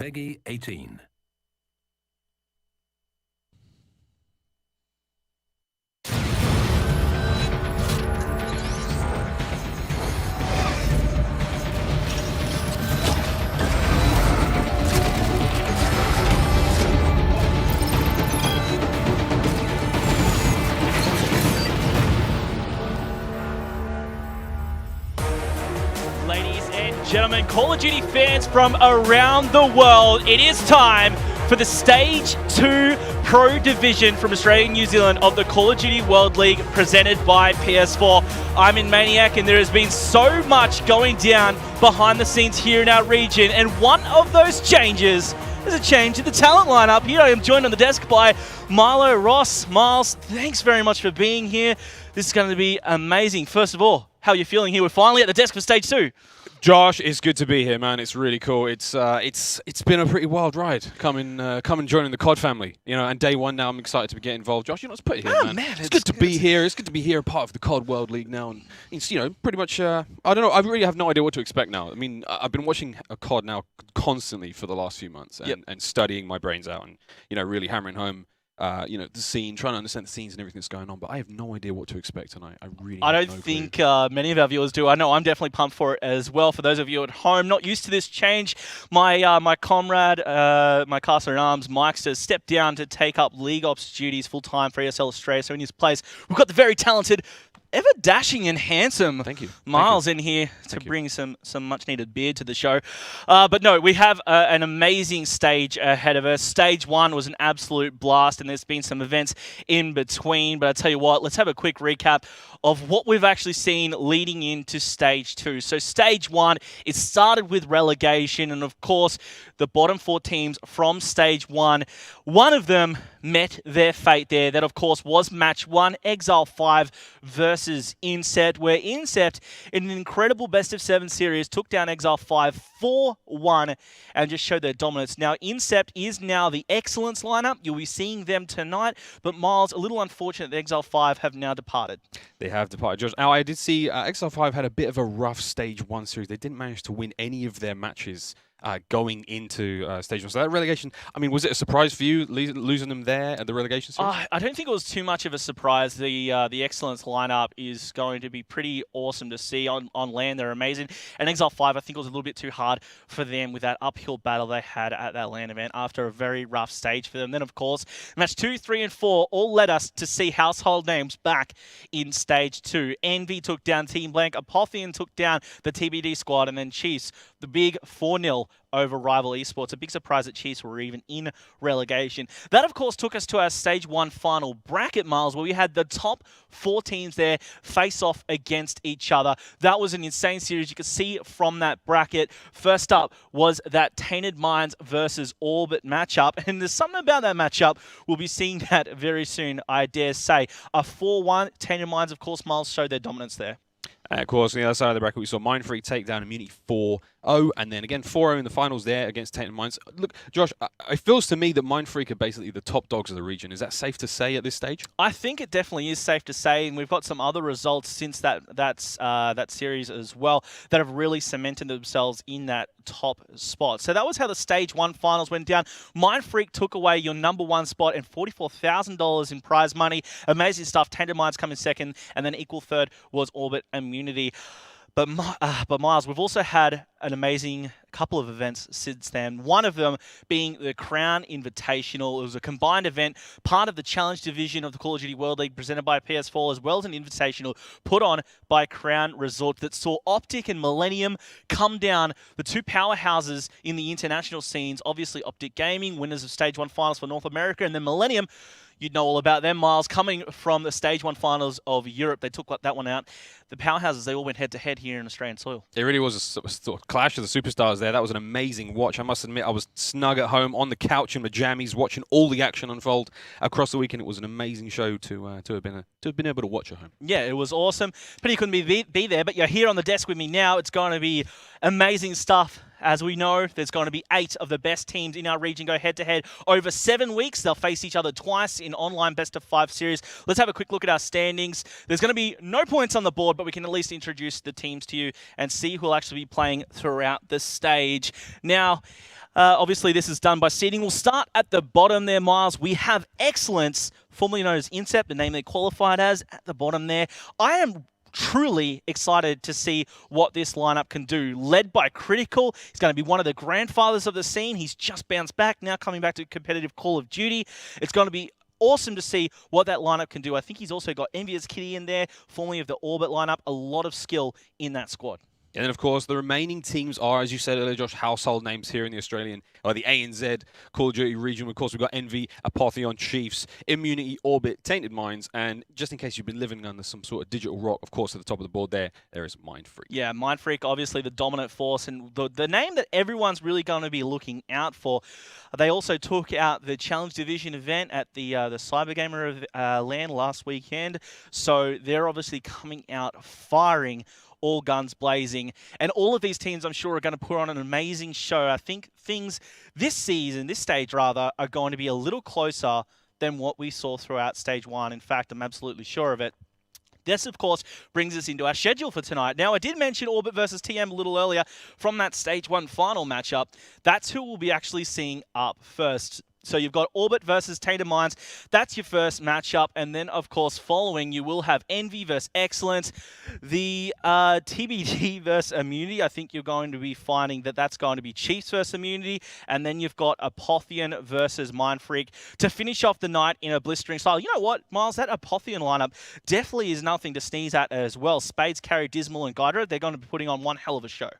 Peggy 18. Ladies and gentlemen, Call of Duty fans from around the world, it is time for the Stage 2 Pro Division from Australia and New Zealand of the Call of Duty World League presented by PS4. I'm in Maniac and there has been so much going down behind the scenes here in our region, and one of those changes is a change in the talent lineup. Here I am joined on the desk by Milo Ross. Miles, thanks very much for being here. This is going to be amazing. First of all, how are you feeling here? We're finally at the desk for Stage 2. Josh, it's good to be here, man. It's really cool. It's been a pretty wild ride coming joining the COD family. You know, and day one now, I'm excited to get involved. Josh, let's put it here, man. It's good to be here. It's good to be here, part of the COD World League now, and it's pretty much. I don't know. I really have no idea what to expect now. I mean, I've been watching a COD now constantly for the last few months, and studying my brains out, and really hammering home. The scene, trying to understand the scenes and everything that's going on, but I have no idea what to expect tonight. I don't think many of our viewers do. I know I'm definitely pumped for it as well. For those of you at home not used to this change, my comrade, my caster in arms, Mike's has stepped down to take up League Ops duties full time for ESL Australia. So in his place, we've got the very talented, ever dashing and handsome Miles in here to bring some much needed beard to the show. But no, we have an amazing stage ahead of us. Stage 1 was an absolute blast, and there's been some events in between. But I tell you what, let's have a quick recap of what we've actually seen leading into Stage 2. So Stage 1, it started with relegation, and of course, the bottom 4 teams from Stage 1, one of them met their fate there. That, of course, was Match 1, Exile 5 versus Incept, where Incept, in an incredible best-of-7 series, took down Exile 5 4-1 and just showed their dominance. Now, Incept is now the Excellence lineup. You'll be seeing them tonight, but Miles, a little unfortunate that Exile 5 have now departed. They have departed, Josh. Now, I did see Exile 5 had a bit of a rough Stage 1 series. They didn't manage to win any of their matches going into Stage 1. So that relegation, I mean, was it a surprise for you, losing them there at the relegation series? I don't think it was too much of a surprise. The Excellence lineup is going to be pretty awesome to see on land. They're amazing. And Exile 5, I think it was a little bit too hard for them with that uphill battle they had at that land event after a very rough stage for them. Then, of course, match 2, 3, and 4 all led us to see household names back in Stage 2. Envy took down Team Blank, Apotheon took down the TBD squad, and then Chiefs, the big 4-0 over Rival Esports. A big surprise that Chiefs were even in relegation. That, of course, took us to our Stage 1 final bracket, Miles, where we had the top 4 teams there face off against each other. That was an insane series. You could see from that bracket. First up was that Tainted Minds versus Orbit matchup, and there's something about that matchup. We'll be seeing that very soon, I dare say. A 4-1. Tainted Minds, of course, Miles, showed their dominance there. And of course, on the other side of the bracket, we saw Mindfreak take down Immunity 4-0, and then again 4-0 in the finals there against Tainted Minds. Look, Josh, it feels to me that Mindfreak are basically the top dogs of the region. Is that safe to say at this stage? I think it definitely is safe to say, and we've got some other results since that series as well that have really cemented themselves in that top spot. So that was how the Stage 1 finals went down. Mindfreak took away your number 1 spot and $44,000 in prize money. Amazing stuff. Tainted Minds come in second, and then equal third was Orbit Immunity. But Miles, we've also had an amazing couple of events since then. One of them being the Crown Invitational. It was a combined event, part of the Challenge Division of the Call of Duty World League presented by PS4, as well as an invitational put on by Crown Resort that saw Optic and Millennium come down, the 2 powerhouses in the international scenes. Obviously, Optic Gaming, winners of Stage 1 finals for North America, and then Millennium, you'd know all about them, Miles, coming from the Stage 1 finals of Europe. They took that one out. The powerhouses, they all went head-to-head here in Australian soil. It really was a sort of clash of the superstars there. That was an amazing watch. I must admit, I was snug at home on the couch in my jammies watching all the action unfold across the weekend. It was an amazing show to have been able to watch at home. Yeah, it was awesome. Pity couldn't be there, but you're here on the desk with me now. It's going to be amazing stuff. As we know, there's going to be 8 of the best teams in our region go head-to-head over 7 weeks. They'll face each other twice in online best-of-5 series. Let's have a quick look at our standings. There's going to be no points on the board, but we can at least introduce the teams to you and see who will actually be playing throughout the stage. Now, Obviously, this is done by seeding. We'll start at the bottom there, Miles. We have Excellence, formerly known as Incept, the name they qualified as, at the bottom there. I am truly excited to see what this lineup can do. Led by Critical, he's going to be one of the grandfathers of the scene. He's just bounced back, now coming back to competitive Call of Duty. It's going to be awesome to see what that lineup can do. I think he's also got Envious Kitty in there, formerly of the Orbit lineup. A lot of skill in that squad. And then, of course, the remaining teams are, as you said earlier, Josh, household names here in the Australian, or the ANZ Call of Duty region. Of course, we've got Envy, Apotheon, Chiefs, Immunity, Orbit, Tainted Minds, and just in case you've been living under some sort of digital rock, of course, at the top of the board there is Mindfreak. Yeah, Mindfreak, obviously the dominant force, and the name that everyone's really going to be looking out for. They also took out the Challenge Division event at the Cyber Gamer LAN last weekend, so they're obviously coming out firing, all guns blazing. And all of these teams, I'm sure, are going to put on an amazing show. I think things this season, this stage rather, are going to be a little closer than what we saw throughout Stage 1. In fact, I'm absolutely sure of it. This, of course, brings us into our schedule for tonight. Now, I did mention Orbit versus TM a little earlier from that Stage 1 final matchup. That's who we'll be actually seeing up first. So you've got Orbit versus Tainted Minds. That's your first matchup. And then, of course, following, you will have Envy versus Excellence. The TBD versus Immunity, I think you're going to be finding that that's going to be Chiefs versus Immunity. And then you've got Apotheon versus Mindfreak to finish off the night in a blistering style. You know what, Miles? That Apotheon lineup definitely is nothing to sneeze at as well. Spades, Carry, Dismal, and Guidra, they're going to be putting on one hell of a show.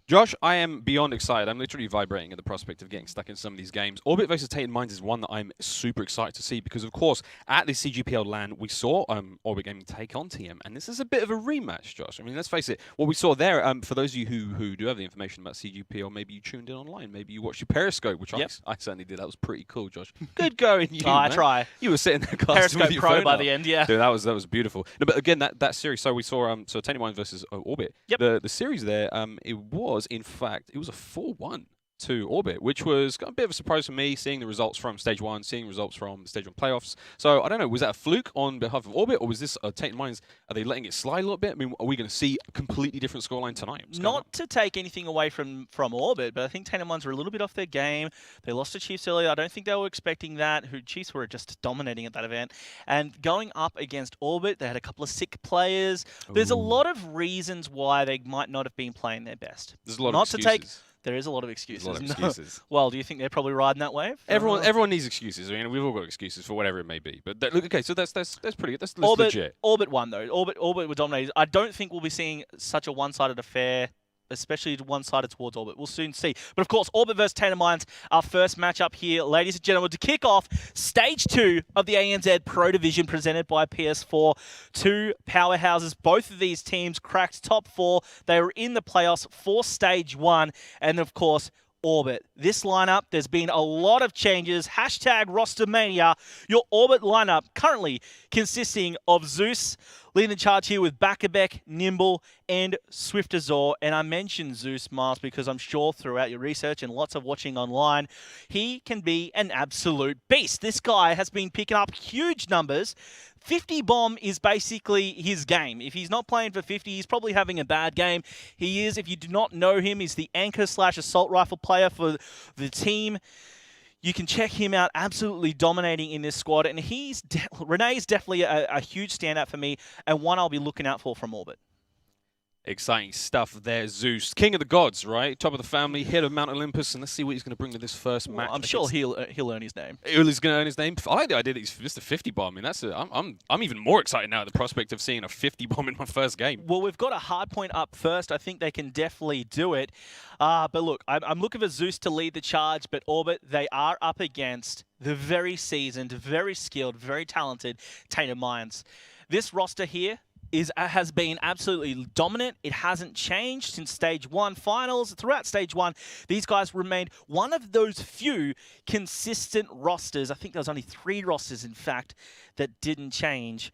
Josh, I am beyond excited. I'm literally vibrating at the prospect of getting stuck in some of these games. Orbit versus Tainted Minds is one that I'm super excited to see because, of course, at the CGPL LAN, we saw Orbit Gaming take on TM, and this is a bit of a rematch, Josh. I mean, let's face it, what we saw there, for those of you who do have the information about CGPL, maybe you tuned in online, maybe you watched your Periscope, which I certainly did. That was pretty cool, Josh. Good going, you, I try. You were sitting there Periscope with your Pro phone by out. the end, yeah. Dude, that was beautiful. No, but again, that series, so we saw Tainted Minds versus Orbit. Yep. The series there, it was, in fact, it was a 4-1 to Orbit, which was a bit of a surprise for me, seeing the results from Stage 1, seeing results from the Stage 1 playoffs. So, I don't know, was that a fluke on behalf of Orbit, or was this Tainted Minds, are they letting it slide a little bit? I mean, are we going to see a completely different scoreline tonight? Not to take anything away from Orbit, but I think Tainted Minds were a little bit off their game. They lost to Chiefs earlier. I don't think they were expecting that. Chiefs were just dominating at that event. And going up against Orbit, they had a couple of sick players. There's a lot of reasons why they might not have been playing their best. There's a lot of excuses. There is a lot of excuses. There's a lot of excuses. Well, do you think they're probably riding that wave? Everyone needs excuses. I mean, we've all got excuses for whatever it may be. But look, okay, so that's pretty good. That's legit. Orbit won though. Orbit were dominated. I don't think we'll be seeing such a one-sided affair, especially one-sided towards Orbit. We'll soon see. But of course, Orbit versus Tainted Minds, our first matchup here, ladies and gentlemen, to kick off Stage 2 of the ANZ Pro Division presented by PS4. Two powerhouses. Both of these teams cracked top 4. They were in the playoffs for Stage 1. And of course, Orbit. This lineup, there's been a lot of changes. Hashtag Rostermania. Your Orbit lineup currently consisting of Zeus, leading the charge here with Bakabek, Nimble, and Swift Azor. And I mentioned Zeus, Miles, because I'm sure throughout your research and lots of watching online, he can be an absolute beast. This guy has been picking up huge numbers. 50 bomb is basically his game. If he's not playing for 50, he's probably having a bad game. He is, if you do not know him, he's the anchor/assault rifle player for the team. You can check him out, absolutely dominating in this squad. And Renee's definitely a huge standout for me, and one I'll be looking out for from Orbit. Exciting stuff there, Zeus. King of the gods, right? Top of the family, head of Mount Olympus, and let's see what he's going to bring to this first match. I'm sure he'll earn his name. He's going to earn his name. I like the idea that he's just a 50 bomb. I mean, I'm even more excited now at the prospect of seeing a 50 bomb in my first game. Well, we've got a hard point up first. I think they can definitely do it. But look, I'm looking for Zeus to lead the charge, but Orbit, they are up against the very seasoned, very skilled, very talented Tainted Minds. This roster here has been absolutely dominant. It hasn't changed since Stage 1 finals. Throughout Stage 1, these guys remained one of those few consistent rosters. I think there was only 3 rosters, in fact, that didn't change.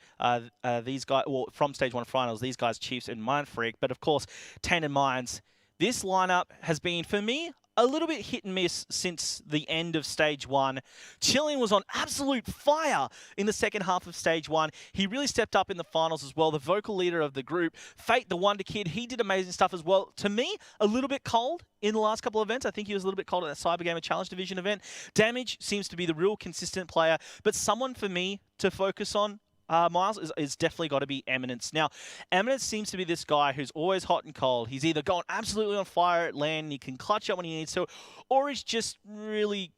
These guys, well, from Stage 1 finals, these guys, Chiefs and Mindfreak. But of course, Tainted Minds, this lineup has been, for me, a little bit hit and miss since the end of stage 1. Chilean was on absolute fire in the second half of stage 1. He really stepped up in the finals as well. The vocal leader of the group, Fate, the Wonder Kid, he did amazing stuff as well. To me, a little bit cold in the last couple of events. I think he was a little bit cold at that Cyber Gamer Challenge Division event. Damage seems to be the real consistent player, but someone for me to focus on, Miles, is definitely got to be Eminence. Now, Eminence seems to be this guy who's always hot and cold. He's either going absolutely on fire at land and he can clutch up when he needs to, or he's just really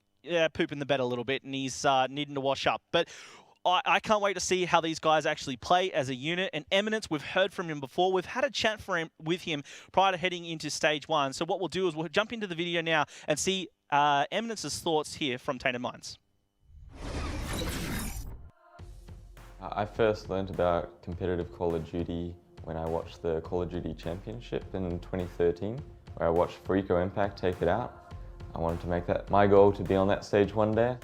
pooping the bed a little bit and he's needing to wash up. But I can't wait to see how these guys actually play as a unit. And Eminence, we've heard from him before. We've had a chat with him prior to heading into stage 1. So what we'll do is we'll jump into the video now and see Eminence's thoughts here from Tainted Minds. I first learned about competitive Call of Duty when I watched the Call of Duty Championship in 2013, where I watched Freako Impact take it out. I wanted to make that my goal to be on that stage one day.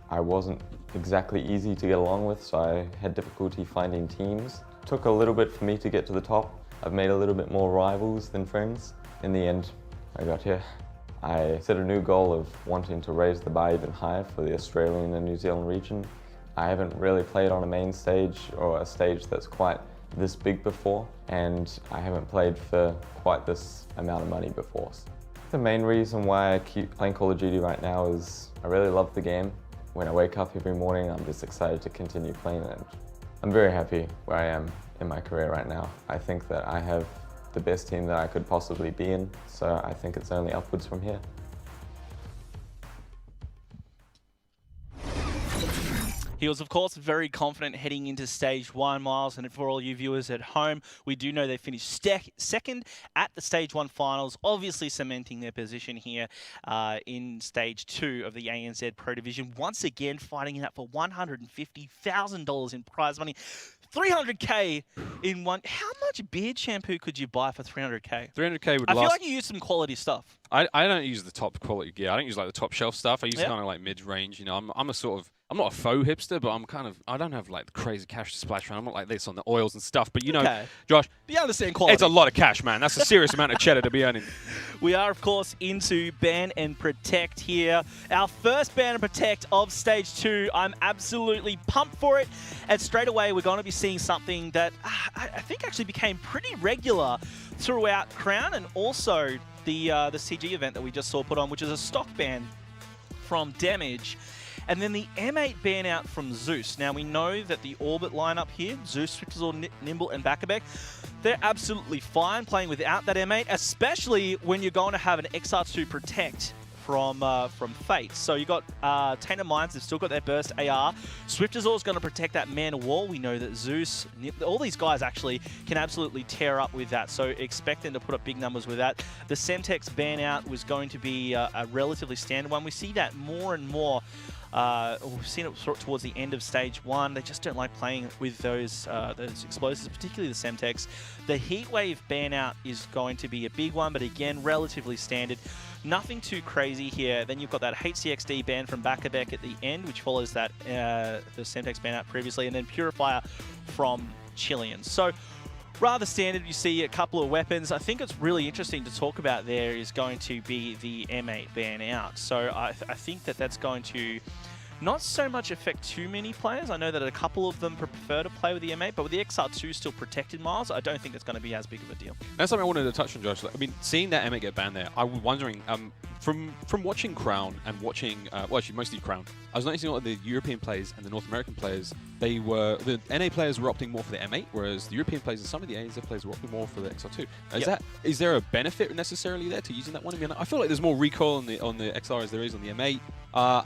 I wasn't exactly easy to get along with, so I had difficulty finding teams. It took a little bit for me to get to the top. I've made a little bit more rivals than friends. In the end, I got here. I set a new goal of wanting to raise the bar even higher for the Australian and New Zealand region. I haven't really played on a main stage or a stage that's quite this big before, and I haven't played for quite this amount of money before. The main reason why I keep playing Call of Duty right now is I really love the game. When I wake up every morning, I'm just excited to continue playing it. I'm very happy where I am in my career right now. I think that I have the best team that I could possibly be in, so I think it's only upwards from here. He was, of course, very confident heading into stage 1, Miles, and for all you viewers at home, we do know they finished second at the stage 1 finals, obviously cementing their position here in stage 2 of the ANZ Pro Division. Once again, fighting it out for $150,000 in prize money. 300k in one. How much beard shampoo could you buy for 300k? 300k would last. I feel like you use some quality stuff. I don't use the top quality gear. I don't use like the top shelf stuff. I use kind of like mid-range. You know, I'm a sort of, I'm not a faux hipster, but I don't have like the crazy cash to splash around. I'm not like this on the oils and stuff. But you know, Josh, you understand quality. It's a lot of cash, man. That's a serious amount of cheddar to be earning. We are, of course, into Ban and Protect here. Our first Ban and Protect of Stage 2. I'm absolutely pumped for it. And straight away, we're going to be seeing something that I think actually became pretty regular throughout Crown and also the CG event that we just saw put on, which is a stock ban from Damage. And then the M8 ban out from Zeus. Now, we know that the Orbit lineup here, Zeus, Swiftzor, Nimble, and Bakabek, they're absolutely fine playing without that M8, especially when you're going to have an XR2 Protect from Fate. So you got Tainted Minds, they've still got their Burst AR. Swiftzor is going to protect that Man of War. We know that Zeus, all these guys actually can absolutely tear up with that. So expect them to put up big numbers with that. The Semtex ban out was going to be a relatively standard one. We see that more and more. We've seen it towards the end of stage 1. They just don't like playing with those explosives, particularly the Semtex. The Heatwave ban out is going to be a big one, but again, relatively standard. Nothing too crazy here. Then you've got that HCXD ban from Bakabek at the end, which follows that the Semtex ban out previously, and then Purifier from Chilean. So rather standard. You see a couple of weapons. I think it's really interesting to talk about there is going to be the M8 ban out. So I think that that's going to not so much affect too many players. I know that a couple of them prefer to play with the M8, but with the XR2 still protected, Miles, I don't think it's going to be as big of a deal. That's something I wanted to touch on, Josh. I mean, seeing that M8 get banned there, I was wondering, from watching Crown and watching, well, actually mostly Crown, I was noticing a lot of the European players and the North American players, the NA players were opting more for the M8, whereas the European players and some of the ANZ players were opting more for the XR2. Is there a benefit necessarily there to using that one? I mean, I feel like there's more recoil on the XR as there is on the M8.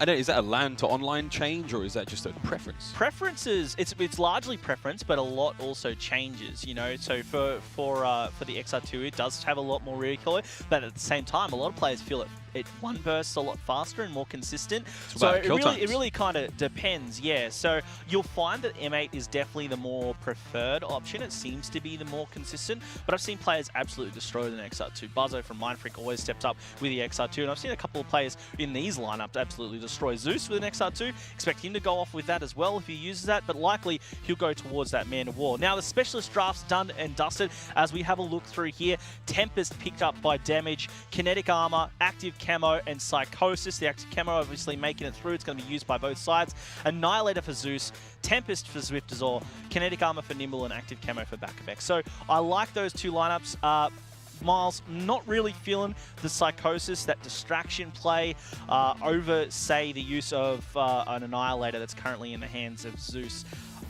Is that a LAN to online change, or is that just a preference? Preferences, it's largely preference, but a lot also changes, you know. So for the XR2, it does have a lot more recoil, but at the same time, a lot of players feel one bursts a lot faster and more consistent. It's So about kill times. it really kind of depends, yeah. So you'll find that M8 is definitely the more preferred option. It seems to be the more consistent, but I've seen players absolutely destroy the XR2. Buzzo from Mindfreak always steps up with the XR2, and I've seen a couple of players in these lineups absolutely destroy Zeus with an XR2. Expect him to go off with that as well if he uses that, but likely he'll go towards that Man of War. Now the specialist draft's done and dusted. As we have a look through here, Tempest picked up by damage, kinetic armor, active camo, and psychosis. The active camo obviously making it through. It's going to be used by both sides. Annihilator for Zeus, Tempest for Swift Azor, kinetic armor for Nimble, and active camo for Bakavek. So I like those two lineups. Miles, not really feeling the psychosis, that distraction play over, say, the use of an Annihilator that's currently in the hands of Zeus.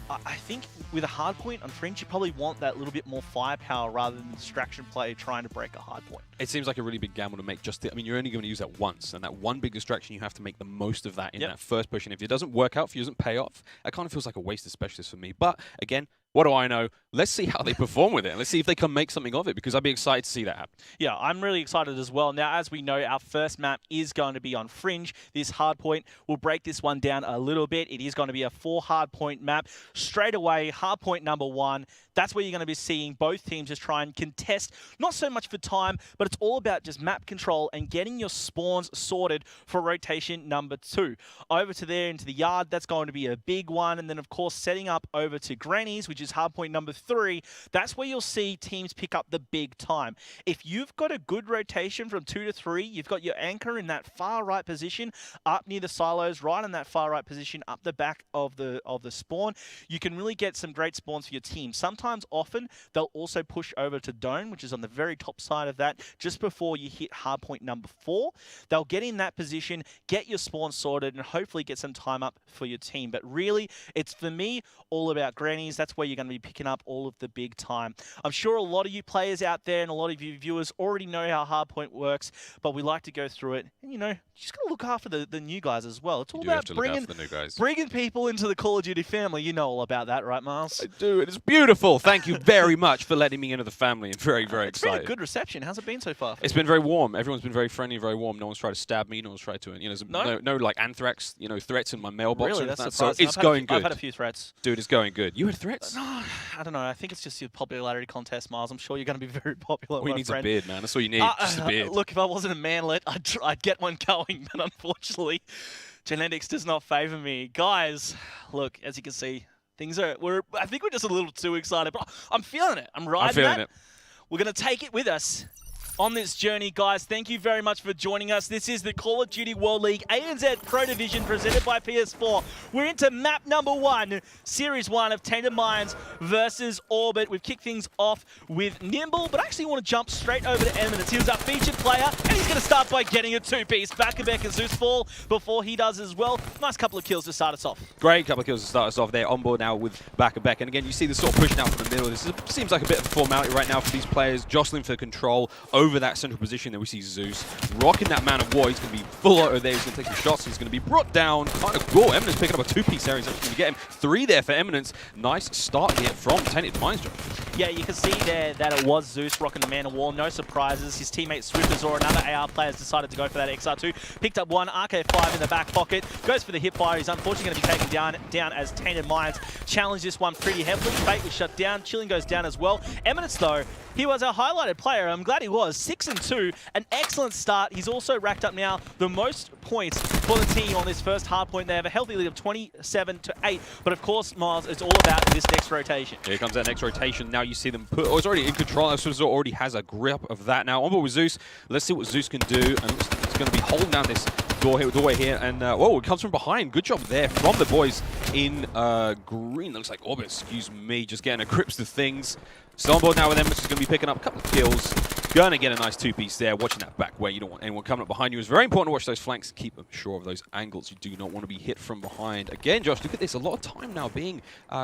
I think with a hardpoint on Fringe, you probably want that little bit more firepower rather than distraction play trying to break a hardpoint. It seems like a really big gamble to make. I mean, you're only going to use that once, and that one big distraction, you have to make the most of that in that first push. And if it doesn't work out, if it doesn't pay off, it kind of feels like a wasted specialist for me. But again, what do I know? Let's see how they perform with it. Let's see if they can make something of it, because I'd be excited to see that happen. Yeah, I'm really excited as well. Now, as we know, our first map is going to be on Fringe. This hardpoint will break this one down a little bit. It is going to be a 4 hardpoint map. Straight away, hardpoint number 1. That's where you're going to be seeing both teams just try and contest, not so much for time, but it's all about just map control and getting your spawns sorted for rotation number 2. Over to there into the yard, that's going to be a big one. And then, of course, setting up over to Granny's, which is hardpoint number 3, that's where you'll see teams pick up the big time. If you've got a good rotation from 2 to 3, you've got your anchor in that far right position, up near the silos, right in that far right position, up the back of the spawn, you can really get some great spawns for your team. Often, they'll also push over to Dome, which is on the very top side of that, just before you hit hardpoint number 4. They'll get in that position, get your spawn sorted, and hopefully get some time up for your team. But really, it's, for me, all about Grannies. That's where you're going to be picking up all of the big time. I'm sure a lot of you players out there and a lot of you viewers already know how hardpoint works, but we like to go through it. And, you know, you just got to look after the new guys as well. It's all about bringing people into the Call of Duty family. You know all about that, right, Miles? I do. It is beautiful. Thank you very much for letting me into the family, and very, very it's excited. Been a good reception. How's it been so far? It's been very warm. Everyone's been very friendly, very warm. No one's tried to stab me. No one's tried to, you know, there's no like anthrax, you know, threats in my mailbox. Really, or that's that. surprising. So it's going good. I've had a few threats. Dude, it's going good. You had threats? No, I don't know. I think it's just your popularity contest, Miles. I'm sure you're going to be very popular. All you need is a beard, man. That's all you need. Just a beard. Look, if I wasn't a manlet, I'd get one going, but unfortunately, genetics does not favor me. Guys, look, as you can see, I think we're just a little too excited, but I'm feeling it. I'm riding it. We're going to take it with us on this journey, guys. Thank you very much for joining us. This is the Call of Duty World League ANZ Pro Division presented by PS4. We're into map number 1, Series 1 of Tainted Minds versus Orbit. We've kicked things off with Nimble, but I actually want to jump straight over to Eminence. He was our featured player, and he's going to start by getting a 2-piece. Bakavek and Zeus fall before he does as well. Nice couple of kills to start us off. Great couple of kills to start us off there. On board now with Bakavek. And again, you see the sort of push now from the middle. This seems like a bit of a formality right now for these players, jostling for control over that central position. There we see Zeus rocking that Man of War. He's going to be full auto there. He's going to take some shots. He's going to be brought down. Kind of cool. Eminence picking up a 2-piece there. He's actually going to get him 3 there for Eminence. Nice start here from Tainted Minds, Josh. Yeah, you can see there that it was Zeus rocking the Man of War. No surprises. His teammate Swifters or another AR player has decided to go for that XR2. Picked up one RK5 in the back pocket. Goes for the hip fire. He's unfortunately going to be taken down as Tainted Minds challenged this one pretty heavily. Fate was shut down. Chilling goes down as well. Eminence, though, he was a highlighted player. I'm glad he was. 6-2. An excellent start. He's also racked up now the most points for the team on this first hard point. They have a healthy lead of 27-8. But of course, Miles, it's all about this next rotation. Here comes that next rotation. Now you see them put. Oh, it's already in control. Swifters already has a grip of that now. On board with Zeus. Let's see what Zeus can do. And it's going to be holding down this doorway here. And whoa, it comes from behind. Good job there from the boys in green. Looks like Orbit, excuse me, just getting a grips to things. Still on board now with them, which is going to be picking up a couple of kills. Going to get a nice 2-piece there. Watching that back where you don't want anyone coming up behind you. It's very important to watch those flanks. Keep sure of those angles. You do not want to be hit from behind. Again, Josh, look at this. A lot of time now being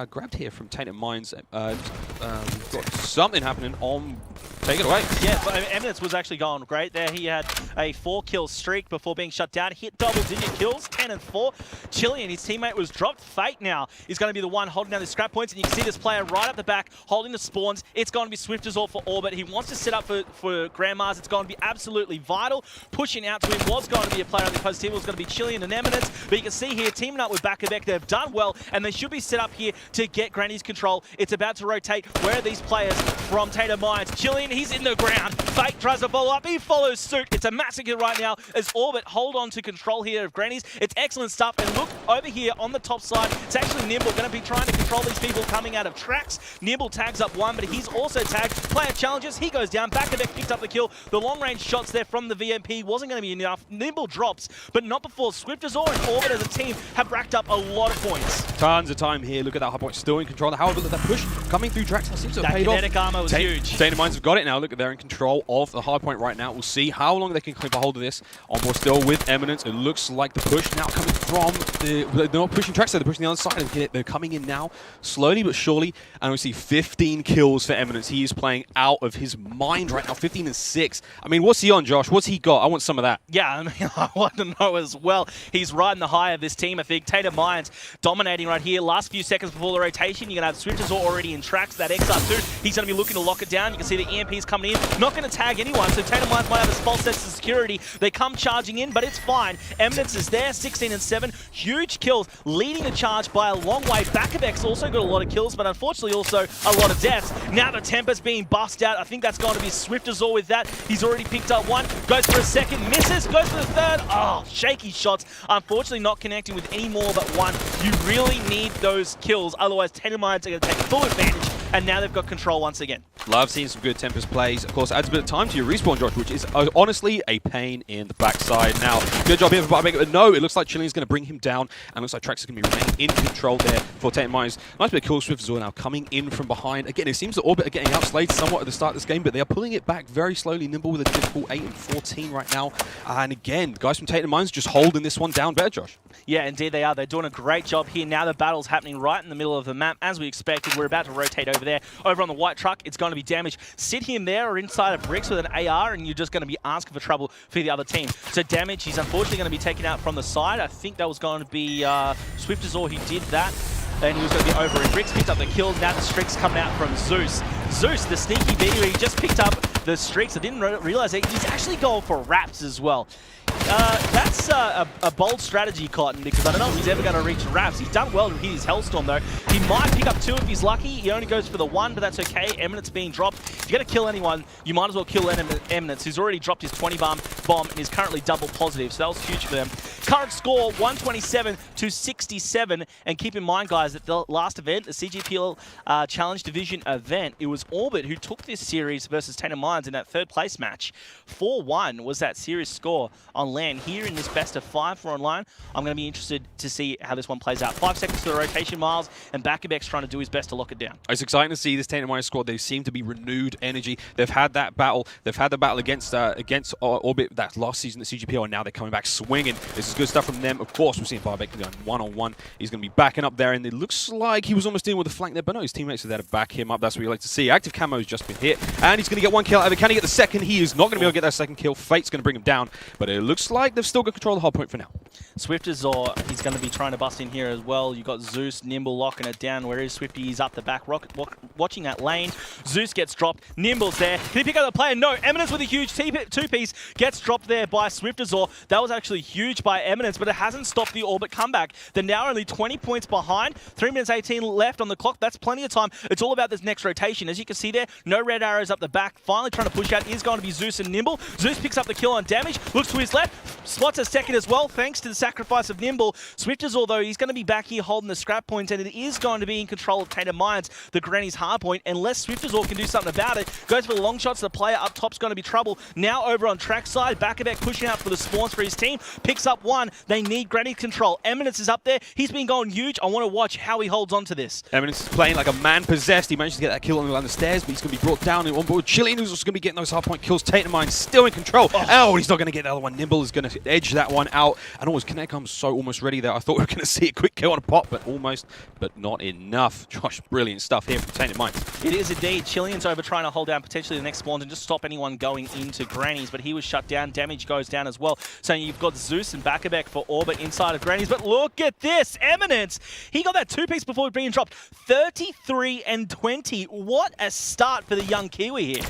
grabbed here from Tainted Minds. We've got something happening on... Take it away. Yeah, but Eminence was actually going great there. He had a 4-kill streak before being shut down. Hit double-digit kills, 10-4. Chili and his teammate was dropped. Fate now is going to be the one holding down the scrap points. And you can see this player right up the back, holding the spawns. It's going to be Swift as all for Orbit. He wants to set up for for Grandma's. It's going to be absolutely vital. Pushing out to him was going to be a player on the post. It was going to be Chilean and Eminence. But you can see here, teaming up with Bakabek, they've done well, and they should be set up here to get Granny's control. It's about to rotate. Where are these players from Tatum Mines? Chilean, he's in the ground. Fake tries to follow up. He follows suit. It's a massacre right now as Orbit hold on to control here of Granny's. It's excellent stuff. And look over here on the top side. It's actually Nimble going to be trying to control these people coming out of tracks. Nimble tags up one, but he's also tagged. Player challenges. He goes down. Bakabek picked up the kill. The long-range shots there from the VMP wasn't going to be enough. Nimble drops, but not before Swift Azor and Orbit as a team have racked up a lot of points. Tons of time here. Look at that high point still in control. However, look at that push coming through tracks. That seems to have paid off. That kinetic armor was huge. Tatum Mines have got it now. Look, they're in control of the high point right now. We'll see how long they can keep a hold of this. On board still with Eminence. It looks like the push now coming from they're not pushing tracks, so they're pushing the other side. They're coming in now, slowly but surely. And we see 15 kills for Eminence. He is playing out of his mind right now. 15 and 6. I mean, what's he on, Josh? What's he got? I want some of that. Yeah, I mean, I want to know as well. He's riding the high of this team, I think. Tatum Mines dominating right here. Last few seconds before the rotation, you're going to have Swifters already in tracks. That XR2, he's going to be looking to lock it down. You can see the EMP's coming in. Not going to tag anyone, so Tatum Mines might have a false sense of security. They come charging in, but it's fine. Eminence is there, 16 and 7. Huge kills, leading the charge by a long way. Bakabek's also got a lot of kills, but unfortunately also a lot of deaths. Now the temper's being bussed out. I think that's going to be Swiftazor with that. He's already picked up one, goes for a second, misses, goes for the third. Oh, shaky shots. Unfortunately not connecting with any more but one. You really need those kills, otherwise Tatum Mines are going to take full advantage, and now they've got control once again. Love seeing some good Tempest plays. Of course, adds a bit of time to your respawn, Josh, which is honestly a pain in the backside. Now, good job here for Bakabek, but no, it looks like Chilean's going to bring him down, and looks like Trax is going to be remaining in control there for Tatum Mines. Nice bit of kill. Swift Azor now coming in from behind. Again, it seems that Orbit are getting outslayed somewhat at the start of this game, but they are pulling it back very slowly. Nimble with a difficult 8 and 14 right now. And again, guys from Tatum Mines just holding this one down better, Josh. Yeah, indeed they are. They're doing a great job here. Now the battle's happening right in the middle of the map, as we expected. We're about to rotate over there. Over on the white truck, it's going to be damaged. Sit him there or inside of bricks with an AR, and you're just going to be asking for trouble for the other team. So damage, he's unfortunately going to be taken out from the side. I think that was going to be Swift Azor who did that. And he was going to be over in bricks, picked up the kill. Now the streaks coming out from Zeus. Zeus, the sneaky beater, he just picked up the streaks. I didn't realize that he's actually going for wraps as well. That's a bold strategy, Cotton, because I don't know if he's ever going to reach wraps. He's done well to hit his Hellstorm, though. He might pick up 2 if he's lucky. He only goes for the 1, but that's okay. Eminence being dropped. If you're going to kill anyone, you might as well kill Eminence, who's already dropped his 20 bomb and is currently double positive, so that was huge for them. Current score, 127 to 67. And keep in mind, guys, that the last event, the CGPL Challenge Division event, it was Orbit who took this series versus Tatum Mines in that 3rd place match. 4-1 was that series score on LAN. Here in this best of 5 for online, I'm going to be interested to see how this one plays out. 5 seconds to the rotation, Miles, and Bakabek's trying to do his best to lock it down. It's exciting to see this Tatum Mines squad. They seem to be renewed energy. They've had that battle. They've had the battle against Orbit that last season at CGPL, and now they're coming back swinging. This is good stuff from them. Of course, we're seeing Bakabek going one-on-one. He's going to be backing up there, and it looks like he was almost dealing with a flank there, but no, his teammates are there to back him up. That's what you like to see. Active Camo's just been hit, and he's going to get 1 kill out of it. Can he get the second? He is not going to be able to get that second kill. Fate's going to bring him down, but it looks like they've still got control of the hard point for now. Swift Azor, he's going to be trying to bust in here as well. You've got Zeus, Nimble locking it down. Where is Swifty? He's up the back, watching that lane. Zeus gets dropped. Nimble's there. Can he pick up the player? No. Eminence with a huge 2-piece gets dropped there by Swift Azor. That was actually huge by Eminence, but it hasn't stopped the Orbit comeback. They're now only 20 points behind. 3 minutes 18 left on the clock. That's plenty of time. It's all about this next rotation. As you can see there, no red arrows up the back. Finally trying to push out is going to be Zeus and Nimble. Zeus picks up the kill on damage. Looks to his left. Spots a second as well, thanks to the sacrifice of Nimble. Swifters, although he's going to be back here holding the scrap point, and it is going to be in control of Tatum Mines, the Granny's hard point, unless Swifters can do something about it. Goes for the long shots. The player up top's going to be trouble. Now over on track side, Bakabek pushing out for the spawns for his team. Picks up 1. They need Granny's control. Eminence is up there. He's been going huge. I want to watch how he holds on to this. Eminence is playing like a man possessed. He managed to get that kill on the stairs, but he's going to be brought down on board. Chilean, who's also going to be getting those hard point kills. Tatum Mines still in control. Oh, he's not going to get the other one. Nimble is going to edge that one out. And always Kinetic comes so almost ready there. I thought we were going to see a quick kill on a pop, but almost, but not enough. Josh, brilliant stuff here from Tatum Mines. It is indeed. Chilean's over trying to hold down potentially the next spawns and just stop anyone going into Granny's, but he was shut down. Damage goes down as well. So you've got Zeus and Bakabek for Orbit inside of Granny's, but look at this. Eminence. He got that 2-piece before being dropped. 33 and 20. What a start for the young Kiwi here.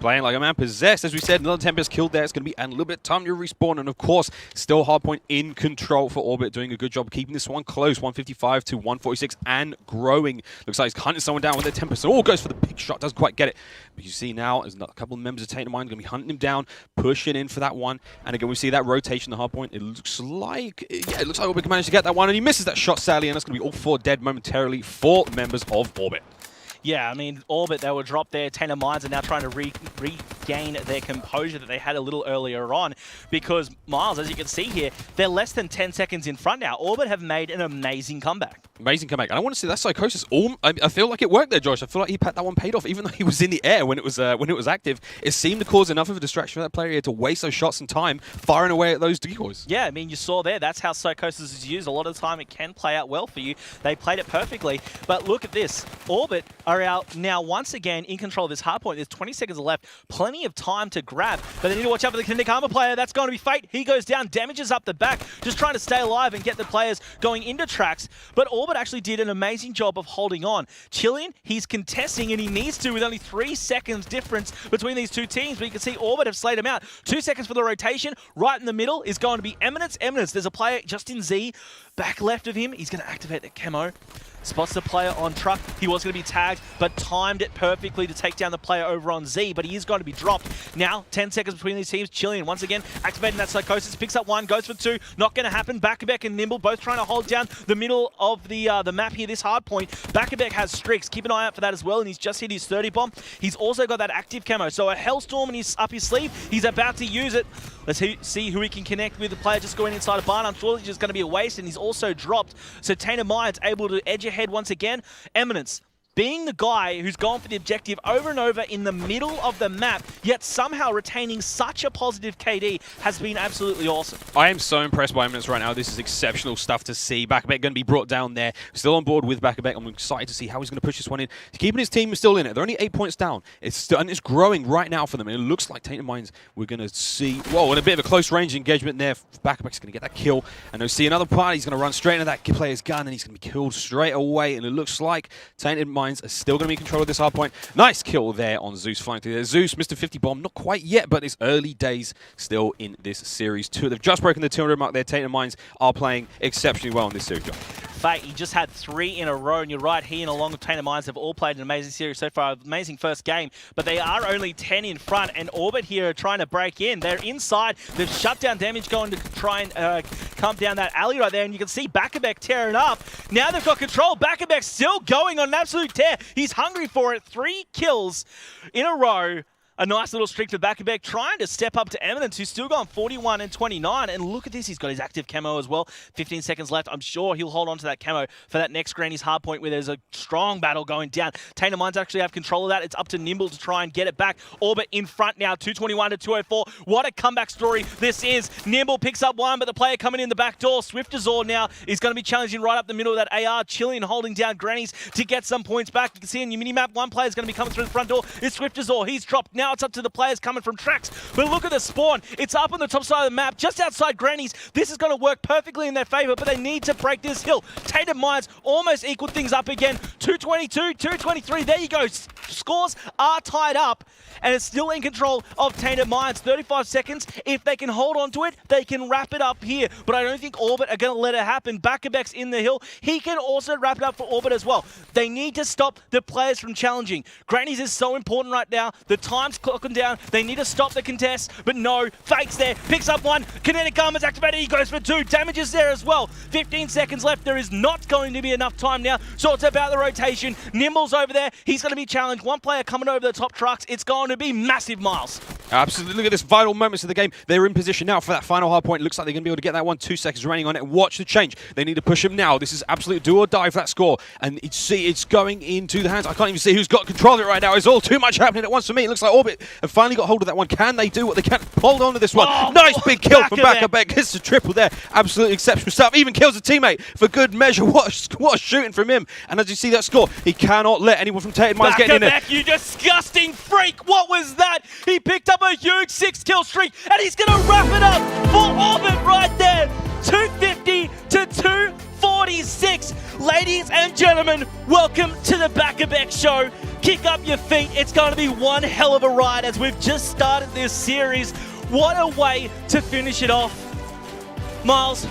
Playing like a man possessed. As we said, another Tempest killed there. It's going to be a little bit of time to respawn. And of course, still Hardpoint in control for Orbit, doing a good job keeping this one close. 155 to 146 and growing. Looks like he's hunting someone down with their Tempest. And all goes for the big shot. Doesn't quite get it. But you see now, there's a couple of members of Tainted Mind going to be hunting him down, pushing in for that one. And again, we see that rotation, the Hardpoint. It looks like Orbit can manage to get that one. And he misses that shot, sadly. And that's going to be all 4 dead momentarily for members of Orbit. Yeah, I mean, Orbit, they were dropped there. Tainted Minds are now trying to regain their composure that they had a little earlier on because, Miles, as you can see here, they're less than 10 seconds in front now. Orbit have made an amazing comeback. Amazing comeback. And I want to see that Psychosis. I feel like it worked there, Josh. I feel like that one paid off. Even though he was in the air when it was active, it seemed to cause enough of a distraction for that player here to waste those shots and time firing away at those decoys. Yeah, I mean, you saw there, that's how Psychosis is used. A lot of the time it can play out well for you. They played it perfectly. But look at this. Orbit are out now once again in control of this hardpoint. There's 20 seconds left. Plenty of time to grab. But they need to watch out for the Kinetic Armor player. That's going to be Fate. He goes down, damages up the back, just trying to stay alive and get the players going into tracks. But Orbit actually did an amazing job of holding on. Chillian, he's contesting and he needs to with only 3 seconds difference between these two teams. But you can see Orbit have slayed him out. 2 seconds for the rotation. Right in the middle is going to be Eminence. Eminence, there's a player just in Z. Back left of him, he's going to activate the camo. Spots the player on truck. He was going to be tagged, but timed it perfectly to take down the player over on Z, but he is going to be dropped. Now, 10 seconds between these teams. Chillian, once again, activating that Psychosis. Picks up 1, goes for 2. Not going to happen. Bakabek and Nimble both trying to hold down the middle of the map here, this hard point. Bakabek has streaks. Keep an eye out for that as well, and he's just hit his 30 bomb. He's also got that active camo, so a Hellstorm up his sleeve. He's about to use it. Let's see who he can connect with. The player just going inside a barn. I'm sure it's just going to be a waste, and he's also dropped. So Tainted Mind's able to edge ahead once again. Eminence, being the guy who's gone for the objective over and over in the middle of the map, yet somehow retaining such a positive KD has been absolutely awesome. I am so impressed by Eminence right now. This is exceptional stuff to see. Bakabek going to be brought down there. Still on board with Bakabek. I'm excited to see how he's going to push this one in. He's keeping his team still in it. They're only 8 points down. And it's growing right now for them. And it looks like Tainted Minds, we're going to see... Whoa, and a bit of a close range engagement there. Bakabek's going to get that kill. And they'll see another party. He's going to run straight into that player's gun, and he's going to be killed straight away. And it looks like Tainted Minds are still going to be in control of this hard point. Nice kill there on Zeus flying through there. Zeus, Mr. 50 bomb, not quite yet, but it's early days still in this series 2. They've just broken the 200 mark there. Tainted Minds are playing exceptionally well in this series, John. Fate, he just had 3 in a row, and you're right, he and along with Tainted Minds have all played an amazing series so far, amazing first game, but they are only 10 in front, and Orbit here are trying to break in. They're inside, they've shut down damage going to try and come down that alley right there, and you can see Bakabek tearing up. Now they've got control. Bakabek still going on an absolute tear. He's hungry for it. 3 kills in a row. A nice little streak for Bakabek, trying to step up to Eminence, who's still gone 41 and 29. And look at this, he's got his active camo as well. 15 seconds left. I'm sure he'll hold on to that camo for that next Granny's hard point where there's a strong battle going down. Tainted Minds actually have control of that. It's up to Nimble to try and get it back. Orbit in front now, 221 to 204. What a comeback story this is. Nimble picks up 1, but the player coming in the back door. Swiftazor now is going to be challenging right up the middle of that AR. Chillian holding down Granny's to get some points back. You can see in your minimap, one player is going to be coming through the front door. It's Swiftazor. He's dropped. Now it's up to the players coming from tracks. But look at the spawn. It's up on the top side of the map, just outside Granny's. This is going to work perfectly in their favor, but they need to break this hill. Tainted Minds almost equaled things up again. 222, 223. There you go. Scores are tied up, and it's still in control of Tainted Minds. 35 seconds. If they can hold on to it, they can wrap it up here. But I don't think Orbit are going to let it happen. Bakabek's in the hill. He can also wrap it up for Orbit as well. They need to stop the players from challenging. Granny's is so important right now. The time's clocking down. They need to stop the contest, but no. Fate's there. Picks up 1. Kinetic Armor's activated. He goes for 2. Damage is there as well. 15 seconds left. There is not going to be enough time now, so it's about the rotation. Nimble's over there. He's going to be challenged. One player coming over the top trucks. It's going to be massive, Miles. Absolutely. Look at this vital moments of the game. They're in position now for that final hard point. Looks like they're going to be able to get that one. 2 seconds remaining on it. Watch the change. They need to push him now. This is absolute do or die for that score. And it's going into the hands. I can't even see who's got control of it right now. It's all too much happening at once for me. It looks like Orbit have finally got hold of that one. Can they do what they can? Hold on to this one. Oh, nice big kill from Bakabek. Gets the triple there. Absolutely exceptional stuff. Even kills a teammate for good measure. What a shooting from him. And as you see that score, he cannot let anyone from Tainted Minds get in there. Bakabek, you disgusting freak. What was that? He picked up a huge 6-kill streak, and he's going to wrap it up for Orbit right there. 250 to 46. Ladies and gentlemen, welcome to the Back-a-Beck Show. Kick up your feet. It's going to be one hell of a ride as we've just started this series. What a way to finish it off. Miles,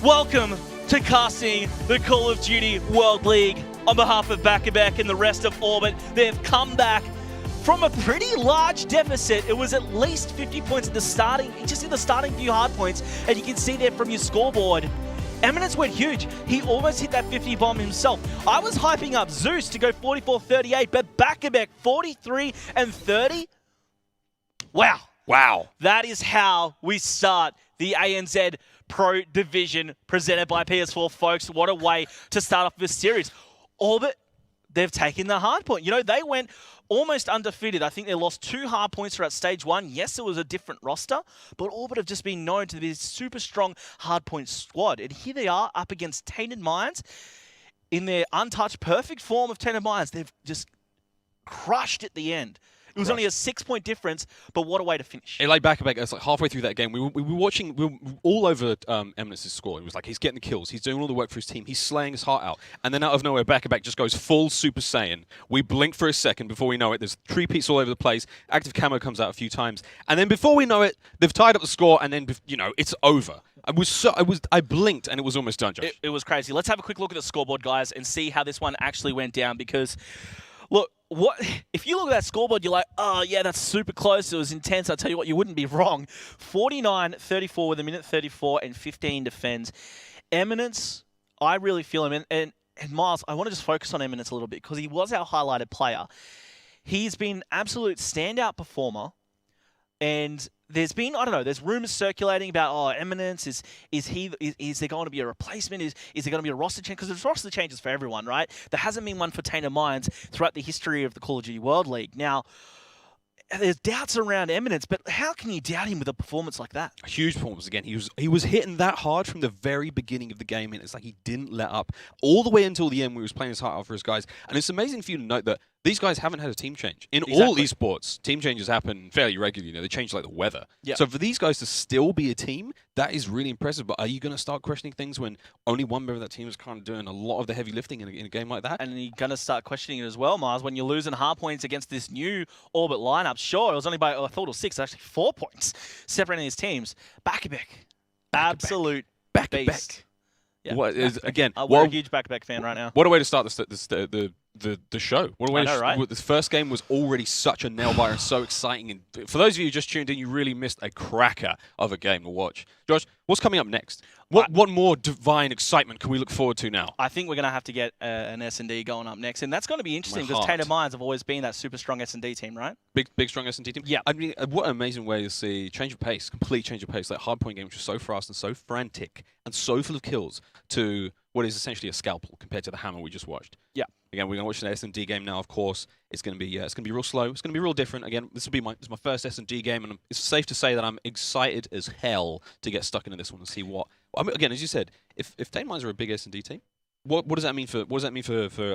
welcome to casting the Call of Duty World League. On behalf of Back-a-Beck and the rest of Orbit, they've come back from a pretty large deficit. It was at least 50 points at the starting, just in the starting few hard points, and you can see there from your scoreboard. Eminence went huge. He almost hit that 50 bomb himself. I was hyping up Zeus to go 44-38, but Back-a-Beck 43 and 30. Wow. Wow. That is how we start the ANZ Pro Division presented by PS4, folks. What a way to start off this series. Orbit, they've taken the hard point. You know, they went almost undefeated. I think they lost 2 hard points throughout stage 1. Yes, it was a different roster, but Orbit have just been known to be a super strong hard point squad. And here they are up against Tainted Minds in their untouched, perfect form of Tainted Minds. They've just crushed at the end. It was only a 6-point difference, but what a way to finish. Like Back-a-Beck, it's like halfway through that game, we were watching, we were all over Eminence's score. It was like, he's getting the kills, he's doing all the work for his team, he's slaying his heart out. And then out of nowhere, Back-a-Beck just goes full Super Saiyan. We blink for a second before we know it. There's 3 peats all over the place. Active camo comes out a few times. And then before we know it, they've tied up the score, and then, you know, it's over. I blinked, and it was almost done, Josh. It was crazy. Let's have a quick look at the scoreboard, guys, and see how this one actually went down, because, look, if you look at that scoreboard, you're like, oh, yeah, that's super close. It was intense. I'll tell you what, you wouldn't be wrong. 49-34 with a minute 34 and 15 defends. Eminence, I really feel him. And Miles, I want to just focus on Eminence a little bit because he was our highlighted player. He's been absolute standout performer. And there's been, I don't know, there's rumors circulating about, oh, Eminence, is there going to be a replacement? Is there going to be a roster change? Because there's roster changes for everyone, right? There hasn't been one for Tainted Minds throughout the history of the Call of Duty World League. Now, there's doubts around Eminence, but how can you doubt him with a performance like that? A huge performance again. He was hitting that hard from the very beginning of the game, and it's like he didn't let up all the way until the end where he was playing his heart out for his guys. And it's amazing for you to note that these guys haven't had a team change. In all esports, team changes happen fairly regularly. You know, they change like the weather. Yep. So for these guys to still be a team, that is really impressive. But are you going to start questioning things when only one member of that team is kind of doing a lot of the heavy lifting in a game like that? And you're going to start questioning it as well, Mars, when you're losing hard points against this new Orbit lineup. Sure, it was only by, I thought it was 6, actually 4 points separating these teams. Back-a-Beck. Absolute beast. Yeah, again, we're a huge Back-a-Beck fan right now. What a way to start the show. What a way right? This first game was already such a nail-biter and so exciting. And for those of you who just tuned in, you really missed a cracker of a game to watch. Josh, what's coming up next? What more divine excitement can we look forward to now? I think we're going to have to get an S&D going up next, and that's going to be interesting because Tainted Minds have always been that super strong S&D team, right? Big strong S&D team? Yeah. I mean, what an amazing way to see change of pace, complete change of pace. That hardpoint game, which was so fast and so frantic and so full of kills, to what is essentially a scalpel compared to the hammer we just watched. Yeah. Again, we're going to watch an S&D game now, of course. It's going to be real slow. It's going to be real different. Again, this is my first S&D game, and it's safe to say that I'm excited as hell to get stuck into this one and see what. I mean, again, as you said, if Tainted Minds are a big S&D team, what does that mean for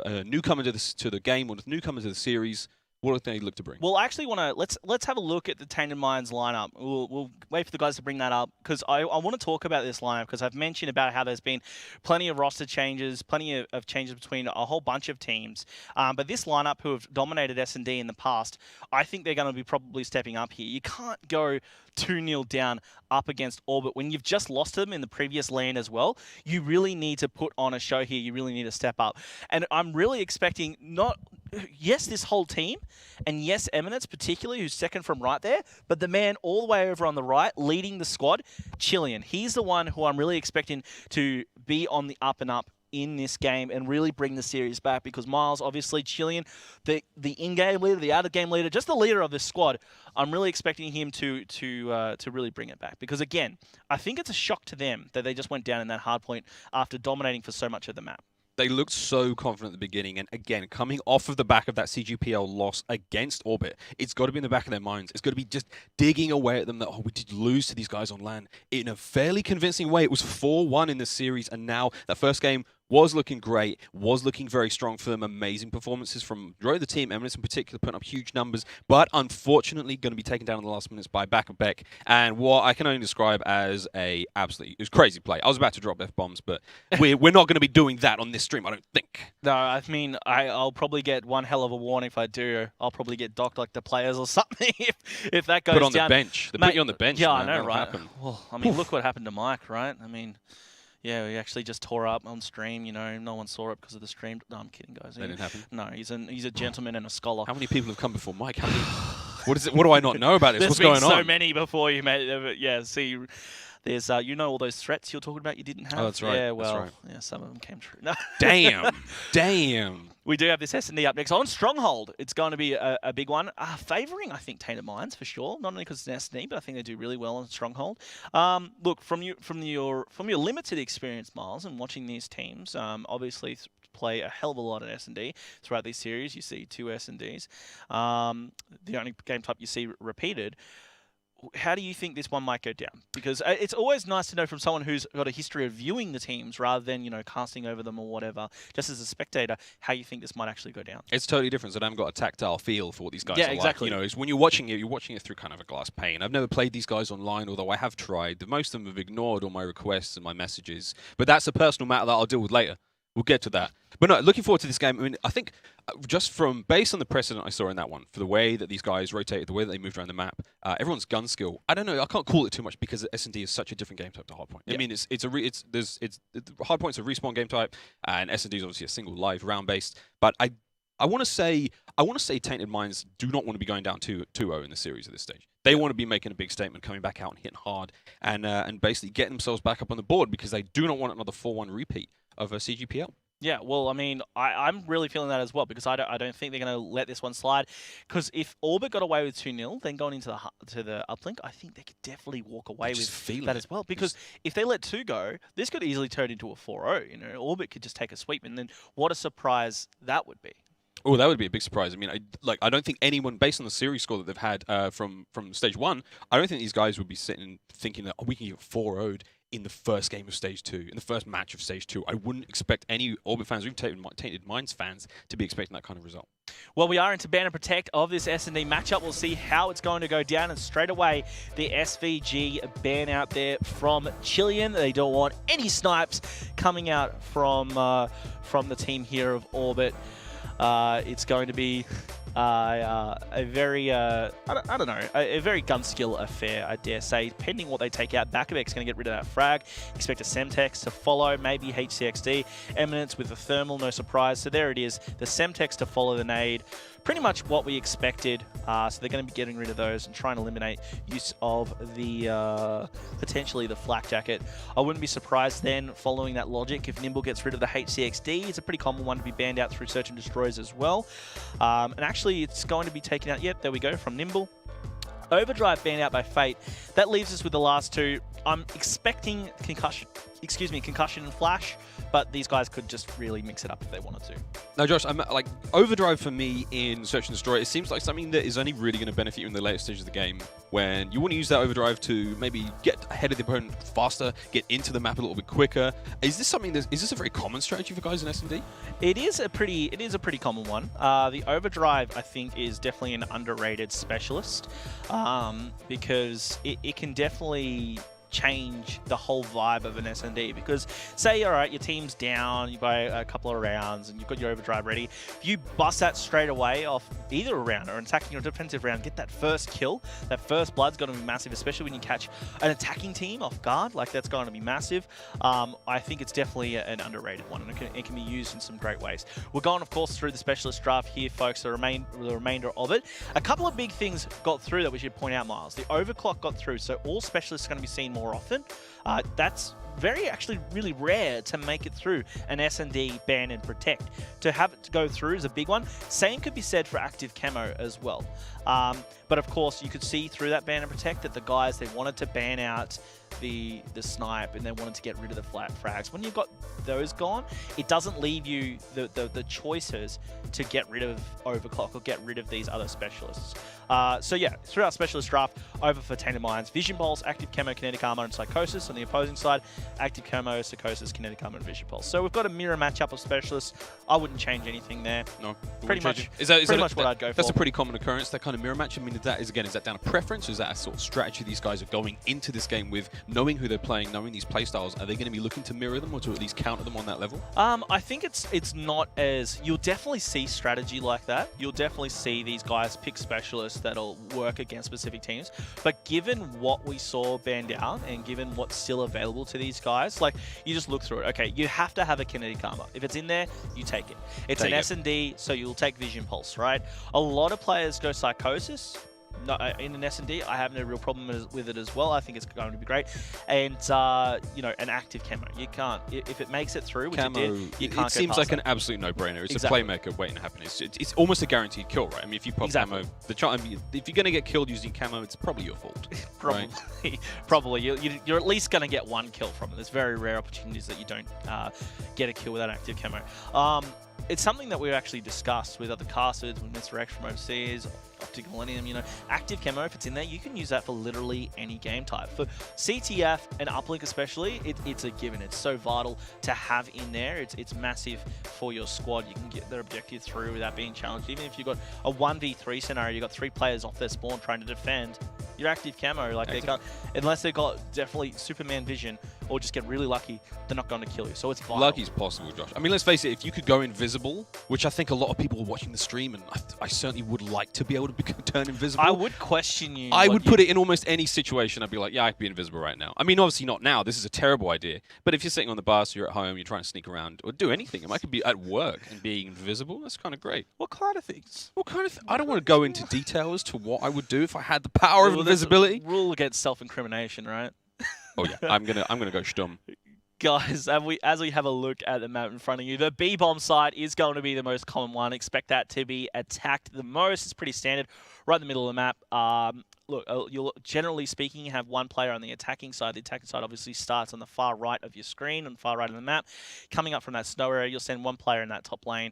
a newcomer to the game or a newcomer to the series? What do they look to bring? Well, I actually want to let's have a look at the Tainted Minds lineup. We'll wait for the guys to bring that up because I want to talk about this lineup because I've mentioned about how there's been plenty of roster changes, plenty of changes between a whole bunch of teams. But this lineup, who have dominated S&D in the past, I think they're going to be probably stepping up here. You can't go 2-0 down up against Orbit when you've just lost to them in the previous LAN as well. You really need to put on a show here. You really need to step up. And I'm really expecting yes, this whole team, and yes, Eminence particularly, who's second from right there, but the man all the way over on the right, leading the squad, Chilean. He's the one who I'm really expecting to be on the up and up in this game and really bring the series back because Miles, obviously, Chilean, the in-game leader, the out-of-game leader, just the leader of this squad, I'm really expecting him to really bring it back because, again, I think it's a shock to them that they just went down in that hard point after dominating for so much of the map. They looked so confident at the beginning, and again, coming off of the back of that CGPL loss against Orbit, it's got to be in the back of their minds. It's got to be just digging away at them that, oh, we did lose to these guys on LAN in a fairly convincing way. It was 4-1 in the series, and now that first game was looking great, was looking very strong for them. Amazing performances from the team, Eminence in particular, putting up huge numbers, but unfortunately going to be taken down in the last minutes by Beck, and what I can only describe as it was crazy play. I was about to drop F-bombs, but we're not going to be doing that on this stream, I don't think. No, I mean, I'll probably get one hell of a warning if I do. I'll probably get docked like the players or something if that goes down. Put on the bench. They put you on the bench. Yeah, man. I know, That'll right? happen. Well, I mean, look what happened to Mike, right? I mean, yeah, we actually just tore up on stream. You know, no one saw it because of the stream. No, I'm kidding, guys. That didn't happen. No, he's a gentleman and a scholar. How many people have come before Mike? How many? What is it? What do I not know about this? There's What's been going on? so many before you, mate. Yeah, see, there's you know all those threats you're talking about you didn't have. Oh, that's right. Yeah, well, that's right. yeah, some of them came true. No. Damn. We do have this S&D up next on Stronghold. It's going to be a big one. Favouring, I think, Tainted Minds for sure. Not only because it's an S&D, but I think they do really well on Stronghold. Look, from your limited experience, Miles, and watching these teams, obviously play a hell of a lot of S&D throughout these series. You see 2 S&Ds. The only game type you see repeated. How do you think this one might go down? Because it's always nice to know from someone who's got a history of viewing the teams rather than, you know, casting over them or whatever, just as a spectator, how you think this might actually go down. It's totally different. So I haven't got a tactile feel for what these guys are exactly. like. You know, when you're watching it through kind of a glass pane. I've never played these guys online, although I have tried. Most of them have ignored all my requests and my messages. But that's a personal matter that I'll deal with later. We'll get to that. But no, looking forward to this game. I mean, I think just based on the precedent I saw in that one, for the way that these guys rotated, the way that they moved around the map, everyone's gun skill. I don't know. I can't call it too much because S&D is such a different game type to Hardpoint. Yeah. I mean, Hardpoint's a respawn game type, and S&D is obviously a single live round based. But I want to say Tainted Minds do not want to be going down 2-0 in the series at this stage. They want to be making a big statement, coming back out and hitting hard, and basically getting themselves back up on the board because they do not want another 4-1 repeat of a CGPL. Yeah, well, I mean, I'm really feeling that as well because I don't think they're going to let this one slide. Because if Orbit got away with 2-0, then going into the uplink, I think they could definitely walk away with that as well. Because if they let 2 go, this could easily turn into a 4-0. You know, Orbit could just take a sweep, and then what a surprise that would be. Oh, that would be a big surprise. I mean, I don't think anyone, based on the series score that they've had from stage 1, I don't think these guys would be sitting thinking that we can get 4-0'd in the first game of stage 2, in the first match of stage 2. I wouldn't expect any Orbit fans or even Tainted Minds fans to be expecting that kind of result. Well, we are into ban and protect of this S&D matchup. We'll see how it's going to go down. And straight away, the SVG ban out there from Chilean. They don't want any snipes coming out from the team here of Orbit. It's going to be a very, I don't know, a very gun skill affair, I dare say. Depending what they take out, Bakabek's going to get rid of that frag. Expect a Semtex to follow, maybe HCXD. Eminence with the thermal, no surprise. So there it is, the Semtex to follow the nade. Pretty much what we expected. So they're going to be getting rid of those and trying to eliminate use of the potentially the flak jacket. I wouldn't be surprised then, following that logic, if Nimble gets rid of the HCXD. It's a pretty common one to be banned out through search and destroys as well. And actually, it's going to be taken out. Yep, there we go, from Nimble. Overdrive banned out by Fate. That leaves us with the last 2. I'm expecting concussion and flash, but these guys could just really mix it up if they wanted to. Now, Josh, I'm like Overdrive for me in Search and Destroy. It seems like something that is only really going to benefit you in the later stages of the game, when you want to use that Overdrive to maybe get ahead of the opponent faster, get into the map a little bit quicker. Is this a very common strategy for guys in S&D? It is a pretty common one. The Overdrive, I think, is definitely an underrated specialist because it can definitely change the whole vibe of an S&D. Because say, all right, your team's down, you buy a couple of rounds and you've got your Overdrive ready. If you bust that straight away off either a round or an attacking or defensive round, get that first kill, that first blood's going to be massive, especially when you catch an attacking team off guard. Like, that's going to be massive. I think it's definitely an underrated one, and it can be used in some great ways. We're going, of course, through the specialist draft here, folks, the remainder of it. A couple of big things got through that we should point out, Miles. The overclock got through, so all specialists are going to be seen more often. That's actually really rare to make it through an S&D ban and protect. To have it to go through is a big one. Same could be said for active camo as well. But of course, you could see through that ban and protect that the guys, they wanted to ban out the snipe and then wanted to get rid of the flat frags. When you've got those gone, it doesn't leave you the choices to get rid of overclock or get rid of these other specialists. So yeah, through our specialist draft, over for Tainted Minds, Vision Pulse, Active Camo, Kinetic Armor, and Psychosis. On the opposing side, Active Camo, Psychosis, Kinetic Armor, and Vision Pulse. So we've got a mirror matchup of specialists. I wouldn't change anything there. No, pretty much. Is that what I'd go for. That's a pretty common occurrence, that kind of mirror match. I mean, is that down to preference, or is that a sort of strategy these guys are going into this game with, knowing who they're playing, knowing these playstyles? Are they going to be looking to mirror them or to at least counter them on that level? I think it's not as... You'll definitely see strategy like that. You'll definitely see these guys pick specialists that'll work against specific teams. But given what we saw ban down and given what's still available to these guys, like, you just look through it. Okay, you have to have a Kinetic Armor. If it's in there, you take it. It's an S&D, so you'll take Vision Pulse, right? A lot of players go Psychosis. No, in an S&D, I have no real problem with it as well. I think it's going to be great. And, you know, an active camo. You can't, if it makes it through, which camo, it did, you can't it seems like an absolute no-brainer. It's a playmaker waiting to happen. It's almost a guaranteed kill, right? I mean, if you pop camo, if you're going to get killed using camo, it's probably your fault. Probably. Right? Probably. You're at least going to get one kill from it. There's very rare opportunities that you don't get a kill with that active camo. It's something that we've actually discussed with other casters, with Mr. X from overseas, Optic Millennium, you know, active camo, if it's in there, you can use that for literally any game type. For CTF and uplink especially, it's a given. It's so vital to have in there. It's massive for your squad. You can get their objective through without being challenged. Even if you've got a 1v3 scenario, you've got 3 players off their spawn trying to defend, your active camo, like, they can't, unless they've got definitely Superman vision or just get really lucky, they're not going to kill you. So it's vital. Lucky's possible, Josh. I mean, let's face it, if you could go invisible, which I think a lot of people are watching the stream, and I certainly would like to be able to turn invisible. I would question you. I would put it in almost any situation. I'd be like, yeah, I could be invisible right now. I mean, obviously not now. This is a terrible idea. But if you're sitting on the bus, you're at home, you're trying to sneak around or do anything. I could be at work and being invisible. That's kind of great. What kind of things? What kind of I don't want to go into detail as to what I would do if I had the power of invisibility. Rule against self-incrimination, right? Oh yeah, I'm gonna go stum. Guys, as we have a look at the map in front of you, the B-bomb site is going to be the most common one. Expect that to be attacked the most. It's pretty standard, right in the middle of the map. Look, you'll generally speaking have one player on the attacking side. The attacking side obviously starts on the far right of your screen, on the far right of the map. Coming up from that snow area, you'll send one player in that top lane.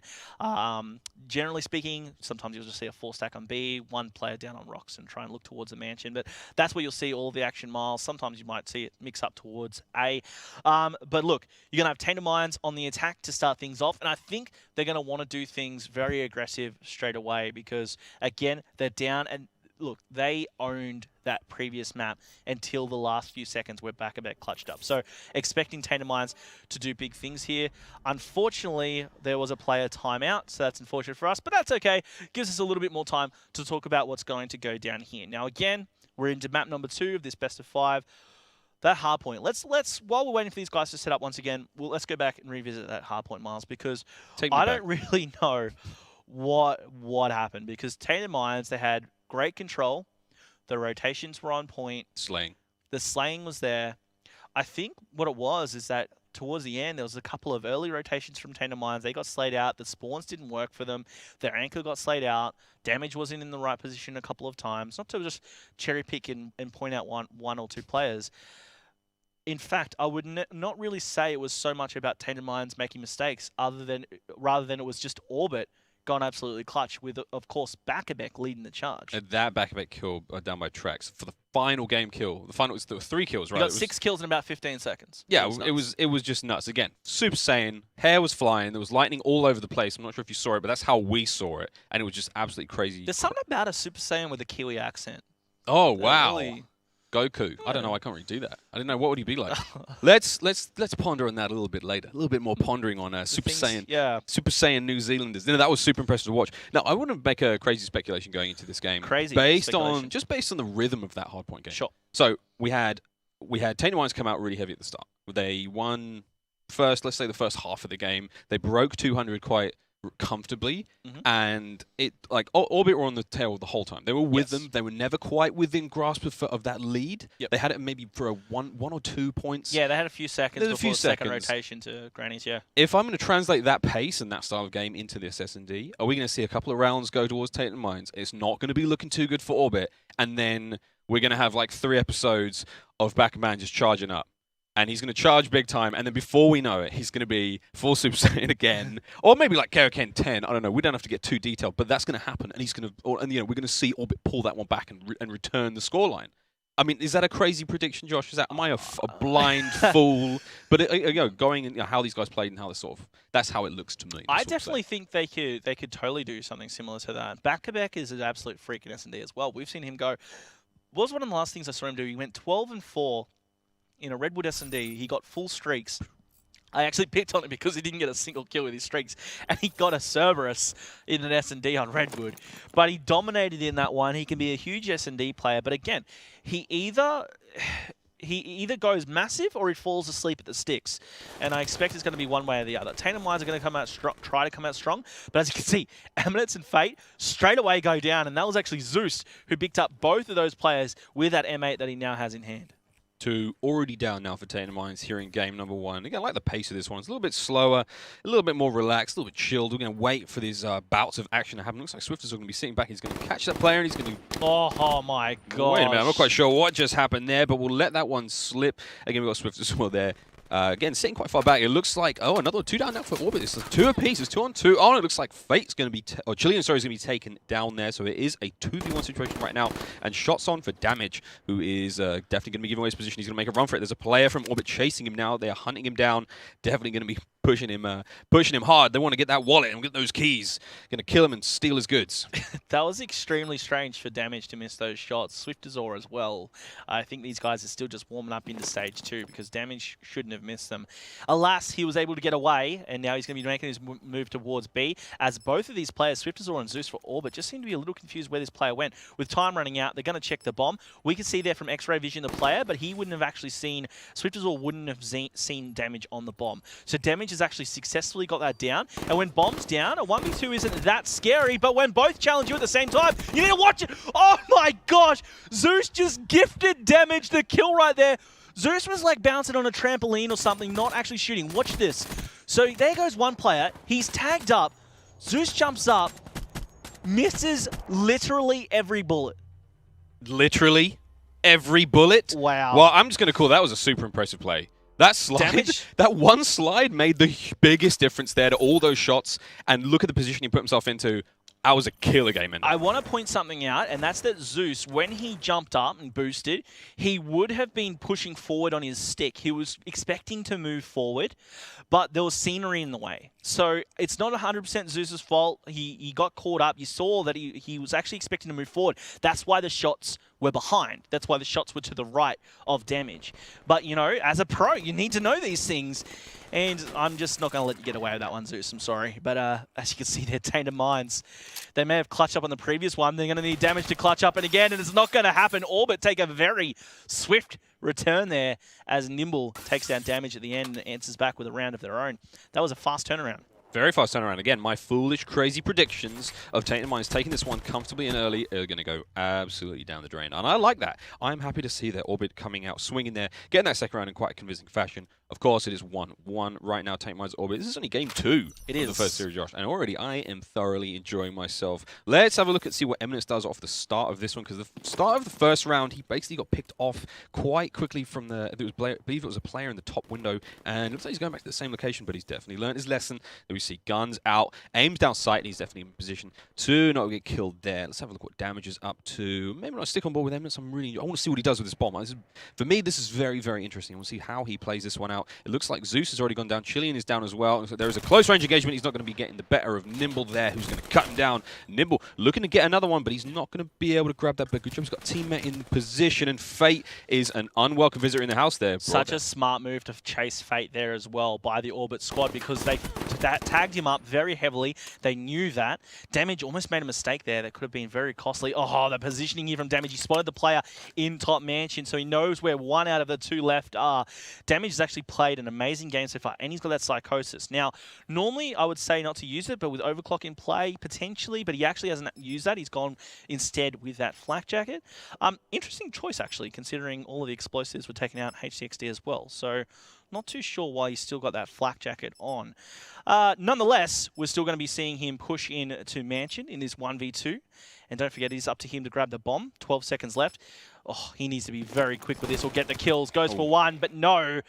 Generally speaking, sometimes you'll just see a 4-stack on B, one player down on rocks and try and look towards the mansion. But that's where you'll see all the action miles. Sometimes you might see it mix up towards A. But look, you're going to have Tainted Minds on the attack to start things off. And I think they're going to want to do things very aggressive straight away because, again, they're down. And look, they owned that previous map until the last few seconds where Back-a-Beck clutched up. So expecting Tainted Minds to do big things here. Unfortunately, there was a player timeout, so that's unfortunate for us, but that's okay. Gives us a little bit more time to talk about what's going to go down here. Now, again, we're into map number 2 of this best of 5. That hardpoint. Let's while we're waiting for these guys to set up once again, let's go back and revisit that hardpoint, Miles, because I don't really know what happened. Because Tainted Minds, they had great control. The rotations were on point. Slaying. The slaying was there. I think what it was is that towards the end, there was a couple of early rotations from Tainted Minds. They got slayed out. The spawns didn't work for them. Their anchor got slayed out. Damage wasn't in the right position a couple of times. Not to just cherry pick and point out one or two players. In fact, I would not really say it was so much about Tainted Minds making mistakes, rather than it was just Orbit gone absolutely clutch with, of course, Back-a-Beck leading the charge. And that Back-a-Beck kill down by Trax for the final game kill. The final there were 3 kills, right? You got 6 kills in about 15 seconds. Yeah, it was just nuts. Again, Super Saiyan, hair was flying, there was lightning all over the place. I'm not sure if you saw it, but that's how we saw it, and it was just absolutely crazy. There's something about a Super Saiyan with a Kiwi accent. Oh wow. Really... Goku. I don't know. I can't really do that. I don't know. What would he be like? let's ponder on that a little bit later. A little bit more pondering on Super Saiyan. Yeah. Super Saiyan New Zealanders. You know, that was super impressive to watch. Now, I want to make a crazy speculation going into this game. Based on the rhythm of that hardpoint game. Sure. So we had Tainted Minds come out really heavy at the start. They won first. Let's say the first half of the game. They broke 200 quite comfortably, and it Orbit were on the tail the whole time. They were with them. They were never quite within grasp of that lead. They had it maybe for a one or 2 points. Yeah, they had a few seconds before the second rotation to Grannies. Yeah. If I'm going to translate that pace and that style of game into this S&D, are we going to see a couple of rounds go towards Tate and Mines? It's not going to be looking too good for Orbit, and then we're going to have like 3 episodes of Backman just charging up. And he's going to charge big time, and then before we know it, he's going to be full Super Saiyan again, or maybe like Kaioken 10. I don't know. We don't have to get too detailed, but that's going to happen, and he's going to, we're going to see Orbit pull that one back and return the scoreline. I mean, is that a crazy prediction, Josh? Am I a blind fool? But going and how these guys played and how that's how it looks to me. I definitely think they could totally do something similar to that. Back-to-back is an absolute freak in S&D as well. We've seen him go. What was one of the last things I saw him do? He went 12-4. In a Redwood S&D, he got full streaks. I actually picked on him because he didn't get a single kill with his streaks, and he got a Cerberus in an S&D on Redwood. But he dominated in that one. He can be a huge S&D player, but again, he either goes massive or he falls asleep at the sticks. And I expect it's going to be one way or the other. Tate and Mines are going to come out try to come out strong, but as you can see, Eminence and Fate straight away go down, and that was actually Zeus who picked up both of those players with that M8 that he now has in hand. 2 already down now for Tate and Mines here in game number 1. Again, I like the pace of this one. It's a little bit slower, a little bit more relaxed, a little bit chilled. We're going to wait for these bouts of action to happen. Looks like Swift is going to be sitting back. He's going to catch that player, and he's going to... Oh my god! Wait a minute, I'm not quite sure what just happened there, but we'll let that one slip. Again, we've got Swift as well there. Again, sitting quite far back. It looks like, another 2 down now for Orbit. It's 2 apiece. It's 2 on 2. Oh, and it looks like Fate's going to be, Chilean, sorry, is going to be taken down there. So it is a 2v1 situation right now. And shots on for Damage, who is definitely going to be giving away his position. He's going to make a run for it. There's a player from Orbit chasing him now. They are hunting him down. Definitely going to be pushing him hard. They want to get that wallet and get those keys. Going to kill him and steal his goods. That was extremely strange for Damage to miss those shots. Swiftazor as well. I think these guys are still just warming up into stage 2 because Damage shouldn't have missed them. Alas, he was able to get away, and now he's going to be making his move towards B, as both of these players, Swiftazor and Zeus for Orbit, just seem to be a little confused where this player went. With time running out, they're going to check the bomb. We can see there from X-Ray Vision the player, but he wouldn't have actually seen, Swiftazor wouldn't have seen Damage on the bomb. So Damage has actually successfully got that down, and when bomb's down, a 1v2 isn't that scary, but when both challenge you at the same time, you need to watch it. Oh my gosh! Zeus just gifted Damage the kill right there. Zeus was like bouncing on a trampoline or something, not actually shooting. Watch this. So there goes one player. He's tagged up. Zeus jumps up, misses literally every bullet. Literally every bullet? Wow. Well, I'm just going to call that was a super impressive play. That slide, that one slide made the biggest difference there to all those shots. And look at the position he put himself into. That was a killer game ender. I want to point something out, and that's that Zeus, when he jumped up and boosted, he would have been pushing forward on his stick. He was expecting to move forward, but there was scenery in the way. So it's not 100% Zeus's fault. He got caught up. You saw that he was actually expecting to move forward. That's why the shots were behind. That's why the shots were to the right of Damage. But, you know, as a pro, you need to know these things. And I'm just not going to let you get away with that one, Zeus. I'm sorry. But as you can see, they're Tainted Minds. They may have clutched up on the previous one. They're going to need Damage to clutch up. And again, and it's not going to happen. Orbit take a very swift return there as Nimble takes down Damage at the end and answers back with a round of their own. That was a fast turnaround. Very fast turnaround. Again, my foolish, crazy predictions of Tainted Minds taking this one comfortably and early are going to go absolutely down the drain. And I like that. I'm happy to see that Orbit coming out, swinging there, getting that second round in quite a convincing fashion. Of course, it is 1-1 right now, Tainted Minds Orbit. This is only game 2 of the first series, Josh. And already I am thoroughly enjoying myself. Let's have a look and see what Eminence does off the start of this one. Because the start of the first round, he basically got picked off quite quickly from the, I believe it was a player in the top window. And it looks like he's going back to the same location, but he's definitely learned his lesson. Then we see guns out, aims down sight, and he's definitely in position to not get killed there. Let's have a look what Damage is up to. Maybe not stick on board with Eminence. I want to see what he does with this bomb. For me, this is very, very interesting. We'll see how he plays this one out. It looks like Zeus has already gone down. Chilean is down as well. So there is a close range engagement. He's not going to be getting the better of Nimble there, who's going to cut him down. Nimble looking to get another one, but he's not going to be able to grab that. But good job, he's got a teammate in position, and Fate is an unwelcome visitor in the house there. Such a smart move to chase Fate there as well by the Orbit squad, because they tagged him up very heavily. They knew that. Damage almost made a mistake there that could have been very costly. Oh, the positioning here from Damage. He spotted the player in top mansion, so he knows where one out of the 2 left are. Damage is actually played an amazing game so far, and he's got that psychosis. Now, normally I would say not to use it, but with overclock in play, potentially, but he actually hasn't used that. He's gone instead with that flak jacket. Interesting choice, actually, considering all of the explosives were taken out in HCXD as well. So, not too sure why he's still got that flak jacket on. Nonetheless, we're still going to be seeing him push in to Mansion in this 1v2. And don't forget, it is up to him to grab the bomb. 12 seconds left. Oh, he needs to be very quick with this or get the kills. Goes for one, but no.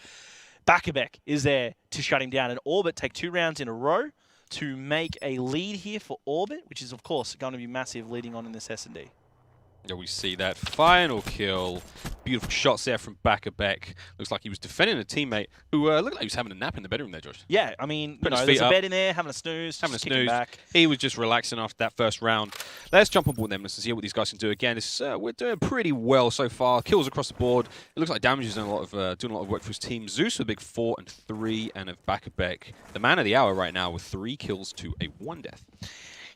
Bakabek is there to shut him down. And Orbit take 2 rounds in a row to make a lead here for Orbit, which is, of course, going to be massive leading on in this S&D. Yeah, we see that final kill. Beautiful shots there from Bakabek. Looks like he was defending a teammate who looked like he was having a nap in the bedroom there, Josh. Yeah, I mean, there's a bed in there, having a snooze, back. He was just relaxing after that first round. Let's jump on board them and see what these guys can do. Again, we're doing pretty well so far. Kills across the board. It looks like Damage is doing a lot of work for his team. Zeus with a big 4 and 3, and of Bakabek, the man of the hour right now with 3 kills to a 1 death.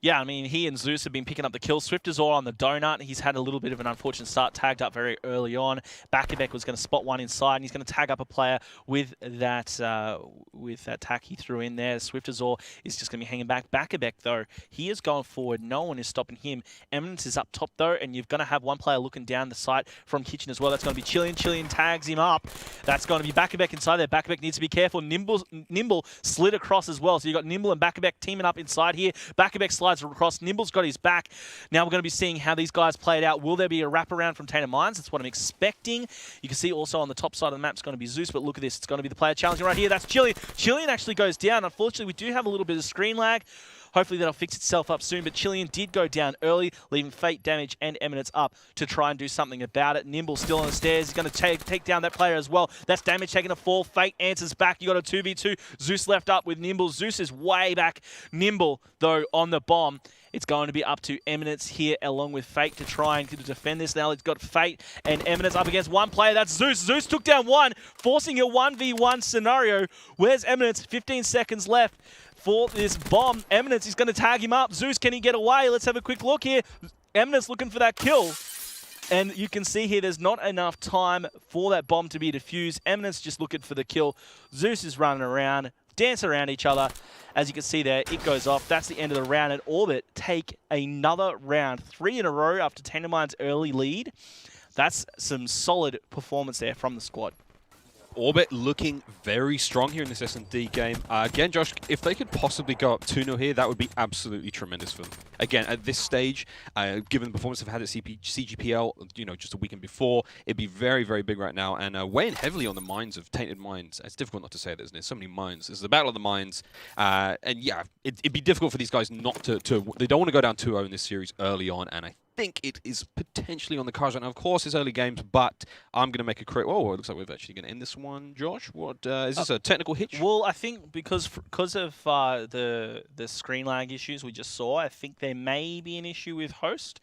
Yeah, I mean, he and Zeus have been picking up the kills. Swiftazor on the donut. He's had a little bit of an unfortunate start, tagged up very early on. Bakabek was going to spot one inside, and he's going to tag up a player with that tack he threw in there. Swiftazor is just going to be hanging back. Bakabek, though, he is going forward. No one is stopping him. Eminence is up top, though, and you're going to have one player looking down the site from Kitchen as well. That's going to be Chillian. Chillian tags him up. That's going to be Bakabek inside there. Bakabek needs to be careful. Nimble slid across as well. So you've got Nimble and Bakabek teaming up inside here. Bakabek slides across. Nimble's got his back. Now we're going to be seeing how these guys play it out. Will there be a wraparound from Tainted Minds? That's what I'm expecting. You can see also on the top side of the map it's going to be Zeus, but look at this. It's going to be the player challenging right here. That's Chillian. Chillian actually goes down. Unfortunately, we do have a little bit of screen lag. Hopefully that'll fix itself up soon, but Chillian did go down early, leaving Fate, Damage, and Eminence up to try and do something about it. Nimble still on the stairs. He's going to take down that player as well. That's Damage taking a fall. Fate answers back. You got a 2v2. Zeus left up with Nimble. Zeus is way back. Nimble, though, on the bomb. It's going to be up to Eminence here along with Fate to try and defend this. Now it's got Fate and Eminence up against one player. That's Zeus. Zeus took down one, forcing a 1v1 scenario. Where's Eminence? 15 seconds left for this bomb. Eminence is going to tag him up. Zeus, can he get away? Let's have a quick look here. Eminence looking for that kill. And you can see here there's not enough time for that bomb to be defused. Eminence just looking for the kill. Zeus is running around, dance around each other. As you can see there, it goes off. That's the end of the round. And Orbit take another round. 3 in a row after Tainted Minds' early lead. That's some solid performance there from the squad. Orbit looking very strong here in this S&D game. Again, Josh, if they could possibly go up 2-0 here, that would be absolutely tremendous for them. Again, at this stage, given the performance they've had at CGPL, just a weekend before, it'd be very, very big right now. And weighing heavily on the minds of Tainted Minds. It's difficult not to say that, isn't it? So many minds. There's the Battle of the Minds. And yeah, it'd be difficult for these guys not to they don't want to go down 2-0 in this series early on. And I think it is potentially on the cards right now. Of course, it's early games, but I'm going to make a correct. Oh, it looks like we're actually going to end this one, Josh. What is this a technical hitch? Well, I think because of the screen lag issues we just saw, I think there may be an issue with host.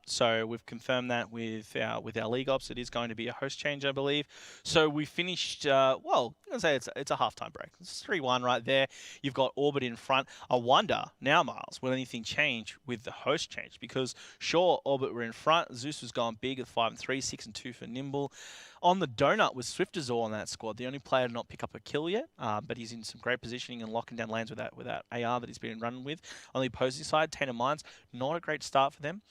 So we've confirmed that with our league ops. It is going to be a host change, I believe. So we finished. Well, I'm gonna say it's a halftime break. It's 3-1 right there. You've got Orbit in front. I wonder now, Miles, will anything change with the host change? Because sure, Orbit were in front. Zeus was going big at 5 and 3, 6 and 2 for Nimble. On the donut was Swiftazor on that squad, the only player to not pick up a kill yet, but he's in some great positioning and locking down lanes with that AR that he's been running with. On the opposing side, Tainted Minds, not a great start for them.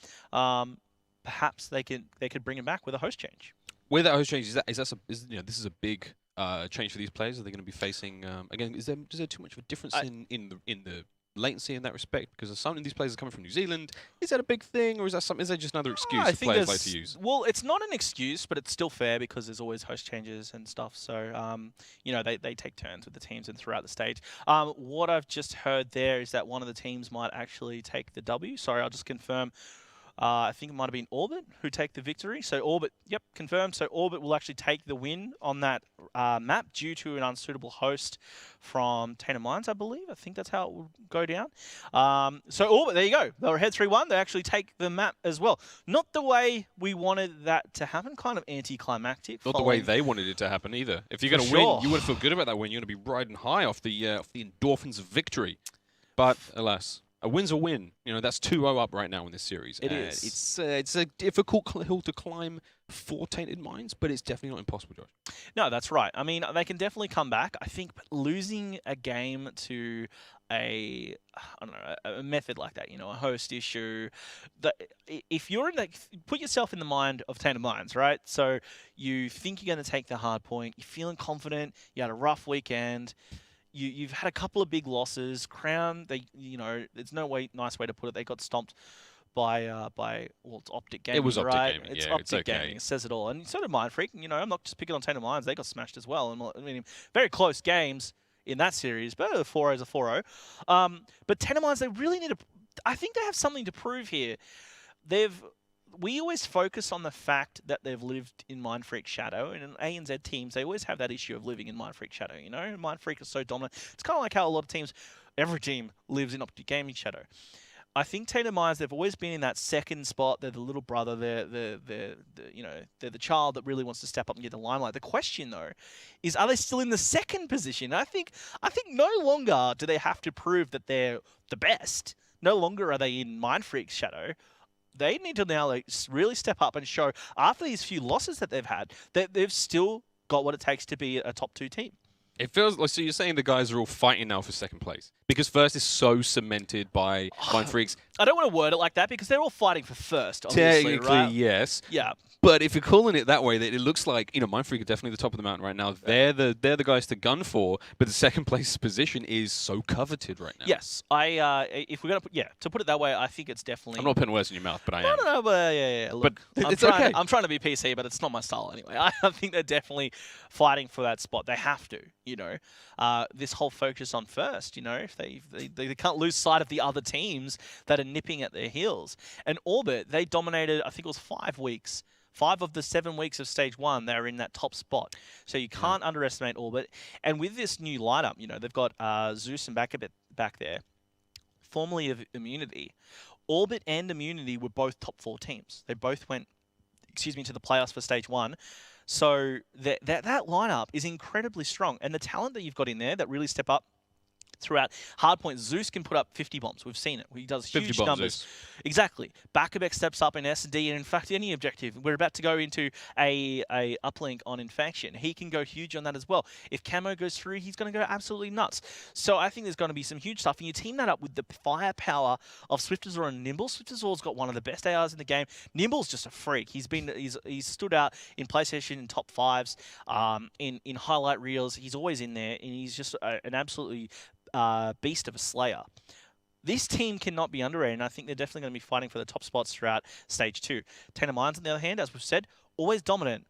Perhaps they could bring him back with a host change. With that host change, this is a big change for these players. Are they going to be facing again? Is there too much of a difference in the latency in that respect? Because some of these players are coming from New Zealand. Is that a big thing, or is that just another excuse that players like to use? Well, it's not an excuse, but it's still fair because there's always host changes and stuff. So, they take turns with the teams and throughout the stage. What I've just heard there is that one of the teams might actually take the W. Sorry, I'll just confirm. I think it might have been Orbit who take the victory. So Orbit, yep, confirmed. So Orbit will actually take the win on that map due to an unsuitable host from Tainted Minds, I believe. I think that's how it will go down. So Orbit, there you go. They were ahead 3-1. They actually take the map as well. Not the way we wanted that to happen, kind of anticlimactic. Not the way they wanted it to happen either. If you're going to win, you want to feel good about that win. You're going to be riding high off the endorphins of victory. But alas. A win's a win. You know, that's 2-0 up right now in this series. It is. It's a difficult hill to climb for Tainted Minds, but it's definitely not impossible, Josh. No, that's right. I mean, they can definitely come back. I think losing a game to a method like that, a host issue, that if you're in put yourself in the mind of Tainted Minds, right? So you think you're going to take the hard point, you're feeling confident, you had a rough weekend. You've had a couple of big losses. Crown, there's no nice way to put it. They got stomped by it's Optic Gaming. It was Optic right? Gaming. It's yeah, Optic it's okay. Gaming. It says it all. And so did Mindfreak. I'm not just picking on Tainted Minds. They got smashed as well. And I mean, very close games in that series, but 4-0 is a 4-0. But Tainted Minds, they really need to. I think they have something to prove here. We always focus on the fact that they've lived in Mindfreak Shadow, and in ANZ teams, they always have that issue of living in Mindfreak Shadow. Mindfreak is so dominant. It's kind of like how a lot of teams, every team lives in Optic Gaming Shadow. I think Tainted Minds, they've always been in that second spot. They're the little brother. They're the child that really wants to step up and get the limelight. The question though is, are they still in the second position? I think no longer do they have to prove that they're the best. No longer are they in Mindfreak's shadow. They need to now really step up and show, after these few losses that they've had, that they've still got what it takes to be a top 2 team. It feels like, so you're saying the guys are all fighting now for second place? Because first is so cemented by Mindfreaks. I don't want to word it like that because they're all fighting for first, obviously, Technically, right? yes. Yeah. But if you're calling it that way, that it looks like, Mindfreak are definitely the top of the mountain right now. They're the guys to gun for, but the second place position is so coveted right now. Yes. If we're going to put it that way, I think it's definitely... I'm not putting words in your mouth, but I am. No, but yeah. Look, but it's okay. I'm trying to be PC, but it's not my style anyway. I think they're definitely fighting for that spot. They have to, this whole focus on first, if they can't lose sight of the other teams that are nipping at their heels. And Orbit, they dominated, I think it was 5 weeks. 5 of the 7 weeks of Stage 1, they're in that top spot. So you can't underestimate Orbit. And with this new lineup, they've got Zeus and back there, formerly of Immunity. Orbit and Immunity were both top 4 teams. They both went, to the playoffs for Stage 1. So that lineup is incredibly strong. And the talent that you've got in there that really step up throughout hardpoint, Zeus can put up 50 bombs. We've seen it. He does huge numbers. Zeus. Exactly. Bakabek steps up in S&D, and in fact, any objective. We're about to go into a uplink on Infection. He can go huge on that as well. If Camo goes through, he's going to go absolutely nuts. So I think there's going to be some huge stuff, and you team that up with the firepower of Swiftazor and Nimble. Swiftazor's got one of the best ARs in the game. Nimble's just a freak. He's stood out in PlayStation in top 5s, in highlight reels. He's always in there, and he's just an absolutely beast of a slayer. This team cannot be underrated, and I think they're definitely going to be fighting for the top spots throughout Stage 2. Tainted Minds, on the other hand, as we've said, always dominant,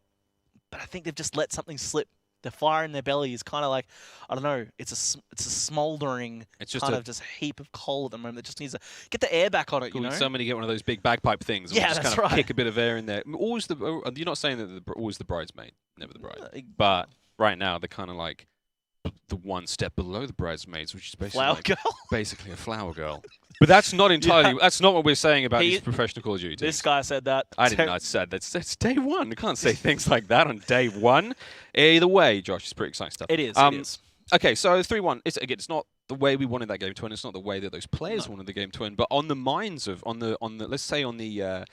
but I think they've just let something slip. The fire in their belly is kind of like, I don't know, it's a smouldering just heap of coal at the moment that just needs to get the air back on it, Somebody get one of those big bagpipe things. Yeah, just that's kind of right. kick a bit of air in there. You're not saying that always the bridesmaid, never the bride. But right now, they're kind of like the one step below the bridesmaids, which is basically a flower girl. But that's not entirely. That's not what we're saying about these professional Call of Duty teams. This guy said that. I did not say that. That's day one. You can't say things like that on day one. Either way, Josh, it's pretty exciting stuff. It is. It is. Okay, so 3-1. It's not the way we wanted that game to end. It's not the way that those players wanted the game to end. But on the minds of let's say on the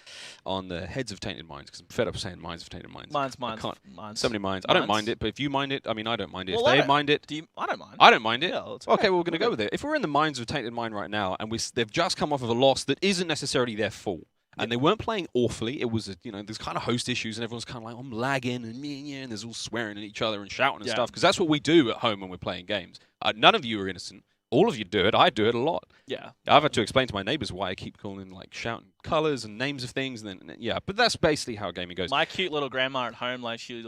heads of Tainted Minds, because I'm fed up saying minds of Tainted Minds. Minds. So many minds. I don't mind it, but if you mind it, I mean, I don't mind it. Well, if they mind it, I don't mind. I don't mind it. Yeah, well, okay, well, we're gonna go with it. If we're in the minds of Tainted Mind right now, and they've just come off of a loss that isn't necessarily their fault. And they weren't playing awfully. It was, there's kind of host issues, and everyone's kind of like, I'm lagging, and there's all swearing at each other and shouting and stuff, because that's what we do at home when we're playing games. None of you are innocent. All of you do it. I do it a lot. Yeah. I've had to explain to my neighbours why I keep calling, shouting colours and names of things, and then, but that's basically how gaming goes. My cute little grandma at home, she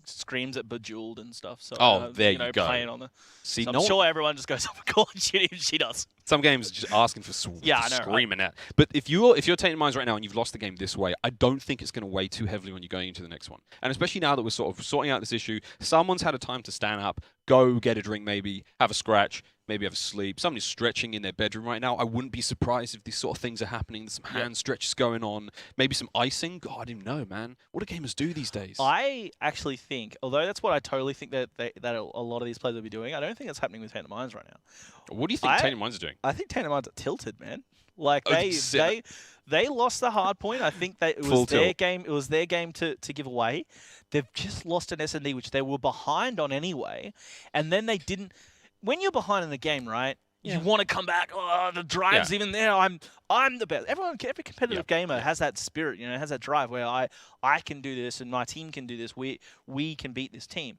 screams at Bejeweled and stuff. So, there you go. Playing on the... See, so I'm sure everyone just goes up and Call of Duty, and she does. Some games are just asking for screaming at. But if you're Tainted Minds right now and you've lost the game this way, I don't think it's going to weigh too heavily on you going into the next one. And especially now that we're sort of sorting out this issue, someone's had a time to stand up, go get a drink maybe, have a scratch, maybe have a sleep. Somebody's stretching in their bedroom right now. I wouldn't be surprised if these sort of things are happening. There's some hand stretches going on. Maybe some icing. God, I didn't know, man. What do gamers do these days? I actually think, although that's what I totally think that that a lot of these players will be doing, I don't think it's happening with Tainted Minds right now. What do you think Tainted Minds are doing? I think Tainted Minds are tilted, man. Like they lost the hard point. I think that it was their game. It was their game to give away. They've just lost an S&D, which they were behind on anyway, and then they didn't. When you're behind in the game, right? You want to come back. Oh, the drive's even there. I'm the best. Every competitive gamer has that spirit, you know, has that drive where I can do this and my team can do this. We can beat this team.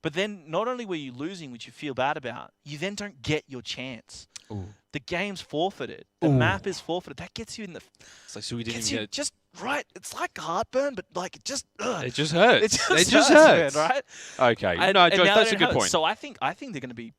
But then not only were you losing, which you feel bad about, you then don't get your chance. Ooh. The game's forfeited. The map is forfeited. That gets you in the. It's like, so we didn't even get just right. It's like heartburn, but like it just. It just hurts. It just hurts, man, right? Okay. No, Josh, that's a good point. So I think they're going to be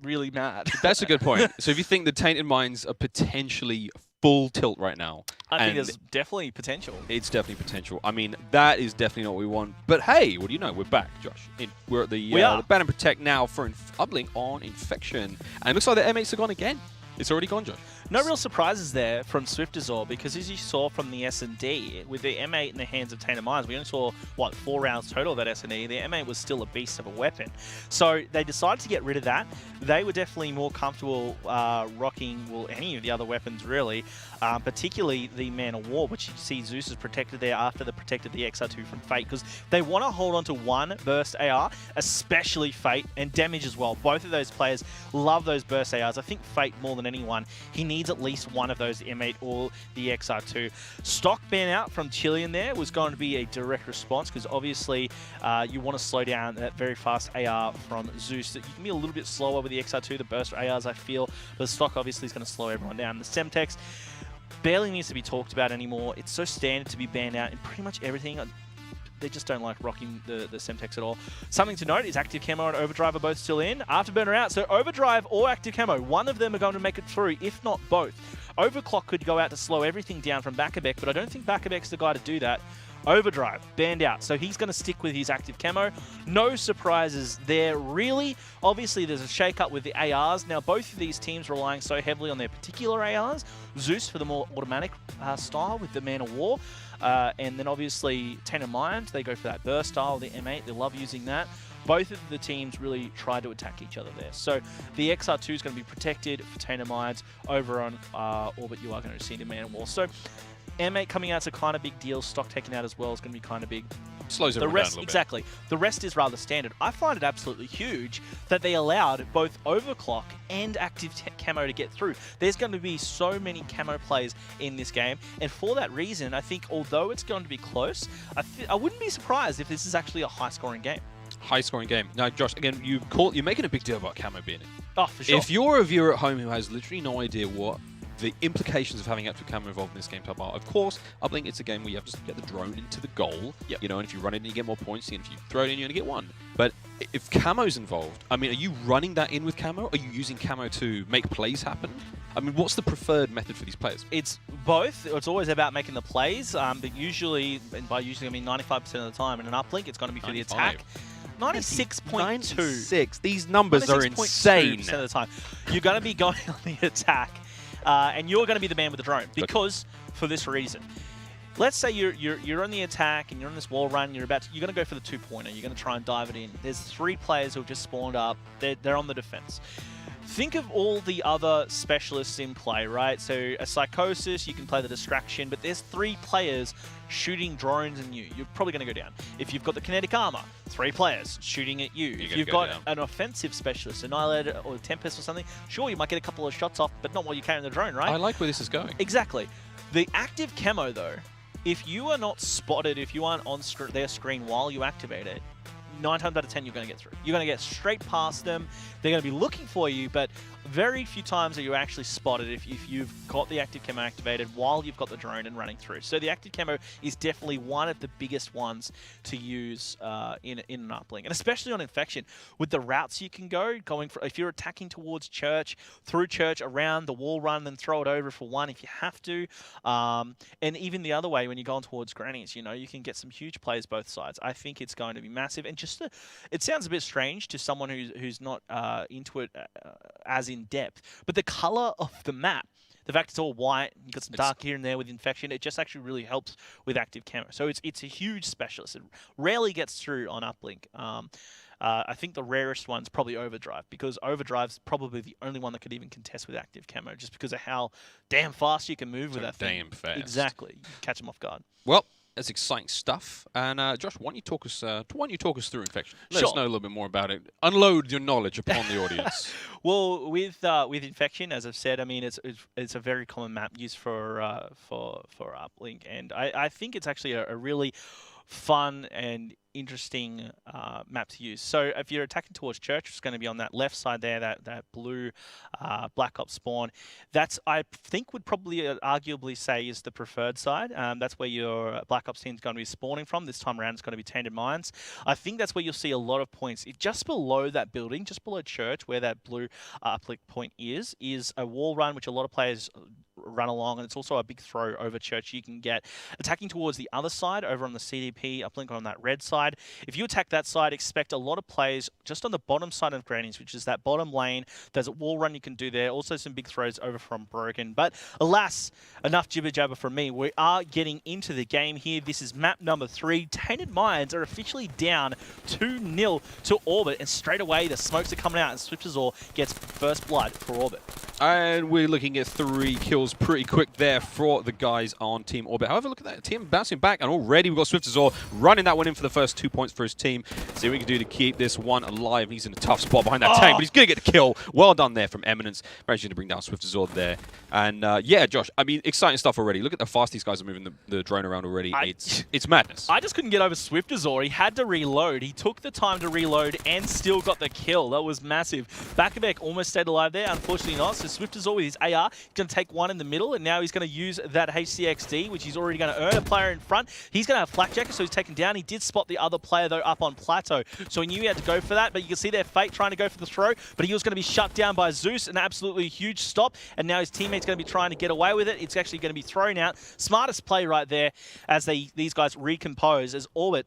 really mad. That's a good point. So if you think the Tainted Minds are potentially full tilt right now, I think there's definitely potential. It's definitely potential. I mean, that is definitely not what we want. But hey, what do you know? We're back, Josh. We're at the Ban and Protect now for Uplink on Infection. And it looks like the M8s are gone again. It's already gone, Josh. No real surprises there from Swiftazor, because as you saw from the S&D, with the M8 in the hands of Tainted Minds, we only saw, 4 rounds total of that S&D. The M8 was still a beast of a weapon. So they decided to get rid of that. They were definitely more comfortable rocking, any of the other weapons, really, particularly the Man of War, which you see Zeus is protected there after they protected the XR2 from Fate, because they want to hold on to one burst AR, especially Fate, and damage as well. Both of those players love those burst ARs. I think Fate, more than anyone, he needs at least one of those, the M8 or the XR2. Stock ban out from Chilean there was going to be a direct response, because obviously you want to slow down that very fast AR from Zeus. You can be a little bit slower with the XR2, the burst ARs, I feel, but Stock obviously is going to slow everyone down. The Semtex barely needs to be talked about anymore. It's so standard to be banned out in pretty much everything. They just don't like rocking the Semtex at all. Something to note is Active Camo and Overdrive are both still in. Afterburner out, so Overdrive or Active Camo, one of them are going to make it through, if not both. Overclock could go out to slow everything down from Bakabek, but I don't think Bakabek's the guy to do that. Overdrive, banned out, so he's going to stick with his Active Camo. No surprises there, really. Obviously, there's a shake-up with the ARs. Now, both of these teams relying so heavily on their particular ARs. Zeus for the more automatic style with the Man of War. And then, obviously, Tainted Minds, they go for that burst style, the M8. They love using that. Both of the teams really try to attack each other there. So the XR2 is going to be protected for Tainted Minds. Over on Orbit, you are going to see the Man of War. So M8 coming out is a kind of big deal. Stock taken out as well is going to be kind of big. Slows everyone down a little bit. Exactly. The rest is rather standard. I find it absolutely huge that they allowed both Overclock and Active Camo to get through. There's going to be so many camo plays in this game, and for that reason, I think although it's going to be close, I wouldn't be surprised if this is actually a high-scoring game. High-scoring game. Now, Josh, again, you're making a big deal about camo being in. Oh, for sure. If you're a viewer at home who has literally no idea what the implications of having active camo involved in this game type are, of course, Uplink, it's a game where you have to get the drone into the goal. Yep. You know, and if you run it in, you get more points, and if you throw it in, you're going to get 1. But if camo's involved, I mean, are you running that in with camo? Are you using camo to make plays happen? I mean, what's the preferred method for these players? It's both. It's always about making the plays, but usually, and by usually I mean 95% of the time, in an Uplink, it's going to be for the attack. 96.2. 96. These numbers are insane. 96% of the time. You're going to be going on the attack, and you're going to be the man with the drone, because for this reason. Let's say you're on the attack and you're on this wall run. You're going to go for the 2-pointer. You're going to try and dive it in. There's 3 players who have just spawned up. They're on the defense. Think of all the other specialists in play, right? So a Psychosis, you can play the distraction, but there's 3 players shooting drones at you. You're probably going to go down. If you've got the kinetic armor, 3 players shooting at you. If you've got an offensive specialist, Annihilator or Tempest or something, sure, you might get a couple of shots off, but not while you're carrying the drone, right? I like where this is going. Exactly. The active camo, though, if you are not spotted, if you aren't on their screen while you activate it, 9 times out of 10 you're going to get through. You're going to get straight past them. They're going to be looking for you, but very few times are you actually spotted if you've got the active camo activated while you've got the drone and running through. So the active camo is definitely one of the biggest ones to use in an uplink, and especially on Infection with the routes you can go. If you're attacking towards Church, through Church, around the wall run, then throw it over for 1 if you have to, and even the other way when you're going towards Grannies, you know, you can get some huge plays both sides. I think it's going to be massive, and just it sounds a bit strange to someone who's not into it as in depth, but the color of the map, the fact it's all white, you've got some dark here and there with infection, it just actually really helps with active camera. So it's a huge specialist. It rarely gets through on uplink. I think the rarest one's probably Overdrive, because Overdrive's probably the only one that could even contest with active camo, just because of how damn fast you can move with that thing. Damn fast. Exactly. You can catch them off guard. Well, that's exciting stuff. And Josh, why don't you talk us through Infection? Let us know a little bit more about it. Unload your knowledge upon the audience. Well, with Infection, as I've said, I mean it's a very common map used for uplink, and I think it's actually a really fun and interesting map to use. So if you're attacking towards church, it's going to be on that left side there, that blue Black Ops spawn. That's, I think, would probably arguably say is the preferred side. That's where your Black Ops team is going to be spawning from. This time around, it's going to be Tainted Mines. I think that's where you'll see a lot of points. Just below that building, just below church, where that blue uplink point is a wall run, which a lot of players run along, and it's also a big throw over church you can get. Attacking towards the other side, over on the CDP uplink on that red side, if you attack that side, expect a lot of players just on the bottom side of Grannies, which is that bottom lane. There's a wall run you can do there. Also some big throws over from Broken. But alas, enough jibber jabber from me. We are getting into the game here. This is map number 3. Tainted Mines are officially down 2-0 to Orbit, and straight away the smokes are coming out, and Swiftazor gets first blood for Orbit. And we're looking at 3 kills pretty quick there for the guys on Team Orbit. However, look at that team bouncing back, and already we've got Swiftazor running that one in for the first 2 points for his team. See what we can do to keep this one alive. He's in a tough spot behind that tank, but he's going to get the kill. Well done there from Eminence. Managing to bring down Swiftazor there. And yeah, Josh, I mean, exciting stuff already. Look at how fast these guys are moving the drone around already. It's madness. I just couldn't get over Swiftazor. He had to reload. He took the time to reload and still got the kill. That was massive. Bakabek almost stayed alive there. Unfortunately not. So Swiftazor with his AR, he's going to take one in the middle, and now he's going to use that HCXD, which he's already going to earn a player in front. He's going to have Flakjacker, so he's taken down. He did spot the other player, though, up on Plateau. So he knew he had to go for that, but you can see their Fate trying to go for the throw, but he was going to be shut down by Zeus, an absolutely huge stop, and now his teammate's going to be trying to get away with it. It's actually going to be thrown out. Smartest play right there as these guys recompose, as Orbit,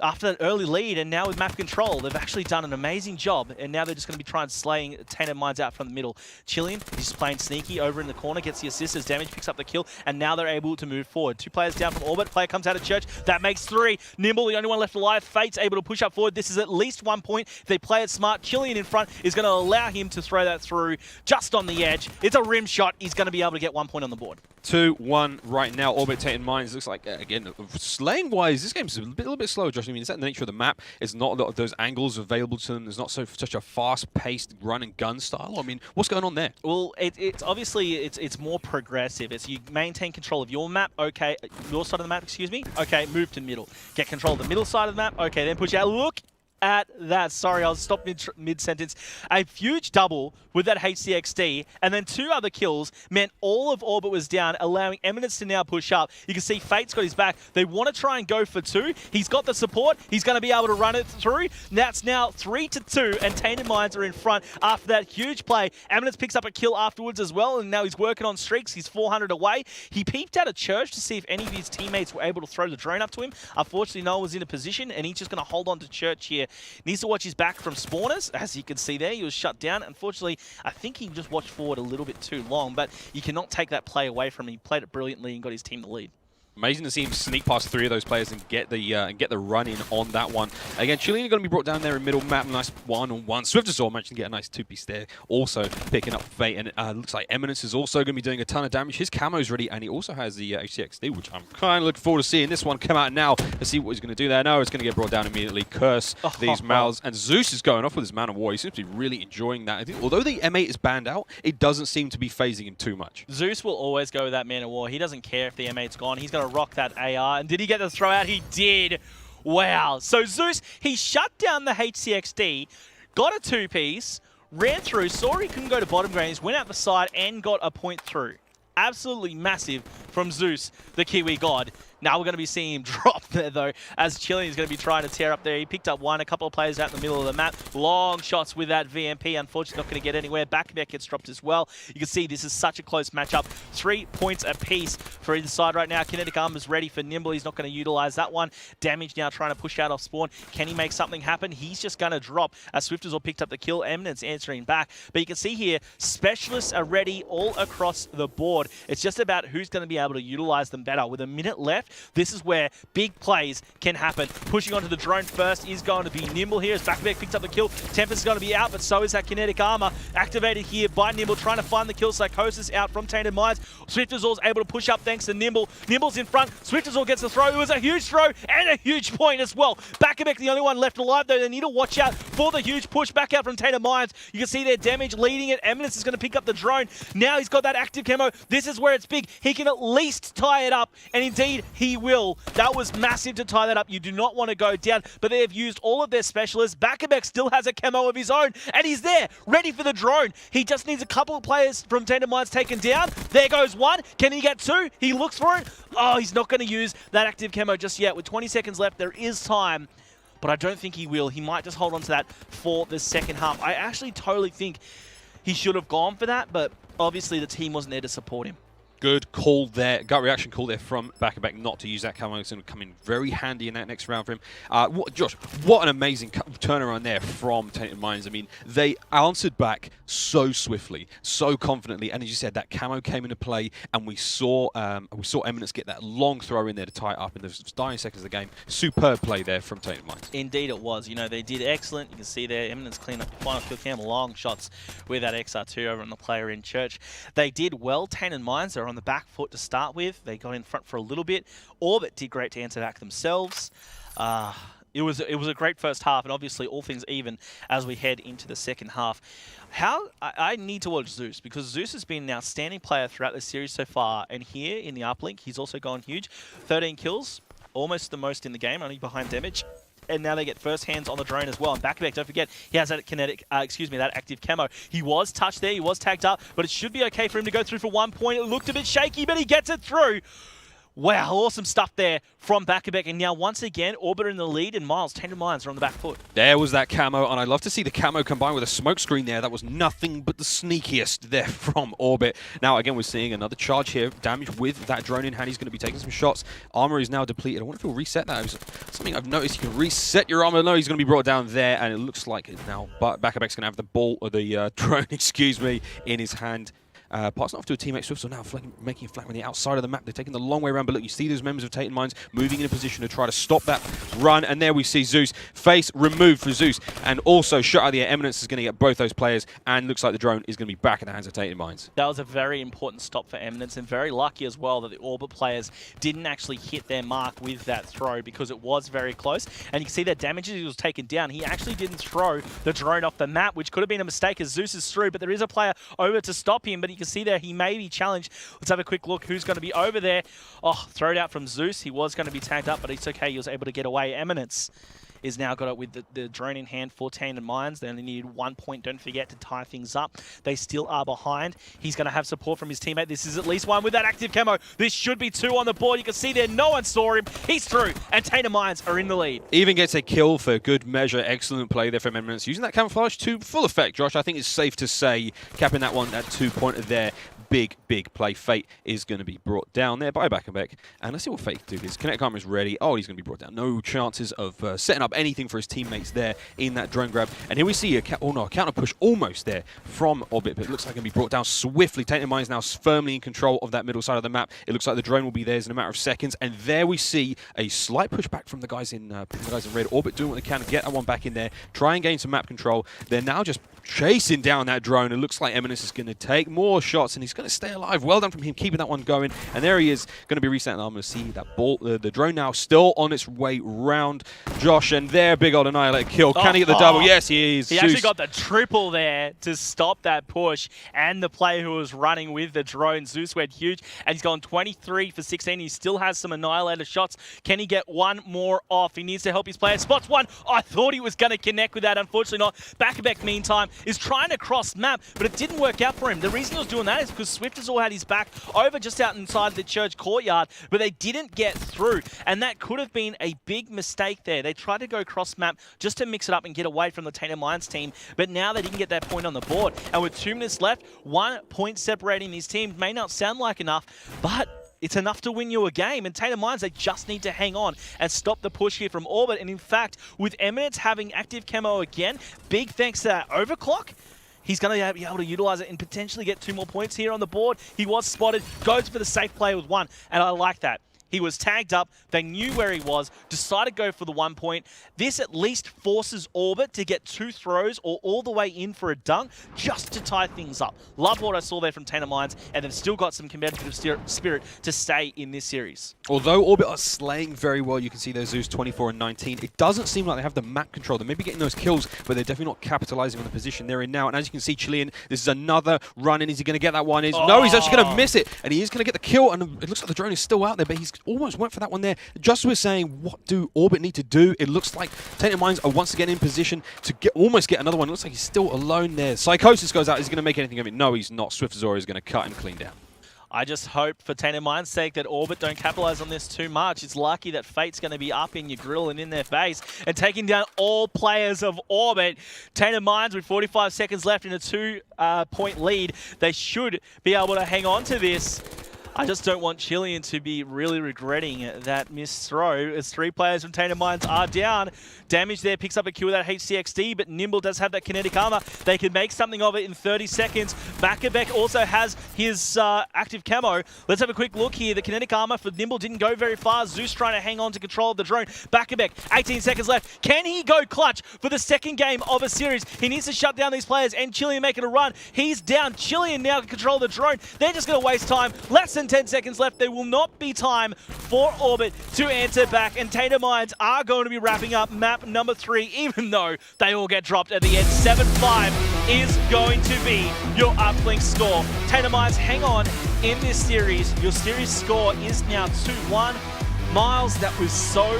after that early lead, and now with map control, they've actually done an amazing job, and now they're just going to be trying slaying Tainted Mines out from the middle. Chillian, he's just playing sneaky over in the corner, gets the assist as Damage picks up the kill, and now they're able to move forward. 2 players down from Orbit, player comes out of church, that makes 3. Nimble, the only one left alive. Fate's able to push up forward. This is at least 1 point. If they play it smart, Chillian in front is going to allow him to throw that through just on the edge. It's a rim shot. He's going to be able to get 1 point on the board. 2-1 right now. Orbit Tainted Mines looks like, again, slaying-wise, this game's a little bit slow, Josh. I mean, is that the nature of the map? It's not a lot of those angles available to them. There's not such a fast-paced run and gun style. I mean, what's going on there? Well, it's obviously it's more progressive. It's you maintain control of your map. Okay, your side of the map. Excuse me. Okay, move to middle. Get control of the middle side of the map. Okay, then push out. Look at that. Sorry, I'll stop mid-sentence. A huge double with that HCXD, and then 2 other kills meant all of Orbit was down, allowing Eminence to now push up. You can see Fate's got his back. They want to try and go for 2. He's got the support. He's going to be able to run it through. That's now 3-2, and Tainted Mines are in front after that huge play. Eminence picks up a kill afterwards as well, and now he's working on streaks. He's 400 away. He peeped out of church to see if any of his teammates were able to throw the drone up to him. Unfortunately, no one was in a position, and he's just going to hold on to church here. Needs to watch his back from spawners. As you can see there, he was shut down. Unfortunately, I think he just watched forward a little bit too long, but you cannot take that play away from him. He played it brilliantly and got his team the lead. Amazing to see him sneak past 3 of those players and get the run in on that one. Again, Chillian going to be brought down there in middle map. Nice one-on-one. Swiftazor managed to get a nice 2-piece there. Also picking up Fate, and it looks like Eminence is also going to be doing a ton of damage. His camo's ready, and he also has the HCXD, which I'm kind of looking forward to seeing this one come out now. Let's see what he's going to do there. No, it's going to get brought down immediately. Curse these mouths. And Zeus is going off with his Man of War. He seems to be really enjoying that. I think, although the M8 is banned out, it doesn't seem to be phasing him too much. Zeus will always go with that Man of War. He doesn't care if the M8's gone. He's going to rock that AR. And did he get the throw out? He did. Wow. So Zeus, he shut down the HCXD, got a 2-piece, ran through, saw he couldn't go to bottom grannies, went out the side and got a point through. Absolutely massive from Zeus, the Kiwi god. Now we're going to be seeing him drop there, though, as Chilean is going to be trying to tear up there. He picked up one, a couple of players out in the middle of the map. Long shots with that VMP. Unfortunately, not going to get anywhere. Back gets dropped as well. You can see this is such a close matchup. 3 points apiece for either side right now. Kinetic Armor's ready for Nimble. He's not going to utilize that one. Damage now trying to push out off spawn. Can he make something happen? He's just going to drop as Swifters all picked up the kill. Eminence answering back. But you can see here, specialists are ready all across the board. It's just about who's going to be able to utilize them better. With a minute left, this is where big plays can happen. Pushing onto the drone first is going to be Nimble here as Backbeck picks up the kill. Tempest is going to be out, but so is that kinetic armor. Activated here by Nimble, trying to find the kill. Psychosis out from Tainted Minds. Swiftazor's able to push up thanks to Nimble. Nimble's in front. Swiftazor gets the throw. It was a huge throw and a huge point as well. Backbeck the only one left alive, though. They need to watch out for the huge push back out from Tainted Minds. You can see their damage leading it. Eminence is going to pick up the drone. Now he's got that active camo. This is where it's big. He can at least tie it up, and indeed he will. That was massive to tie that up. You do not want to go down, but they have used all of their specialists. Backbeck still has a camo of his own, and he's there, ready for the drone. He just needs a couple of players from Tainted Minds taken down. There goes one. Can he get two? He looks for it. Oh, he's not going to use that active camo just yet. With 20 seconds left, there is time, but I don't think he will. He might just hold on to that for the second half. I actually totally think he should have gone for that, but obviously the team wasn't there to support him. Good call there. Gut reaction call there from Back not to use that camo. It's going to come in very handy in that next round for him. Josh, what an amazing turnaround there from Tainted Minds. I mean, they answered back so swiftly, so confidently, and as you said, that camo came into play, and we saw Eminence get that long throw in there to tie it up in the dying seconds of the game. Superb play there from Tainted Minds. Indeed it was. You know, they did excellent. You can see there, Eminence clean up the final kill cam, long shots with that XR2 over on the player in Church. They did well. Tainted Minds are on the back foot to start with. They got in front for a little bit. Orbit did great to answer back themselves. It was a great first half, and obviously all things even as we head into the second half. I need to watch Zeus, because Zeus has been an outstanding player throughout the series so far, and here in the uplink he's also gone huge. 13 kills, almost the most in the game, only behind Damage. And now they get first hands on the drone as well. And Backbeck, don't forget, he has that that active camo. He was touched there, he was tagged up, but it should be okay for him to go through for 1 point. It looked a bit shaky, but he gets it through. Wow, awesome stuff there from Backbeck. And now, once again, Orbiter in the lead, and Miles, Tainted Minds are on the back foot. There was that camo, and I'd love to see the camo combined with a smoke screen there. That was nothing but the sneakiest there from Orbit. Now, again, we're seeing another charge here. Damage with that drone in hand. He's going to be taking some shots. Armor is now depleted. I wonder if he'll reset that. It was something I've noticed. You can reset your armor. No, he's going to be brought down there, and it looks like now Backbeck's going to have the ball, or the drone, excuse me, in his hand. Passing off to a teammate. Swift, so now making a flank on the outside of the map. They're taking the long way around, but look, you see those members of Tainted Minds moving in a position to try to stop that run, and there we see Zeus. Face removed for Zeus, and also shot out of the air. Eminence is going to get both those players, and looks like the drone is going to be back in the hands of Tainted Minds. That was a very important stop for Eminence, and very lucky as well that the Orbit players didn't actually hit their mark with that throw, because it was very close. And you can see that damage as he was taken down. He actually didn't throw the drone off the map, which could have been a mistake as Zeus is through, but there is a player over to stop him, but you can see there he may be challenged. Let's have a quick look who's going to be over there. Oh, throw it out from Zeus. He was going to be tagged up, but it's okay. He was able to get away. Eminence is now got it with the drone in hand for Tainted Minds. They only needed 1 point, don't forget, to tie things up. They still are behind. He's going to have support from his teammate. This is at least one with that active camo. This should be two on the board. You can see there, no one saw him. He's through, and Tainted Minds are in the lead. Even gets a kill for good measure. Excellent play there from Eminence. Using that camouflage to full effect, Josh. I think it's safe to say, capping that one at 2 pointer there. Big play. Fate is going to be brought down there by Back. And let's see what Fate can do. His kinetic armor is ready. Oh, he's going to be brought down. No chances of setting up anything for his teammates there in that drone grab. And here we see a counter push almost there from Orbit, but it looks like it's going to be brought down swiftly. Tainted Minds now firmly in control of that middle side of the map. It looks like the drone will be theirs in a matter of seconds. And there we see a slight pushback from the guys in red. Orbit doing what they can to get that one back in there, try and gain some map control. They're now just chasing down that drone. It looks like Eminence is going to take more shots, and he's going to stay alive. Well done from him, keeping that one going. And there he is, going to be resetting. I'm going to see that ball. The drone now still on its way round Josh, and there, big old Annihilator kill. Can he get the double? Yes, he is. He actually got the triple there to stop that push, and the player who was running with the drone, Zeus, went huge, and he's gone 23 for 16. He still has some Annihilator shots. Can he get one more off? He needs to help his player. Spots one. I thought he was going to connect with that. Unfortunately not. Back meantime, is trying to cross map, but it didn't work out for him. The reason he was doing that is because Swift has all had his back over just out inside the church courtyard, but they didn't get through. And that could have been a big mistake there. They tried to go cross map just to mix it up and get away from the Tainted Minds team, but now they didn't get that point on the board. And with 2 minutes left, 1 point separating these teams may not sound like enough, but it's enough to win you a game. And Tainted Minds, they just need to hang on and stop the push here from Orbit. And in fact, with Eminence having active camo again, big thanks to that overclock, he's going to be able to utilize it and potentially get 2 more points here on the board. He was spotted, goes for the safe play with 1, and I like that. He was tagged up, they knew where he was, decided to go for the 1 point. This at least forces Orbit to get 2 throws or all the way in for a dunk just to tie things up. Love what I saw there from Tainted Minds, and they've still got some competitive spirit to stay in this series. Although Orbit are slaying very well, you can see their Zeus 24 and 19. It doesn't seem like they have the map control. They may be getting those kills, but they're definitely not capitalizing on the position they're in now. And as you can see, Chilean, this is another run in. Is he going to get that one? No, he's actually going to miss it. And he is going to get the kill. And it looks like the drone is still out there, but he's almost went for that one there. Just we're saying, what do Orbit need to do? It looks like Tainted Minds are once again in position to almost get another one. It looks like he's still alone there. Psychosis goes out. Is he going to make anything of it? No, he's not. Swift Azora is going to cut him clean down. I just hope, for Tainted Minds' sake, that Orbit don't capitalize on this too much. It's lucky that Fate's going to be up in your grill and in their face and taking down all players of Orbit. Tainted Minds, with 45 seconds left in a 2-point lead, they should be able to hang on to this. I just don't want Chilean to be really regretting that missed throw, as 3 players from Tainted Minds are down. Damage there, picks up a kill with that HCXD, but Nimble does have that kinetic armor. They can make something of it in 30 seconds. Bakabek also has his active camo. Let's have a quick look here. The kinetic armor for Nimble didn't go very far. Zeus trying to hang on to control of the drone. Bakabek, 18 seconds left. Can he go clutch for the second game of a series? He needs to shut down these players, and Chilean making a run. He's down. Chilean now can control the drone. They're just going to waste time. Less than 10 seconds left. There will not be time for Orbit to answer back, and Tainted Minds are going to be wrapping up map number 3, even though they all get dropped at the end. 7-5 is going to be your uplink score. Tainted Minds, hang on in this series. Your series score is now 2-1. Miles, that was so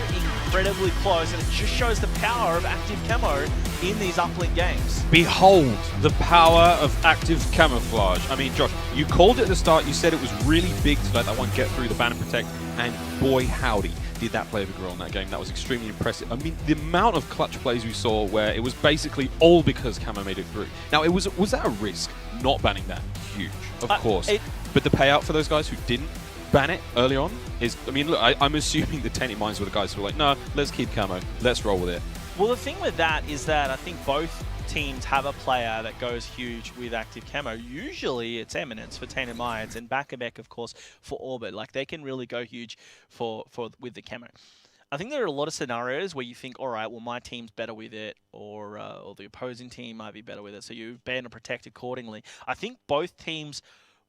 incredibly close, and it just shows the power of active camo in these uplink games. Behold the power of active camouflage. I mean, Josh, you called it at the start. You said it was really big to let that one get through the ban and protect, and boy howdy did that play a big role in that game. That was extremely impressive. I mean, the amount of clutch plays we saw where it was basically all because camo made it through. Now, was that a risk not banning that? Huge, of course. But the payout for those guys who didn't ban it early on is, I mean, look, I'm assuming the Tainted Minds were the guys who were like, no, let's keep camo, let's roll with it. Well, the thing with that is that I think both teams have a player that goes huge with active camo. Usually it's Eminence for Tainted Minds, and Bakabek, of course, for Orbit. Like, they can really go huge with the camo. I think there are a lot of scenarios where you think, all right, well, my team's better with it, or the opposing team might be better with it, so you ban and protect accordingly. I think both teams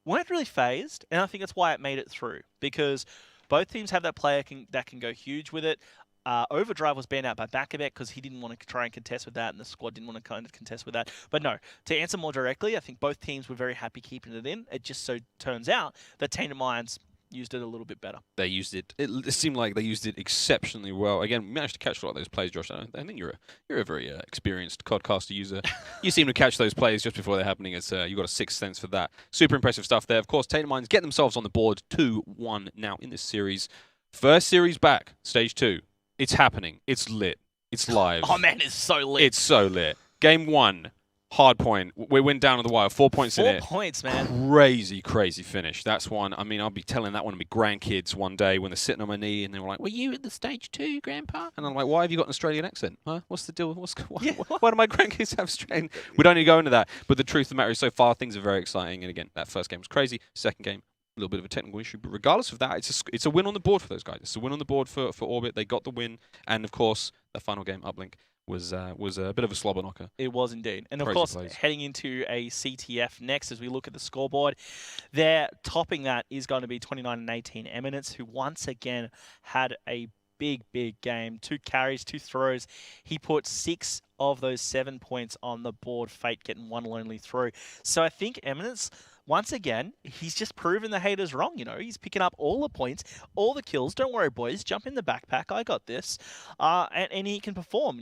weren't really phased, and I think that's why it made it through, because both teams have that player that can go huge with it. Overdrive was banned out by Bakabek because he didn't want to try and contest with that, and the squad didn't want to kind of contest with that. But no, to answer more directly, I think both teams were very happy keeping it in. It just so turns out that Tainted Minds used it a little bit better. They used it. It seemed like they used it exceptionally well. Again, we managed to catch a lot of those plays, Josh. I think you're a very experienced codcaster user. You seem to catch those plays just before they're happening. It's you got a sixth sense for that. Super impressive stuff there. Of course, Tainted Minds get themselves on the board 2-1 now in this series. First series back, stage 2. It's happening. It's lit. It's live. Oh man, it's so lit. It's so lit. Game 1. Hard point. We went down to the wire. 4 points in it. 4 points, man. Crazy, crazy finish. That's one. I mean, I'll be telling that one to my grandkids one day when they're sitting on my knee and they were like, "Were you at the stage 2, Grandpa?" And I'm like, "Why have you got an Australian accent? Huh? What's the deal? Why do my grandkids have Australian?" We don't need to go into that. But the truth of the matter is, so far things are very exciting. And again, that first game was crazy. Second game, a little bit of a technical issue. But regardless of that, it's a win on the board for those guys. It's a win on the board for Orbit. They got the win. And of course, the final game, Uplink, was a bit of a slobber knocker. It was indeed. And of Crazy course, plays. heading into a CTF next, as we look at the scoreboard, they're topping that is going to be 29 and 18 Eminence, who once again had a big game. 2 carries, 2 throws. He put 6 of those 7 points on the board. Fate getting one lonely through. So I think Eminence, once again, he's just proven the haters wrong. He's picking up all the points, all the kills. Don't worry, boys. Jump in the backpack. I got this. And he can perform.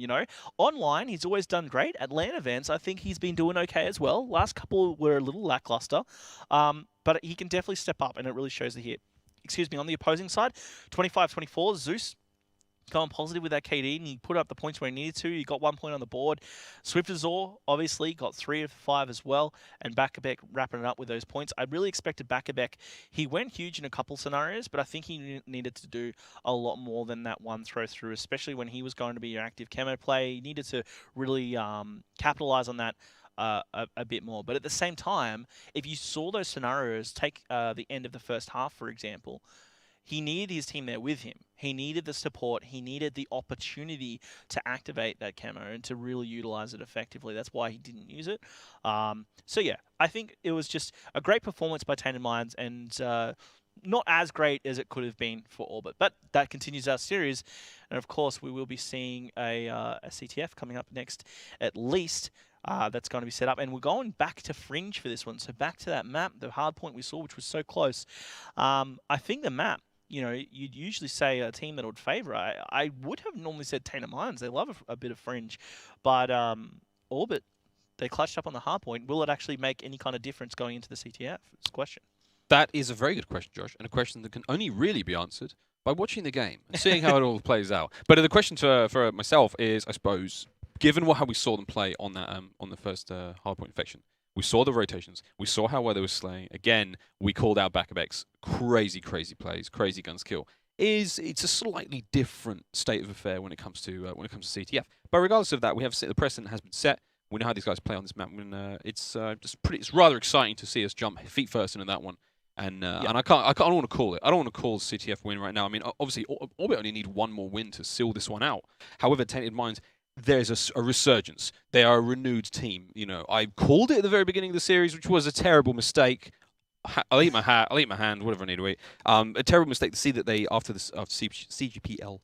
Online, he's always done great. At LAN events, I think he's been doing okay as well. Last couple were a little lackluster, but he can definitely step up, and it really shows here. Excuse me, on the opposing side, 25-24, Zeus going positive with that KD, and he put up the points where he needed to. He got 1 point on the board. Swift Azor, obviously, got 3 of 5 as well, and Bakabek wrapping it up with those points. I really expected Bakabek. He went huge in a couple scenarios, but I think he needed to do a lot more than that one throw through, especially when he was going to be your active camo play. He needed to really capitalize on that a bit more. But at the same time, if you saw those scenarios, take the end of the first half, for example, he needed his team there with him. He needed the support. He needed the opportunity to activate that camo and to really utilize it effectively. That's why he didn't use it. So yeah, I think it was just a great performance by Tainted Minds, and not as great as it could have been for Orbit. But that continues our series. And of course, we will be seeing a CTF coming up next, at least. That's going to be set up, and we're going back to Fringe for this one. So back to that map, the hard point we saw, which was so close. I think the map, you'd usually say a team that would favour. I would have normally said Tainted Minds. They love a bit of Fringe, but Orbit, they clutched up on the hard point. Will it actually make any kind of difference going into the CTF? It's a question. That is a very good question, Josh, and a question that can only really be answered by watching the game and seeing how it all plays out. But the question for myself is, I suppose, given how we saw them play on that on the first hardpoint infection, we saw the rotations, we saw how well they were slaying. Again, we called out Bakabek's crazy plays, crazy guns kill. It's a slightly different state of affair when it comes to CTF. But regardless of that, the precedent has been set. We know how these guys play on this map. It's rather exciting to see us jump feet first into that one. And I don't want to call it. I don't want to call the CTF win right now. I mean, obviously, Orbit only need one more win to seal this one out. However, Tainted Minds, there's a resurgence. They are a renewed team. I called it at the very beginning of the series, which was a terrible mistake. I'll eat my hat. I'll eat my hand. Whatever I need to eat. A terrible mistake to see that they after CGPL,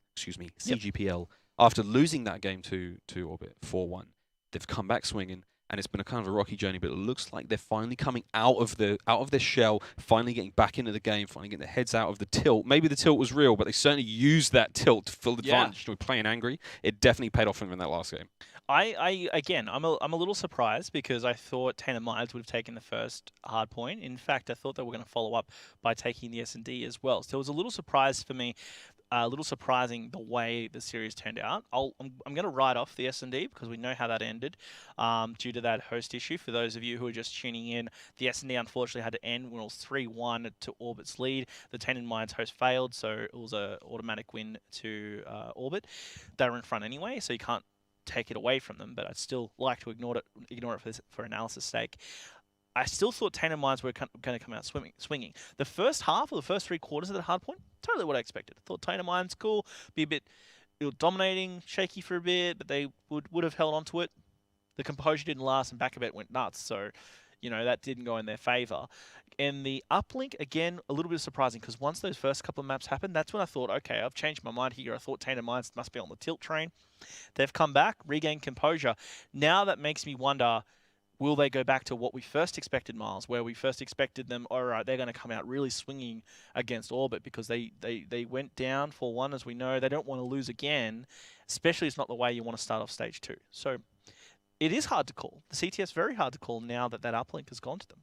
after losing that game to Orbit 4-1, they've come back swinging. And it's been a kind of a rocky journey, but it looks like they're finally coming out of their shell, finally getting back into the game, finally getting their heads out of the tilt. Maybe the tilt was real, but they certainly used that tilt to full advantage to playing angry. It definitely paid off for them in that last game. I'm a little surprised because I thought Tainted Minds would have taken the first hard point. In fact, I thought they were going to follow up by taking the S&D as well. So it was a little surprise for me. A little surprising the way the series turned out. I'm going to write off the S&D because we know how that ended due to that host issue. For those of you who are just tuning in, the S&D unfortunately had to end when it was 3-1 to Orbit's lead. The Tainted Minds host failed, so it was an automatic win to Orbit. They were in front anyway, so you can't take it away from them, but I'd still like to ignore it for analysis sake. I still thought Tainted Minds were going to come out swinging. The first half or the first 3 quarters of that hard point, totally what I expected. I thought Tainted Minds cool, be a bit dominating, shaky for a bit, but they would have held on to it. The composure didn't last, and Bakabet went nuts, so that didn't go in their favour. And the uplink, again, a little bit surprising, because once those first couple of maps happened, that's when I thought, okay, I've changed my mind here. I thought Tainted Minds must be on the tilt train. They've come back, regained composure. Now that makes me wonder, will they go back to what we first expected, Miles, where we first expected them, all right, they're going to come out really swinging against Orbit because they went down 4-1, as we know. They don't want to lose again, especially it's not the way you want to start off stage 2. So it is hard to call. The CTF's very hard to call now that uplink has gone to them.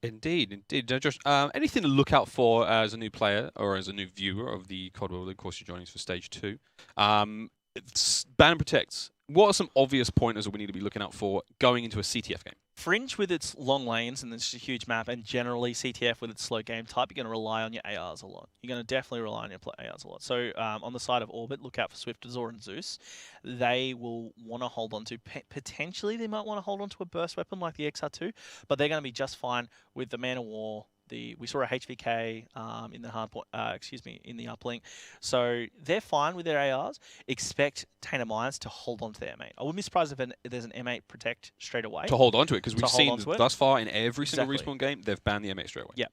Indeed. Josh, anything to look out for as a new player or as a new viewer of the COD World? Of course, you're joining us for stage 2. Ban and protects. What are some obvious pointers that we need to be looking out for going into a CTF game? Fringe with its long lanes and it's a huge map, and generally CTF with its slow game type, you're going to rely on your ARs a lot. You're going to definitely rely on your ARs a lot. So on the side of Orbit, look out for Swift, Azor, and Zeus. They will want to hold on to, potentially they might want to hold on to a burst weapon like the XR2, but they're going to be just fine with the Man of War. We saw a HVK in the hard point, in the uplink. So they're fine with their ARs. Expect Tainted Minds to hold on to their M8. I wouldn't be surprised if there's an M8 protect straight away. To hold on to it, because we've seen thus far in every single respawn game, they've banned the M8 straight away. Yeah.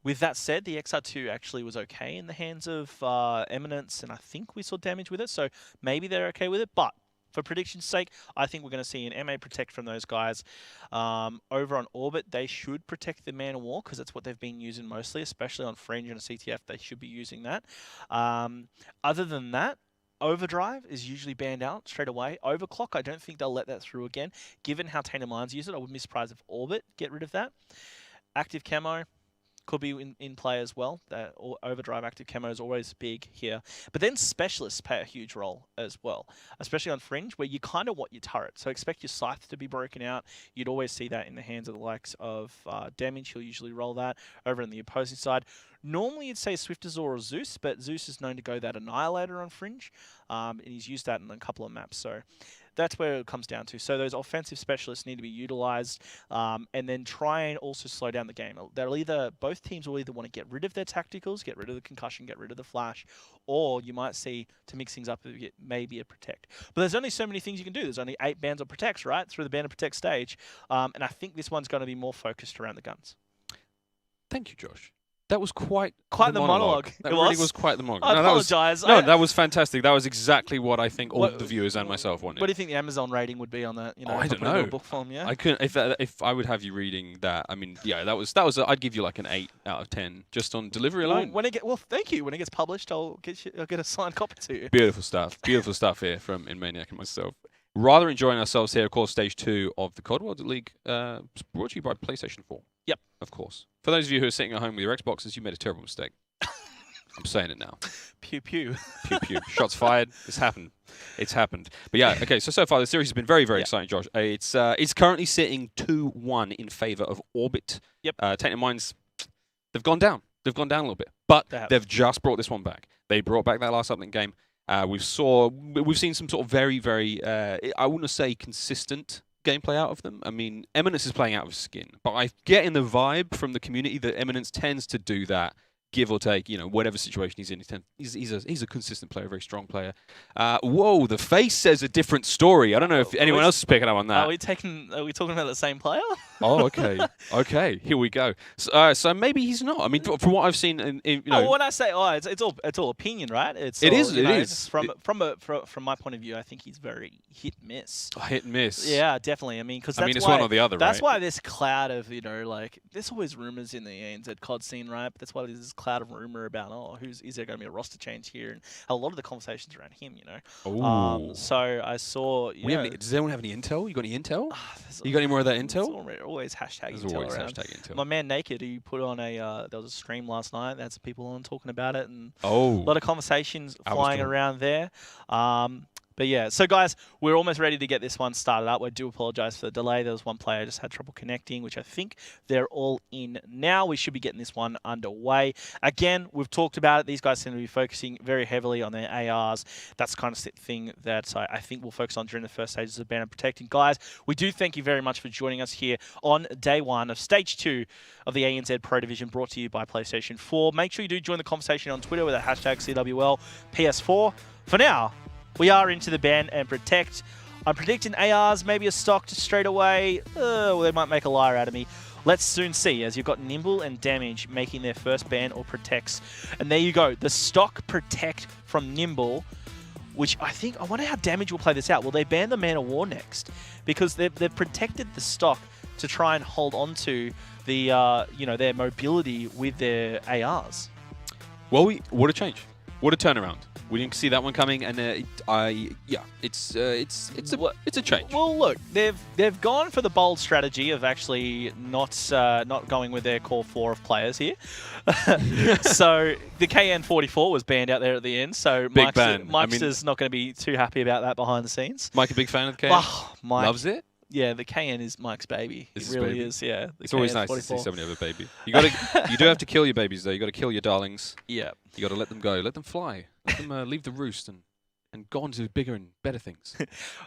With that said, the XR2 actually was okay in the hands of Eminence, and I think we saw damage with it, so maybe they're okay with it. But for prediction's sake, I think we're going to see an MA protect from those guys. Over on Orbit, they should protect the Man of War because that's what they've been using mostly, especially on Fringe and a CTF. They should be using that. Other than that, Overdrive is usually banned out straight away. Overclock, I don't think they'll let that through again. Given how Tainted Minds use it, I wouldn't be surprised if Orbit get rid of that. Active Camo could be in play as well. That Overdrive active camo is always big here. But then specialists play a huge role as well, especially on Fringe, where you kind of want your turret. So expect your Scythe to be broken out. You'd always see that in the hands of the likes of Damage. He'll usually roll that over on the opposing side. Normally you'd say Swiftazor or Zeus, but Zeus is known to go that Annihilator on Fringe, and he's used that in a couple of maps. So that's where it comes down to. So those offensive specialists need to be utilized, and then try and also slow down the game. Both teams will either want to get rid of their tacticals, get rid of the concussion, get rid of the flash, or you might see, to mix things up, maybe a protect. But there's only so many things you can do. There's only 8 bans of protects, right, through the ban of protect stage, and I think this one's going to be more focused around the guns. Thank you, Josh. That was quite the monologue. That really was quite the monologue. I apologise. That was fantastic. That was exactly what I think all the viewers and myself wanted. What do you think the Amazon rating would be on that? You know, I don't know. Book form, yeah. I couldn't. If I would have you reading that, I mean, yeah, that was. I'd give you like an 8 out of 10 just on delivery alone. Thank you. When it gets published, I'll get a signed copy to you. Beautiful stuff. Beautiful stuff here from InManiac and myself. Rather enjoying ourselves here, of course, Stage 2 of the COD World League, brought to you by PlayStation 4. Yep. Of course. For those of you who are sitting at home with your Xboxes, you made a terrible mistake. I'm saying it now. Pew pew. Pew pew. Shots fired. It's happened. It's happened. But yeah, okay, so far the series has been very, very exciting, Josh. It's currently sitting 2-1 in favour of Orbit. Yep. Tainted Minds, they've gone down. They've gone down a little bit. But they've just brought this one back. They brought back that last uplink game. We've seen some sort of very, very, I wouldn't say consistent gameplay out of them. I mean, Eminence is playing out of skin, but I get in the vibe from the community that Eminence tends to do that, give or take, you know, whatever situation he's in. He's a consistent player, a very strong player. Whoa, the face says a different story. I don't know if anyone else is picking up on that. Are we talking about the same player? Oh, okay. Okay, here we go. So maybe he's not. I mean, from what I've seen, you know. When I say it's all opinion, right? It is. From my point of view, I think he's very hit and miss. Oh, hit and miss. Yeah, definitely. I mean, because it's one or the other. That's right? why this cloud of like there's always rumors in the ANZ COD scene, right? But that's why there's this cloud of rumor about is there going to be a roster change here, and a lot of the conversations around him, you know. So I saw. Does anyone have any intel? You got any intel? You got any more of that intel? Always hashtag There's intel always around. hashtag intel. My man Naked, who put on there was a stream last night. That's people on talking about it, and a Oh. lot of conversations flying around there. But yeah, so guys, we're almost ready to get this one started up. I do apologise for the delay. There was one player just had trouble connecting, which I think they're all in now. We should be getting this one underway. Again, we've talked about it. These guys seem to be focusing very heavily on their ARs. That's the kind of thing that I think we'll focus on during the first stages of ban and protecting. Guys, we do thank you very much for joining us here on day 1 of Stage 2 of the ANZ Pro Division, brought to you by PlayStation 4. Make sure you do join the conversation on Twitter with the hashtag CWLPS4. For now, we are into the ban and protect. I'm predicting ARs, maybe a stock to straight away. Well, they might make a liar out of me. Let's soon see, as you've got Nimble and Damage making their first ban or protects. And there you go, the stock protect from Nimble, which I wonder how Damage will play this out. Will they ban the Man of War next? Because they've protected the stock to try and hold on to the, their mobility with their ARs. Well, what a change. What a turnaround. We didn't see that one coming, and it's a change. Well, look, they've gone for the bold strategy of actually not going with their core 4 of players here. So the KN44 was banned out there at the end. So Mike's is not going to be too happy about that behind the scenes. Mike, a big fan of the KN? Oh, Mike loves it. Yeah, the KN is Mike's baby. It really is. Yeah, it's always nice to see somebody have a baby. You do have to kill your babies though. You got to kill your darlings. Yeah. You got to let them go. Let them fly. Let them leave the roost and go on to bigger and better things.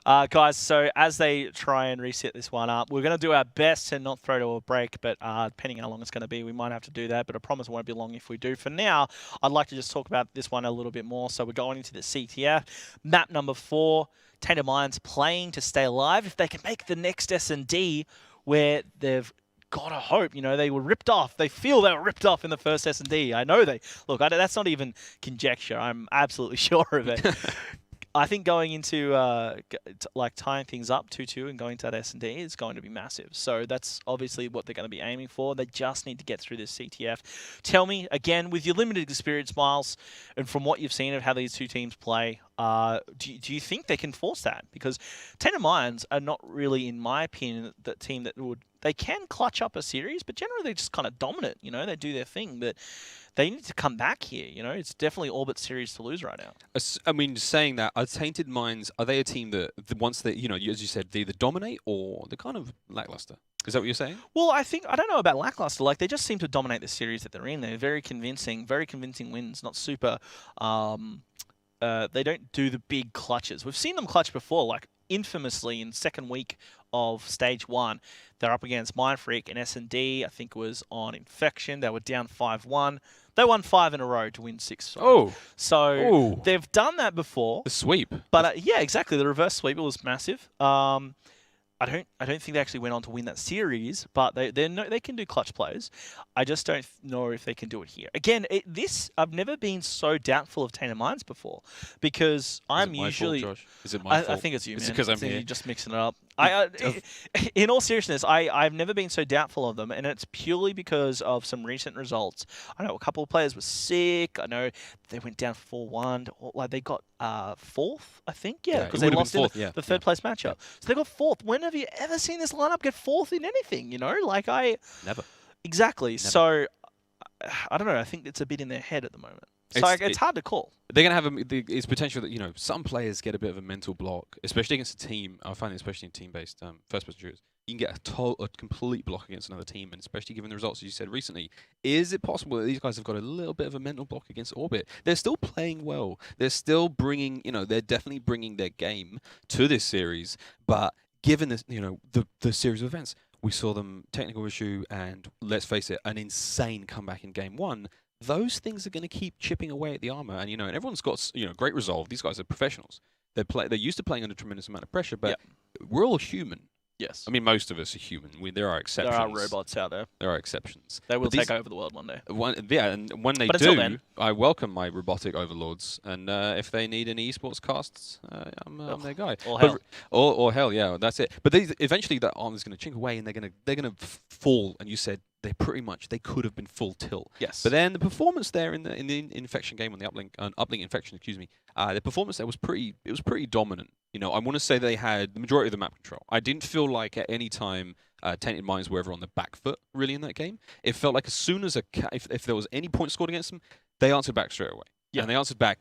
Guys, so as they try and reset this one up, we're going to do our best to not throw to a break, but depending how long it's going to be, we might have to do that, but I promise it won't be long if we do. For now, I'd like to just talk about this one a little bit more. So we're going into the CTF. Map number 4, Tainted Minds playing to stay alive. If they can make the next S&D where they've got to hope, they were ripped off. They feel they were ripped off in the first S&D. I know they... Look, that's not even conjecture. I'm absolutely sure of it. I think going into like tying things up 2-2 and going to that S&D is going to be massive. So that's obviously what they're going to be aiming for. They just need to get through this CTF. Tell me, again, with your limited experience, Miles, and from what you've seen of how these two teams play, do you think they can force that? Because Tainted Minds are not really, in my opinion, the team that would... They can clutch up a series, but generally they're just kind of dominant. You know, they do their thing, but they need to come back here. You know, it's definitely Orbit series to lose right now. I mean, saying that, are Tainted Minds, are they a team that once they, you know, as you said, they either dominate or they're kind of lackluster? Is that what you're saying? Well, I don't know about lackluster. Like, they just seem to dominate the series that they're in. They're very convincing wins, not super... they don't do the big clutches. We've seen them clutch before, like infamously in second week of Stage 1. They're up against Mind Freak and S&D. I think it was on Infection. They were down 5-1. They won 5 in a row to win 6. Oh. So they've done that before. The sweep. But yeah, exactly. The reverse sweep was massive. I don't think they actually went on to win that series, but they can do clutch plays. I just don't know if they can do it here. Again, I've never been so doubtful of Tainted Minds before, because I'm usually... Fault, Josh? Is it my fault? I think it's you, man. Is it because I'm here? You're just mixing it up. In all seriousness, I've never been so doubtful of them, and it's purely because of some recent results. I know a couple of players were sick. I know they went down 4-1. Like, they got fourth, I think. Yeah, because they lost in the third place matchup. So they got fourth. When have you ever seen this lineup get fourth in anything? You know, like never. Exactly. Never. So I don't know. I think it's a bit in their head at the moment. So it's hard to call. They're going to have it's potential that, you know, some players get a bit of a mental block, especially against a team. I find it especially in team-based first-person shooters. You can get a complete block against another team, and especially given the results, as you said recently, is it possible that these guys have got a little bit of a mental block against Orbit? They're still playing well. They're still bringing, you know, they're definitely bringing their game to this series, but given this, you know, the series of events, we saw them technical issue and, let's face it, an insane comeback in game 1. Those things are going to keep chipping away at the armor, and, you know, and everyone's got, you know, great resolve. These guys are professionals. They're used to playing under a tremendous amount of pressure, but we're all human. Yes. I mean, most of us are human. There are exceptions. There are robots out there. There are exceptions. They will take over the world one day. And when they do, I welcome my robotic overlords. And if they need any esports casts, I'm their guy. Or hell. Or hell, yeah, that's it. But eventually that arm is going to chink away, and they're going to fall. And you said they could have been full tilt. Yes. But then the performance there in the infection game on the uplink infection, excuse me, the performance there was pretty dominant. You know, I want to say they had the majority of the map control. I didn't feel like at any time Tainted Minds were ever on the back foot, really, in that game. It felt like as soon as if there was any point scored against them, they answered back straight away. Yeah. And they answered back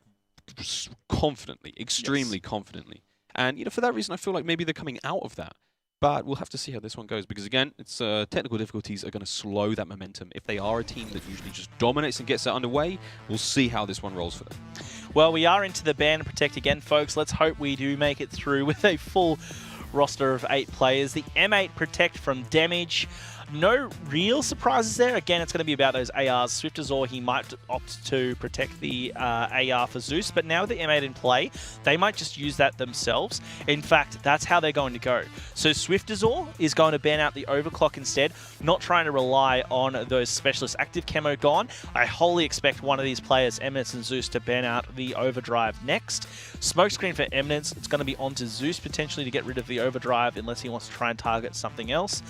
confidently, extremely confidently. And, you know, for that reason, I feel like maybe they're coming out of that. But we'll have to see how this one goes, because, again, it's technical difficulties are going to slow that momentum. If they are a team that usually just dominates and gets it underway, we'll see how this one rolls for them. Well, we are into the ban and protect again, folks. Let's hope we do make it through with a full roster of 8 players. The M8 protect from damage. No real surprises there. Again, it's going to be about those ARs. Swift Azor, he might opt to protect the AR for Zeus, but now with the M8 in play, they might just use that themselves. In fact, that's how they're going to go. So Swift Azor is going to ban out the overclock instead, not trying to rely on those specialists. Active camo gone. I wholly expect one of these players, Eminence and Zeus, to ban out the overdrive next. Smokescreen for Eminence. It's going to be onto Zeus potentially to get rid of the overdrive unless he wants to try and target something else.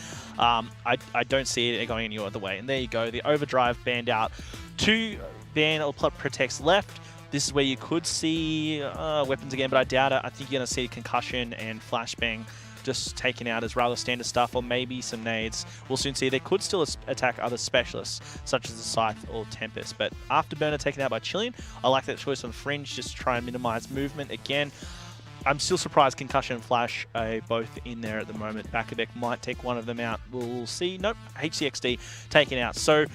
I don't see it going any other way. And there you go. The overdrive banned out. 2 ban or protects left. This is where you could see weapons again, but I doubt it. I think you're going to see concussion and flashbang just taken out as rather standard stuff, or maybe some nades. We'll soon see. They could still attack other specialists, such as the Scythe or Tempest. But Afterburner taken out by Chilean. I like that choice on Fringe, just to try and minimize movement again. I'm still surprised Concussion and Flash are both in there at the moment. Bakadek might take one of them out. We'll see. Nope, HCXD taken out. So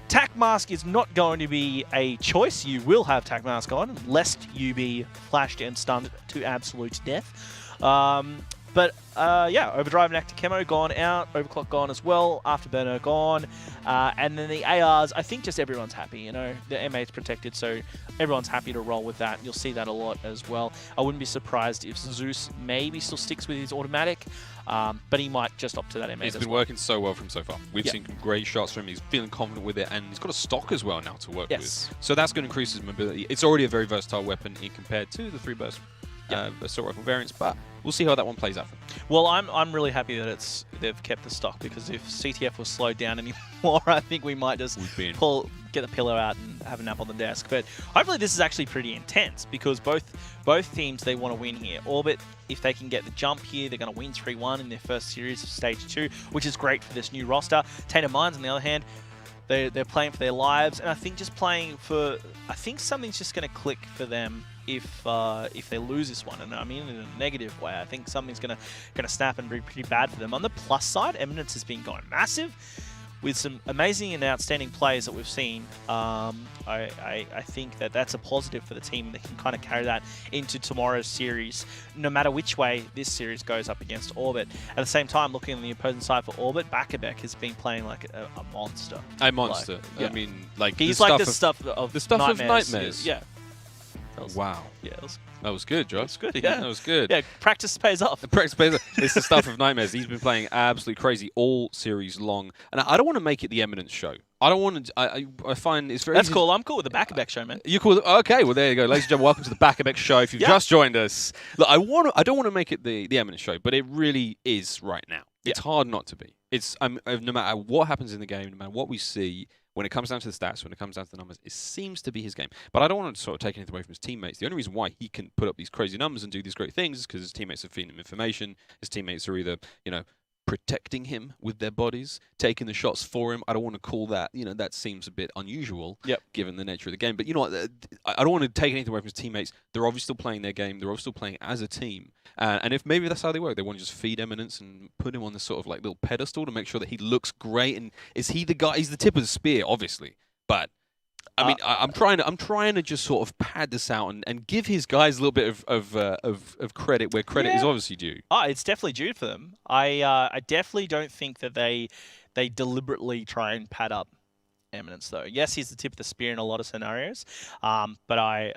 Tac Mask is not going to be a choice. You will have Tac Mask on, lest you be flashed and stunned to absolute death. Yeah, Overdrive and Active Camo gone out, Overclock gone as well, Afterburner gone, and then the ARs, I think just everyone's happy, you know, the M8's protected, so everyone's happy to roll with that. You'll see that a lot as well. I wouldn't be surprised if Zeus maybe still sticks with his automatic, but he might just opt to that M8 It's been working so well for him so far. We've seen great shots from him, he's feeling confident with it, and he's got a stock as well now to work with. So that's going to increase his mobility. It's already a very versatile weapon compared to the 3 burst assault rifle variants, but we'll see how that one plays out for them. Well, I'm really happy that they've kept the stock, because if CTF was slowed down anymore, I think we might just get the pillow out and have a nap on the desk. But hopefully this is actually pretty intense, because both teams, they want to win here. Orbit, if they can get the jump here, they're going to win 3-1 in their first series of Stage 2, which is great for this new roster. Tainted Minds, on the other hand, they're playing for their lives, and I think just playing for... I think something's just going to click for them if they lose this one, and I mean in a negative way. I think something's gonna snap and be pretty bad for them. On the plus side, Eminence has been going massive with some amazing and outstanding players that we've seen. I think that's a positive for the team. They can kind of carry that into tomorrow's series, no matter which way this series goes up against Orbit. At the same time, looking on the opposing side for Orbit, Bakabek has been playing like a monster. A monster. Like, yeah. I mean, like he's like the stuff of nightmares. Yeah. Wow. Yeah, that was good, Josh. That was good, yeah. That was good. Yeah, practice pays off. The practice pays off. It's the stuff of nightmares. He's been playing absolutely crazy all series long. And I don't want to make it the Eminence show. I don't want to... I find it's very... That's cool. I'm cool with the Bakabek show, man. You're cool? Okay, well, there you go. Ladies and gentlemen, welcome to the Bakabek show. If you've just joined us... Look, I don't want to make it the Eminence show, but it really is right now. It's hard not to be. It's no matter what happens in the game, no matter what we see... When it comes down to the stats, when it comes down to the numbers, it seems to be his game. But I don't want to sort of take anything away from his teammates. The only reason why he can put up these crazy numbers and do these great things is because his teammates are feeding him information. His teammates are either, protecting him with their bodies, taking the shots for him. I don't want to call that, that seems a bit unusual given the nature of the game. But you know what? I don't want to take anything away from his teammates. They're obviously still playing their game. They're obviously still playing as a team. And if maybe that's how they work, they want to just feed Eminence and put him on this sort of like little pedestal to make sure that he looks great. And is he the guy? He's the tip of the spear, obviously. But I mean, I'm trying to just sort of pad this out and give his guys a little bit of credit where credit is obviously due. Oh, it's definitely due for them. I definitely don't think that they deliberately try and pad up Eminence, though. Yes, he's the tip of the spear in a lot of scenarios, but I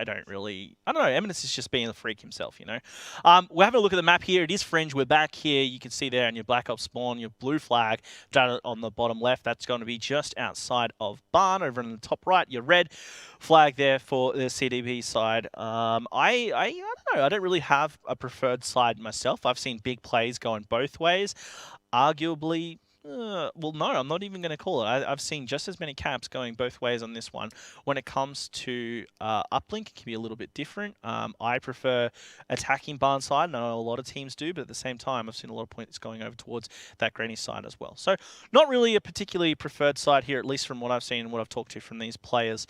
don't know. Eminence is just being a freak himself, We're having a look at the map here. It is Fringe. We're back here. You can see there on your Black Ops spawn, your blue flag down on the bottom left. That's going to be just outside of Barn. Over in the top right, your red flag there for the CDB side. I don't know. I don't really have a preferred side myself. I've seen big plays going both ways. Arguably, well, no, I'm not even going to call it. I've seen just as many caps going both ways on this one. When it comes to uplink, it can be a little bit different. I prefer attacking barn side. I know a lot of teams do, but at the same time, I've seen a lot of points going over towards that granny side as well. So not really a particularly preferred side here, at least from what I've seen and what I've talked to from these players.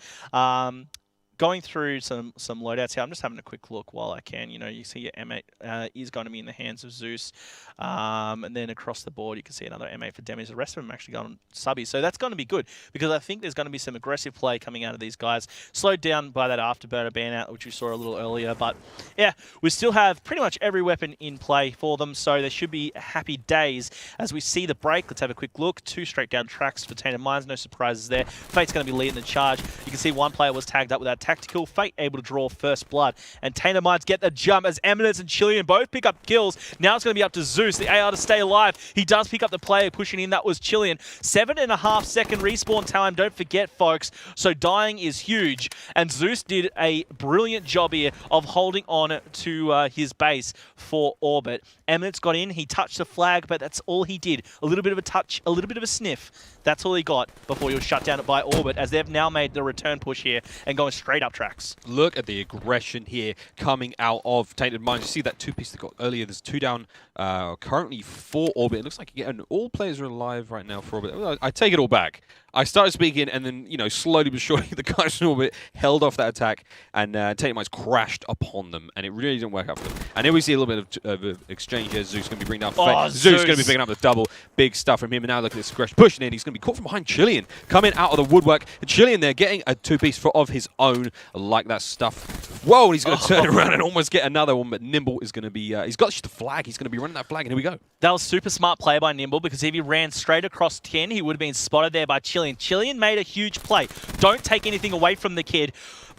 Going through some loadouts here, I'm just having a quick look while I can. You see your M8 is going to be in the hands of Zeus. And then across the board, you can see another M8 for Demis. The rest of them actually going on subbies. So that's going to be good, because I think there's going to be some aggressive play coming out of these guys. Slowed down by that afterburner ban out, which we saw a little earlier. But yeah, we still have pretty much every weapon in play for them. So they should be happy days as we see the break. Let's have a quick look. 2 straight down tracks for Tainted Minds. No surprises there. Fate's going to be leading the charge. You can see one player was tagged up with that tactical. Fate able to draw first blood, and Tainted Minds get the jump as Eminence and Chilean both pick up kills. Now it's going to be up to Zeus, the AR, to stay alive. He does pick up the player pushing in. That was Chilean. 7.5 second respawn time. Don't forget, folks. So dying is huge, and Zeus did a brilliant job here of holding on to his base for Orbit. Eminence got in. He touched the flag, but that's all he did. A little bit of a touch, a little bit of a sniff. That's all he got before he was shut down by Orbit, as they've now made the return push here and going straight up tracks. Look at the aggression here coming out of Tainted Minds. You see that 2-piece they got earlier. There's 2 down, currently 4 Orbit. It looks like all players are alive right now for Orbit. I take it all back. I started speaking, and then, slowly but surely, the guys in Orbit held off that attack, and Tainted Minds crashed upon them, and it really didn't work out for them. And here we see a little bit of exchange here. Zeus going to be bringing down Fate. Zeus going to be picking up the double. Big stuff from him, and now look at this aggression pushing in. He's going to be caught from behind Chilean, coming out of the woodwork. And Chilean there getting a 2-piece of his own. I like that stuff. Whoa, and he's going to turn around and almost get another one, but Nimble is going to be, he's got the flag. He's going to be running that flag, and here we go. That was super smart play by Nimble, because if he ran straight across 10, he would have been spotted there by Chilean. Chilean made a huge play. Don't take anything away from the kid,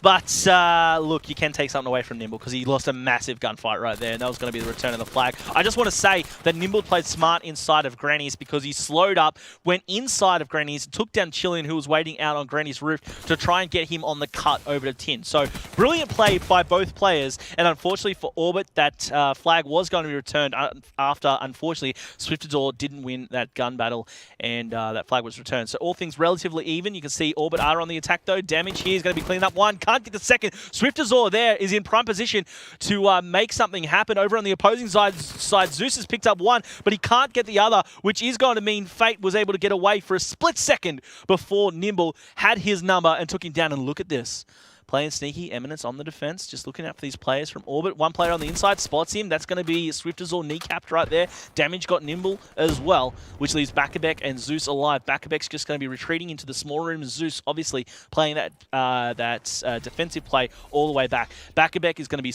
But look, you can take something away from Nimble because he lost a massive gunfight right there, and that was going to be the return of the flag. I just want to say that Nimble played smart inside of Granny's because he slowed up, went inside of Granny's, took down Chilean, who was waiting out on Granny's roof to try and get him on the cut over to Tin. So brilliant play by both players, and unfortunately for Orbit, that flag was going to be returned after, unfortunately, Swiftador didn't win that gun battle, and that flag was returned. So all things relatively even. You can see Orbit are on the attack though. Damage here is going to be cleaned up. One, can't get the second. Swiftazor there is in prime position to make something happen. Over on the opposing side, Zeus has picked up one, but he can't get the other, which is going to mean Fate was able to get away for a split second before Nimble had his number and took him down. And look at this. Playing sneaky, Eminence on the defense, just looking out for these players from Orbit. One player on the inside spots him. That's going to be Swiftazor kneecapped right there. Damage got Nimble as well, which leaves Bakabek and Zeus alive. Bakabek's just going to be retreating into the small room. Zeus obviously playing that defensive play all the way back. Bakabek is going to be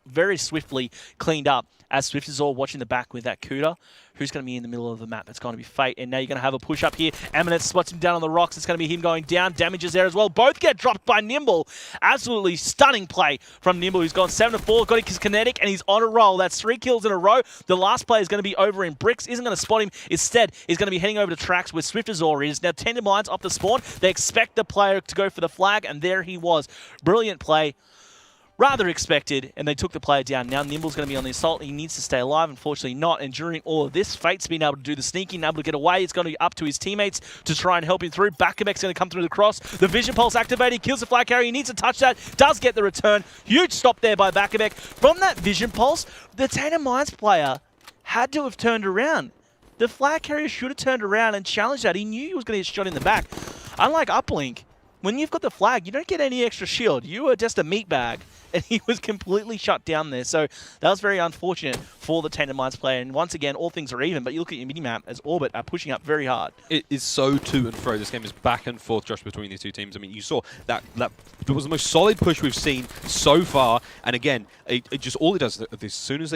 very swiftly cleaned up as Swiftazor watching the back with that Kuda. Who's going to be in the middle of the map? It's going to be Fate. And now you're going to have a push up here. Eminence spots him down on the rocks. It's going to be him going down. Damages there as well. Both get dropped by Nimble. Absolutely stunning play from Nimble, who's gone 7-4. Got his kinetic, and he's on a roll. That's 3 kills in a row. The last player is going to be over in Bricks. Isn't going to spot him. Instead, he's going to be heading over to tracks where Swiftazor is. Now, Tender Minds off the spawn. They expect the player to go for the flag, and there he was. Brilliant play. Rather expected, and they took the player down. Now Nimble's going to be on the assault. He needs to stay alive. Unfortunately not. And during all of this, Fate's been able to do the sneaking, able to get away. It's going to be up to his teammates to try and help him through. Bakabek's going to come through the cross. The Vision Pulse activated. Kills the flag carrier. He needs to touch that. Does get the return. Huge stop there by Bakabek. From that Vision Pulse, the Tainted Minds player had to have turned around. The flag carrier should have turned around and challenged that. He knew he was going to get shot in the back. Unlike Uplink, when you've got the flag, you don't get any extra shield. You are just a meat bag. And he was completely shut down there. So that was very unfortunate for the Tainted Minds player. And once again, all things are even. But you look at your minimap as Orbit are pushing up very hard. It is so to and fro. This game is back and forth, Josh, between these two teams. I mean, you saw that was the most solid push we've seen so far. And again, it just all it does, as soon as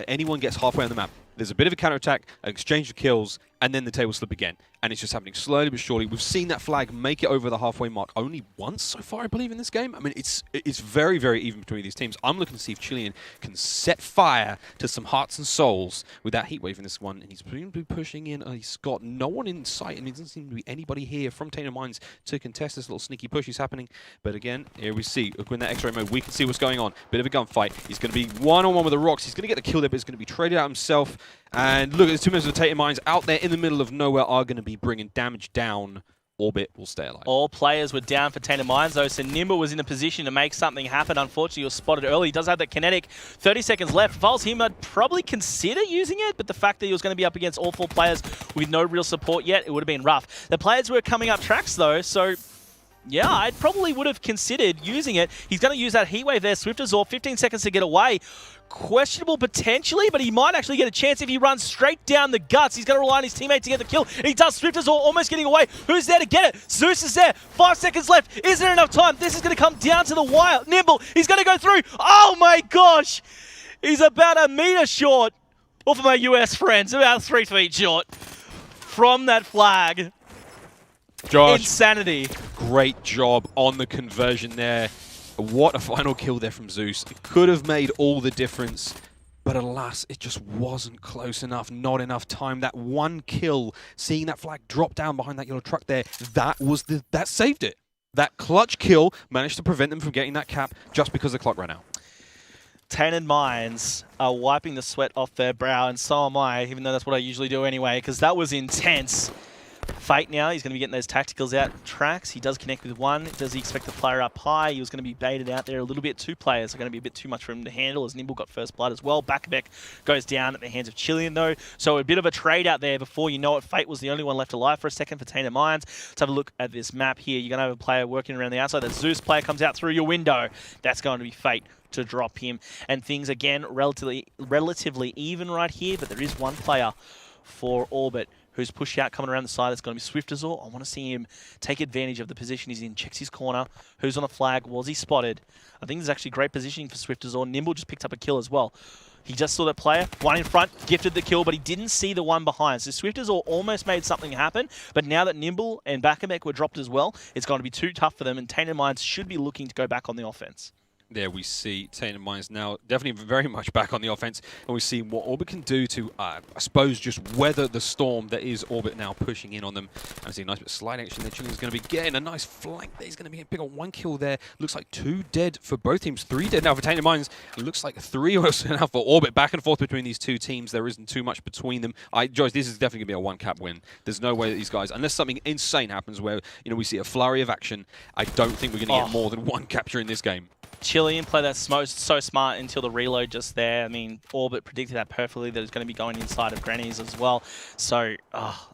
anyone gets halfway on the map, there's a bit of a counterattack, an exchange of kills, and then the table slip again. And it's just happening slowly but surely. We've seen that flag make it over the halfway mark only once so far, I believe, in this game. I mean, it's very, very even between these teams. I'm looking to see if Chilean can set fire to some hearts and souls with that heat wave in this one. And he's presumably pushing in. He's got no one in sight, and there doesn't seem to be anybody here from Tainted Minds to contest this little sneaky push is happening. But again, here we see, in that X-ray mode, we can see what's going on. Bit of a gunfight. He's going to be one-on-one with the rocks. He's going to get the kill there, but he's going to be traded out himself. And look at the 2 members of the Tainted Minds out there in the middle of nowhere are going to be bringing damage down. Orbit will stay alive. All players were down for Tainted Minds, though, so Nimble was in a position to make something happen. Unfortunately, he was spotted early. He does have that kinetic. 30 seconds left. If I was him, I'd probably consider using it, but the fact that he was going to be up against all 4 players with no real support yet, it would have been rough. The players were coming up tracks, though, so yeah, I probably would have considered using it. He's going to use that heat wave there. Swiftazor, 15 seconds to get away. Questionable potentially, but he might actually get a chance if he runs straight down the guts. He's going to rely on his teammate to get the kill. And he does. Swiftazor almost getting away. Who's there to get it? Zeus is there. 5 seconds left. Is there enough time? This is going to come down to the wire. Nimble, he's going to go through. Oh my gosh! He's about a meter short. Or for my US friends, about 3 feet short from that flag. Josh, insanity. Great job on the conversion there. What a final kill there from Zeus. It could have made all the difference, but alas, it just wasn't close enough, not enough time. That one kill, seeing that flag drop down behind that yellow truck there, that saved it. That clutch kill managed to prevent them from getting that cap just because the clock ran out. Tainted Minds are wiping the sweat off their brow, and so am I, even though that's what I usually do anyway, because that was intense. Fate now, he's going to be getting those tacticals out tracks. He does connect with one. Does he expect the player up high? He was going to be baited out there a little bit. 2 players are going to be a bit too much for him to handle as Nimble got first blood as well. Bakabek goes down at the hands of Chilean though. So a bit of a trade out there before you know it. Fate was the only one left alive for a second for Tainted Minds. Let's have a look at this map here. You're going to have a player working around the outside. That Zeus player comes out through your window. That's going to be Fate to drop him. And things again relatively even right here, but there is one player for Orbit who's pushed out, coming around the side. That's going to be Swiftazor. I want to see him take advantage of the position he's in. Checks his corner. Who's on the flag? Was he spotted? I think there's actually great positioning for Swiftazor. Nimble just picked up a kill as well. He just saw that player, one in front, gifted the kill, but he didn't see the one behind. So Swiftazor almost made something happen, but now that Nimble and Bakamek were dropped as well, it's going to be too tough for them, and Tainted Minds should be looking to go back on the offense. There we see Tainted Minds now definitely very much back on the offense, and we see what Orbit can do to, I suppose, just weather the storm that is Orbit now pushing in on them. And I see a nice bit of slide action there. Julian's going to be getting a nice flank there. He's going to be picking up 1 kill there. Looks like 2 dead for both teams. 3 dead now for Tainted Minds. It looks like 3 or so now for Orbit. Back and forth between these two teams. There isn't too much between them. Joyce, this is definitely going to be a 1-cap win. There's no way that these guys, unless something insane happens where we see a flurry of action, I don't think we're going to get more than 1 capture in this game. Chilean played that so smart until the reload just there. I mean, Orbit predicted that perfectly, that it's going to be going inside of Granny's as well. So,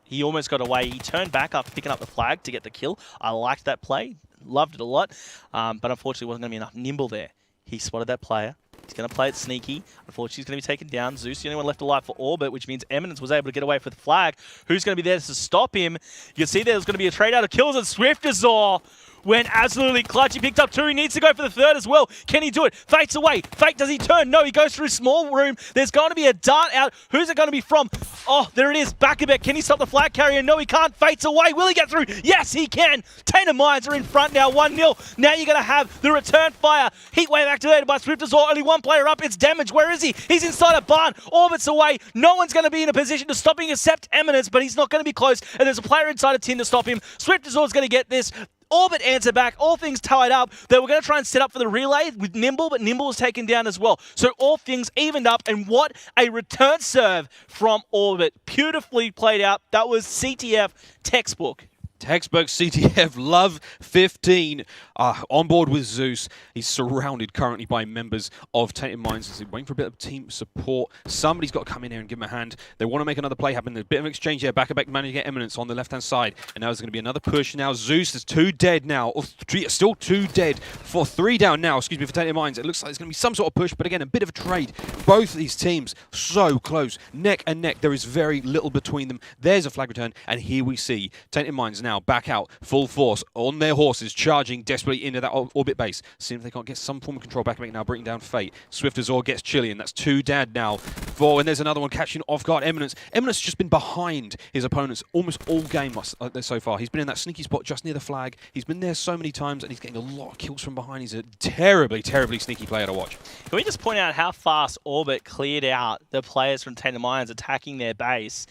he almost got away. He turned back after picking up the flag to get the kill. I liked that play. Loved it a lot. But unfortunately, wasn't going to be enough Nimble there. He spotted that player. He's going to play it sneaky. Unfortunately, he's going to be taken down. Zeus, the only one left alive for Orbit, which means Eminence was able to get away with the flag. Who's going to be there to stop him? You can see there's going to be a trade out of kills, and Swiftazor went absolutely clutch. He picked up 2. He needs to go for the 3rd as well. Can he do it? Fate's away. Fate, does he turn? No, he goes through small room. There's going to be a dart out. Who's it going to be from? Oh, there it is. Bakamek. Can he stop the flag carrier? No, he can't. Fate's away. Will he get through? Yes, he can. Tainted Minds are in front now, 1-0. Now you're going to have the return fire. Heatwave activated by Swiftazor. Only 1 player up. It's Damage. Where is he? He's inside a barn. Orbit's away. No one's going to be in a position to stop him except Eminence, but he's not going to be close. And there's a player inside a tin to stop him. Swiftazor's going to get this. Orbit answer back, all things tied up. They were going to try and set up for the relay with Nimble, but Nimble was taken down as well. So all things evened up, and what a return serve from Orbit. Beautifully played out. That was CTF textbook. Textbook CTF, Love 15, on board with Zeus. He's surrounded currently by members of Tainted Minds. He's waiting for a bit of team support. Somebody's got to come in here and give him a hand. They want to make another play happen. There's a bit of an exchange here. Bakamek managing to get Eminence on the left-hand side. And now there's going to be another push. Now Zeus is 2 dead now. Or still 2 dead for 3 down now, excuse me, for Tainted Minds. It looks like there's going to be some sort of push, but again, a bit of a trade. Both of these teams so close, neck and neck. There is very little between them. There's a flag return, and here we see Tainted Minds now back out, full force, on their horses, charging desperately into that Orbit base. See if they can't get some form of control. Bakamek now bringing down Fate. Swiftazor gets Chilean. That's 2 dead now. 4, and there's another one catching off guard. Eminence has just been behind his opponents almost all game so far. He's been in that sneaky spot just near the flag. He's been there so many times, and he's getting a lot of kills from behind. He's a terribly, terribly sneaky player to watch. Can we just point out how fast Orbit cleared out the players from Tainted Minds attacking their base?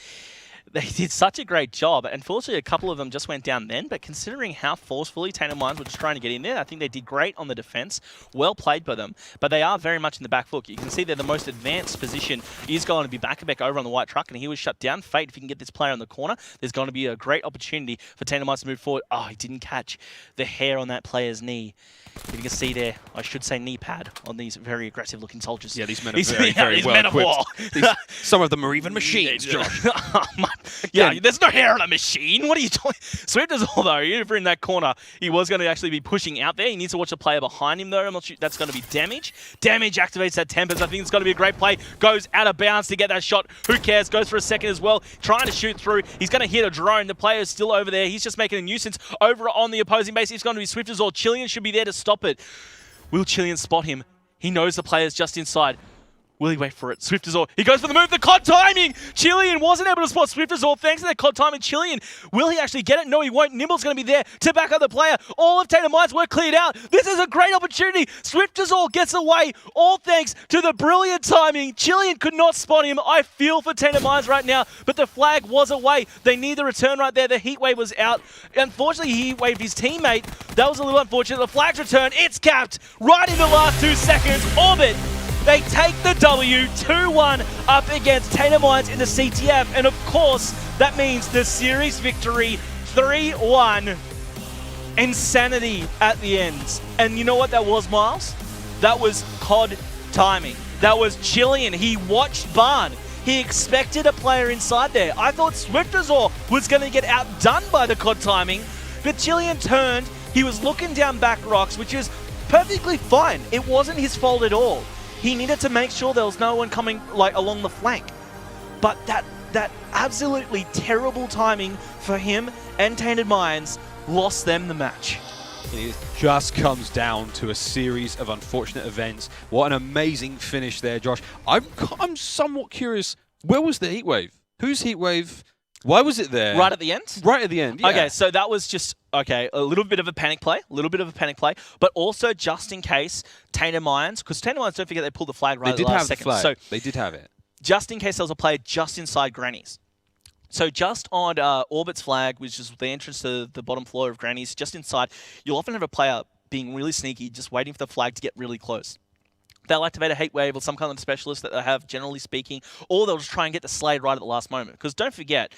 They did such a great job. Unfortunately, a couple of them just went down then, but considering how forcefully Tainted Minds were just trying to get in there, I think they did great on the defense. Well played by them, but they are very much in the back foot. You can see they're the most advanced position is going to be Bakamek over on the white truck, and he was shut down. Fate, if you can get this player in the corner, there's going to be a great opportunity for Tainted Minds to move forward. Oh, he didn't catch the hair on that player's knee. If you can see there, I should say knee pad on these very aggressive looking soldiers. Yeah, these men are very well equipped. Some of them are even machines, Josh. Yeah, there's no hair on a machine. What are you doing? Swiftazor, though, over in that corner, he was going to actually be pushing out there. He needs to watch the player behind him, though. I'm not sure that's going to be Damage. Damage activates that Tempest. I think it's going to be a great play. Goes out of bounds to get that shot. Who cares? Goes for a second as well. Trying to shoot through. He's going to hit a drone. The player is still over there. He's just making a nuisance over on the opposing base. It's going to be Swiftazor. Chilean should be there to stop it. Will Chilean spot him? He knows the player's just inside. Will he wait for it? Swiftazor, he goes for the move, the COD timing! Chilean wasn't able to spot Swiftazor thanks to that COD timing. Chilean, will he actually get it? No, he won't. Nimble's going to be there to back up the player. All of Tainted Minds were cleared out. This is a great opportunity. Swiftazor gets away, all thanks to the brilliant timing. Chilean could not spot him. I feel for Tainted Minds right now, but the flag was away. They need the return right there. The Heatwave was out. Unfortunately, he Heatwaved his teammate. That was a little unfortunate. The flag's return, it's capped right in the last 2 seconds. Orbit, they take the W 2-1 up against Tainted Minds in the CTF. And of course, that means the series victory 3-1. Insanity at the end. And you know what that was, Miles? That was COD timing. That was Chilean. He watched Barn. He expected a player inside there. I thought Swiftazor was going to get outdone by the COD timing. But Chilean turned. He was looking down back rocks, which is perfectly fine. It wasn't his fault at all. He needed to make sure there was no one coming along the flank. But that absolutely terrible timing for him and Tainted Minds lost them the match. It just comes down to a series of unfortunate events. What an amazing finish there, Josh. I'm somewhat curious, where was the heatwave? Whose heatwave? Why was it there? Right at the end? Right at the end, yeah. Okay, so that was just, a little bit of a panic play, but also just in case Tainted Minds, because Tainted Minds, don't forget, they pulled the flag right at the last second. Flag. So they did have it. just in case there was a player just inside Granny's. So just on Orbit's flag, which is the entrance to the bottom floor of Granny's, just inside, you'll often have a player being really sneaky, just waiting for the flag to get really close. They'll activate a heatwave or some kind of specialist that they have, generally speaking, or they'll just try and get the Slade right at the last moment. Because don't forget,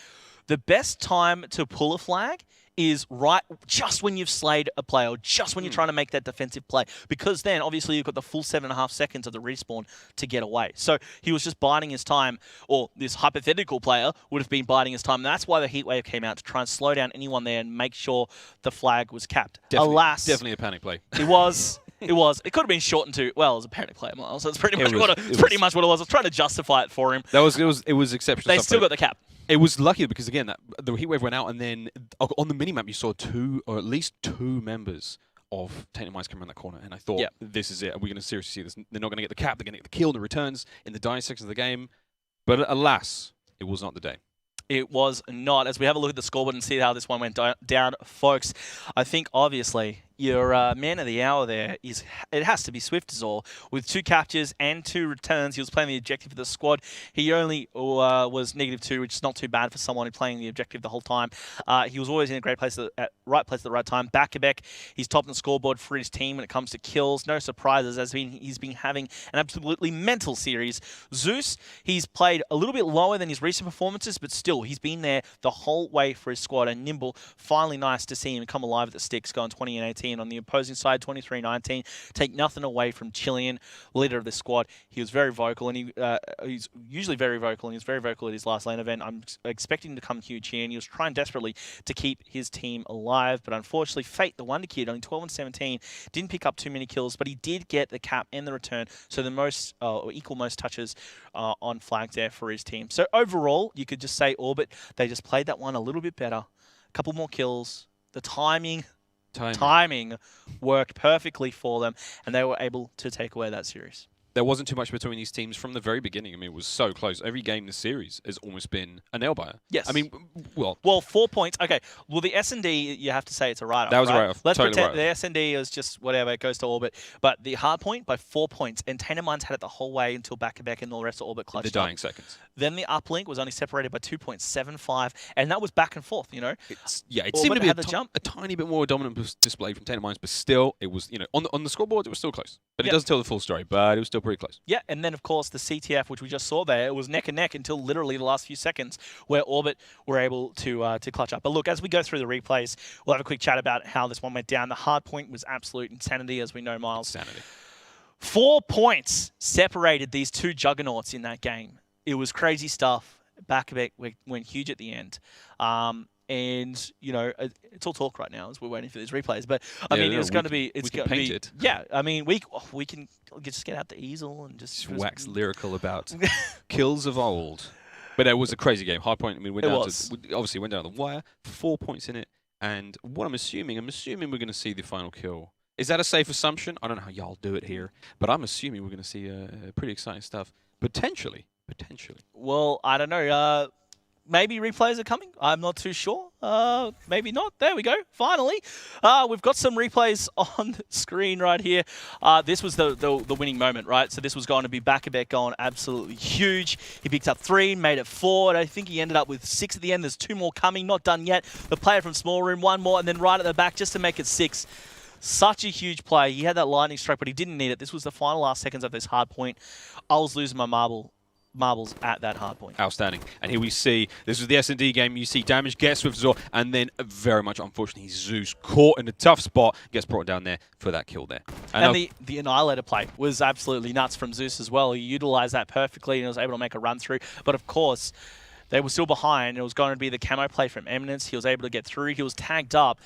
the best time to pull a flag is right just when you've slayed a player, or just when you're trying to make that defensive play. Because then, obviously, you've got the full 7.5 seconds of the respawn to get away. So he was just biding his time, or this hypothetical player would have been biding his time. And that's why the heatwave came out, to try and slow down anyone there and make sure the flag was capped. Alas, definitely a panic play. It was. It was. It could have been shortened to, well, it was a panic play, Miles. That's pretty much what it was. I was trying to justify it for him. It was exceptional. They still got the cap. It was lucky because, again, the heatwave went out, and then on the minimap you saw at least two members of Tainted Minds come around that corner, and I thought, this is it. Are we going to seriously see this? They're not going to get the cap. They're going to get the kill and the returns in the dying sections of the game. But alas, it was not the day. It was not. As we have a look at the scoreboard and see how this one went down, folks, I think, obviously, your man of the hour there it has to be Swiftazor. With 2 captures and 2 returns, he was playing the objective for the squad. He only was -2, which is not too bad for someone who's playing the objective the whole time. He was always in a great place at right place at the right time. Back-a-back, he's topped the scoreboard for his team when it comes to kills. No surprises, as he's been having an absolutely mental series. Zeus, he's played a little bit lower than his recent performances, but still, he's been there the whole way for his squad. And Nimble, finally nice to see him come alive at the sticks, going 20 and 18. On the opposing side, 23-19. Take nothing away from Chilean, leader of the squad. He was very vocal, and he's usually very vocal, and he was very vocal at his last lane event. I'm expecting him to come huge here, and he was trying desperately to keep his team alive. But unfortunately, Fate, the Wonder Kid, only 12 and 17, didn't pick up too many kills, but he did get the cap and the return, so the most or equal most touches on flags there for his team. So overall, you could just say Orbit, they just played that one a little bit better. A couple more kills. The timing worked perfectly for them, and they were able to take away that series. There wasn't too much between these teams from the very beginning. I mean, it was so close. Every game in the series has almost been a nail-biter. Yes. I mean, well, 4 points. Okay. Well, the S&D, you have to say it's a write-off. That was right? a write-off. Let's totally pretend write-off. the S&D is just whatever. It goes to Orbit. But the hard point by 4 points, and Tainted Minds had it the whole way until back-to-back, and all the rest of Orbit clutched the dying seconds. Then the uplink was only separated by 2.75, and that was back and forth, you know. It seemed to be a tiny bit more dominant display from Tainted Minds, but still, it was, on the scoreboard, it was still close. But it doesn't tell the full story, but it was still pretty close. Yeah, and then, of course, the CTF, which we just saw there, it was neck and neck until literally the last few seconds where Orbit were able to clutch up. But look, as we go through the replays, we'll have a quick chat about how this one went down. The hard point was absolute insanity, as we know, Miles. Insanity. 4 points separated these 2 juggernauts in that game. It was crazy stuff. Back-to-back went huge at the end. And, it's all talk right now as we're waiting for these replays. But, it's going to be... We can paint it. Yeah, I mean, we can just get out the easel and just wax lyrical about kills of old. But it was a crazy game. Hard point, obviously went down the wire. 4 points in it. And what I'm assuming we're going to see the final kill. Is that a safe assumption? I don't know how y'all do it here. But I'm assuming we're going to see pretty exciting stuff. Potentially. Well, I don't know. Maybe replays are coming. I'm not too sure. Maybe not. There we go. Finally. We've got some replays on the screen right here. This was the winning moment, right? So this was going to be back-to-back going absolutely huge. He picked up 3, made it 4, and I think he ended up with 6 at the end. There's 2 more coming, not done yet. The player from Small Room, 1 more, and then right at the back just to make it 6. Such a huge play. He had that lightning strike, but he didn't need it. This was the final last seconds of this hard point. I was losing my marbles at that hard point. Outstanding. And here we see, this was the S&D game, you see damage gets with Zor, and then very much unfortunately Zeus caught in a tough spot, gets brought down there for that kill there. And the Annihilator play was absolutely nuts from Zeus as well. He utilized that perfectly and was able to make a run through. But of course, they were still behind. It was going to be the camo play from Eminence. He was able to get through. He was tagged up,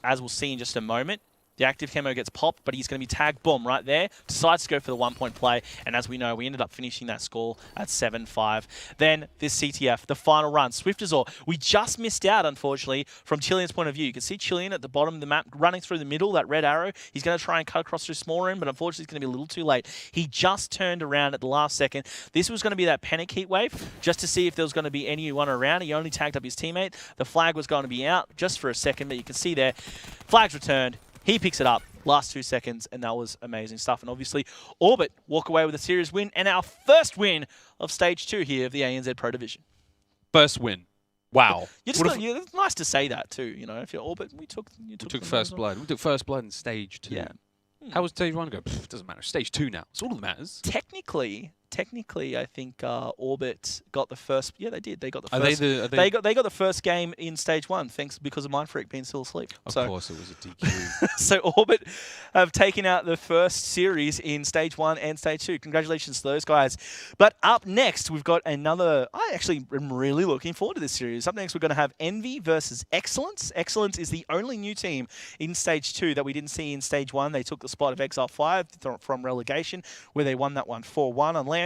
as we'll see in just a moment. The active camo gets popped, but he's going to be tagged, boom, right there. Decides to go for the 1-point play, and as we know, we ended up finishing that score at 7-5. Then this CTF, the final run, Swift as all. We just missed out, unfortunately, from Chilean's point of view. You can see Chilean at the bottom of the map, running through the middle, that red arrow. He's going to try and cut across through small room, but unfortunately, it's going to be a little too late. He just turned around at the last second. This was going to be that panic heat wave, just to see if there was going to be anyone around. He only tagged up his teammate. The flag was going to be out just for a second, but you can see there, flag's returned. He picks it up, last 2 seconds, and that was amazing stuff. And obviously, Orbit walk away with a series win and our first win of Stage 2 here of the ANZ Pro Division. First win. Wow. It's nice to say that too, you know. If you're Orbit, you took first blood. We took first blood in Stage 2. Yeah. How was Stage 1 go? Pff, doesn't matter. Stage 2 now. It's all that matters. Technically, I think Orbit got the first. Yeah, they did. They got the first. They got the first game in Stage 1, thanks because of Mindfreak being still asleep. Of course, it was a DQ. So Orbit have taken out the first series in Stage 1 and Stage 2. Congratulations to those guys. But up next, we've got another. I actually am really looking forward to this series. Up next, we're going to have Envy versus Excellence. Excellence is the only new team in Stage 2 that we didn't see in Stage 1. They took the spot of Exile 5 from relegation, where they won that one 4-1 on LAN.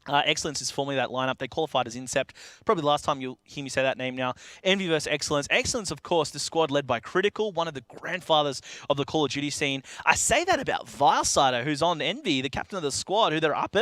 Excellence is formerly that lineup. They qualified as Incept. Probably the last time you'll hear me say that name now. Envy versus Excellence. Excellence, of course, the squad led by Critical, one of the grandfathers of the Call of Duty scene. I say that about Vilesider, who's on Envy, the captain of the squad, who they're up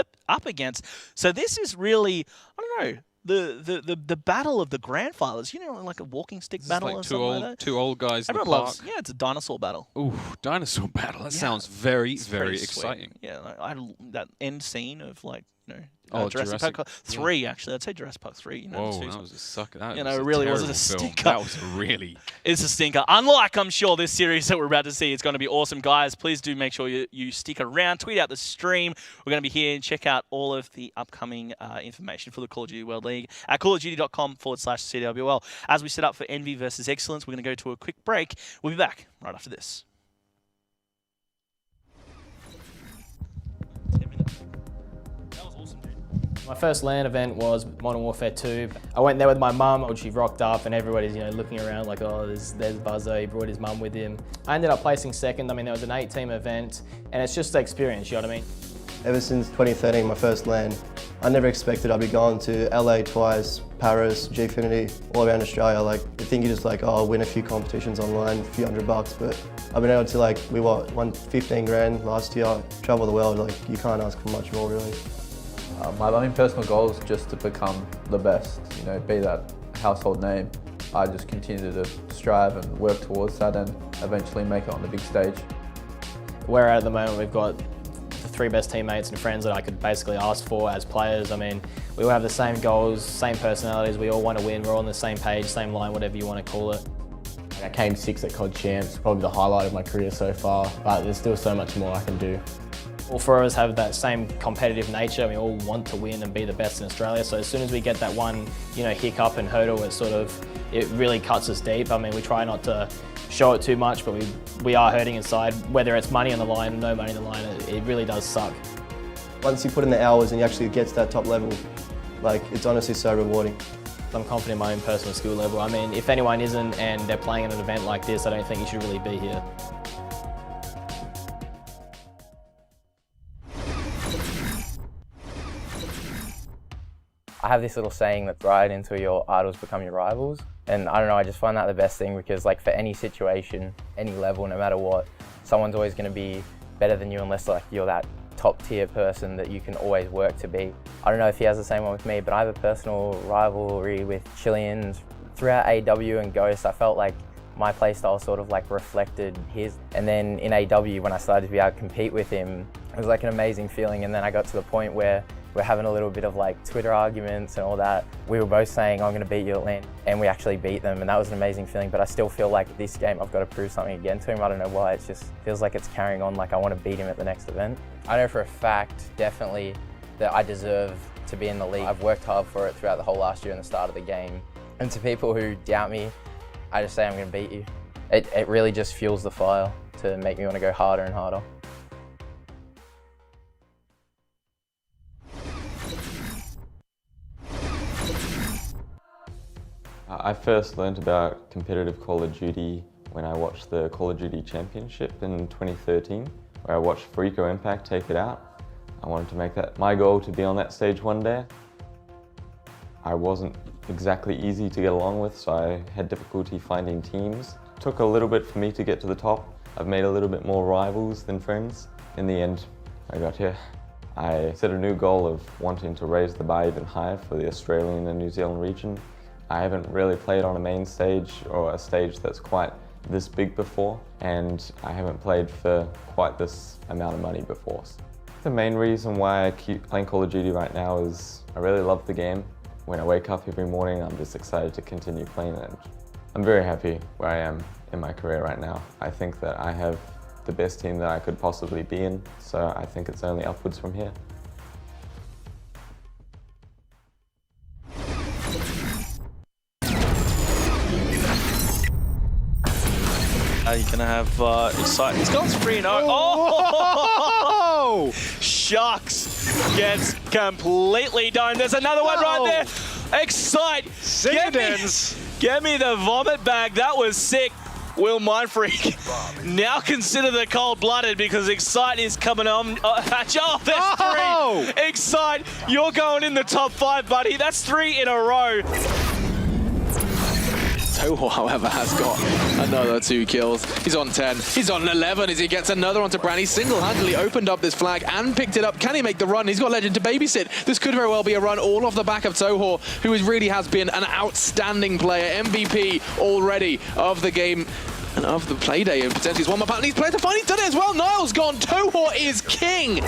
against. So this is really, I don't know, the battle of the grandfathers. You know, like a walking stick battle or something like that. Two old guys Everyone in the park. loves. Yeah, it's a dinosaur battle. Ooh, dinosaur battle. That sounds very, very exciting. Sweet. Yeah, like, that end scene of like, you know. Jurassic Park 3, actually. I'd say Jurassic Park 3. You know, whoa, that was a sucker. That you was know, a really wasn't a terrible film. stinker. That was really... It's a stinker. Unlike, I'm sure, this series that we're about to see. It's going to be awesome, guys. Please do make sure you stick around. Tweet out the stream. We're going to be here and check out all of the upcoming information for the Call of Duty World League at callofduty.com/CWL. As we set up for Envy versus Excellence, we're going to go to a quick break. We'll be back right after this. My first LAN event was Modern Warfare 2. I went there with my mum, she rocked up and everybody's, you know, looking around like, oh, there's Buzzo, he brought his mum with him. I ended up placing second. I mean, there was an 8-team event and it's just the experience, you know what I mean? Ever since 2013, my first LAN, I never expected I'd be going to LA twice, Paris, Gfinity, all around Australia. Like, you think you just like, oh, I'll win a few competitions online, a few $100, but I've been able to like, we won 15 grand last year, travel the world, like you can't ask for much more really. My own personal goal is just to become the best, you know, be that household name. I just continue to strive and work towards that and eventually make it on the big stage. Where at the moment we've got the 3 best teammates and friends that I could basically ask for as players. I mean, we all have the same goals, same personalities, we all want to win, we're all on the same page, same line, whatever you want to call it. I came 6th at COD Champs, probably the highlight of my career so far, but there's still so much more I can do. All 4 of us have that same competitive nature. We all want to win and be the best in Australia. So as soon as we get that one, you know, hiccup and hurdle, it really cuts us deep. I mean, we try not to show it too much, but we are hurting inside. Whether it's money on the line, no money on the line, it really does suck. Once you put in the hours and you actually get to that top level, like it's honestly so rewarding. I'm confident in my own personal skill level. I mean, if anyone isn't and they're playing at an event like this, I don't think you should really be here. I have this little saying that right until your idols become your rivals. And I don't know, I just find that the best thing because like for any situation, any level, no matter what, someone's always going to be better than you unless like you're that top tier person that you can always work to be. I don't know if he has the same one with me, but I have a personal rivalry with Chileans. Throughout AW and Ghost, I felt like my playstyle sort of like reflected his. And then in AW, when I started to be able to compete with him, it was like an amazing feeling. And then I got to the point where we're having a little bit of like Twitter arguments and all that. We were both saying, I'm going to beat you at LAN, and we actually beat them, and that was an amazing feeling. But I still feel like this game, I've got to prove something again to him. I don't know why, it just feels like it's carrying on, like I want to beat him at the next event. I know for a fact, definitely, that I deserve to be in the league. I've worked hard for it throughout the whole last year and the start of the game. And to people who doubt me, I just say I'm going to beat you. It really just fuels the fire to make me want to go harder and harder. I first learned about competitive Call of Duty when I watched the Call of Duty Championship in 2013, where I watched Frico Impact take it out. I wanted to make that my goal to be on that stage one day. I wasn't exactly easy to get along with, so I had difficulty finding teams. It took a little bit for me to get to the top. I've made a little bit more rivals than friends. In the end, I got here. I set a new goal of wanting to raise the bar even higher for the Australian and New Zealand region. I haven't really played on a main stage or a stage that's quite this big before, and I haven't played for quite this amount of money before. The main reason why I keep playing Call of Duty right now is I really love the game. When I wake up every morning, I'm just excited to continue playing it. I'm very happy where I am in my career right now. I think that I have the best team that I could possibly be in, so I think it's only upwards from here. You're gonna have exciting. He's gone 3-0. Oh! Shucks gets completely done. There's another one right there. Excite. Get me the vomit bag. That was sick. Will Mindfreak now consider the cold-blooded because Excite is coming on. There's 3. Excite, you're going in the top 5, buddy. That's 3 in a row. Toho, however, has got another 2 kills. He's on 10. He's on 11 as he gets another onto Brand. He single-handedly opened up this flag and picked it up. Can he make the run? He's got Legend to babysit. This could very well be a run all off the back of Toho, who really has been an outstanding player. MVP already of the game and of the play day. And potentially he's one more part. And he's played the fun. He's done it as well. Niall's gone. Toho is king.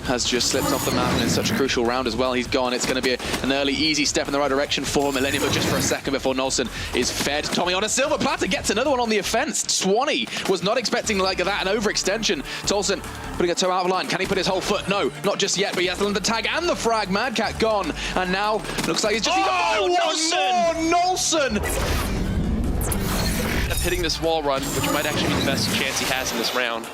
Has just slipped off the map and in such a crucial round as well. He's gone. It's going to be an early, easy step in the right direction for Millennium, but just for a second before Nolson is fed. Tommy on a silver platter gets another one on the offense. Swanee was not expecting like that, an overextension. Tolson putting a toe out of line. Can he put his whole foot? No, not just yet, but he has the tag and the frag. Madcat gone. And now looks like he's just... Nolson! Hitting this wall run, which might actually be the best chance he has in this round.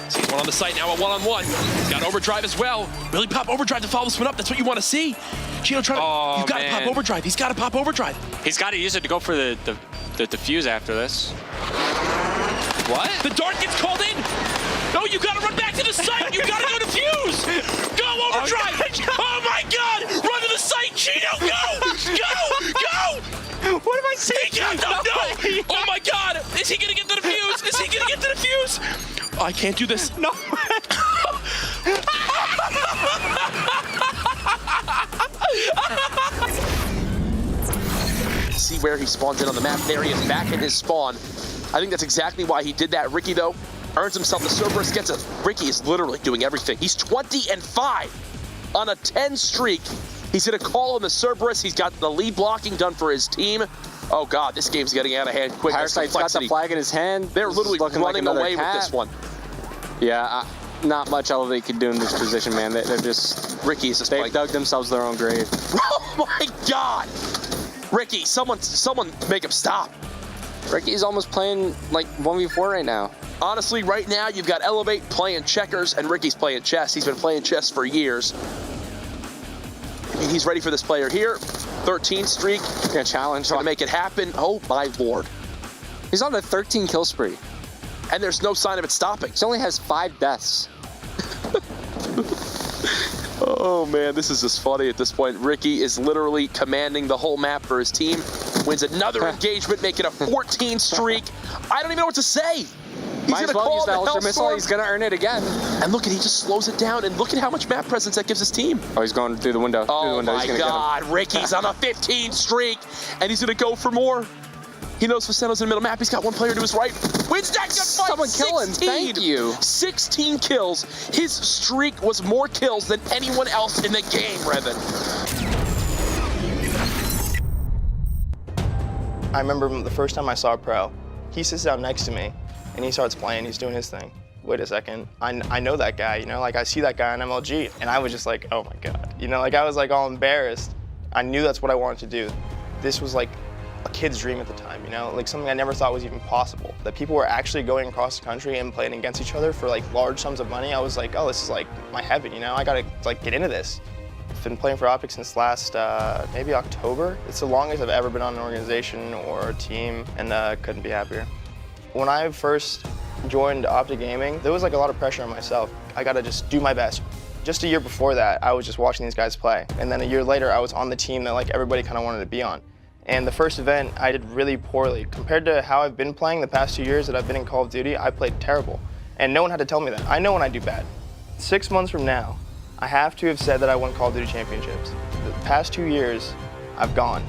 So he's one on the site now, a one-on-one. He's got overdrive as well. Really pop overdrive to follow this one up. That's what you want to see. Chino trying to... You've got to pop overdrive. He's got to pop overdrive. He's got to use it to go for the defuse after this. What? The dart gets called in. No, you got to run back to the site. You got to go defuse. Go overdrive. Oh my God. Run to the site, Chino. Go. What am I saying? No. Oh my God. Is he going to get the defuse? Is he going to get the defuse? Oh, I can't do this. No. See where he spawns in on the map. There he is, back in his spawn. I think that's exactly why he did that. Ricky, though, earns himself the Cerberus, gets a... Ricky is literally doing everything. He's 20-5 on a 10 streak. He's going to call on the Cerberus. He's got the lead blocking done for his team. Oh, God, this game's getting out of hand quick. Parasite's got the flag in his hand. They're literally running away with this one. Yeah, not much else they can do in this position, man. They're just... Ricky is They've dug themselves their own grave. Oh, my God! Ricky, someone make him stop. Ricky's almost playing, like, 1v4 right now. Honestly, right now, you've got Elevate playing checkers, and Ricky's playing chess. He's been playing chess for years. I mean, he's ready for this player here. 13 streak. Gonna challenge. Trying to make it happen. Oh, my Lord. He's on a 13 kill spree. And there's no sign of it stopping. He only has 5 deaths. Oh, man, this is just funny at this point. Ricky is literally commanding the whole map for his team. Wins another engagement, making a 14 streak. I don't even know what to say. He's Might as well use the Hellstorm missile. He's going to earn it again. And look at, he just slows it down. And look at how much map presence that gives his team. Oh, he's going through the window. Oh, my God. Ricky's on a 15 streak. And he's going to go for more. He knows Viceno's in the middle map. He's got one player to his right. Wins that gunfight. Someone kill him. Thank you. 16 kills. His streak was more kills than anyone else in the game, Revan. I remember the first time I saw Pro, he sits down next to me and he starts playing, he's doing his thing. Wait a second, I know that guy, you know, like I see that guy on MLG, and I was just like, oh my God. You know, like I was like all embarrassed. I knew that's what I wanted to do. This was like a kid's dream at the time, you know, like something I never thought was even possible. That people were actually going across the country and playing against each other for like large sums of money. I was like, oh, this is like my heaven, you know, I gotta like get into this. been playing for Optic since last, maybe October. It's the longest I've ever been on an organization or a team, and couldn't be happier. When I first joined Optic Gaming, there was like a lot of pressure on myself. I gotta just do my best. Just a year before that, I was just watching these guys play. And then a year later, I was on the team that like everybody kind of wanted to be on. And the first event, I did really poorly. Compared to how I've been playing the past 2 years that I've been in Call of Duty, I played terrible. And no one had to tell me that. I know when I do bad. 6 months from now, I have to have said that I won Call of Duty championships. The past 2 years, I've gone,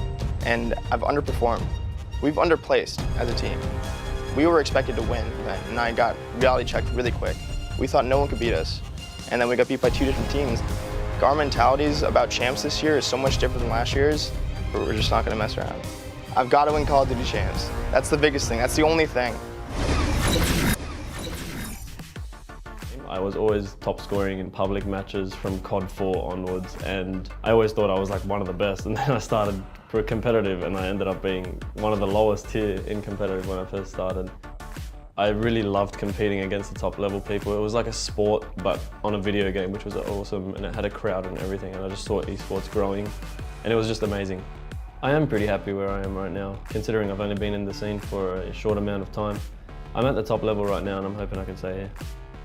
and I've underperformed. We've underplaced as a team. We were expected to win, and I got reality checked really quick. We thought no one could beat us, and then we got beat by 2 different teams. Our mentalities about champs this year is so much different than last year's, but we're just not gonna mess around. I've got to win Call of Duty champs. That's the biggest thing, that's the only thing. I was always top scoring in public matches from COD 4 onwards, and I always thought I was like one of the best, and then I started for competitive and I ended up being one of the lowest tier in competitive when I first started. I really loved competing against the top level people. It was like a sport, but on a video game, which was awesome, and it had a crowd and everything, and I just saw esports growing, and it was just amazing. I am pretty happy where I am right now, considering I've only been in the scene for a short amount of time. I'm at the top level right now, and I'm hoping I can stay here.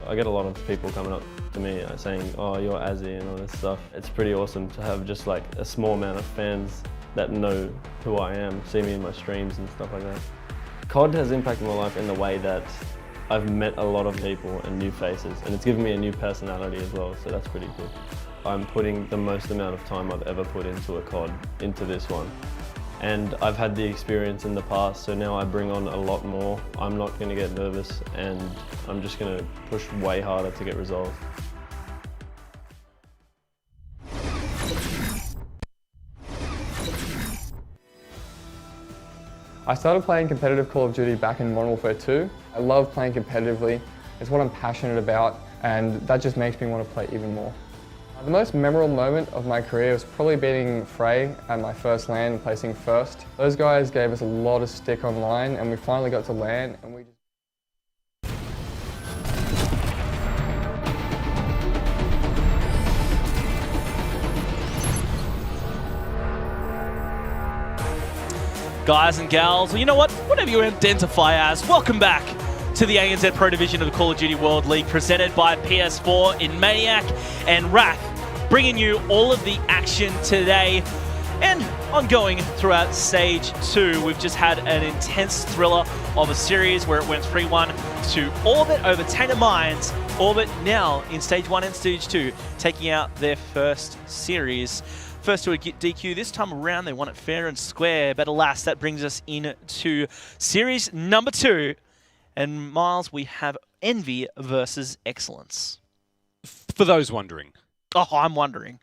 I get a lot of people coming up to me saying, oh, you're Azzy and all this stuff. It's pretty awesome to have just like a small amount of fans that know who I am, see me in my streams and stuff like that. COD has impacted my life in the way that I've met a lot of people and new faces, and it's given me a new personality as well, so that's pretty cool. I'm putting the most amount of time I've ever put into a COD, into this one. And I've had the experience in the past, so now I bring on a lot more. I'm not going to get nervous, and I'm just going to push way harder to get results. I started playing competitive Call of Duty back in Modern Warfare 2. I love playing competitively. It's what I'm passionate about, and that just makes me want to play even more. The most memorable moment of my career was probably beating Frey at my first LAN and placing first. Those guys gave us a lot of stick online, and we finally got to LAN, and we just... Guys and gals, well, you know what? Whatever you identify as, welcome back to the ANZ Pro Division of the Call of Duty World League, presented by PS4 in Maniac and Wrath, bringing you all of the action today and ongoing throughout Stage 2. We've just had an intense thriller of a series where it went 3-1 to Orbit over Tainted Minds. Orbit now in Stage 1 and Stage 2, taking out their first series. First to a DQ, this time around they won it fair and square, but alas, that brings us into series number 2. And Miles, we have Envy versus Excellence. For those wondering. Oh, I'm wondering.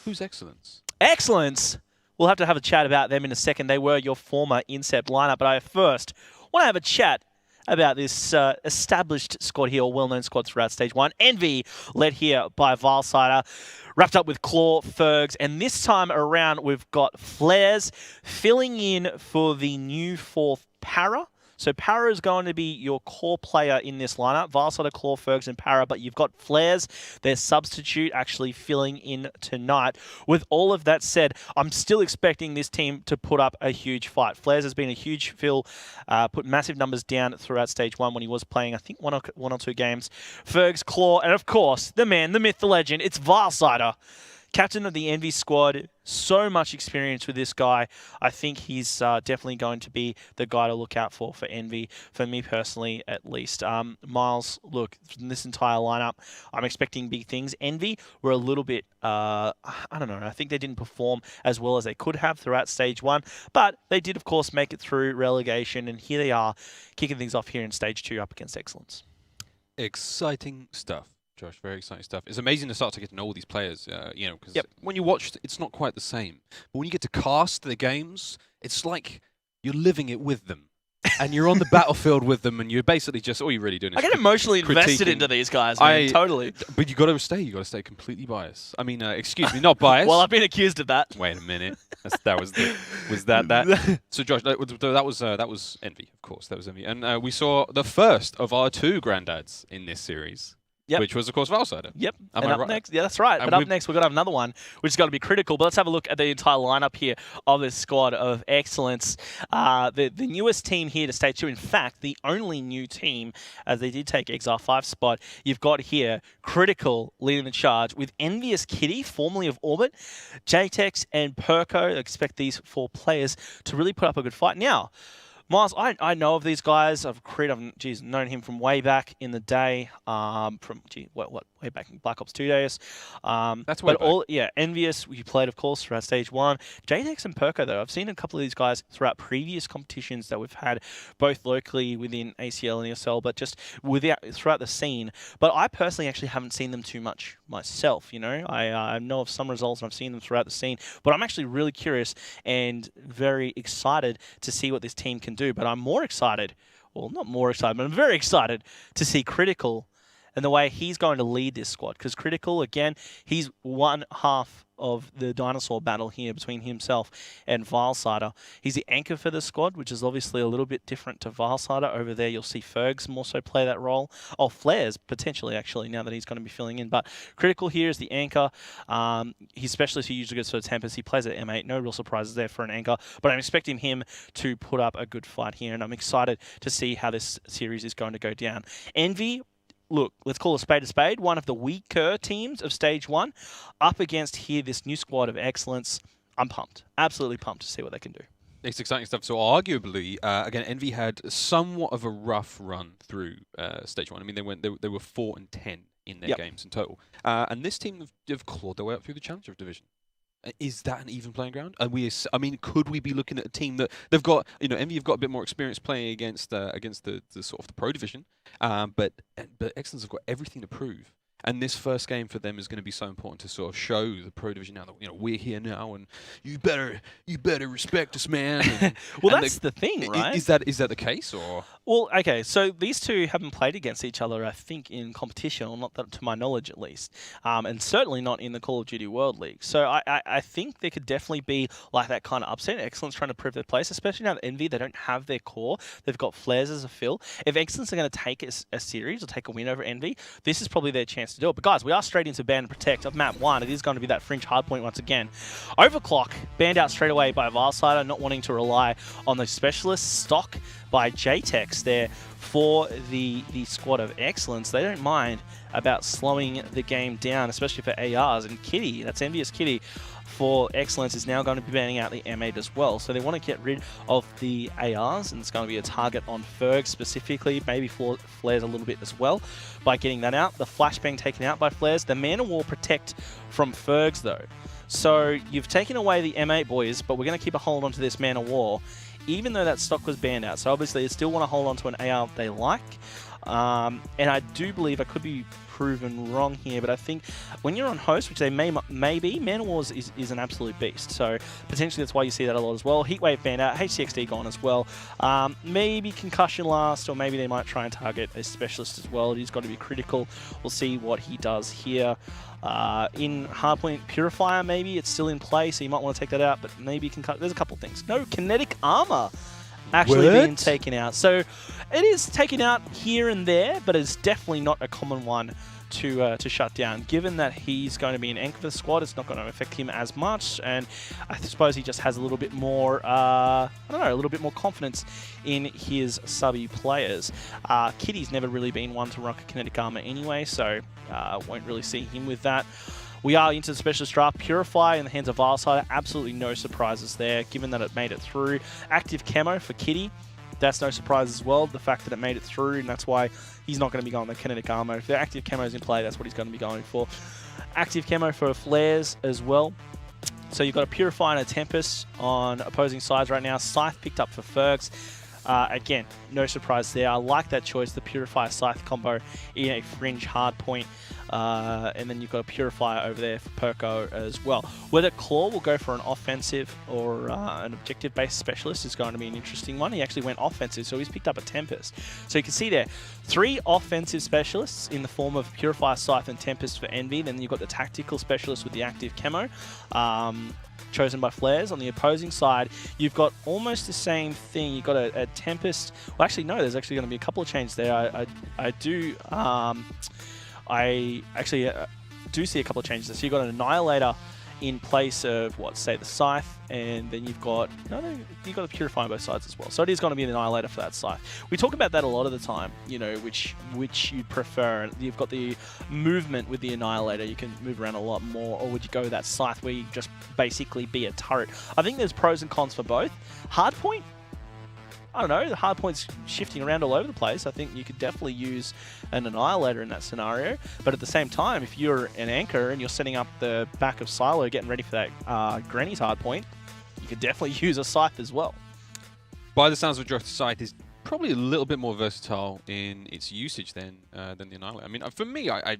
Who's Excellence? Excellence! We'll have to have a chat about them in a second. They were your former Incept lineup, but I first want to have a chat about this established squad here, or well-known squad throughout Stage 1. Envy, led here by Vilesider, wrapped up with Claw, Fergs, and this time around we've got Flares filling in for the new 4th Para. So Para is going to be your core player in this lineup. Vilesider, Claw, Fergs, and Para, but you've got Flares, their substitute, actually filling in tonight. With all of that said, I'm still expecting this team to put up a huge fight. Flares has been a huge fill, put massive numbers down throughout Stage 1 when he was playing, I think, one or two games. Fergs, Claw, and of course, the man, the myth, the legend, it's Vilesider. Captain of the Envy squad, so much experience with this guy. I think he's definitely going to be the guy to look out for Envy, for me personally at least. Miles, look, from this entire lineup, I'm expecting big things. Envy were a little bit, I don't know, I think they didn't perform as well as they could have throughout Stage 1, but they did, of course, make it through relegation, and here they are, kicking things off here in Stage 2 up against Excellence. Exciting stuff. Josh, very exciting stuff. It's amazing to start to get to know all these players, you know, because when you watch, it's not quite the same. But when you get to cast the games, it's like you're living it with them. And you're on the battlefield with them, and you're basically just, all you're really doing is I get emotionally invested into these guys, man, totally. But you got to stay completely biased. I mean, excuse me, not biased. Well, I've been accused of that. Wait a minute. Was that? So Josh, that was Envy, of course. That was Envy. And we saw the first of our 2 granddads in this series. Yep. which was, of course, Valsider. Yep. Am and I up right? next, yeah, that's right. And But up next, we've got to have another one, which is going to be critical. But let's have a look at the entire lineup here of this squad of excellence. The newest team here to Stage 2, in fact, the only new team, as they did take Exile 5 spot, you've got here Critical leading the charge with Envious Kitty, formerly of Orbit, JTEX and Perko. I expect these 4 players to really put up a good fight. Now, Miles, I know of these guys. I've known him from way back in the day. Way back in Black Ops 2 days. That's way back. Envious, we played, of course, throughout Stage 1. JTEX and Perko, though, I've seen a couple of these guys throughout previous competitions that we've had, both locally within ACL and ESL, but just throughout the scene. But I personally actually haven't seen them too much myself, you know. I know of some results and I've seen them throughout the scene, but I'm actually really curious and very excited to see what this team can do. But I'm more excited, well, not more excited, but I'm very excited to see Critical and the way he's going to lead this squad. Because Critical, again, he's one half of the dinosaur battle here between himself and Vilesider. He's the anchor for the squad, which is obviously a little bit different to Vilesider. Over there, you'll see Fergs more so play that role. Oh, Flares, potentially, actually, now that he's going to be filling in. But Critical here is the anchor. He's specialist. He usually goes for the Tempest. He plays at M8. No real surprises there for an anchor. But I'm expecting him to put up a good fight here, and I'm excited to see how this series is going to go down. Envy, look, let's call a spade, one of the weaker teams of Stage 1, up against here this new squad of excellence. I'm pumped. Absolutely pumped to see what they can do. It's exciting stuff. So arguably, again, Envy had somewhat of a rough run through Stage 1. I mean, they were 4-10 in their games in total. And this team have clawed their way up through the Challenger division. Is that an even playing ground? Could we be looking at a team that they've got? You know, Envy have got a bit more experience playing against the sort of the pro division, but Excellence have got everything to prove. And this first game for them is going to be so important to sort of show the pro division now that, you know, we're here now, and you better respect us, man. And, well, that's the thing, right? Is that the case, or? Well, okay, so these two haven't played against each other, I think, in competition, or not that, to my knowledge at least, and certainly not in the Call of Duty World League. So I think there could definitely be like that kind of upset. Excellence trying to prove their place, especially now that Envy, they don't have their core. They've got Flares as a fill. If Excellence are going to take a series or take a win over Envy, this is probably their chance to do it. But guys, we are straight into Ban and Protect of Map 1. It is going to be that fringe hardpoint once again. Overclock, banned out straight away by Vilesider, not wanting to rely on the specialist stock by JTEX there for the squad of excellence. They don't mind about slowing the game down, especially for ARs. And Kitty, that's Envious Kitty, for excellence is now going to be banning out the M8 as well. So they want to get rid of the ARs, and it's going to be a target on Ferg specifically, maybe Flares a little bit as well by getting that out. The flashbang taken out by Flares. The Man of War protect from Fergs though. So you've taken away the M8 boys, but we're going to keep a hold on to this Man of War, even though that stock was banned out. So obviously they still want to hold on to an AR they like. And I do believe, I could be proven wrong here, but I think when you're on host, which they may be, Man of War is an absolute beast. So potentially that's why you see that a lot as well. Heatwave banned out, HCXD gone as well. Maybe Concussion last, or maybe they might try and target a specialist as well. He's got to be critical. We'll see what he does here. In Hardpoint Purifier, maybe it's still in play, so you might want to take that out, but maybe there's a couple of things. No kinetic armor actually being taken out. So it is taken out here and there, but it's definitely not a common one to shut down. Given that he's going to be an anchor for the squad, it's not going to affect him as much, and I suppose he just has a little bit more, I don't know, a little bit more confidence in his subby players. Kitty's never really been one to rock a kinetic armor anyway, so won't really see him with that. We are into the specialist draft. Purify in the hands of Vilesider. Absolutely no surprises there, given that it made it through. Active camo for Kitty. That's no surprise as well. The fact that it made it through, and that's why he's not going to be going the kinetic armor. If the active camo is in play, that's what he's going to be going for. Active camo for Flares as well. So you've got a Purify and a Tempest on opposing sides right now. Scythe picked up for Fergs. Again, no surprise there. I like that choice, the Purifier Scythe combo in a fringe hard point. And then you've got a Purifier over there for Perko as well. Whether Claw will go for an offensive or an objective-based specialist is going to be an interesting one. He actually went offensive, so he's picked up a Tempest. So you can see there, 3 offensive specialists in the form of Purifier, Scythe, and Tempest for Envy. Then you've got the tactical specialist with the active camo. Chosen by Flares. On the opposing side, you've got almost the same thing. You've got a Tempest. Well, actually, no, there's actually going to be a couple of changes there. I do I actually do see a couple of changes. So you've got an Annihilator in place of say the Scythe, and then you've got you've got a Purify on both sides as well. So it is going to be an Annihilator for that Scythe. We talk about that a lot of the time, which you prefer. You've got the movement with the Annihilator, you can move around a lot more, or would you go with that Scythe where you just basically be a turret? I think there's pros and cons for both. Hardpoint, I don't know, the hardpoint's shifting around all over the place. I think you could definitely use an Annihilator in that scenario. But at the same time, if you're an anchor and you're setting up the back of Silo, getting ready for that Granny's hardpoint, you could definitely use a Scythe as well. By the sounds of it, Scythe is probably a little bit more versatile in its usage than the Annihilator. I mean, for me, I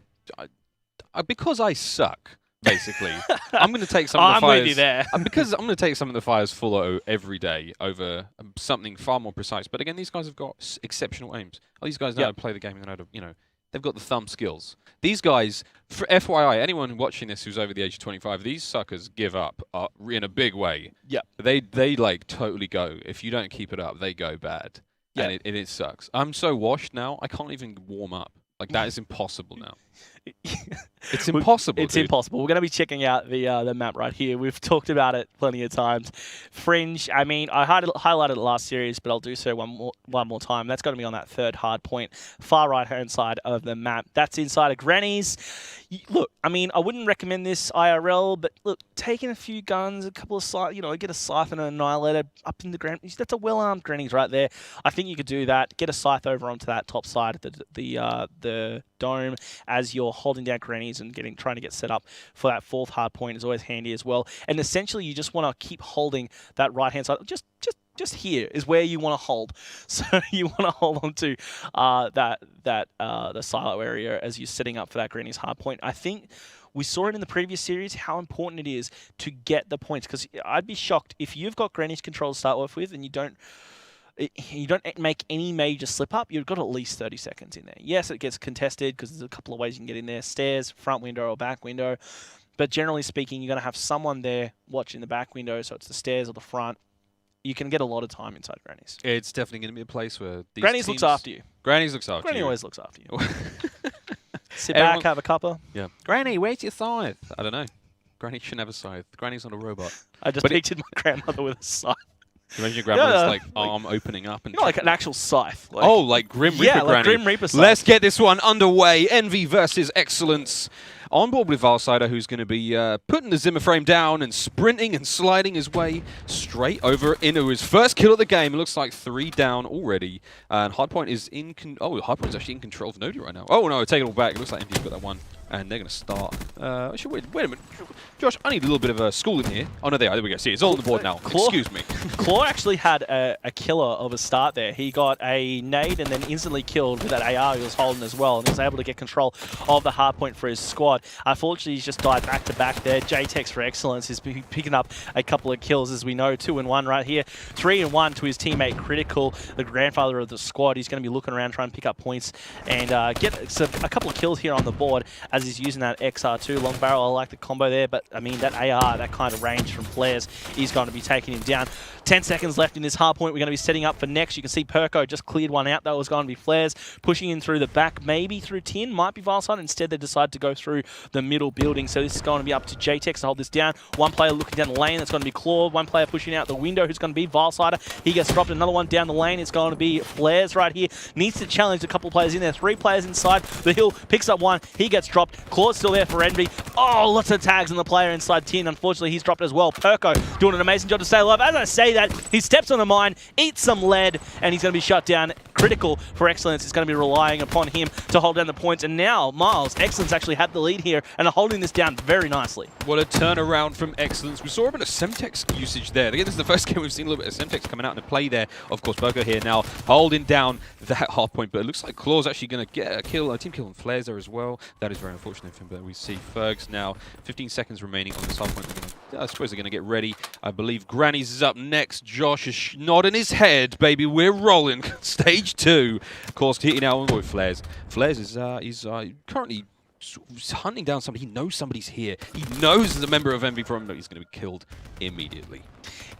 because I suck, basically, I'm going to take some of the fires. I'm with you there. Because I'm going to take some of the fires full every day over something far more precise. But again, these guys have got exceptional aims. These guys know how to play the game and they know how to, they've got the thumb skills. These guys, for FYI, anyone watching this who's over the age of 25, these suckers give up in a big way. Yeah. They like totally go. If you don't keep it up, they go bad. Yeah. And it sucks. I'm so washed now, I can't even warm up. Like, that is impossible now. It's impossible. It's impossible. We're going to be checking out the map right here. We've talked about it plenty of times. Fringe, I mean, I highlighted it last series, but I'll do so one more time. That's going to be on that third hard point, far right-hand side of the map. That's inside of Granny's. Look, I mean, I wouldn't recommend this IRL, but look, taking a few guns, a couple of get a Scythe and an Annihilator up in the Granny's. That's a well-armed Granny's right there. I think you could do that. Get a Scythe over onto that top side of the dome as you're holding down Grannies and trying to get set up for that fourth hard point is always handy as well. And essentially, you just want to keep holding that right-hand side. Just here is where you want to hold. So you want to hold on to the silo area as you're setting up for that Granny's hard point. I think we saw it in the previous series how important it is to get the points, because I'd be shocked if you've got Granny's control to start off with and you don't make any major slip up, you've got at least 30 seconds in there. Yes, it gets contested because there's a couple of ways you can get in there, stairs, front window or back window. But generally speaking, you're going to have someone there watching the back window, so it's the stairs or the front. You can get a lot of time inside Granny's. It's definitely going to be a place where these Granny's looks after you. Granny's looks after you. Granny always looks after you. Sit back, have a cuppa. Yeah. Granny, where's your scythe? I don't know. Granny shouldn't have a scythe. Granny's not a robot. I just pictured my grandmother with a scythe. Imagine your grandmother's arm opening up and like an actual scythe. Like Grim Reaper Granny. Grim Reaper scythe. Let's get this one underway. Envy versus Excellence. On board with Valsider, who's going to be putting the Zimmer frame down and sprinting and sliding his way straight over into his first kill of the game. It looks like 3 down already. And Hardpoint is Hardpoint's actually in control of Nodi right now. Oh no, take it all back. It looks like Envy's got that one. And they're going to start. Wait a minute. Josh, I need a little bit of a schooling here. Oh no, there we go. See, it's all on the board now. Excuse me. Claw actually had a killer of a start there. He got a nade and then instantly killed with that AR he was holding as well, and he was able to get control of the hardpoint for his squad. Unfortunately, he's just died back to back there. JTEX for Excellence is picking up a couple of kills, as we know. 2-1 right here. 3-1 to his teammate Critical, the grandfather of the squad. He's going to be looking around trying to pick up points and get a couple of kills here on the board as he's using that XR2 long barrel. I like the combo there, but I mean, that AR, that kind of range from flares, is going to be taking him down. 10 seconds left in this hard point. We're going to be setting up for next. You can see Perko just cleared one out. That was going to be flares. Pushing in through the back, maybe through tin, might be Valside. Instead, they decide to go through the middle building. So this is going to be up to JTEX to hold this down. One player looking down the lane. That's going to be Claw. One player pushing out the window, who's going to be Valsider. He gets dropped. Another one down the lane. It's going to be Flares right here. Needs to challenge a couple of players in there. 3 players inside. The hill picks up one. He gets dropped. Claw's still there for Envy. Oh, lots of tags on the player inside tin. Unfortunately, he's dropped as well. Perko doing an amazing job to stay alive. As I say that, he steps on the mine, eats some lead, and he's going to be shut down. Critical for Excellence is going to be relying upon him to hold down the points. And now, Miles, Excellence actually had the lead here and are holding this down very nicely. What a turnaround from Excellence. We saw a bit of Semtex usage there. Again, this is the first game we've seen a little bit of Semtex coming out into play there. Of course, Perko here now holding down that hard point, but it looks like Claw's actually going to get a kill, a team kill on Flares there as well. That is very unfortunate for him, but we see Fergs now. 15 seconds remaining on this hard point. I suppose they're going to get ready. I believe Granny's is up next. Josh is nodding his head, baby. We're rolling. Stage 2. Of course, hitting out with Flares. Flares is he's currently hunting down somebody. He knows somebody's here. He knows there's a member of Envy from him, but he's going to be killed immediately.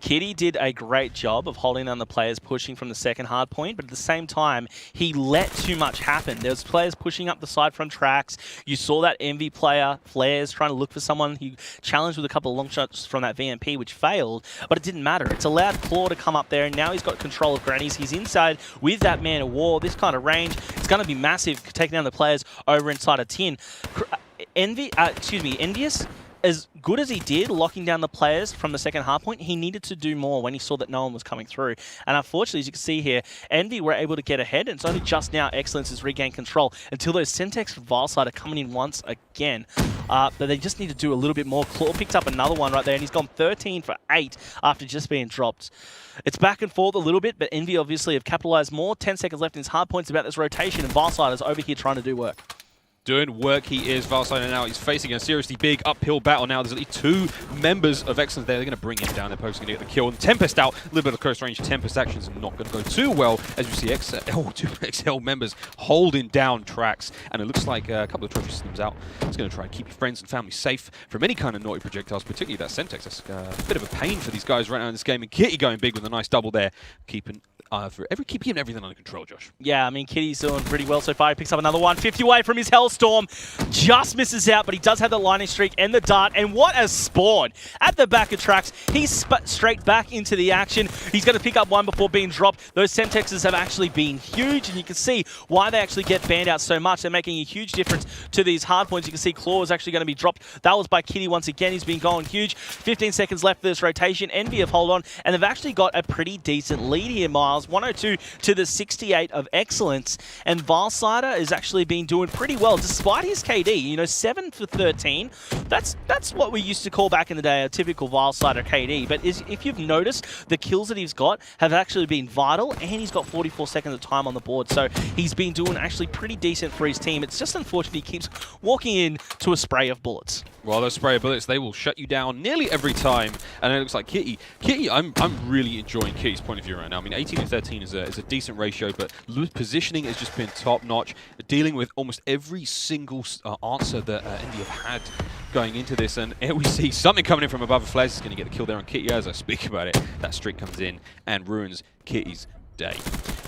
Kitty did a great job of holding down the players pushing from the second hard point, but at the same time, he let too much happen. There was players pushing up the side from tracks. You saw that Envy player, Flares, trying to look for someone. He challenged with a couple of long shots from that VMP, which failed, but it didn't matter. It's allowed Claw to come up there, and now he's got control of Grannies. He's inside with that Man of War. This kind of range, it's going to be massive, taking down the players over inside a tin. Envious, as good as he did locking down the players from the second hard point, he needed to do more when he saw that no one was coming through. And unfortunately, as you can see here, Envy were able to get ahead, and it's only just now Excellence has regained control until those Syntax from Vileside are coming in once again. But they just need to do a little bit more. Claw picked up another one right there, and he's gone 13 for 8 after just being dropped. It's back and forth a little bit, but Envy obviously have capitalized more. 10 seconds left in his hard points about this rotation, and Vileside is over here trying to do work. Doing work he is. Vileside now he's facing a seriously big uphill battle now. There's at least 2 members of Excellence there. They're going to bring him down. They're going to get the kill. And Tempest out. A little bit of close range. Tempest action is not going to go too well as we see 2 XL members holding down tracks. And it looks like a couple of trophy systems out. It's going to try and keep your friends and family safe from any kind of naughty projectiles, particularly that Sentex. That's a bit of a pain for these guys right now in this game. And Kitty going big with a nice double there. Keeping everything under control, Josh. Yeah, I mean, Kitty's doing pretty well so far. He picks up another one. 50 away from his Hellstorm. Just misses out, but he does have the lightning streak and the dart. And what a spawn at the back of tracks. He's straight back into the action. He's going to pick up one before being dropped. Those Semtexes have actually been huge, and you can see why they actually get banned out so much. They're making a huge difference to these hard points. You can see Claw is actually going to be dropped. That was by Kitty once again. He's been going huge. 15 seconds left for this rotation. Envy have hold on, and they've actually got a pretty decent lead here, Miles. 102 to the 68 of Excellence. And Vilesider has actually been doing pretty well, despite his KD. You know, 7 for 13. That's what we used to call back in the day a typical Vilesider KD. But if you've noticed, the kills that he's got have actually been vital, and he's got 44 seconds of time on the board. So he's been doing actually pretty decent for his team. It's just unfortunate he keeps walking in to a spray of bullets. Well, those spray of bullets, they will shut you down nearly every time. And it looks like Kitty, I'm really enjoying Kitty's point of view right now. I mean, 18 to 13 is a decent ratio, but positioning has just been top-notch. Dealing with almost every single answer that Envy have had going into this. And here we see something coming in from above. Flares is going to get the kill there on Kitty as I speak about it. That streak comes in and ruins Kitty's day.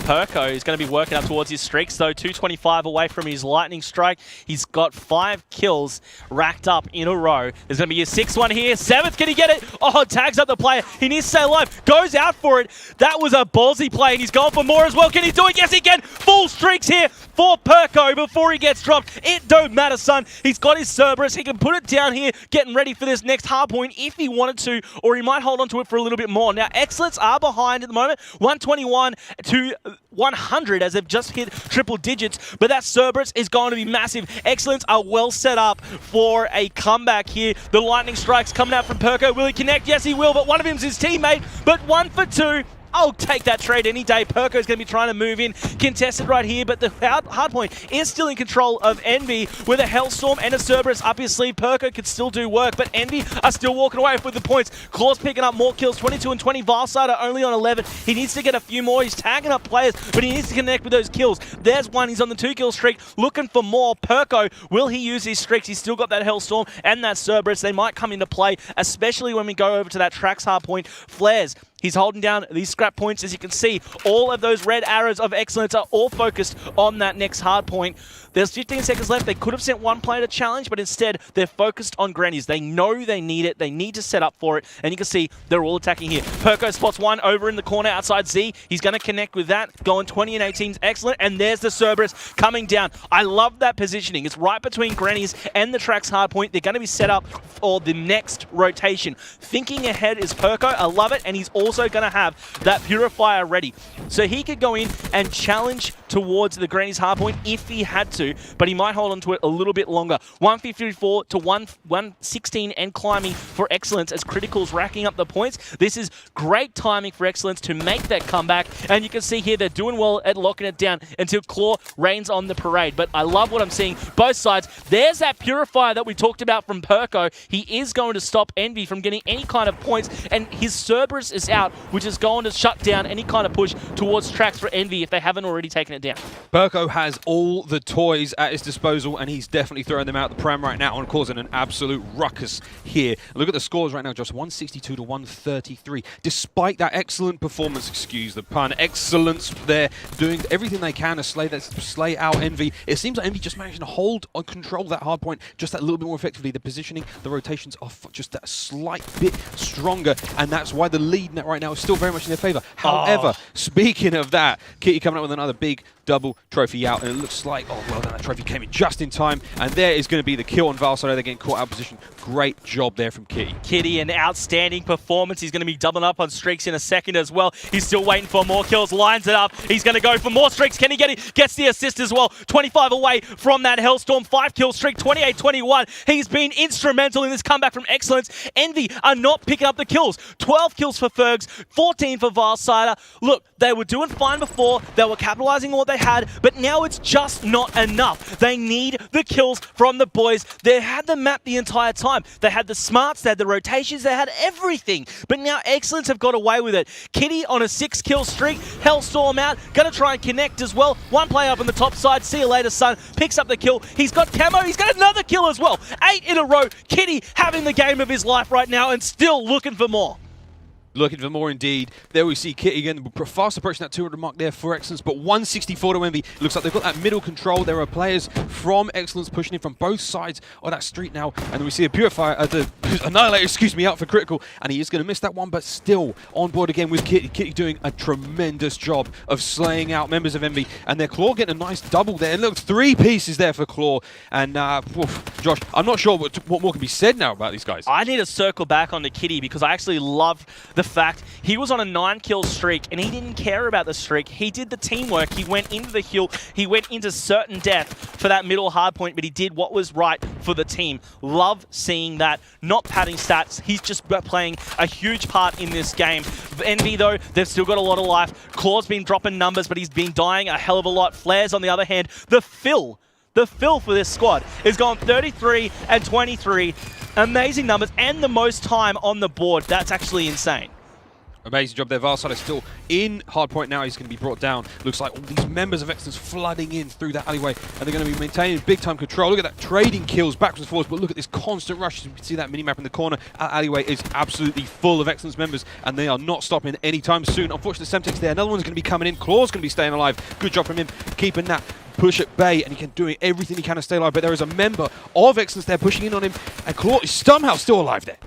Perko is going to be working up towards his streaks, though. 225 away from his lightning strike. He's got 5 kills racked up in a row. There's going to be a 6th one here. 7th, can he get it? Oh, tags up the player. He needs to stay alive. Goes out for it. That was a ballsy play, and he's going for more as well. Can he do it? Yes, he can. Full streaks here for Perko before he gets dropped. It don't matter, son. He's got his Cerberus. He can put it down here, getting ready for this next hard point if he wanted to, or he might hold on to it for a little bit more. Now, Excellence are behind at the moment. 121 to 100 as they've just hit triple digits, but that Cerberus is going to be massive. Excellence are well set up for a comeback here. The lightning strikes coming out from Perko. Will he connect? Yes, he will, but one of them's his teammate, but 1 for 2. I'll take that trade any day. Perko's going to be trying to move in. Contested right here, but the hard point is still in control of Envy with a Hellstorm and a Cerberus up his sleeve. Perko could still do work, but Envy are still walking away with the points. Claw's picking up more kills, 22 and 20. Vilesider only on 11. He needs to get a few more. He's tagging up players, but he needs to connect with those kills. There's one. He's on the 2-kill streak, looking for more. Perko, will he use his streaks? He's still got that Hellstorm and that Cerberus. They might come into play, especially when we go over to that tracks hard point. Flares, he's holding down these scrap points. As you can see, all of those red arrows of Excellence are all focused on that next hard point. There's 15 seconds left. They could have sent one player to challenge, but instead they're focused on Grannies. They know they need it. They need to set up for it. And you can see they're all attacking here. Perko spots one over in the corner outside Z. He's going to connect with that. Going 20 and 18 is excellent. And there's the Cerberus coming down. I love that positioning. It's right between Grannies and the tracks hard point. They're going to be set up for the next rotation. Thinking ahead is Perko. I love it. And he's also going to have that Purifier ready. So he could go in and challenge towards the Grannies hard point if he had to, but he might hold on to it a little bit longer. 154 to 116 and climbing for Excellence as Critical's racking up the points. This is great timing for Excellence to make that comeback, and you can see here they're doing well at locking it down until Claw reigns on the parade. But I love what I'm seeing both sides. There's that Purifier that we talked about from Perko. He is going to stop Envy from getting any kind of points, and his Cerberus is out, which is going to shut down any kind of push towards tracks for Envy if they haven't already taken it it down. Burko has all the toys at his disposal, and he's definitely throwing them out the pram right now and causing an absolute ruckus here. Look at the scores right now, Josh, 162 to 133. Despite that excellent performance, excuse the pun, excellence there, doing everything they can to slay out Envy. It seems like Envy just managed to hold and control that hard point just that little bit more effectively. The positioning, the rotations are just that slight bit stronger, and that's why the lead net right now is still very much in their favor. However, speaking of that, Kitty coming up with another big double trophy out, and it looks like, oh, well done, that trophy came in just in time, and there is going to be the kill on Valsado. They're getting caught out of position. Great job there from Kitty. Kitty, an outstanding performance. He's going to be doubling up on streaks in a second as well. He's still waiting for more kills, lines it up. He's going to go for more streaks. Can he get it? Gets the assist as well. 25 away from that Hellstorm 5-kill streak, 28-21. He's been instrumental in this comeback from Excellence. Envy are not picking up the kills. 12 kills for Fergs, 14 for Valsider. Look, they were doing fine before. They were capitalizing on what they had, but now it's just not enough. They need the kills from the boys. They had the map the entire time. They had the smarts, they had the rotations, they had everything. But now Excellence have got away with it. Kitty on a 6-kill streak, Hellstorm out, gonna try and connect as well. One play up on the top side, see you later, son. Picks up the kill. He's got camo, he's got another kill as well. 8 in a row. Kitty having the game of his life right now and still looking for more. Looking for more indeed. There we see Kitty again, fast approaching that 200 mark there for Excellence, but 164 to Envy. Looks like they've got that middle control. There are players from Excellence pushing in from both sides of that street now, and then we see a Purifier, the Annihilator, excuse me, out for critical, and he is going to miss that one, but still on board again with Kitty. Kitty doing a tremendous job of slaying out members of Envy, and their Claw getting a nice double there. Look, 3 pieces there for Claw, and Josh, I'm not sure what more can be said now about these guys. I need to circle back onto Kitty because I actually love the fact he was on a 9-kill streak and he didn't care about the streak. He did the teamwork. He went into the hill. He went into certain death for that middle hard point, but he did what was right for the team. Love seeing that. Not padding stats. He's just playing a huge part in this game. Envy, though, they've still got a lot of life. Claw's been dropping numbers, but he's been dying a hell of a lot. Flares, on the other hand, the fill for this squad is gone 33 and 23. Amazing numbers and the most time on the board. That's actually insane. Amazing job there. Valside is still in hardpoint now. He's going to be brought down. Looks like all these members of Excellence flooding in through that alleyway, and they're going to be maintaining big-time control. Look at that, trading kills backwards and forwards, but look at this constant rush. You can see that mini-map in the corner. That alleyway is absolutely full of Excellence members, and they are not stopping anytime soon. Unfortunately, Semtex there. Another one's going to be coming in. Claw's going to be staying alive. Good job from him, keeping that push at bay, and he can do everything he can to stay alive, but there is a member of Excellence there pushing in on him, and Claw is somehow still alive there.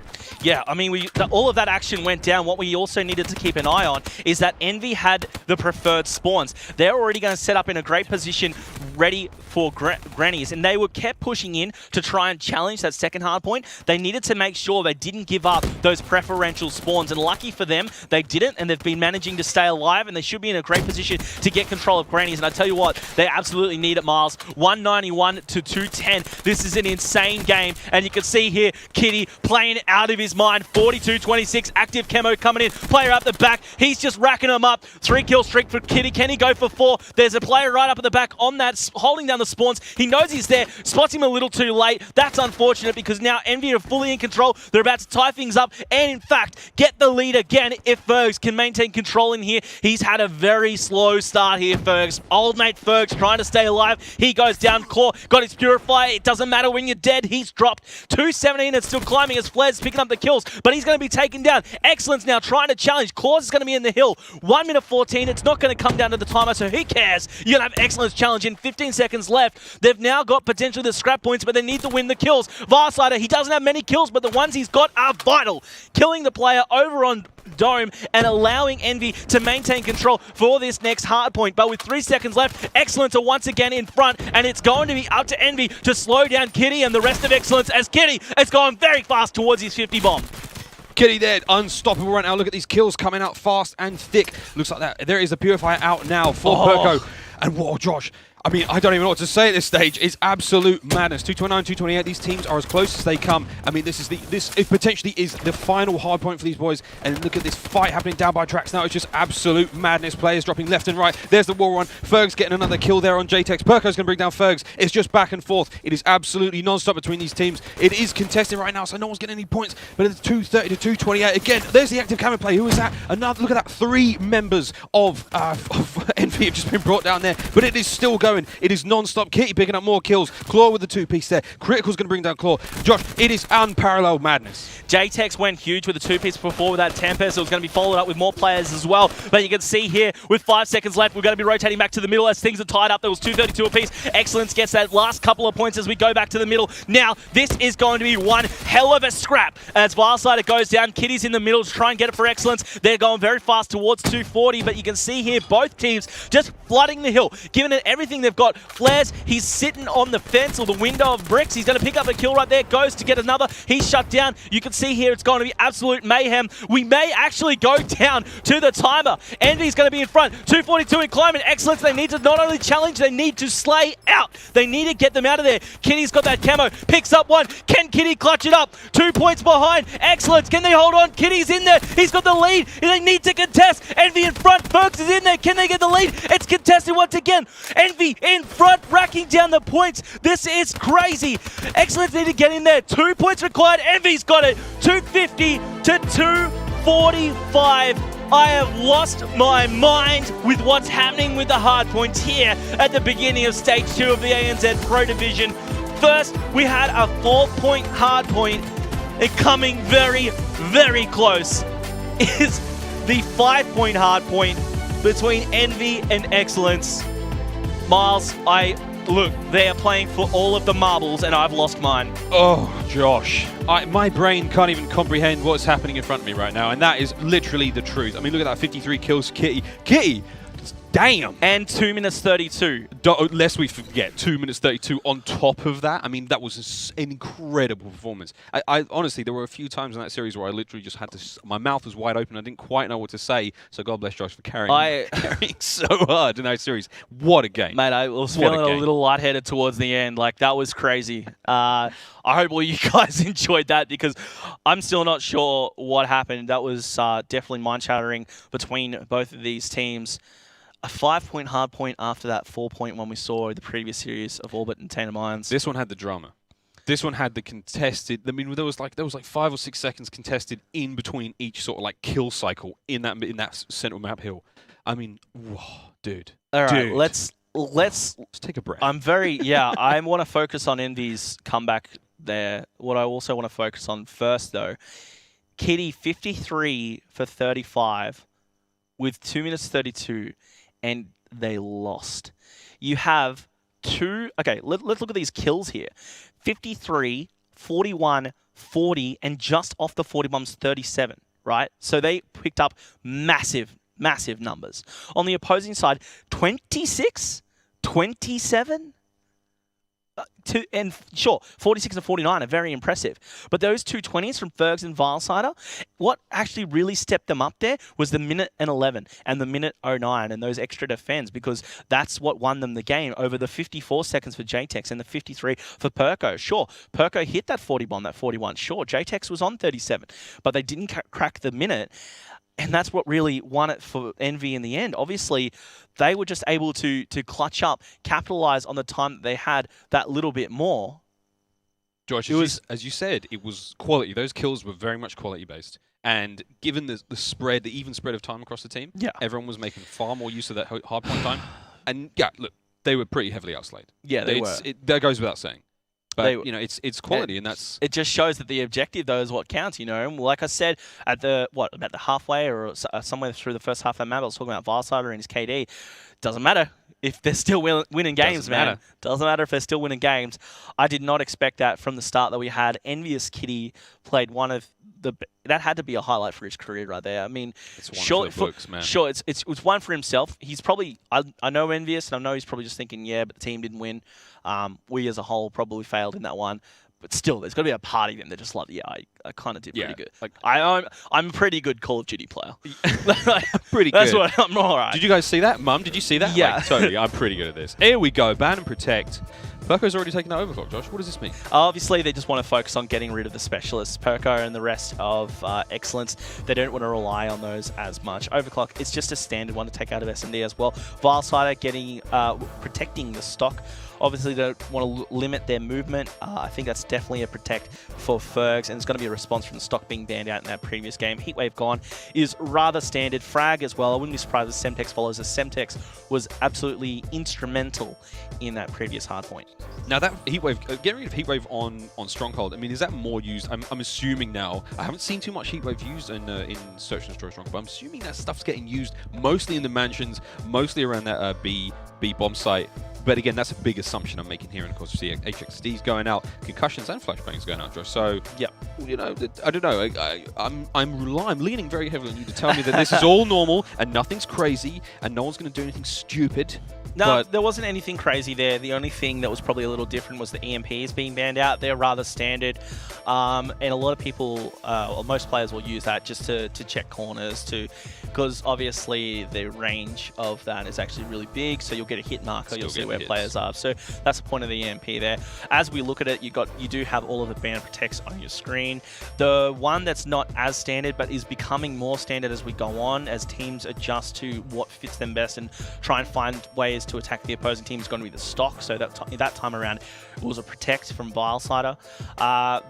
Yeah, I mean, all of that action went down. What we also needed to keep an eye on is that Envy had the preferred spawns. They're already going to set up in a great position, ready for grannies, and they were kept pushing in to try and challenge that second hard point. They needed to make sure they didn't give up those preferential spawns, and lucky for them, they didn't, and they've been managing to stay alive, and they should be in a great position to get control of grannies. And I tell you what, they absolutely need it, Miles. 191 to 210. This is an insane game, and you can see here Kitty playing out of his mind. 42-26, active camo coming in. Player up the back. He's just racking them up. 3-kill streak for Kitty. Can he go for 4? There's a player right up at the back on that, holding down the spawns. He knows he's there. Spots him a little too late. That's unfortunate because now Envy are fully in control. They're about to tie things up and, in fact, get the lead again if Fergs can maintain control in here. He's had a very slow start here, Fergs. Old mate Fergs trying to stay alive. He goes down. Claw got his Purifier. It doesn't matter when you're dead. He's dropped. 217 and still climbing as Flair's picking up the kills, but he's going to be taken down. Excellence now trying to challenge. Claws is going to be in the hill. 1 minute 14. It's not going to come down to the timer, so who cares? You're going to have Excellence challenge in 15 seconds left. They've now got potentially the scrap points, but they need to win the kills. Varsider, he doesn't have many kills, but the ones he's got are vital. Killing the player over on Dome and allowing Envy to maintain control for this next hard point. But with 3 seconds left, Excellence are once again in front, and it's going to be up to Envy to slow down Kitty and the rest of Excellence, as Kitty is going very fast towards his 50 bomb. Kitty there, unstoppable right now. Look at these kills coming out fast and thick. Looks like that. There is a Purifier out now for Burko. And whoa, Josh. I mean, I don't even know what to say at this stage. It's absolute madness. 229, 228. These teams are as close as they come. I mean, this potentially is the final hard point for these boys. And look at this fight happening down by tracks now. It's just absolute madness. Players dropping left and right. There's the wall run. Fergs getting another kill there on JTEX. Burko's going to bring down Fergs. It's just back and forth. It is absolutely non-stop between these teams. It is contested right now, so no one's getting any points. But it's 230 to 228. Again, there's the active camera play. Who is that? Another. Look at that. 3 members of Envy Envy have just been brought down there, but it is still going. It is non-stop. Kitty picking up more kills. Claw with the 2-piece there. Critical's going to bring down Claw. Josh, it is unparalleled madness. JTEX went huge with the 2-piece before with that Tempest. It was going to be followed up with more players as well. But you can see here, with 5 seconds left, we're going to be rotating back to the middle as things are tied up. There was 232 apiece. Excellence gets that last couple of points as we go back to the middle. Now, this is going to be one hell of a scrap. As Vilesider goes down, Kitty's in the middle to try and get it for Excellence. They're going very fast towards 240, but you can see here both teams just flooding the hill, giving it everything they've got. Flares, he's sitting on the fence or the window of bricks. He's going to pick up a kill right there, goes to get another. He's shut down. You can see here it's going to be absolute mayhem. We may actually go down to the timer. Envy's going to be in front. 242 in climate. Excellence, they need to not only challenge, they need to slay out. They need to get them out of there. Kitty's got that camo, picks up one. Can Kitty clutch it up? 2 points behind. Excellence, can they hold on? Kitty's in there. He's got the lead. They need to contest. Envy in front. Fergs is in there. Can they get the lead? It's contested once again. Envy in front, racking down the points. This is crazy. Excellence need to get in there. 2 points required. Envy's got it. 250 to 245. I have lost my mind with what's happening with the hard points here at the beginning of Stage 2 of the ANZ Pro Division. First, we had a 4-point hard point, and coming very, very close is the 5-point hard point between Envy and Excellence. Miles, look, they are playing for all of the marbles, and I've lost mine. Oh, Josh. My brain can't even comprehend what's happening in front of me right now, and that is literally the truth. I mean, look at that 53 kills, Kitty. Kitty! Damn! And 2 minutes 32. Lest we forget, 2 minutes 32 on top of that. I mean, that was an incredible performance. I honestly, there were a few times in that series where I literally just had to, my mouth was wide open. I didn't quite know what to say. So God bless Josh for carrying so hard in that series. What a game. Mate, I was feeling a little lightheaded towards the end. Like, that was crazy. I hope all you guys enjoyed that because I'm still not sure what happened. That was definitely mind-shattering between both of these teams. A 5-point hard point after that 4-point one we saw in the previous series of Orbit and Tandem Irons. This one had the drama. This one had the contested. I mean, there was like 5 or 6 seconds contested in between each sort of like kill cycle in that central map hill. I mean, whoa, dude. All right, dude. let's take a breath. I want to focus on Envy's comeback there. What I also want to focus on first though, Kitty 53 for 35 with 2 minutes 32. And they lost. You have okay, let's look at these kills here. 53, 41, 40, and just off the 41's 37, right? So they picked up massive, massive numbers. On the opposing side, 26, 27, and sure, 46 and 49 are very impressive. But those 220s from Fergs and Vilesider, what actually really stepped them up there was the minute and 11 and the minute 09 and those extra defends, because that's what won them the game over the 54 seconds for JTEX and the 53 for Perko. Sure, Perko hit that 40 bomb, that 41. Sure, JTEX was on 37, but they didn't crack the minute. And that's what really won it for Envy in the end. Obviously, they were just able to clutch up, capitalize on the time that they had that little bit more. Josh, as you said, it was quality. Those kills were very much quality-based. And given the spread, the even spread of time across the team, everyone was making far more use of that hard point time. And yeah, look, they were pretty heavily outslayed. Yeah, they were. That goes without saying. But, you know, it's quality, and that's... It just shows that the objective, though, is what counts, you know. And like I said, at the halfway or somewhere through the first half of the map, I was talking about Vilesider and his KD. Doesn't matter if they're still winning games, man. Doesn't matter if they're still winning games. I did not expect that from the start that we had. Envious Kitty played one of the... That had to be a highlight for his career right there. I mean, it's one for the books, man. Sure, it's one for himself. He's probably... I know Envious, and I know he's probably just thinking, yeah, but the team didn't win. We as a whole probably failed in that one. But still, there's got to be a part of them that just like, yeah, I kind of did pretty good. Like, I'm a pretty good Call of Duty player. Pretty good. That's what I'm all right. Did you guys see that? Mum, did you see that? Yeah. Like, totally. I'm pretty good at this. Here we go. Ban and protect. Perko's already taken that overclock, Josh. What does this mean? Obviously, they just want to focus on getting rid of the specialists. Perko and the rest of Excellence, they don't want to rely on those as much. Overclock, it's just a standard one to take out of S&D as well. Vilesider protecting the stock. Obviously, they don't want to limit their movement. I think that's definitely a protect for Fergs, and it's going to be a response from the stock being banned out in that previous game. Heatwave gone is rather standard. Frag as well. I wouldn't be surprised if Semtex follows, as Semtex was absolutely instrumental in that previous hardpoint. Now that Heatwave, getting rid of Heatwave on Stronghold, I mean, is that more used? I'm assuming now. I haven't seen too much Heatwave used in Search and Destroy Stronghold, but I'm assuming that stuff's getting used mostly in the mansions, mostly around that B bomb site. But again, that's a big assumption I'm making here, and of course we see HXDs going out, concussions and flashbangs going out, Josh. So yeah, you know, I don't know. I'm leaning very heavily on you to tell me that this is all normal and nothing's crazy and no one's going to do anything stupid. No, there wasn't anything crazy there. The only thing that was probably a little different was the EMPs being banned out. They're rather standard. And a lot of people, or most players will use that just to check corners, because obviously the range of that is actually really big, so you'll get a hit marker, you'll see where players are. So that's the point of the EMP there. As we look at it, you do have all of the ban protects on your screen. The one that's not as standard, but is becoming more standard as we go on, as teams adjust to what fits them best and try and find ways to attack the opposing team, is going to be the stock. So that time around, it was a protect from Vilesider.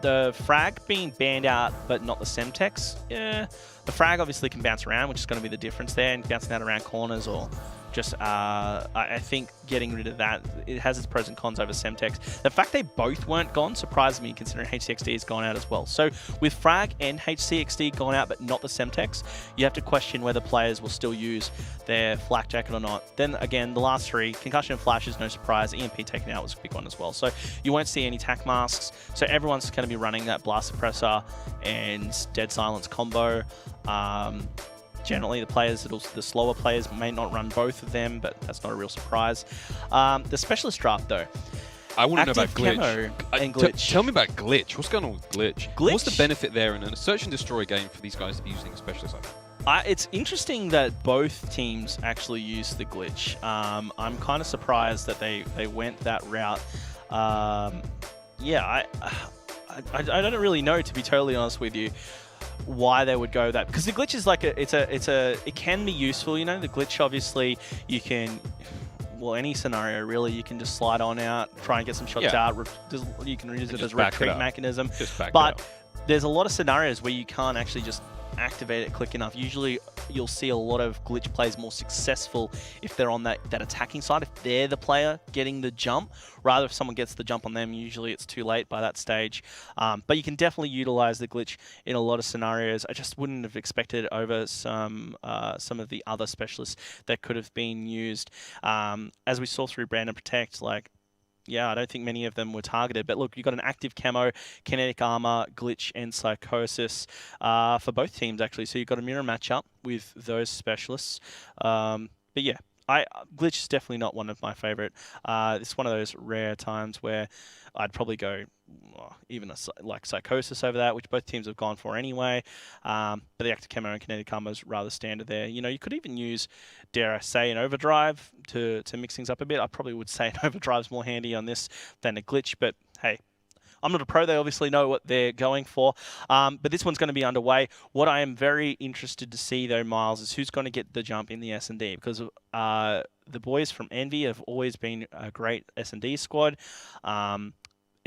The frag being banned out, but not the Semtex. Yeah, the frag obviously can bounce around, which is going to be the difference there, and bouncing that around corners, or just I think getting rid of that, it has its pros and cons over Semtex. The fact they both weren't gone surprised me, considering HCXD has gone out as well. So with Frag and HCXD gone out but not the Semtex, you have to question whether players will still use their flak jacket or not. Then again, the last three, concussion and flash is no surprise. EMP taken out was a big one as well. So you won't see any tac masks. So everyone's going to be running that blast suppressor and dead silence combo. Generally, the slower players may not run both of them, but that's not a real surprise. The specialist draft, though. I want to know about Glitch. Camo and Glitch. Tell me about Glitch. What's going on with Glitch? What's the benefit there in a search and destroy game for these guys to be using a specialist like that? It's interesting that both teams actually use the Glitch. I'm kind of surprised that they went that route. Yeah, I don't really know, to be totally honest with you, why they would go that, because the Glitch is like it can be useful, you know. The Glitch, obviously you can, well, any scenario really, you can just slide on out, try and get some shots out. You can use it as a retreat mechanism, but there's a lot of scenarios where you can't actually just activate it quick enough. Usually you'll see a lot of Glitch players more successful if they're on that attacking side, if they're the player getting the jump, rather if someone gets the jump on them. Usually it's too late by that stage. But you can definitely utilize the Glitch in a lot of scenarios. I just wouldn't have expected it over some of the other specialists that could have been used. As we saw through Brand and Protect, like, yeah, I don't think many of them were targeted. But look, you've got an active camo, kinetic armor, glitch, and psychosis for both teams, actually. So you've got a mirror matchup with those specialists. But yeah, glitch is definitely not one of my favorite. It's one of those rare times where I'd probably go even like psychosis over that, which both teams have gone for anyway. But the active camo and kinetic armor is rather standard there. You know, you could even use, dare I say, an overdrive to mix things up a bit. I probably would say an overdrive's more handy on this than a glitch, but hey, I'm not a pro. They obviously know what they're going for. But this one's going to be underway. What I am very interested to see, though, Miles, is who's going to get the jump in the S&D, because the boys from Envy have always been a great S&D squad.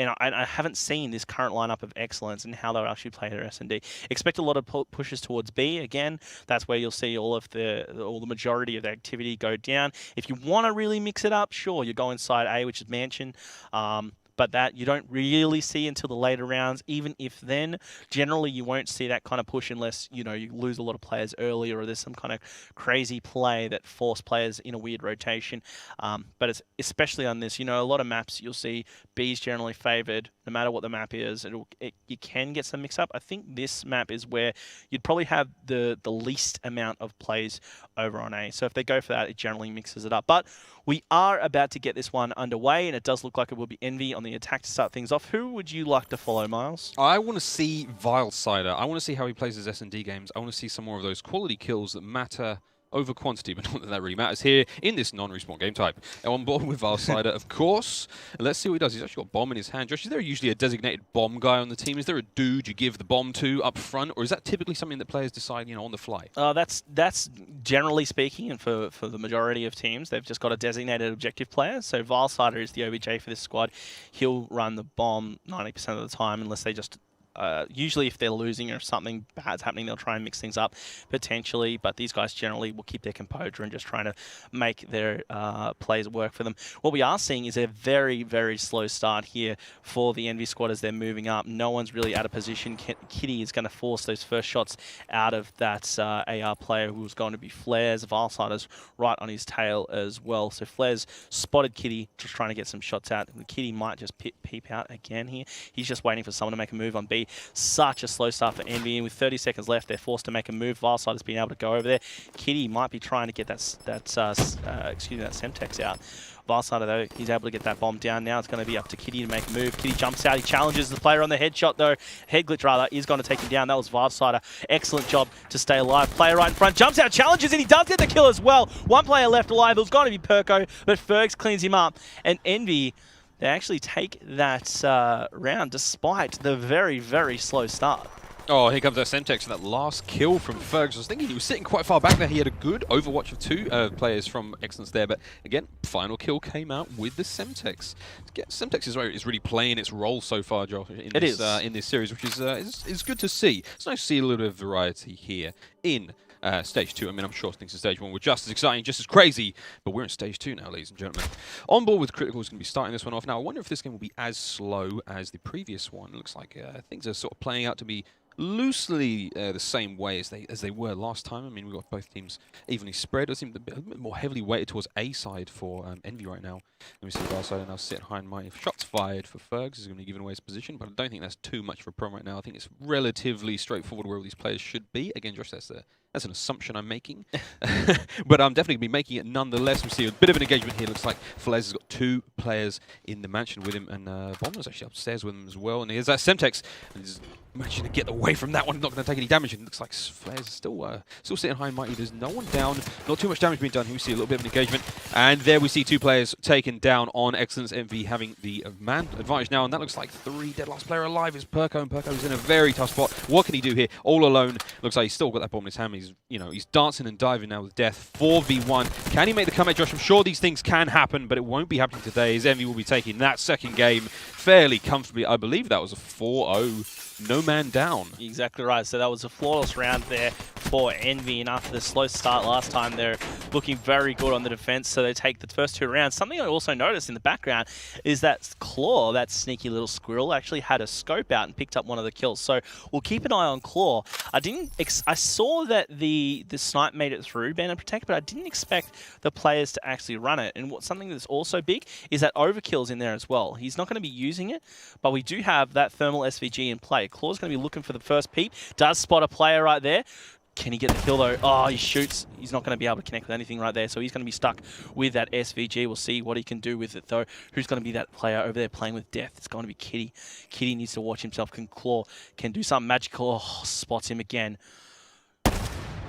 And I haven't seen this current lineup of excellence and how they'll actually play their S&D. Expect a lot of pushes towards B. Again, that's where you'll see all the majority of the activity go down. If you want to really mix it up, sure, you go inside A, which is Mansion. But that you don't really see until the later rounds. Even if then, generally you won't see that kind of push unless, you know, you lose a lot of players early, or there's some kind of crazy play that force players in a weird rotation. But it's especially on this, you know, a lot of maps you'll see B's generally favored, no matter what the map is. You can get some mix up. I think this map is where you'd probably have the least amount of plays over on A. So if they go for that, it generally mixes it up. But we are about to get this one underway, and it does look like it will be Envy on the attack to start things off. Who would you like to follow, Miles? I want to see Vilesider. I want to see how he plays his S&D games. I want to see some more of those quality kills that matter over quantity, but not that that really matters here in this non-respawn game type. Now on board with Valsider, of course. And let's see what he does. He's actually got bomb in his hand. Josh, is there usually a designated bomb guy on the team? Is there a dude you give the bomb to up front, or is that typically something that players decide, on the fly? That's generally speaking, and for the majority of teams, they've just got a designated objective player. So Valsider is the OBJ for this squad. He'll run the bomb 90% of the time, unless they just usually if they're losing or something bad's happening, they'll try and mix things up potentially, but these guys generally will keep their composure and just trying to make their plays work for them. What we are seeing is a very, very slow start here for the Envy squad as they're moving up. No one's really out of position. Kitty is going to force those first shots out of that AR player who's going to be Flares. Valsider's right on his tail as well. So Flares spotted Kitty, just trying to get some shots out. Kitty might just peep out again here. He's just waiting for someone to make a move on B. Such a slow start for Envy, and with 30 seconds left, they're forced to make a move. Valsider's been able to go over there. Kitty might be trying to get that Semtex out. Valsider, though, he's able to get that bomb down. Now it's going to be up to Kitty to make a move. Kitty jumps out. He challenges the player on the headshot, though. Head glitch, rather, is going to take him down. That was Valsider. Excellent job to stay alive. Player right in front. Jumps out, challenges, and he does get the kill as well. One player left alive. It was going to be Perko, but Fergs cleans him up. And Envy, they actually take that round despite the very, very slow start. Oh, here comes that Semtex for that last kill from Fergs. I was thinking he was sitting quite far back there. He had a good overwatch of two players from Excellence there, but again, final kill came out with the Semtex. Semtex is really playing its role so far, Josh, in this series, which is good to see. It's nice to see a little bit of variety here in Stage 2. I mean, I'm sure things in Stage 1 were just as exciting, just as crazy, but we're in Stage 2 now, ladies and gentlemen. On board with Critical is going to be starting this one off. Now, I wonder if this game will be as slow as the previous one. It looks like things are sort of playing out to be loosely the same way as they were last time. I mean, we've got both teams evenly spread. It seems a bit more heavily weighted towards A side for Envy right now. Let me see the side now sitting high and mighty. Shots fired for Fergs is going to be giving away his position, but I don't think that's too much for a problem right now. I think it's relatively straightforward where all these players should be. Again, Josh, that's an assumption I'm making, but I'm definitely going to be making it nonetheless. We see a bit of an engagement here. Looks like Falaise has got two players in the mansion with him, and Bomber's actually upstairs with him as well. And here's that Semtex, and he's managing to get away from that one. Not going to take any damage. And it looks like Falaise is still sitting high and mighty. There's no one down. Not too much damage being done here. We see a little bit of an engagement, and there we see two players taken down on Excellence. Envy having the man advantage now, and that looks like three. Dead last player alive is Perko, and Perko's in a very tough spot. What can he do here? All alone. Looks like he's still got that bomb in his hand. He's dancing and diving now with death. 4v1. Can he make the comeback, Josh? I'm sure these things can happen, but it won't be happening today, as Envy will be taking that second game fairly comfortably. I believe that was a 4-0. No man down. Exactly right. So that was a flawless round there for Envy, and after the slow start last time, they're looking very good on the defense, so they take the first two rounds. Something I also noticed in the background is that Claw, that sneaky little squirrel, actually had a scope out and picked up one of the kills. So we'll keep an eye on Claw. I saw that the snipe made it through Ban and Protect, but I didn't expect the players to actually run it. And something that's also big is that Overkill's in there as well. He's not going to be using it, but we do have that thermal SVG in play. Claw's going to be looking for the first peep. Does spot a player right there. Can he get the kill though? Oh, he shoots. He's not going to be able to connect with anything right there, so he's going to be stuck with that SVG. We'll see what he can do with it though. Who's going to be that player over there playing with death? It's going to be Kitty. Kitty needs to watch himself. Claw can do something magical. Oh, spots him again.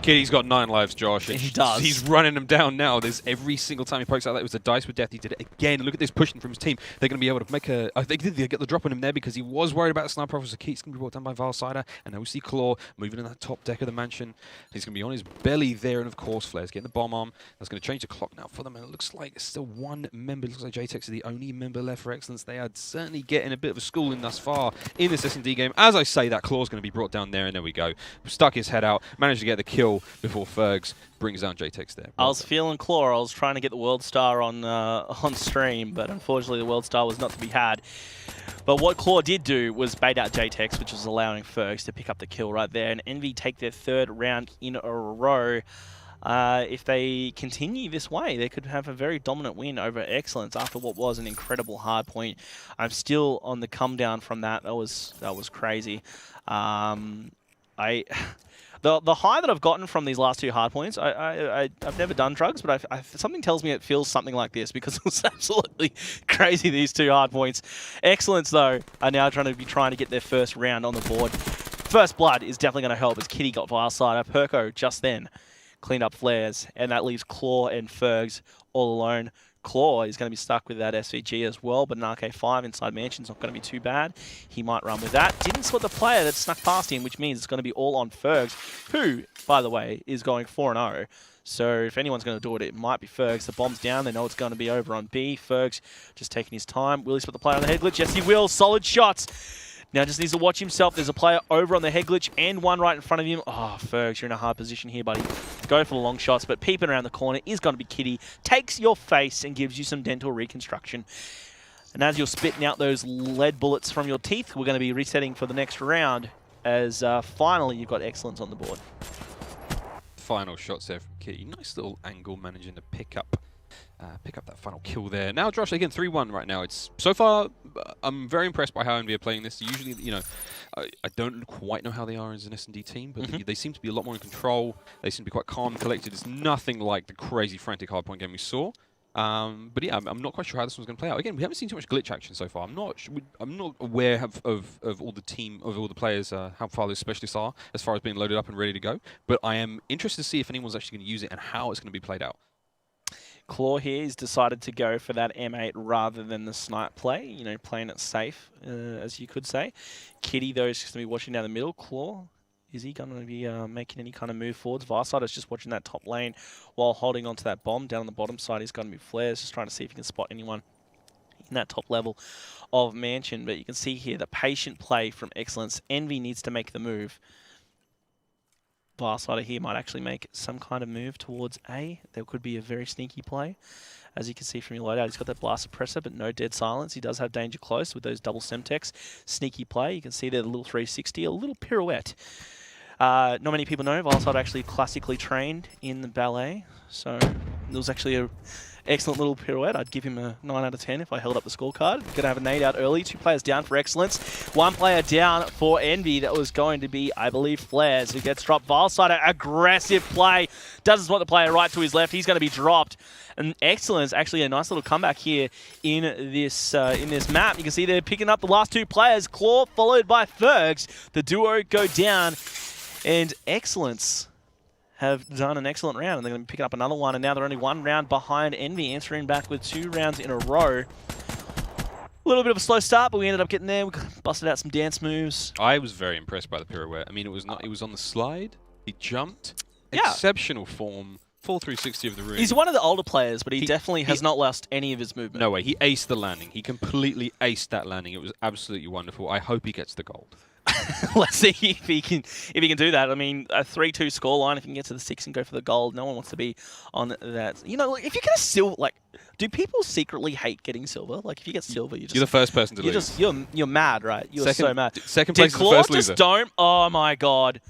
Kitty's got 9 lives, Josh. He does. He's running them down now. There's every single time he pokes out that it was a dice with death. He did it again. Look at this pushing from his team. They're going to be able to make a... I think they get the drop on him there because he was worried about the sniper. Officer Keats going to be brought down by Valsider. And now we see Claw moving in that top deck of the mansion. He's going to be on his belly there. And of course, Flare's getting the bomb arm. That's going to change the clock now for them. And it looks like it's still one member. It looks like JTEX is the only member left for Excellence. They are certainly getting a bit of a schooling thus far in this S&D game. As I say, that Claw's going to be brought down there. And there we go. Stuck his head out. Managed to get the kill before Fergs brings down JTEX there. I was feeling Claw. I was trying to get the World Star on stream, but unfortunately the World Star was not to be had. But what Claw did do was bait out JTEX, which was allowing Fergs to pick up the kill right there. And Envy take their third round in a row. If they continue this way, they could have a very dominant win over Excellence after what was an incredible hard point. I'm still on the come down from that. That was crazy. The high that I've gotten from these last two hard points, I've never done drugs, but something tells me it feels something like this because it was absolutely crazy, these two hard points. Excellence, though, are now trying to get their first round on the board. First blood is definitely going to help as Kitty got Valsider. Perko just then cleaned up flares, and that leaves Claw and Fergs all alone. Claw is going to be stuck with that SVG as well, but an RK5 inside Mansion's not going to be too bad. He might run with that. Didn't spot the player that snuck past him, which means it's going to be all on Fergs, who, by the way, is going 4-0. So if anyone's going to do it, it might be Fergs. The bomb's down. They know it's going to be over on B. Fergs just taking his time. Will he spot the player on the head glitch? Yes, he will. Solid shots. Now just needs to watch himself. There's a player over on the head glitch and one right in front of him. Oh, Fergs, you're in a hard position here, buddy. Go for the long shots, but peeping around the corner is going to be Kitty. Takes your face and gives you some dental reconstruction. And as you're spitting out those lead bullets from your teeth, we're going to be resetting for the next round as finally you've got excellence on the board. Final shots there from Kitty. Nice little angle, managing to pick up that final kill there. Now, Josh, again, 3-1 right now. It's so far, I'm very impressed by how ANZ are playing this. Usually, you know, I don't quite know how they are as an S&D team, but they seem to be a lot more in control. They seem to be quite calm and collected. It's nothing like the crazy, frantic hardpoint game we saw. But yeah, I'm not quite sure how this one's going to play out. Again, we haven't seen too much glitch action so far. I'm not aware of all the players, how far the specialists are as far as being loaded up and ready to go. But I am interested to see if anyone's actually going to use it and how it's going to be played out. Claw here has decided to go for that M8 rather than the snipe play, you know, playing it safe, as you could say. Kitty, though, is just going to be watching down the middle. Claw, is he going to be making any kind of move forwards? Varside is just watching that top lane while holding onto that bomb. Down on the bottom side, he's going to be flares, just trying to see if he can spot anyone in that top level of Mansion. But you can see here the patient play from Excellence. Envy needs to make the move. Varsider here might actually make some kind of move towards A. There could be a very sneaky play. As you can see from your loadout, he's got that blast suppressor, but no dead silence. He does have danger close with those double Semtex. Sneaky play. You can see there the little 360, a little pirouette. Not many people know Varsider actually classically trained in the ballet. So it was actually a excellent little pirouette. I'd give him a 9 out of 10 if I held up the scorecard. Going to have a nade out early. 2 players down for Excellence. 1 player down for Envy. That was going to be, I believe, Flares, who gets dropped. Vilesider, aggressive play. Doesn't spot the player right to his left. He's going to be dropped. And Excellence, actually a nice little comeback here in this map. You can see they're picking up the last 2 players. Claw followed by Fergs. The duo go down. And Excellence have done an excellent round, and they're going to be picking up another one, and now they're only 1 round behind Envy, answering back with 2 rounds in a row. A little bit of a slow start, but we ended up getting there. We busted out some dance moves. I was very impressed by the pirouette. I mean, it was on the slide. He jumped. Yeah. Exceptional form. Full 360 of the room. He's one of the older players, but he definitely has not lost any of his movement. No way. He aced the landing. He completely aced that landing. It was absolutely wonderful. I hope he gets the gold. Let's see if he can do that. I mean, a 3-2 scoreline, if he can get to the 6 and go for the gold, no one wants to be on that. You know, if you get a silver, like, do people secretly hate getting silver? Like, if you get silver, you're the first person to lose. You're mad, right? You're so mad. Second place is the first loser. Just don't. Oh my god.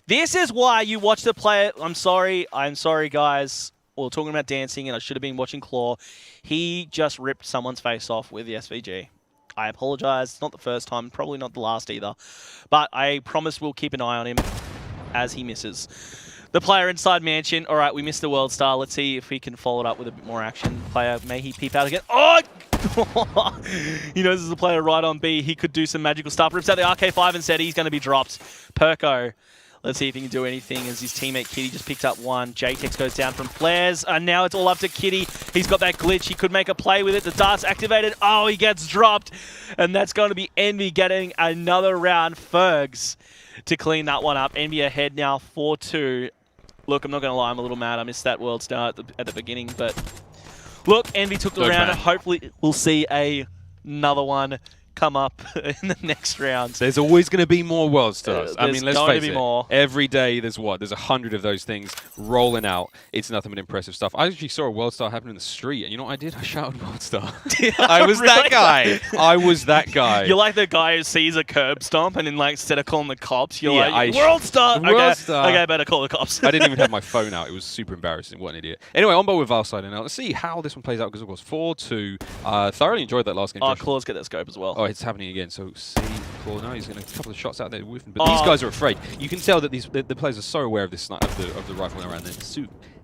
This is why you watch the player. I'm sorry, guys. Well, talking about dancing, and I should have been watching Claw. He just ripped someone's face off with the SVG. I apologize. It's not the first time, probably not the last either. But I promise we'll keep an eye on him as he misses. The player inside Mansion. All right, we missed the World Star. Let's see if we can follow it up with a bit more action. Player, may he peep out again? Oh! He knows there's a player right on B. He could do some magical stuff. Rips out the RK5 and said he's going to be dropped. Perko. Let's see if he can do anything as his teammate Kitty just picked up 1. JTEX goes down from Flares, and now it's all up to Kitty. He's got that glitch. He could make a play with it. The dart's activated. Oh, he gets dropped. And that's going to be Envy getting another round. Fergs to clean that one up. Envy ahead now 4-2. Look, I'm not going to lie. I'm a little mad. I missed that World Star at the beginning. But look, Envy took the round. And hopefully we'll see another one come up in the next round. There's always going to be more World Stars. I mean, let's face it. More. Every day there's what? There's 100 of those things rolling out. It's nothing but impressive stuff. I actually saw a World Star happen in the street, and you know what I did? I shouted World Star. I was that guy. I was that guy. You're like the guy who sees a curb stomp, and then like instead of calling the cops, you're like, World Star! World Star. Okay, better call the cops. I didn't even have my phone out. It was super embarrassing. What an idiot. Anyway, on board with Valsider now. Let's see how this one plays out, because of course 4-2. Thoroughly enjoyed that last game. Oh, Claws get that scope as well. Oh, it's happening again. So see Claw now, he's going to a couple of shots out there with him, but these guys are afraid. You can tell that the players are so aware of this of the rifle around there.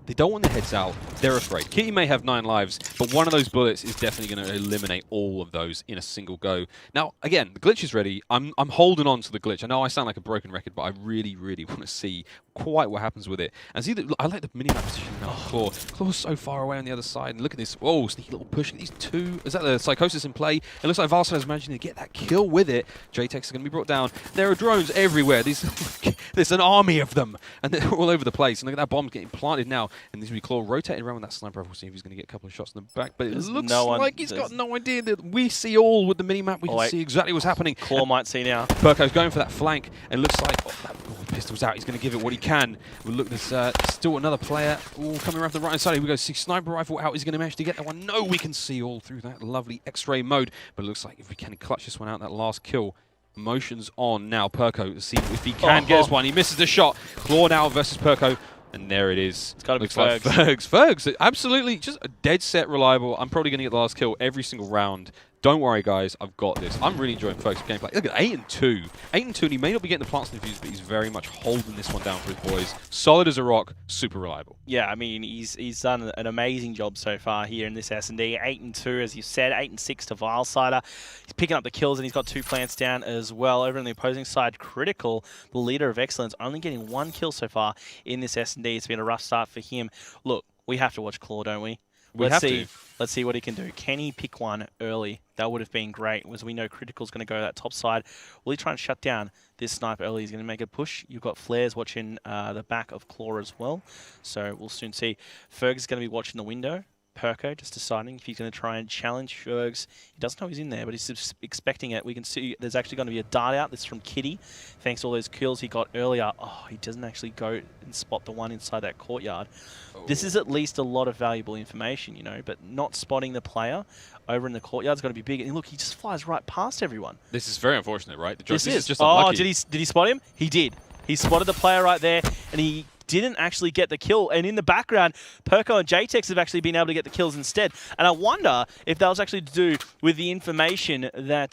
They don't want their heads out. They're afraid. Kitty may have 9 lives, but one of those bullets is definitely going to eliminate all of those in a single go. Now, again, the glitch is ready. I'm holding on to the glitch. I know I sound like a broken record, but I really, really want to see quite what happens with it. And see, I like the mini-map position now. Claw. Claw's so far away on the other side. And look at this. Oh, sneaky little push. These two. Is that the Psychosis in play? It looks like Valsar's managing to get that kill with it. JTEX is going to be brought down. There are drones everywhere. There's an army of them. And they're all over the place. And look at that bomb getting planted now. And this will be Claw rotating around with that sniper rifle. See if he's going to get a couple of shots in the back. But it looks like he's got no idea that we see all with the mini-map. We can see exactly what's happening. Claw might see now. Perko's going for that flank. And it looks like that pistol's out. He's going to give it what he can. But look, there's still another player coming around the right hand side. Here we go. See sniper rifle out. He's going to manage to get that one. No, we can see all through that lovely X-ray mode. But it looks like if we can clutch this one out, that last kill. Motion's on now. Perko to see if he can get this one. He misses the shot. Claw now versus Perko. And there it is. It's got to be Fergs. Fergs, absolutely just a dead set reliable. I'm probably going to get the last kill every single round. Don't worry, guys. I've got this. I'm really enjoying Fergs' gameplay. Look at 8-2. 8-2, and he may not be getting the plants infused, but he's very much holding this one down for his boys. Solid as a rock, super reliable. Yeah, I mean, he's done an amazing job so far here in this S&D. 8-2, as you said, 8-6 to Vilesider. He's picking up the kills, and he's got 2 plants down as well. Over on the opposing side, Critical, the leader of Excellence, only getting 1 kill so far in this S&D. It's been a rough start for him. Look, we have to watch Claw, don't we? Let's see what he can do. Can he pick one early? That would have been great, as we know Critical's going to go that top side. Will he try and shut down this snipe early? He's going to make a push. You've got Flares watching the back of Claw as well. So we'll soon see. Ferg is going to be watching the window. Perko just deciding if he's going to try and challenge Fergs. He doesn't know he's in there, but he's expecting it. We can see there's actually going to be a dart out. This is from Kitty. Thanks to all those kills he got earlier. Oh, he doesn't actually go and spot the one inside that courtyard. Oh. This is at least a lot of valuable information, you know, but not spotting the player over in the courtyard is going to be big. And look, he just flies right past everyone. This is very unfortunate, right? This is just unlucky. Did he spot him? He did. He spotted the player right there, and he didn't actually get the kill. And in the background, Perko and JTEX have actually been able to get the kills instead. And I wonder if that was actually to do with the information that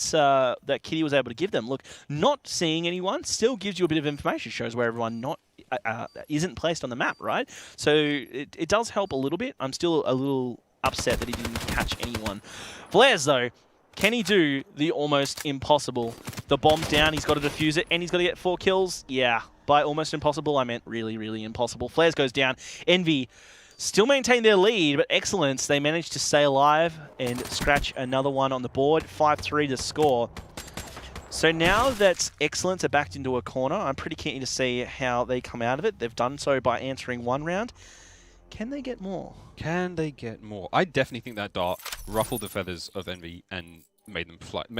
that Kitty was able to give them. Look, not seeing anyone still gives you a bit of information, shows where everyone isn't placed on the map, right? So it does help a little bit. I'm still a little upset that he didn't catch anyone. Flares, though, can he do the almost impossible? The bomb's down, he's got to defuse it, and he's got to get 4 kills? Yeah. By almost impossible, I meant really, really impossible. Flares goes down. Envy still maintain their lead, but Excellence, they managed to stay alive and scratch another one on the board. 5-3 to score. So now that Excellence are backed into a corner, I'm pretty keen to see how they come out of it. They've done so by answering 1 round. Can they get more? Can they get more? I definitely think that dart ruffled the feathers of Envy and made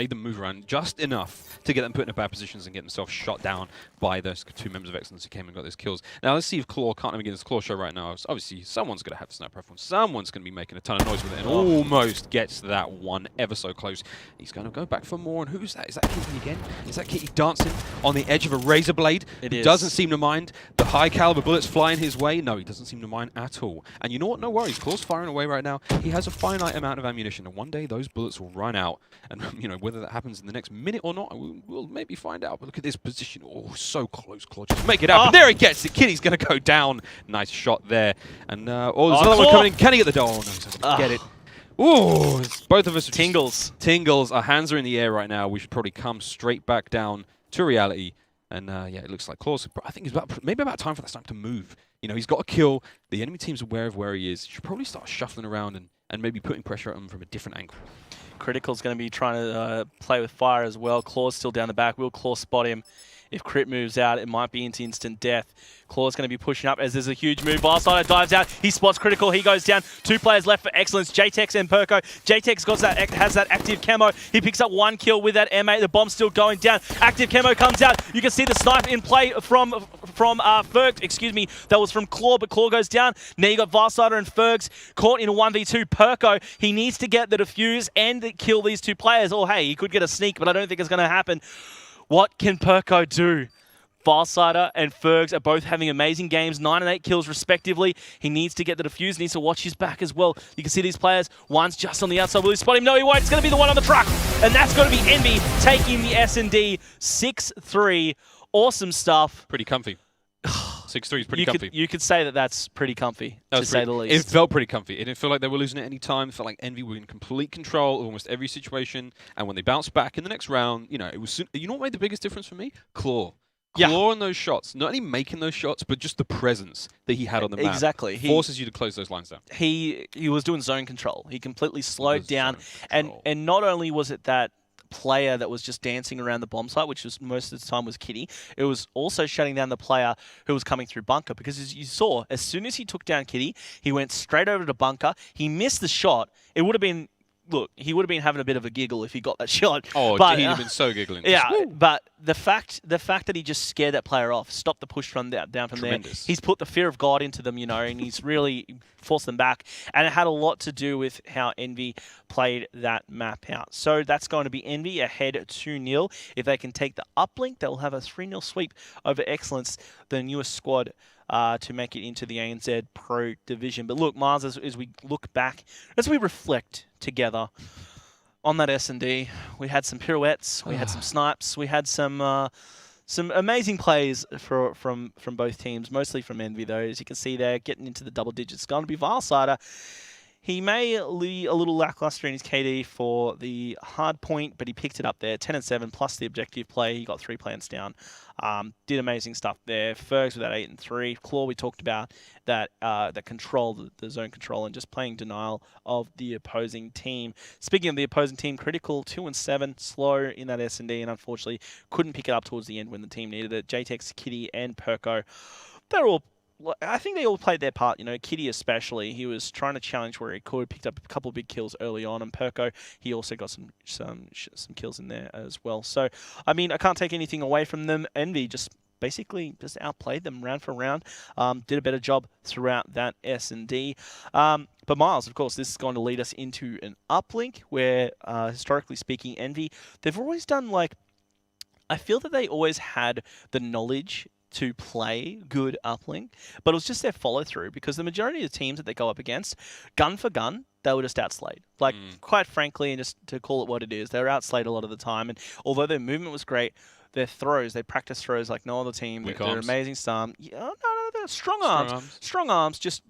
them move around just enough to get them put in a bad positions and get themselves shot down by those 2 members of Excellence who came and got those kills. Now let's see if Claw can't even get this Claw show right now. So obviously someone's going to have the sniper rifle. Someone's going to be making a ton of noise with it and almost gets that one ever so close. He's going to go back for more. And who's that? Is that Kitty again? Is that Kitty dancing on the edge of a razor blade? He doesn't seem to mind the high caliber bullets flying his way. No, he doesn't seem to mind at all. And you know what? No worries. Claw's firing away right now. He has a finite amount of ammunition, and one day those bullets will run out. And you know, whether that happens in the next minute or not, we'll maybe find out. But look at this position. Oh, so close, Claw. Just make it happen. There he gets it. Kitty's going to go down. Nice shot there. And there's another one coming in. Can he get the doll? Oh, no, he's going to get it. Ooh, both of us are tingles. Tingles. Our hands are in the air right now. We should probably come straight back down to reality. And yeah, it looks like Claw's. I think it's maybe about time for that sniper to move. You know, he's got a kill. The enemy team's aware of where he is. He should probably start shuffling around and maybe putting pressure on him from a different angle. Critical's going to be trying to play with fire as well. Claw's still down the back. Will Claw spot him? If Crit moves out, it might be into instant death. Claw's going to be pushing up as there's a huge move. Vilesider dives out. He spots Critical. He goes down. 2 players left for Excellence. JTEX and Perko. JTEX has that active camo. He picks up 1 kill with that M8. The bomb's still going down. Active camo comes out. You can see the snipe in play from Ferg. Excuse me. That was from Claw, but Claw goes down. Now you got Vilesider and Fergs caught in a 1v2. Perko, he needs to get the defuse and kill these 2 players. Oh, hey, he could get a sneak, but I don't think it's going to happen. What can Perko do? Vilesider and Fergs are both having amazing games, 9 and 8 kills respectively. He needs to get the defuse, needs to watch his back as well. You can see these players, one's just on the outside. Will he spot him? No, he won't. It's going to be the one on the truck. And that's going to be Envy taking the S&D 6-3. Awesome stuff. Pretty comfy. 6-3 is pretty comfy. You could say that that's pretty comfy, to say the least. It felt pretty comfy. It didn't feel like they were losing at any time. It felt like Envy were in complete control of almost every situation. And when they bounced back in the next round, you know, it was. You know what made the biggest difference for me? Claw. Claw on those shots. Not only making those shots, but just the presence that he had on the map. Exactly. He forces you to close those lines down. He was doing zone control. He completely slowed down. And not only was it that player that was just dancing around the bomb site, which was most of the time was Kitty, it was also shutting down the player who was coming through bunker, because as you saw, as soon as he took down Kitty, he went straight over to bunker. He missed the shot. It would have been, look, he would have been having a bit of a giggle if he got that shot. Oh, but, he'd have been so giggling. Yeah, but the fact that he just scared that player off, stopped the push from down from there. He's put the fear of God into them, you know, and he's really forced them back. And it had a lot to do with how Envy played that map out. So that's going to be Envy ahead 2-0. If they can take the uplink, they'll have a 3-0 sweep over Excellence, the newest squad to make it into the ANZ Pro Division. But look, Mars, as we look back, as we reflect together on that S&D, we had some pirouettes, we had some snipes, we had some amazing plays from both teams, mostly from Envy though. As you can see there, getting into the double digits. It's going to be Vilesider. He may be a little lackluster in his KD for the hard point, but he picked it up there. 10 and 7 plus the objective play. He got 3 plants down. Did amazing stuff there. Fergs with that 8 and 3. Claw, we talked about that control, the zone control, and just playing denial of the opposing team. Speaking of the opposing team, Critical 2 and 7, slow in that S&D, and unfortunately couldn't pick it up towards the end when the team needed it. JTEX, Kitty, and Perko, they're all. I think they all played their part, you know, Kitty especially. He was trying to challenge where he could, picked up a couple of big kills early on, and Perko, he also got some kills in there as well. So, I mean, I can't take anything away from them. Envy basically outplayed them round for round, did a better job throughout that S&D. But Miles, of course, this is going to lead us into an uplink where, historically speaking, Envy, they've always done, like, I feel that they always had the knowledge to play good uplink, but it was just their follow-through, because the majority of the teams that they go up against, gun for gun, they were just outslayed. Like, quite frankly, and just to call it what it is, they were outslayed a lot of the time, and although their movement was great, their throws, they practice throws like no other team. They're amazing stuff. Yeah, no, they're strong arms. Strong arms, just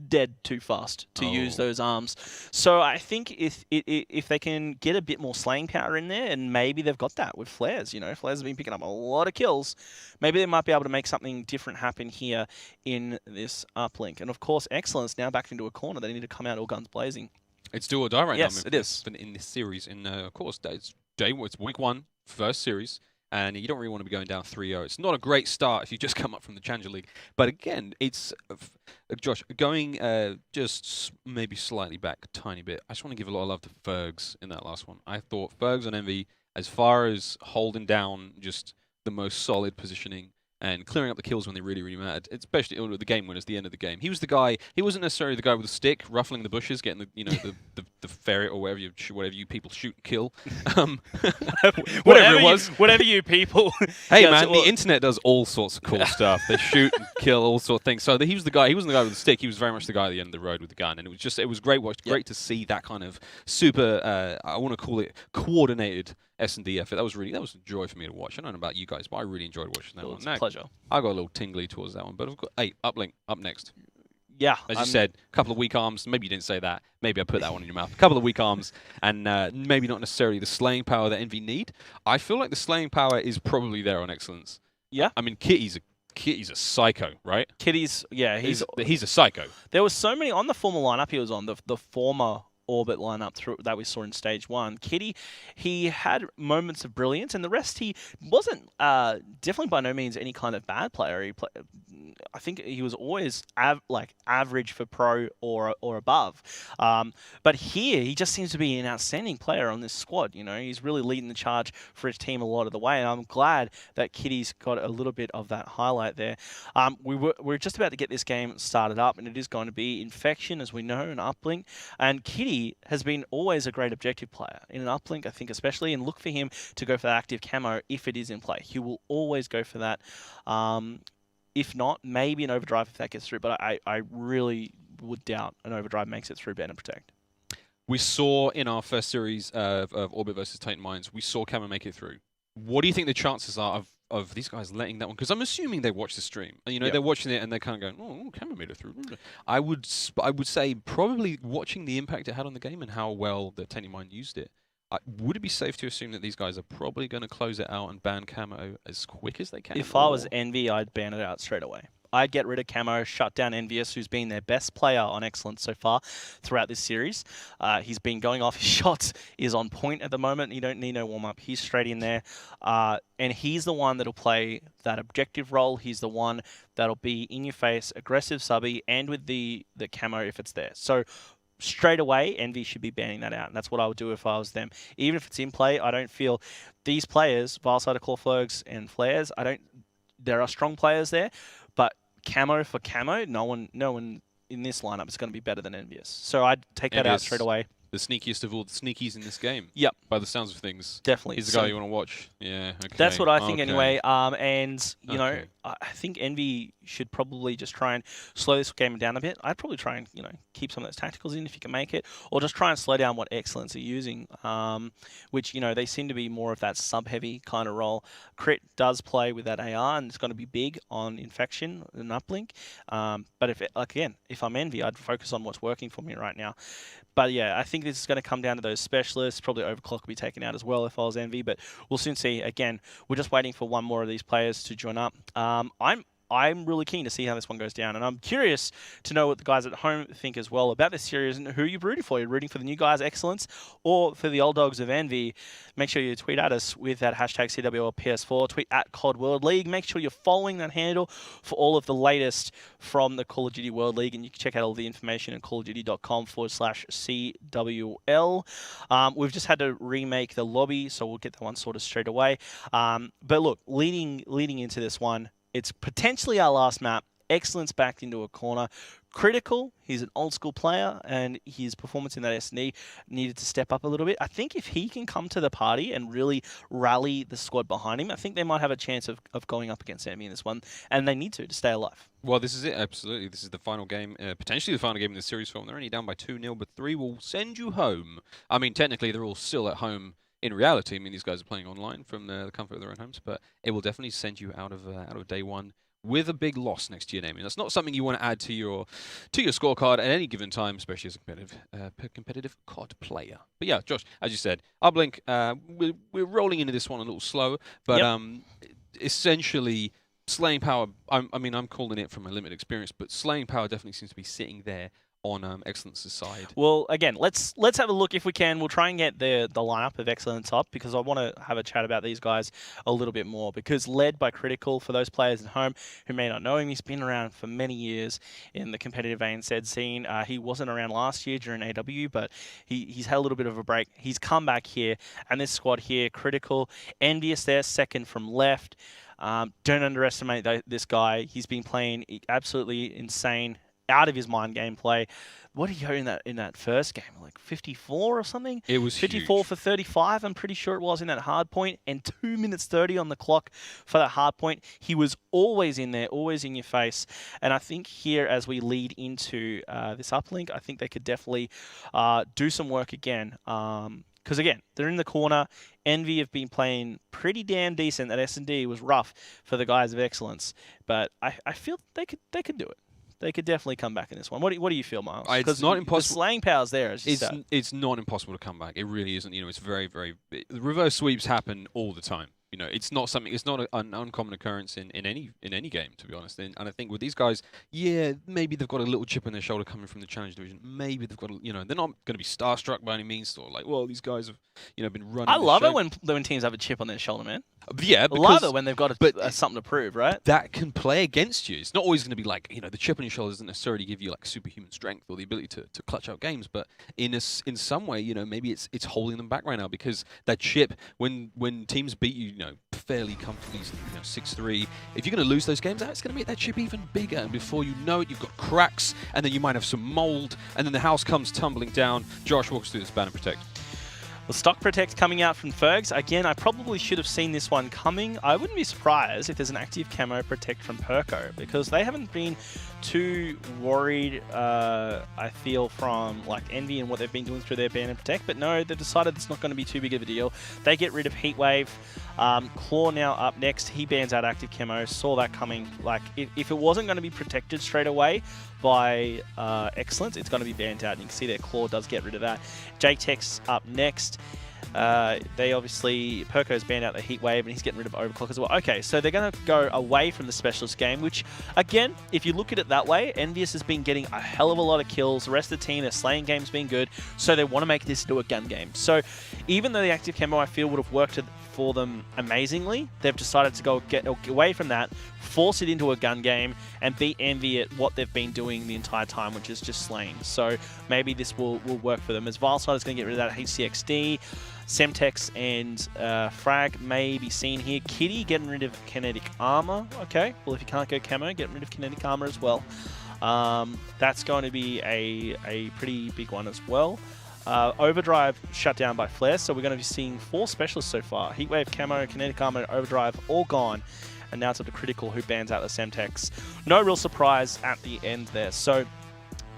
dead too fast to use those arms. So I think if they can get a bit more slaying power in there, and maybe they've got that with Flares, you know, Flares have been picking up a lot of kills, maybe they might be able to make something different happen here in this uplink. And of course, Excellence now back into a corner. They need to come out all guns blazing. It's do or die right now. Yes, it is. In this series, of course, it's week 1, first series. And you don't really want to be going down 3-0. It's not a great start if you just come up from the Challenger League. But again, it's, Josh, going just maybe slightly back a tiny bit, I just want to give a lot of love to Fergs in that last one. I thought Fergs on Envy, as far as holding down just the most solid positioning and clearing up the kills when they really, really mattered, especially the game winners, the end of the game. He was the guy, he wasn't necessarily the guy with the stick, ruffling the bushes, getting the, you know, the ferret or whatever you people shoot and kill. Whatever it was. Whatever you people. Hey, man, the internet does all sorts of cool stuff. They shoot and kill, all sorts of things. So he was the guy, he wasn't the guy with the stick, he was very much the guy at the end of the road with the gun. And it was great great to see that kind of super, I want to call it coordinated S&D effort. That was a joy for me to watch. I don't know about you guys, but I really enjoyed watching that one. It's a pleasure. I got a little tingly towards that one, but I've got uplink up next. Yeah, as you said, a couple of weak arms. Maybe you didn't say that. Maybe I put that one in your mouth. A couple of weak arms, and maybe not necessarily the slaying power that Envy need. I feel like the slaying power is probably there on Excellence. Yeah, I mean, Kitty's a psycho, right? Kitty's he's a psycho. There was so many on the former lineup he was on, the former Orbit lineup that we saw in stage 1. Kitty, he had moments of brilliance, and the rest he wasn't definitely by no means any kind of bad player. I think he was always average for pro or above. But here he just seems to be an outstanding player on this squad. You know, he's really leading the charge for his team a lot of the way, and I'm glad that Kitty's got a little bit of that highlight there. We're just about to get this game started up, and it is going to be Infection, as we know, an uplink, and Kitty has been always a great objective player in an uplink, I think, especially, and look for him to go for that active camo if it is in play. He will always go for that. If not, maybe an overdrive if that gets through, but I really would doubt an overdrive makes it through ban and protect. We saw in our first series of Orbit versus Titan Mines, we saw camo make it through. What do you think the chances are of these guys letting that one, because I'm assuming they watch the stream. And, you know, they're watching it and they're kind of going, oh, camera meter through. I would say probably watching the impact it had on the game and how well the Tennymind used it. Would it be safe to assume that these guys are probably going to close it out and ban camo as quick as they can? If I was Envy, I'd ban it out straight away. I'd get rid of camo, shut down Envious, who's been their best player on Excellence so far throughout this series. He's been going off. His shots is on point at the moment. You don't need no warm-up. He's straight in there. And he's the one that'll play that objective role. He's the one that'll be in your face, aggressive subby, and with the camo if it's there. So straight away, Envy should be banning that out. And that's what I would do if I was them. Even if it's in play, I don't feel these players, Vilesider, Clawflogs, and Flares, there are strong players there, but camo for camo, no one in this lineup is going to be better than Envious. So I'd take that out straight away. The sneakiest of all the sneakies in this game. Yep. By the sounds of things. Definitely. He's the guy you want to watch. Yeah, okay. That's what I think anyway. And, you know, I think Envy should probably just try and slow this game down a bit. I'd probably try and, you know, keep some of those tacticals in if you can make it, or just try and slow down what Excellence are using, which, you know, they seem to be more of that sub-heavy kind of role. Crit does play with that AR, and it's going to be big on Infection and Uplink. But if I'm Envy, I'd focus on what's working for me right now. But yeah, I think this is going to come down to those specialists. Probably Overclock will be taken out as well if I was Envy, but we'll soon see. Again, we're just waiting for one more of these players to join up. I'm really keen to see how this one goes down, and I'm curious to know what the guys at home think as well about this series and who you're rooting for. You're rooting for the new guys, Excellence, or for the old dogs of Envy. Make sure you tweet at us with that hashtag CWLPS4. Tweet at COD World League. Make sure you're following that handle for all of the latest from the Call of Duty World League, and you can check out all the information at callofduty.com/CWL. We've just had to remake the lobby, so we'll get that one sorted straight away. But look, leading into this one, it's potentially our last map. Excellence backed into a corner. Critical, he's an old school player, and his performance in that S&D needed to step up a little bit. I think if he can come to the party and really rally the squad behind him, I think they might have a chance of going up against Envy in this one, and they need to stay alive. Well, this is it, absolutely. This is the final game, potentially the final game in the series for them. They're only down by 2-0, but 3 will send you home. I mean, technically, they're all still at home. In reality, I mean, these guys are playing online from the comfort of their own homes, but it will definitely send you out of day one with a big loss next to your name. And that's not something you want to add to your scorecard at any given time, especially as a competitive COD player. But yeah, Josh, as you said, Uplink, we're rolling into this one a little slow, but essentially Slaying Power, I mean, I'm calling it from a limited experience, but Slaying Power definitely seems to be sitting there on Excellence's side. Well, again, let's have a look if we can. We'll try and get the lineup of Excellence up, because I want to have a chat about these guys a little bit more, because led by Critical, for those players at home who may not know him, he's been around for many years in the competitive ANZ scene. He wasn't around last year during AW, but he's had a little bit of a break. He's come back here, and this squad here, Critical, Envious there, second from left. Don't underestimate this guy. He's been playing absolutely insane, out of his mind gameplay. What did he go in that first game? Like 54 or something? It was 54 huge. for 35, I'm pretty sure it was, in that hard point, and 2 minutes 30 on the clock for that hard point. He was always in there, always in your face. And I think here, as we lead into this uplink, I think they could definitely do some work again. Because again, they're in the corner. Envy have been playing pretty damn decent. That S&D was rough for the guys of Excellence, but I feel they could do it. They could definitely come back in this one. What do you feel, Miles? It's not impossible. The slaying power's there. It's not impossible to come back. It really isn't. You know, it's very, very. The reverse sweeps happen all the time. You know, it's not something. It's not an uncommon occurrence in any game, to be honest. And I think with these guys, yeah, maybe they've got a little chip on their shoulder coming from the challenge division. Maybe they've got, you know, they're not going to be starstruck by any means. Or like, well, these guys have, you know, been running. I love it when teams have a chip on their shoulder, man. Yeah, because, love it when they've got something to prove, right? That can play against you. It's not always going to be like, you know, the chip on your shoulder doesn't necessarily give you like superhuman strength or the ability to clutch out games, but in some way, you know, maybe it's holding them back right now, because that chip, when teams beat you, you know, fairly comfortably, you know, 6-3, if you're going to lose those games, it's going to make that chip even bigger, and before you know it, you've got cracks, and then you might have some mold, and then the house comes tumbling down. Josh, walk us through this ban and protect. Well, Stock Protect coming out from Fergs. Again, I probably should have seen this one coming. I wouldn't be surprised if there's an active camo Protect from Perko, because they haven't been too worried, I feel, from like Envy and what they've been doing through their ban and protect. But no, they've decided it's not going to be too big of a deal. They get rid of Heatwave. Claw now up next. He bans out active camo. Saw that coming. Like, if it wasn't going to be protected straight away by Excellence, it's going to be banned out. And you can see there, Claw does get rid of that. JTEX up next. They obviously, Perko's banned out the Heat Wave, and he's getting rid of Overclock as well. Okay, so they're going to go away from the Specialist game, which, again, if you look at it that way, Envious has been getting a hell of a lot of kills. The rest of the team, their slaying game's been good, so they want to make this into a gun game. So even though the active camo, I feel, would have worked for them amazingly, they've decided to go get away from that, force it into a gun game, and beat Envy at what they've been doing the entire time, which is just slaying. So maybe this will work for them. As Vileside is going to get rid of that HCXD, Semtex and Frag may be seen here. Kitty getting rid of kinetic armor. Okay, well, if you can't go camo, getting rid of kinetic armor as well. That's going to be a pretty big one as well. Overdrive shut down by Flare, so we're going to be seeing 4 specialists so far. Heatwave, Camo, Kinetic Armor, Overdrive, all gone. And now it's up to Critical, who bans out the Semtex. No real surprise at the end there. So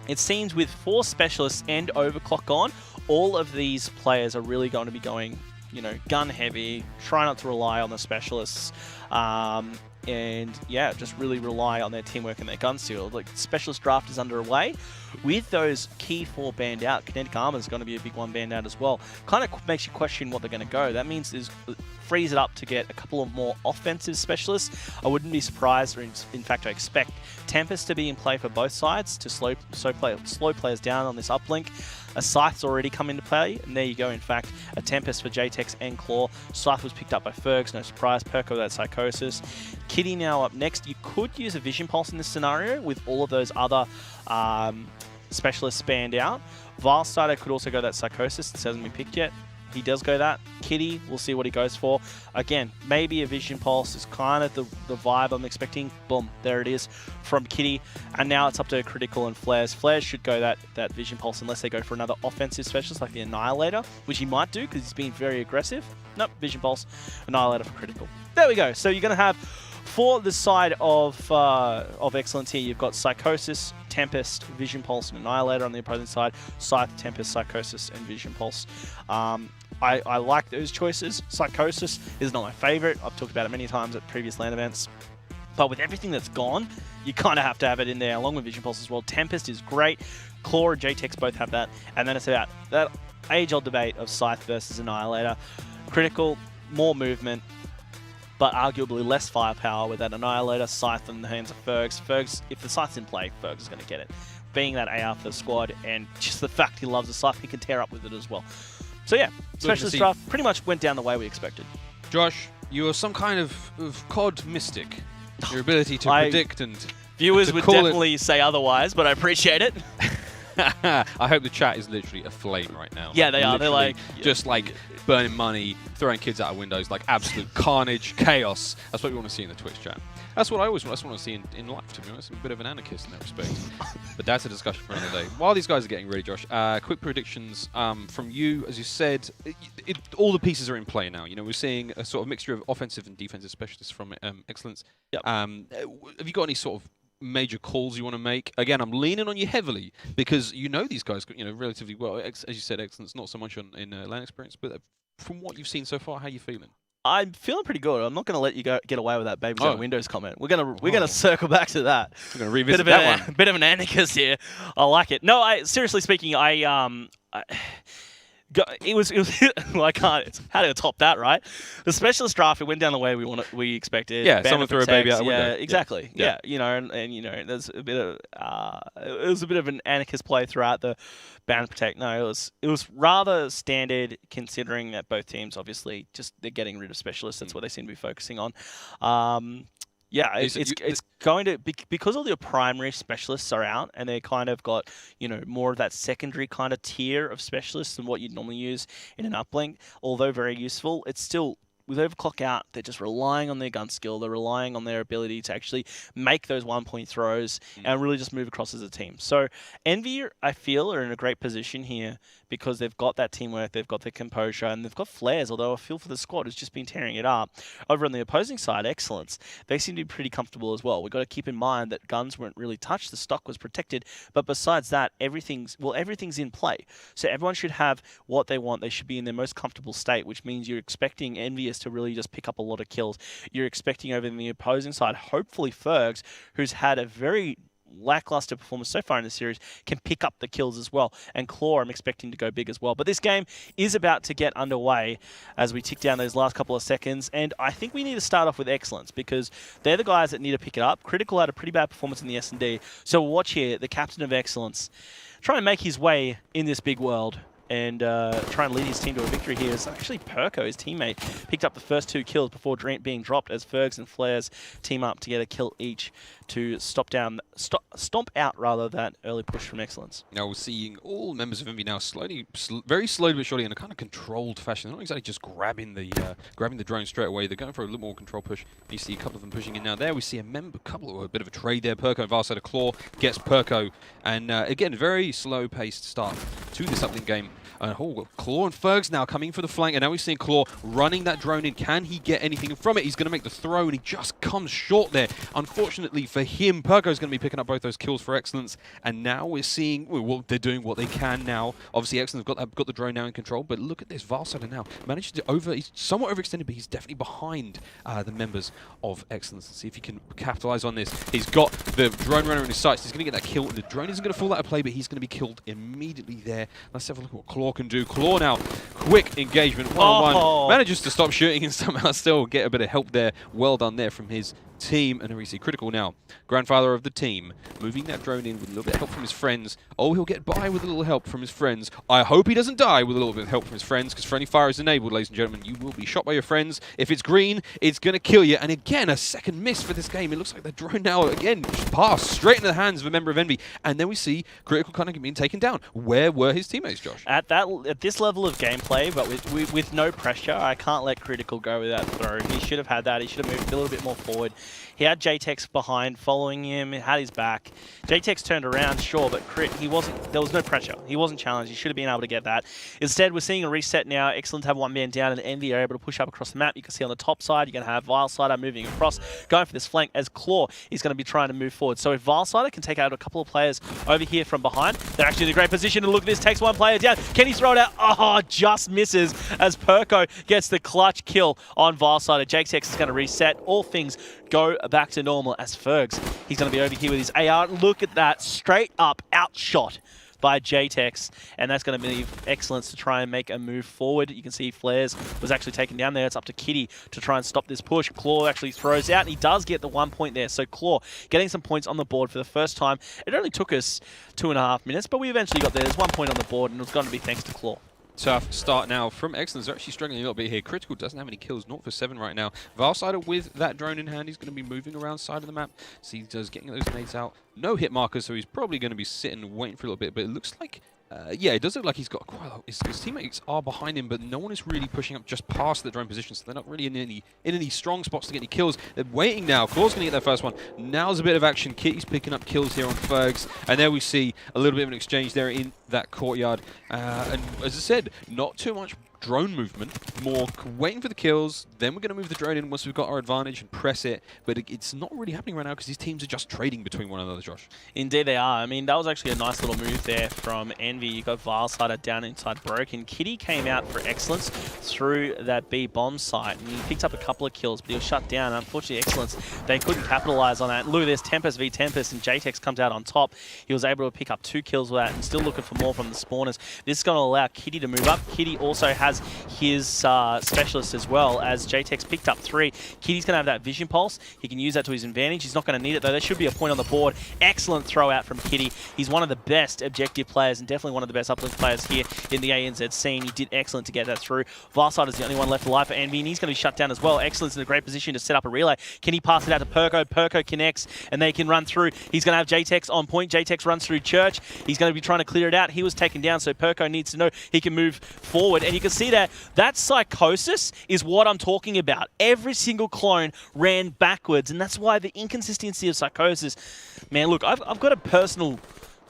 it seems with 4 specialists and Overclock on, all of these players are really going to be going, you know, gun heavy, try not to rely on the specialists. And yeah, just really rely on their teamwork and their gun skill. Like, specialist draft is underway. With those key 4 banned out, Kinetic Armor is going to be a big one banned out as well. Kind of makes you question what they're going to go. That means it frees it up to get a couple of more offensive specialists. I wouldn't be surprised, or in fact I expect Tempest to be in play for both sides to slow players down on this uplink. A Scythe's already come into play, and there you go, in fact, a Tempest for JTEX and Claw. Scythe was picked up by Fergs, no surprise. Perko with that Psychosis. Kitty now up next. You could use a Vision Pulse in this scenario with all of those other specialists banned out. Vilestarter could also go that Psychosis. It hasn't been picked yet. He does go that. Kitty, we'll see what he goes for. Again, maybe a Vision Pulse is kind of the vibe I'm expecting. Boom, there it is from Kitty. And now it's up to Critical and Flares. Flares should go that Vision Pulse unless they go for another offensive specialist like the Annihilator, which he might do because he's been very aggressive. Nope, Vision Pulse, Annihilator for Critical. There we go. So you're going to have, for the side of Excellence here, you've got Psychosis, Tempest, Vision Pulse, and Annihilator. On the opposing side, Scythe, Tempest, Psychosis, and Vision Pulse. I like those choices. Psychosis is not my favorite. I've talked about it many times at previous LAN events. But with everything that's gone, you kind of have to have it in there, along with Vision Pulse as well. Tempest is great. Claw and JTEX both have that. And then it's about that age-old debate of Scythe versus Annihilator. Critical, more movement, but arguably less firepower with that Annihilator. Scythe in the hands of Fergs. Fergs, if the Scythe's in play, Fergs is going to get it. Being that AR for the squad, and just the fact he loves the Scythe, he can tear up with it as well. So yeah, Specialist draft pretty much went down the way we expected. Josh, you're some kind of COD mystic. Your ability to predict and... Viewers would definitely say otherwise, but I appreciate it. I hope the chat is literally aflame right now. Yeah, they are. They're like... Just like burning money, throwing kids out of windows, like absolute carnage, chaos. That's what we want to see in the Twitch chat. That's what I always want to see in life, to be honest. I'm a bit of an anarchist in that respect. But that's a discussion for another day. While these guys are getting ready, Josh, quick predictions from you. As you said, all the pieces are in play now. You know, we're seeing a sort of mixture of offensive and defensive specialists from Excellence. Yep. Have you got any sort of major calls you want to make? Again, I'm leaning on you heavily because you know these guys, you know, relatively well. As you said, Excellence, not so much in LAN experience, but from what you've seen so far, how are you feeling? I'm feeling pretty good. I'm not going to let you get away with that baby's on Windows comment. We're gonna circle back to that. We're gonna revisit that one. Bit of an anarchist here. I like it. No, seriously speaking, it was well, I can't. How do I top that, right? The specialist draft, it went down the way we expected. Yeah, someone threw a baby out the window. Yeah, exactly. Yeah, you know, and you know, there's a bit of it was a bit of an anarchist play throughout the ban protect. No, it was rather standard considering that both teams obviously just they're getting rid of specialists. That's what they seem to be focusing on. Yeah, it's going to because all your primary specialists are out and they kind of got, you know, more of that secondary kind of tier of specialists than what you'd normally use in an uplink. Although very useful, it's still, with Overclock out, they're just relying on their gun skill. They're relying on their ability to actually make those one-point throws and really just move across as a team. So Envy, I feel, are in a great position here because they've got that teamwork, they've got their composure, and they've got flares, although I feel for the squad has just been tearing it up. Over on the opposing side, Excellence, they seem to be pretty comfortable as well. We've got to keep in mind that guns weren't really touched, the stock was protected, but besides that, everything's in play. So everyone should have what they want. They should be in their most comfortable state, which means you're expecting Envy players to really just pick up a lot of kills. You're expecting over in the opposing side, hopefully Fergs, who's had a very lackluster performance so far in the series, can pick up the kills as well. And Claw, I'm expecting to go big as well. But this game is about to get underway as we tick down those last couple of seconds. And I think we need to start off with Excellence because they're the guys that need to pick it up. Critical had a pretty bad performance in the S&D. So we'll watch here, the captain of Excellence, trying to make his way in this big world and try and lead his team to a victory here. Is actually Perko, his teammate, picked up the first 2 kills before being dropped as Fergs and Flares team up to get a kill each to stomp out that early push from Excellence. Now we're seeing all members of Envy now very slowly but surely in a kind of controlled fashion. They're not exactly just grabbing the drone straight away. They're going for a little more control push. You see a couple of them pushing in now. There we see a bit of a trade there. Perko and Varside, a Claw gets Perko, and again, very slow-paced start to this uplink game. Claw and Fergs now coming for the flank, and now we're seeing Claw running that drone in. Can he get anything from it? He's going to make the throw, and he just comes short there. Unfortunately for him, Perko's going to be picking up both those kills for Excellence, and now we're seeing, well, they're doing what they can now. Obviously, Excellence got the drone now in control, but look at this. Varsider now managed to he's somewhat overextended, but he's definitely behind the members of Excellence. Let's see if he can capitalize on this. He's got the drone runner in his sights. He's going to get that kill. The drone isn't going to fall out of play, but he's going to be killed immediately there. Let's have a look at what Claw can do. Claw now, quick engagement, one-on-one, manages to stop shooting and somehow still get a bit of help there. Well done there from his team. And we see Critical now, grandfather of the team, moving that drone in with a little bit of help from his friends. Oh, he'll get by with a little help from his friends. I hope he doesn't die with a little bit of help from his friends, because friendly fire is enabled, ladies and gentlemen. You will be shot by your friends. If it's green, it's going to kill you. And again, a second miss for this game. It looks like the drone now, again, just passed straight into the hands of a member of Envy. And then we see Critical kind of being taken down. Where were his teammates, Josh? At this level of gameplay, but with no pressure, I can't let Critical go with that throw. He should have had that. He should have moved a little bit more forward. He had JTEX behind, following him, had his back. JTEX turned around, sure, but there was no pressure. He wasn't challenged. He should have been able to get that. Instead, we're seeing a reset now. Excellent to have one man down, and Envy are able to push up across the map. You can see on the top side, you're going to have Vilesider moving across, going for this flank as Claw is going to be trying to move forward. So if Vilesider can take out a couple of players over here from behind, they're actually in a great position. And look at this, takes one player down. Can he throw it out? Oh, just misses as Perko gets the clutch kill on Vilesider. JTEX is going to reset. All things go back to normal as Fergs. He's going to be over here with his AR. Look at that, straight up outshot by JTEX, and that's going to be Excellence to try and make a move forward. You can see Flares was actually taken down there. It's up to Kitty to try and stop this push. Claw actually throws out, and he does get the 1 point there. So Claw getting some points on the board for the first time. It only took us 2.5 minutes, but we eventually got there. There's 1 point on the board, and it's going to be thanks to Claw. Tough start now from Excellence. They're actually struggling a little bit here. Critical doesn't have any kills, 0 for 7 right now. Valsider with that drone in hand, he's going to be moving around side of the map. See, he does getting those nades out. No hit markers, so he's probably going to be sitting and waiting for a little bit, but it looks like yeah, it does look like he's got quite a lot. His teammates are behind him, but no one is really pushing up just past the drone position, so they're not really in any strong spots to get any kills. They're waiting now. Claw's going to get their first one. Now's a bit of action. Kitty's picking up kills here on Fergs, and there we see a little bit of an exchange there in that courtyard. And as I said, not too much drone movement, more waiting for the kills, then we're going to move the drone in once we've got our advantage and press it, but it's not really happening right now because these teams are just trading between one another, Josh. Indeed they are. I mean, that was actually a nice little move there from Envy. You got Vilesider down inside Broken. Kitty came out for Excellence through that B bomb site, and he picked up a couple of kills, but he was shut down. Unfortunately, Excellence, they couldn't capitalize on that. Look at this, Tempest v Tempest, and JTEX comes out on top. He was able to pick up 2 kills with that and still looking for more from the spawners. This is going to allow Kitty to move up. Kitty also has his specialist as well, as JTEX picked up 3. Kitty's going to have that vision pulse. He can use that to his advantage. He's not going to need it though. There should be a point on the board. Excellent throw out from Kitty. He's one of the best objective players and definitely one of the best uplift players here in the ANZ scene. He did excellent to get that through. Varside is the only one left alive for Envy, and he's going to be shut down as well. Excellent's in a great position to set up a relay. Can he pass it out to Perko? Perko connects, and they can run through. He's going to have JTEX on point. JTEX runs through Church. He's going to be trying to clear it out. He was taken down, so Perko needs to know he can move forward, and you can see that psychosis is what I'm talking about. Every single clone ran backwards, and that's why the inconsistency of psychosis. Man, look, I've got a personal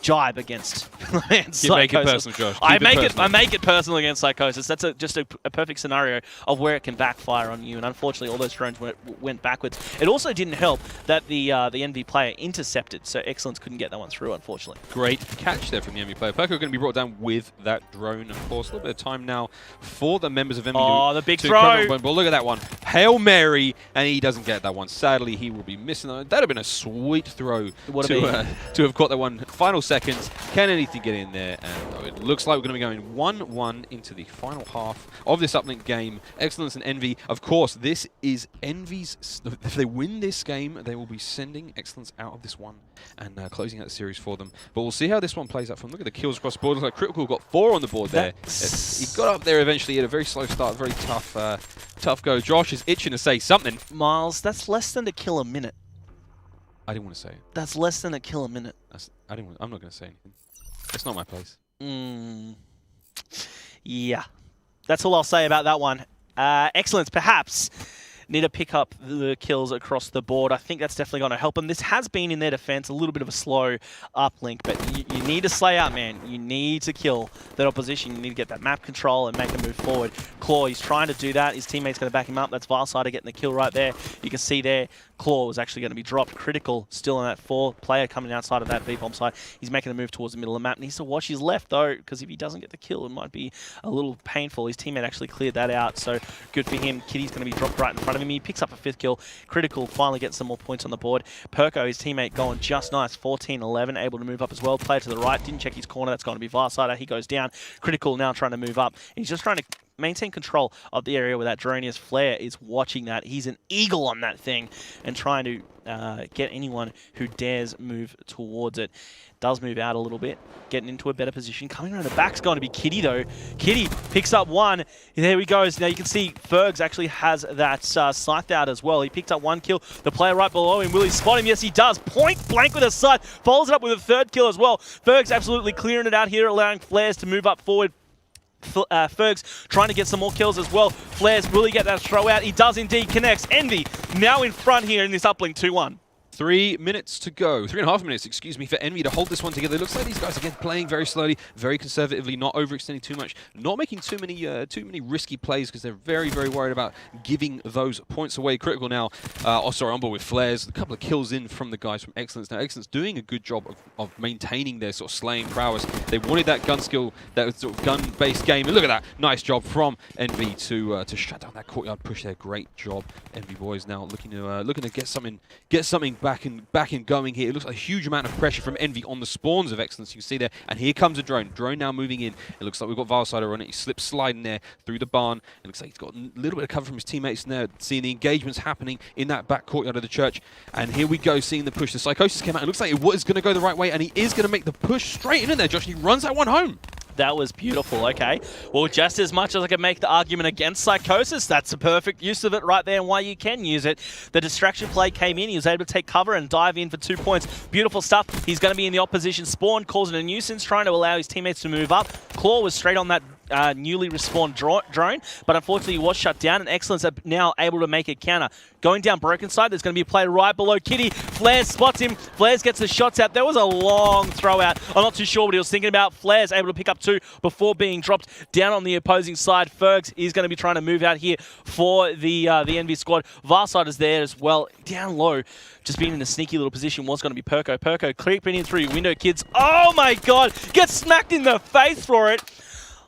jibe against Psychosis. You make it personal, Josh. I make it personal against Psychosis. That's just a perfect scenario of where it can backfire on you, and unfortunately all those drones went backwards. It also didn't help that the NV player intercepted, so Excellence couldn't get that one through, unfortunately. Great catch there from the NV player. Perko going to be brought down with that drone, of course. A little bit of time now for the members of NV. Oh, the big throw! But look at that one. Hail Mary, and he doesn't get that one. Sadly, he will be missing that. That would have been a sweet throw to have caught that one. Final seconds. Can anything get in there? And it looks like we're going to be going 1-1 into the final half of this uplink game. Excellence and Envy. Of course, this is Envy's. If they win this game, they will be sending Excellence out of this one and closing out the series for them. But we'll see how this one plays out from. Look at the kills across the board. Looks like Critical got 4 on the board there. He got up there eventually at a very slow start, very tough go. Josh is itching to say something. Miles, that's less than a kill a minute. I didn't want to say it. That's less than a kill a minute. I'm not going to say anything. It's not my place. Yeah. That's all I'll say about that one. Excellence, perhaps, need to pick up the kills across the board. I think that's definitely going to help them. This has been, in their defense, a little bit of a slow uplink, but you need to slay out, man. You need to kill that opposition. You need to get that map control and make them move forward. Claw, he's trying to do that. His teammate's going to back him up. That's Varsider getting the kill right there. You can see there, Claw was actually going to be dropped. Critical still on that 4 player coming outside of that B-bomb side. He's making a move towards the middle of the map. Needs to watch his left, though, because if he doesn't get the kill, it might be a little painful. His teammate actually cleared that out, so good for him. Kitty's going to be dropped right in front of him. He picks up a 5th kill. Critical finally gets some more points on the board. Perko, his teammate, going just nice. 14-11, able to move up as well. Player to the right, didn't check his corner. That's going to be Varsider. He goes down. Critical now trying to move up. He's just trying to maintain control of the area where that drone is. Flare is watching that. He's an eagle on that thing and trying to get anyone who dares move towards it. Does move out a little bit, getting into a better position. Coming around the back's going to be Kitty, though. Kitty picks up 1. There he goes. Now you can see Fergs actually has that scythe out as well. He picked up 1 kill. The player right below him, will he spot him? Yes, he does. Point blank with a scythe. Follows it up with a 3rd kill as well. Fergs absolutely clearing it out here, allowing Flares to move up forward. Fergs trying to get some more kills as well. Flares, will he get that throw out? He does indeed. Connects. Envy now in front here in this uplink 2-1. 3 minutes to go. 3.5 minutes, excuse me, for Envy to hold this one together. It looks like these guys, again, playing very slowly, very conservatively, not overextending too much, not making too many risky plays because they're very, very worried about giving those points away. Critical now, on board with Flares. A couple of kills in from the guys from Excellence. Now, Excellence doing a good job of maintaining their sort of slaying prowess. They wanted that gun skill, that sort of gun-based game. And look at that. Nice job from Envy to shut down that courtyard push there. Great job, Envy boys. Now looking to get something back and going here. It looks like a huge amount of pressure from Envy on the spawns of Excellence. You can see there. And here comes a drone. Drone now moving in. It looks like we've got Varsider on it. He slips sliding there through the barn. It looks like he's got a little bit of cover from his teammates in there. Seeing the engagements happening in that back courtyard of the church. And here we go, seeing the push. The Psychosis came out. It looks like it was going to go the right way. And he is going to make the push straight in there, Josh. And he runs that one home. That was beautiful. Okay. Well, just as much as I can make the argument against Psychosis, that's a perfect use of it right there and why you can use it. The distraction play came in. He was able to take cover and dive in for 2 points. Beautiful stuff. He's going to be in the opposition spawn, causing a nuisance, trying to allow his teammates to move up. Claw was straight on that newly respawned drone, but unfortunately he was shut down, and Excellence are now able to make a counter. Going down Broken Side, there's going to be a player right below Kitty. Flares spots him. Flares gets the shots out. There was a long throw out. I'm not too sure what he was thinking about. Flares able to pick up 2 before being dropped down on the opposing side. Fergs is going to be trying to move out here for the Envy squad. Varside is there as well. Down low, just being in a sneaky little position was going to be Perko. Perko creeping in through your window, kids. Oh my god! Gets smacked in the face for it.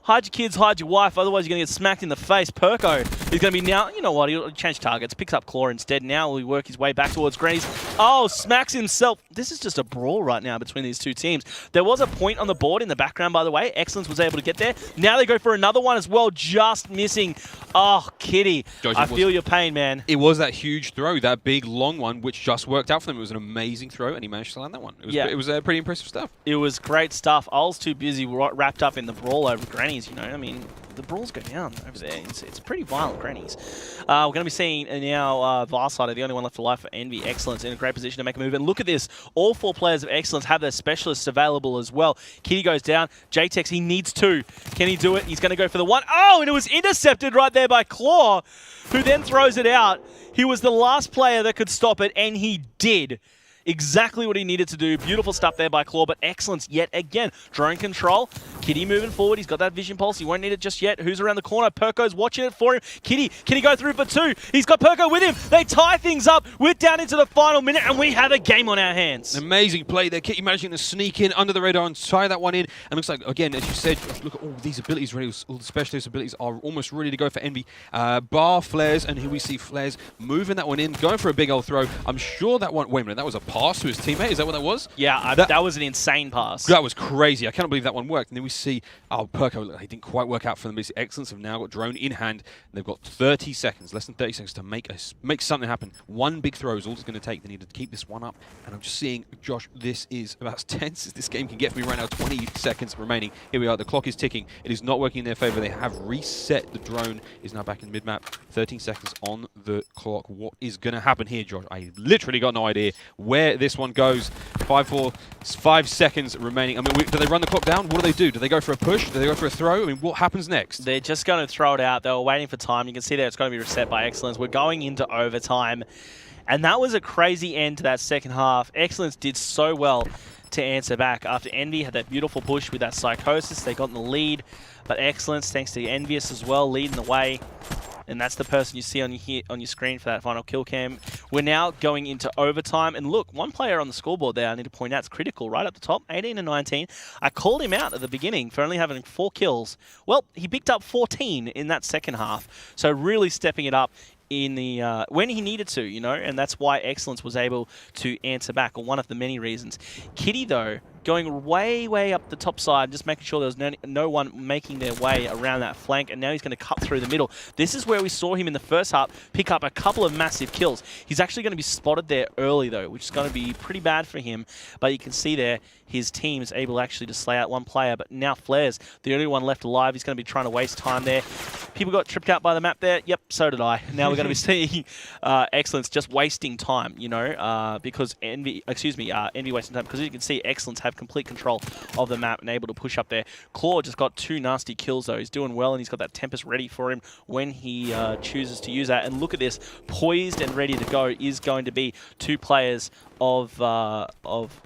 Hide your kids, hide your wife, otherwise you're going to get smacked in the face. Perko is going to be now, you know what, he'll change targets, picks up Claw instead. Now will he work his way back towards Granny's. Oh, smacks himself. This is just a brawl right now between these two teams. There was a point on the board in the background, by the way. Excellence was able to get there. Now they go for another one as well, just missing. Oh, Kitty, George, I feel your pain, man. It was that huge throw, that big, long one, which just worked out for them. It was an amazing throw, and he managed to land that one. It was pretty impressive stuff. It was great stuff. I was too busy wrapped up in the brawl over Granny's. You know, I mean, the brawls go down over there. It's pretty violent, Granny's. We're going to be seeing now Varsider, the only one left alive for Envy. Excellence in a great position to make a move. And look at this. All 4 players of Excellence have their specialists available as well. Kitty goes down. JTEX, he needs 2. Can he do it? He's going to go for the 1. Oh, and it was intercepted right there by Claw, who then throws it out. He was the last player that could stop it, and he did. Exactly what he needed to do. Beautiful stuff there by Claw, but excellence yet again. Drone control. Kitty moving forward. He's got that vision pulse. He won't need it just yet. Who's around the corner? Perko's watching it for him. Kitty, can he go through for 2? He's got Perko with him. They tie things up. We're down into the final minute, and we have a game on our hands. Amazing play there. Kitty managing to sneak in under the radar and tie that one in. And looks like, again, as you said, look at all these abilities ready. All the specialist abilities are almost ready to go for Envy. Bar Flares, and here we see Flares moving that one in, going for a big old throw. I'm sure that one, wait a minute, that was a pass to his teammate. Is that what that was? Yeah, that was an insane pass. That was crazy. I cannot believe that one worked. And then we see, Perko, he didn't quite work out for them. It's Excellence have now got drone in hand. They've got 30 seconds, less than 30 seconds to make something happen. One big throw is all it's going to take. They need to keep this one up. And I'm just seeing, Josh, this is about as tense as this game can get for me right now. 20 seconds remaining. Here we are. The clock is ticking. It is not working in their favor. They have reset. The drone is now back in mid-map. 13 seconds on the clock. What is going to happen here, Josh? I literally got no idea where this one goes. 5 seconds remaining. I mean, do they run the clock down? What do? Do they go for a push? Do they go for a throw? I mean, what happens next? They're just going to throw it out. They were waiting for time. You can see there it's going to be reset by Excellence. We're going into overtime. And that was a crazy end to that second half. Excellence did so well to answer back. After Envy had that beautiful push with that Psychosis, they got in the lead. But Excellence, thanks to Envious as well, leading the way. And that's the person you see on your screen for that final kill cam. We're now going into overtime. And look, one player on the scoreboard there I need to point out is critical right up the top, 18 and 19. I called him out at the beginning for only having 4 kills. Well, he picked up 14 in that second half. So really stepping it up in the when he needed to, you know, and that's why Excellence was able to answer back, or one of the many reasons. Kitty, though, going way up the top side, just making sure there was no one making their way around that flank, and now he's going to cut through the middle. This is where we saw him in the first half pick up a couple of massive kills. He's actually going to be spotted there early, though, which is going to be pretty bad for him, but you can see there his team is able actually to slay out one player, but now Flares, the only one left alive. He's going to be trying to waste time there. People got tripped out by the map there. Yep, so did I. Now we're going to be seeing Excellence just wasting time, you know, because Envy wasting time, because you can see Excellence have complete control of the map and able to push up there. Claw just got 2 nasty kills, though. He's doing well, and he's got that Tempest ready for him when he chooses to use that. And look at this, poised and ready to go is going to be 2 players of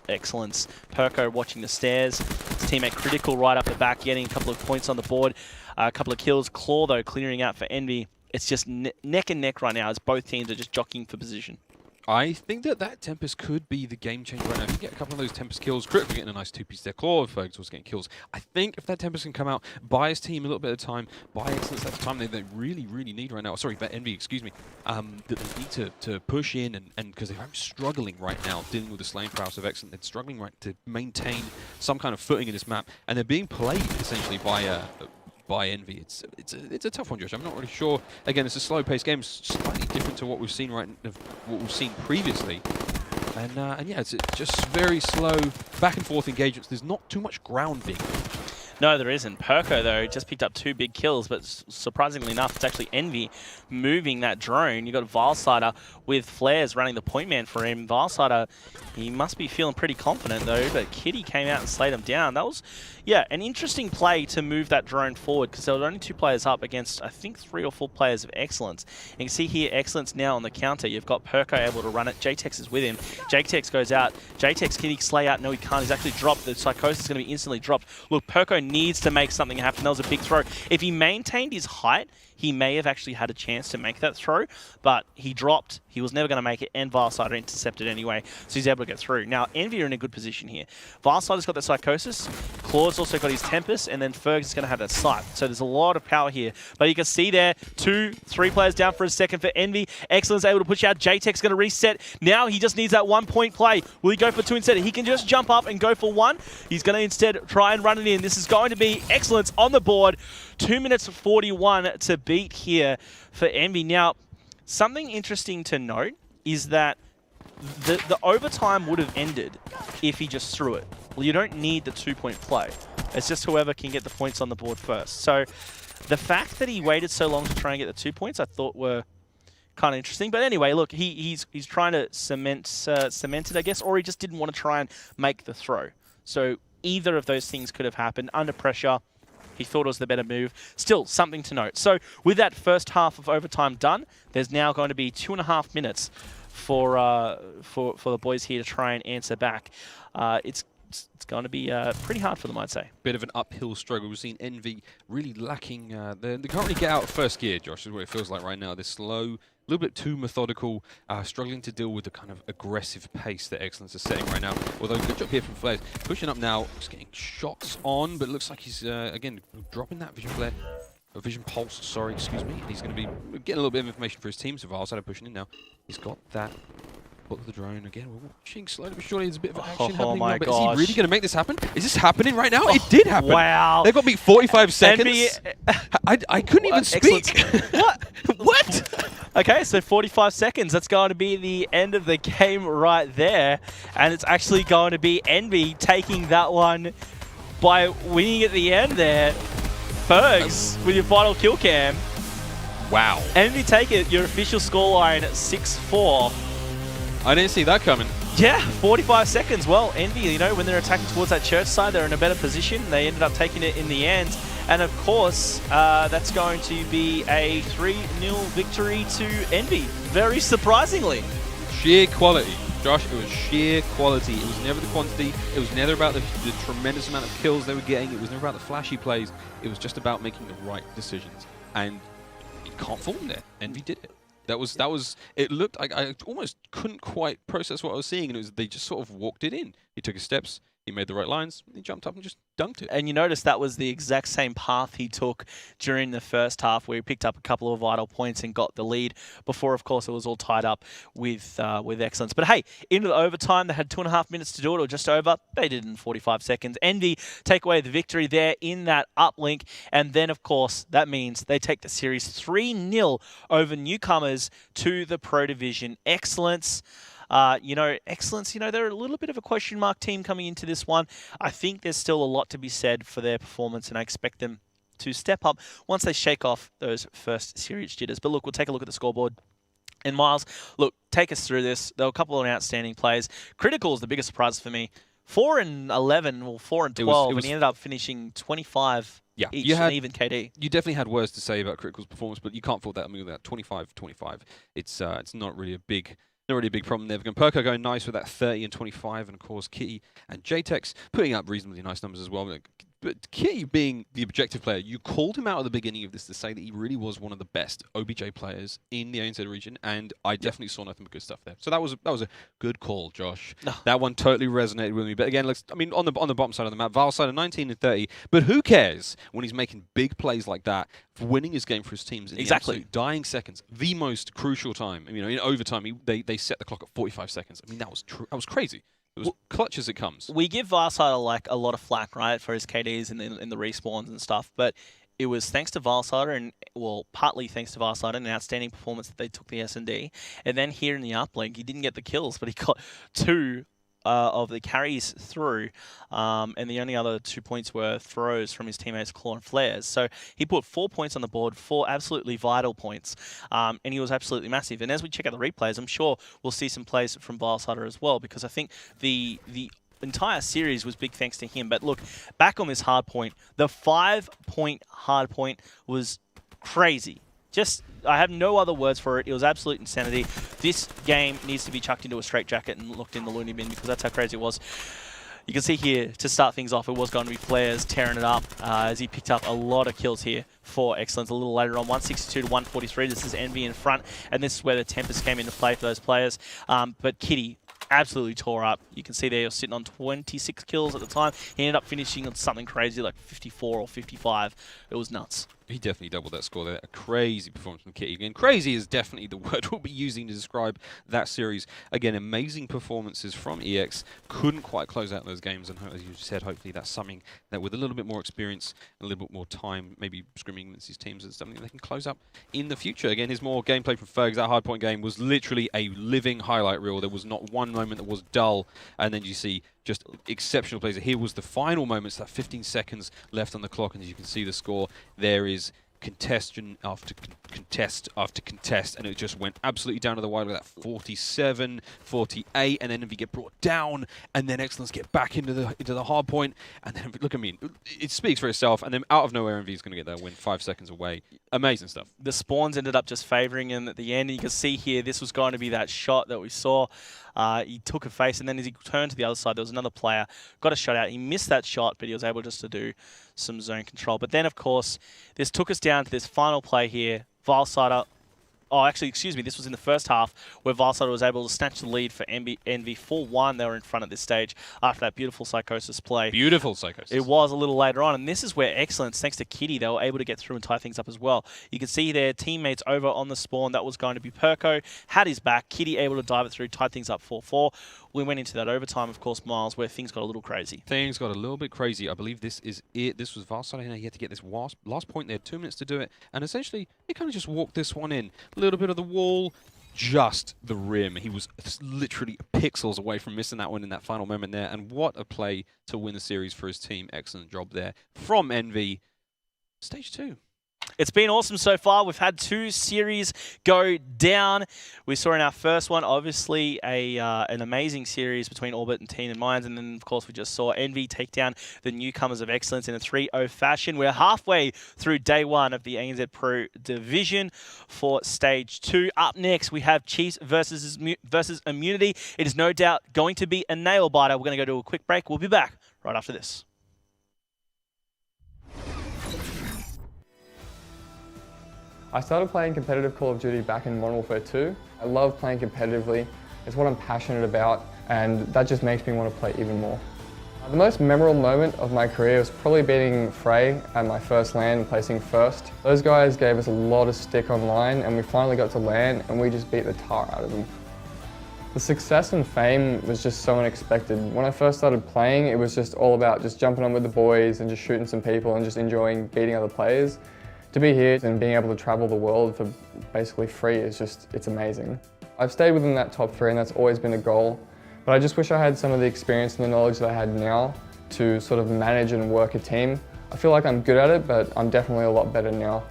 Excellence. Perko watching the stairs. His teammate Critical right up the back, getting a couple of points on the board. A couple of kills. Claw, though, clearing out for Envy. It's just neck and neck right now as both teams are just jockeying for position. I think that Tempest could be the game changer right now. If you get a couple of those Tempest kills, Critical getting a nice 2-piece there, Claw, Fergus also getting kills. I think if that Tempest can come out, buy his team a little bit of time, buy Excellence at the time they really need right now. Sorry, but Envy, excuse me. That they need to push in, and because they're struggling right now dealing with the slaying prowess of Excellence. They're struggling to maintain some kind of footing in this map, and they're being played essentially by Envy. It's a tough one, Josh. I'm not really sure. Again, it's a slow-paced game, slightly different to what we've seen previously. And yeah, it's just very slow back and forth engagements. There's not too much grounding. No, there isn't. Perko, though, just picked up 2 big kills, but surprisingly enough, it's actually Envy moving that drone. You got Vilesider with Flares running the point man for him. Vilesider, he must be feeling pretty confident, though, but Kitty came out and slayed him down. That was, yeah, an interesting play to move that drone forward, because there were only 2 players up against, I think, 3 or 4 players of Excellence. And you can see here, Excellence now on the counter. You've got Perko able to run it. JTEX is with him. JTEX goes out. JTEX, can he slay out? No, he can't. He's actually dropped. The Psychosis is going to be instantly dropped. Look, Perko needs to make something happen. That was a big throw. If he maintained his height, he may have actually had a chance to make that throw, but he dropped. He was never going to make it, and Vilesider intercepted anyway, so he's able to get through. Now, Envy are in a good position here. Vilesider's got that Psychosis, Claw's also got his Tempest, and then Fergus is going to have that Sight. So there's a lot of power here. But you can see there, 2, 3 players down for a second for Envy. Excellence able to push out. JTEC's going to reset. Now he just needs that 1-point play. Will he go for 2 instead? He can just jump up and go for 1. He's going to instead try and run it in. This is going to be Excellence on the board. 2 minutes 41 to beat here for Envy. Now, something interesting to note is that the overtime would have ended if he just threw it. Well, you don't need the 2-point play. It's just whoever can get the points on the board first. So the fact that he waited so long to try and get the 2 points, I thought were kind of interesting. But anyway, look, he's trying to cement it, I guess, or he just didn't want to try and make the throw. So either of those things could have happened. Under pressure, he thought it was the better move. Still, something to note. So with that first half of overtime done, there's now going to be 2.5 minutes for the boys here to try and answer back. It's going to be pretty hard for them, I'd say. Bit of an uphill struggle. We've seen Envy really lacking. They can't really get out of first gear, Josh, is what it feels like right now. They're slow, a little bit too methodical, struggling to deal with the kind of aggressive pace that Excellence is setting right now. Although, good job here from Flares. Pushing up now, just getting shots on, but it looks like he's, again, dropping that Vision Flare. Vision Pulse, sorry, excuse me. He's going to be getting a little bit of information for his team, so Valsada pushing in now. He's got that. Got the drone again. We're watching slowly but surely. There's a bit of action happening now, but is he really going to make this happen? Is this happening right now? It did happen. Wow. They've got beat 45 seconds. I couldn't even speak. What? What? Okay, so 45 seconds. That's going to be the end of the game right there. And it's actually going to be Envy taking that one by winning at the end there. Fergs with your final kill cam. Wow. Envy take it. Your official scoreline at 6-4. I didn't see that coming. Yeah, 45 seconds. Well, Envy, you know, when they're attacking towards that church side, they're in a better position. They ended up taking it in the end. And of course, that's going to be a 3-0 victory to Envy. Very surprisingly. Sheer quality. Josh, it was sheer quality. It was never the quantity. It was never about the tremendous amount of kills they were getting. It was never about the flashy plays. It was just about making the right decisions. And you can't fault them there. Envy did it. That was. It looked like I almost couldn't quite process what I was seeing, and it was they just sort of walked it in. He took his steps, he made the right lines, he jumped up and just dunked it. And you notice that was the exact same path he took during the first half, where he picked up a couple of vital points and got the lead. Before, of course, it was all tied up with Excellence. But hey, into the overtime, they had 2.5 minutes to do it, or just over. They did it in 45 seconds. Envy take away the victory there in that uplink, and then, of course, that means they take the series 3-0 over newcomers to the Pro Division. Excellence. Excellence, they're a little bit of a question mark team coming into this one. I think there's still a lot to be said for their performance, and I expect them to step up once they shake off those first series jitters. But look, we'll take a look at the scoreboard. And Miles, look, take us through this. There were a couple of outstanding plays. Critical is the biggest surprise for me. 4-11, or 4-12, and he ended up finishing 25 each, and even KD. You definitely had words to say about Critical's performance, but you can't fault that. I mean, that 25-25. It's not really a big problem there. Perko going nice with that 30 and 25, and of course Kitty and JTEX putting up reasonably nice numbers as well. But Kitty being the objective player, you called him out at the beginning of this to say that he really was one of the best OBJ players in the ANZ region, and I definitely saw nothing but good stuff there. So that was a good call, Josh. No. That one totally resonated with me. But again, on the bottom side of the map, Valsada 19 and 30. But who cares when he's making big plays like that, for winning his game for his teams in the absolute dying seconds, the most crucial time. In overtime, they set the clock at 45 seconds. I mean, that was crazy. It was clutch as it comes. We give Valsada a lot of flack, right, for his KDs in the respawns and stuff, but it was thanks to Valsada, and partly thanks to Valsada, an outstanding performance that they took the S&D. And then here in the uplink, he didn't get the kills, but he got 2 of the carries through, and the only other 2 points were throws from his teammates Claw and Flares. So he put 4 points on the board, 4 absolutely vital points, and he was absolutely massive. And as we check out the replays, I'm sure we'll see some plays from Valsada as well, because I think the entire series was big thanks to him. But look, back on this hard point, the 5-point hard point was crazy. I have no other words for it. It was absolute insanity. This game needs to be chucked into a straitjacket and looked in the loony bin, because that's how crazy it was. You can see here, to start things off, it was going to be Flares tearing it up as he picked up a lot of kills here for Excellence. A little later on, 162 to 143. This is Envy in front, and this is where the Tempest came into play for those players. But Kitty absolutely tore up. You can see there he was sitting on 26 kills at the time. He ended up finishing on something crazy like 54 or 55. It was nuts. He definitely doubled that score there. A crazy performance from Kitty. Again, crazy is definitely the word we'll be using to describe that series. Again, amazing performances from EX. Couldn't quite close out those games, and as you said, hopefully that's something that with a little bit more experience, a little bit more time, maybe scrimming against these teams, is something they can close up in the future. Again, his more gameplay from Fergs. That hardpoint game was literally a living highlight reel. There was not one moment that was dull, and then you see just exceptional plays. Here was the final moments, that 15 seconds left on the clock, and as you can see the score, there is contestation after contest, and it just went absolutely down to the wire with that 47, 48, and then if you get brought down, and then Excellence get back into the hard point, and then look at me, it speaks for itself, and then out of nowhere MV is going to get that win 5 seconds away. Amazing stuff. The spawns ended up just favouring him at the end, and you can see here this was going to be that shot that we saw. He took a face, and then as he turned to the other side, there was another player, got a shot out. He missed that shot, but he was able just to do some zone control. But then, of course, this took us down to this final play here. Vilesider, oh, actually, excuse me, this was in the first half where Vilesider was able to snatch the lead for Envy 4-1. They were in front at this stage after that beautiful Psychosis play. Beautiful Psychosis. It was a little later on, and this is where Excellence, thanks to Kitty, they were able to get through and tie things up as well. You can see their teammates over on the spawn. That was going to be Perko, had his back. Kitty able to dive it through, tied things up 4-4. We went into that overtime, of course, Miles, where things got a little crazy. Things got a little bit crazy. I believe this is it. This was Vilesider. He had to get this last point. They had 2 minutes to do it. And essentially, he kind of just walked this one in. A little bit of the wall, just the rim. He was literally pixels away from missing that one in that final moment there. And what a play to win the series for his team. Excellent job there from Envy. Stage 2. It's been awesome so far. We've had 2 series go down. We saw in our first one, obviously, an amazing series between Orbit and Teen and Minds. And then, of course, we just saw Envy take down the newcomers of Excellence in a 3-0 fashion. We're halfway through day 1 of the ANZ Pro Division for Stage 2. Up next, we have Chiefs versus Immunity. It is no doubt going to be a nail-biter. We're going to go to a quick break. We'll be back right after this. I started playing competitive Call of Duty back in Modern Warfare 2. I love playing competitively. It's what I'm passionate about, and that just makes me want to play even more. The most memorable moment of my career was probably beating Frey at my first LAN and placing first. Those guys gave us a lot of stick online, and we finally got to LAN, and we just beat the tar out of them. The success and fame was just so unexpected. When I first started playing, it was just all about just jumping on with the boys and just shooting some people and just enjoying beating other players. To be here and being able to travel the world for basically free is just, it's amazing. I've stayed within that top 3 and that's always been a goal, but I just wish I had some of the experience and the knowledge that I had now to sort of manage and work a team. I feel like I'm good at it, but I'm definitely a lot better now.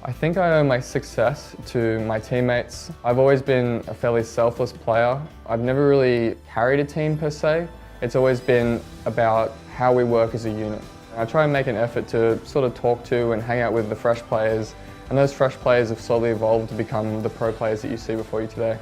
I think I owe my success to my teammates. I've always been a fairly selfless player. I've never really carried a team per se. It's always been about how we work as a unit. I try and make an effort to sort of talk to and hang out with the fresh players, and those fresh players have slowly evolved to become the pro players that you see before you today.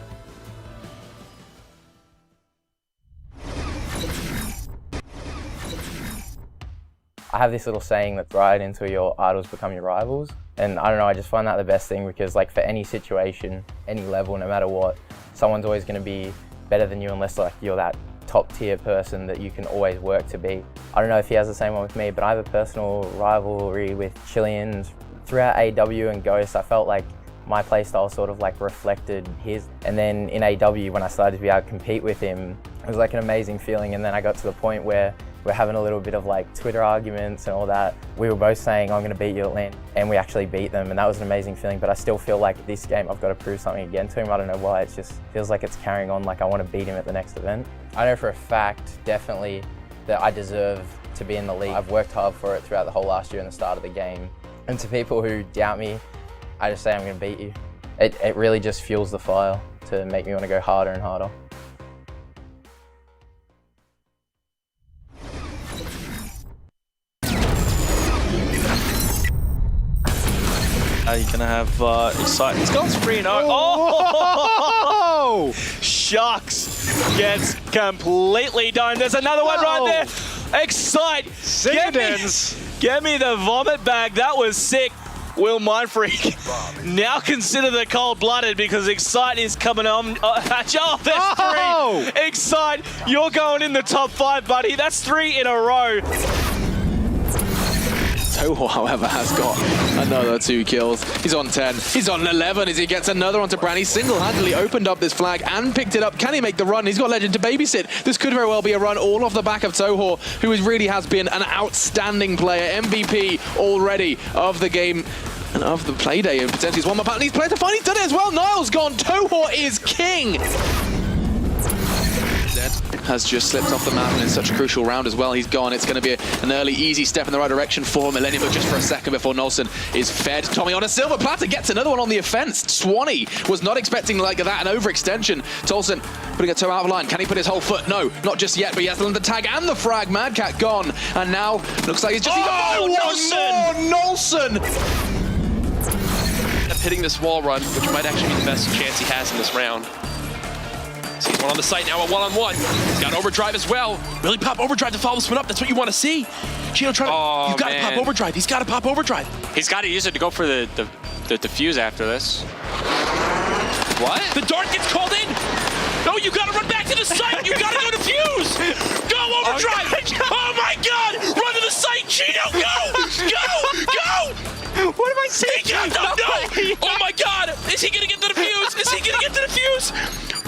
I have this little saying that's right into your idols become your rivals, and I don't know, I just find that the best thing because like for any situation, any level, no matter what, someone's always going to be better than you unless like you're that top tier person that you can always work to be. I don't know if he has the same one with me, but I have a personal rivalry with Chileans. Throughout AW and Ghost, I felt like my playstyle sort of like reflected his. And then in AW, when I started to be able to compete with him, it was like an amazing feeling. And then I got to the point where we're having a little bit of like Twitter arguments and all that. We were both saying, I'm going to beat you at LAN, and we actually beat them, and that was an amazing feeling. But I still feel like this game, I've got to prove something again to him. I don't know why, it just feels like it's carrying on, like I want to beat him at the next event. I know for a fact, definitely, that I deserve to be in the league. I've worked hard for it throughout the whole last year and the start of the game. And to people who doubt me, I just say I'm going to beat you. It really just fuels the fire to make me want to go harder and harder. You're going to have excitement. He's gone 3-0. Oh! Shucks gets completely done. There's another one right there. Excite. Get me the vomit bag. That was sick. Will Mindfreak now consider the cold-blooded because Excite is coming on. Oh, there's 3. Excite, you're going in the top 5, buddy. That's 3 in a row. Toho, however, has got another 2 kills. He's on 10. He's on 11 as he gets another onto Brand. He single-handedly opened up this flag and picked it up. Can he make the run? He's got Legend to babysit. This could very well be a run all off the back of Toho, who really has been an outstanding player. MVP already of the game and of the play day, and potentially he's one more pattern. He's played to find. He's done it as well. Niall's gone. Toho is king. has just slipped off the map, and in such a crucial round as well. He's gone. It's going to be an early, easy step in the right direction for Millennium, but just for a second before Nolson is fed. Tommy on a silver platter gets another one on the offense. Swanee was not expecting like that, an overextension. Tolson putting a toe out of line. Can he put his whole foot? No, not just yet, but he has the tag and the frag. Mad Cat gone, and now looks like he's just... Nolson! Hitting this wall run, which might actually be the best chance he has in this round. Sees one on the site now, a one-on-one. He's got overdrive as well. Really pop overdrive to follow this one up. That's what you want to see. Chino trying to... You've got to pop overdrive. He's got to pop overdrive. He's got to use it to go for the defuse after this. What? The dart gets called in. No, you got to run back to the site. You got to go defuse. Go overdrive. Oh my God. Run to the site, Chino. Go. Go. Go. What am I saying? No. Oh my God. Is he going to get the defuse? Is he going to get the defuse?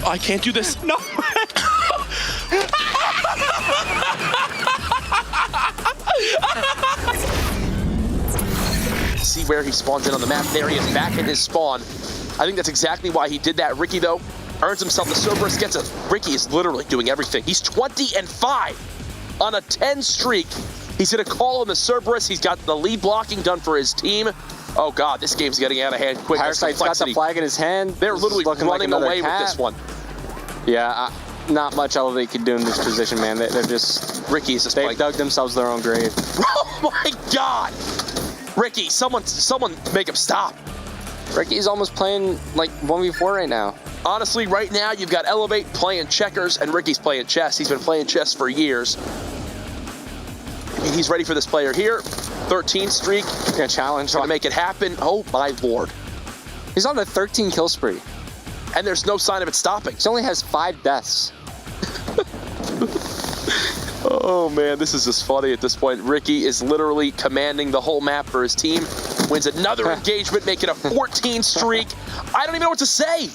I can't do this. No. See where he spawns in on the map. There he is, back in his spawn. I think that's exactly why he did that. Ricky, though, earns himself the Cerberus, gets a... Ricky is literally doing everything. He's 20-5 on a 10 streak. He's hit a call on the Cerberus. He's got the lead blocking done for his team. Oh God, this game's getting out of hand quick. Parasite's got the flag in his hand. They're literally running like away cat. with this one. Yeah, not much else they can do in this position, man. They're just... Ricky is just They've dug themselves their own grave. Oh my God! Ricky, someone make him stop. Ricky's almost playing like 1v4 right now. Honestly, right now, you've got Elevate playing checkers, and Ricky's playing chess. He's been playing chess for years. He's ready for this player here. 13 streak. Yeah, challenge. Trying to make it happen. Oh my Lord. He's on a 13 kill spree. And there's no sign of it stopping. He only has 5 deaths. Oh man, this is just funny at this point. Ricky is literally commanding the whole map for his team. Wins another engagement, making a 14 streak. I don't even know what to say.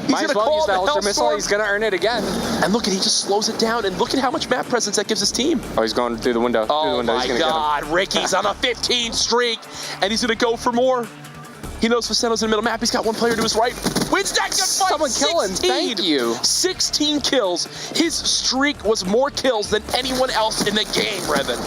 Might as well use that Ultra Missile. He's going to earn it again. And look at, he just slows it down. And look at how much map presence that gives his team. Oh, he's going through the window. Oh my God, Ricky's on a 15 streak. And he's going to go for more. He knows Viceno's in the middle map. He's got one player to his right. Wins that gunfight. Someone kill him. Thank you. 16 kills. His streak was more kills than anyone else in the game, Revan.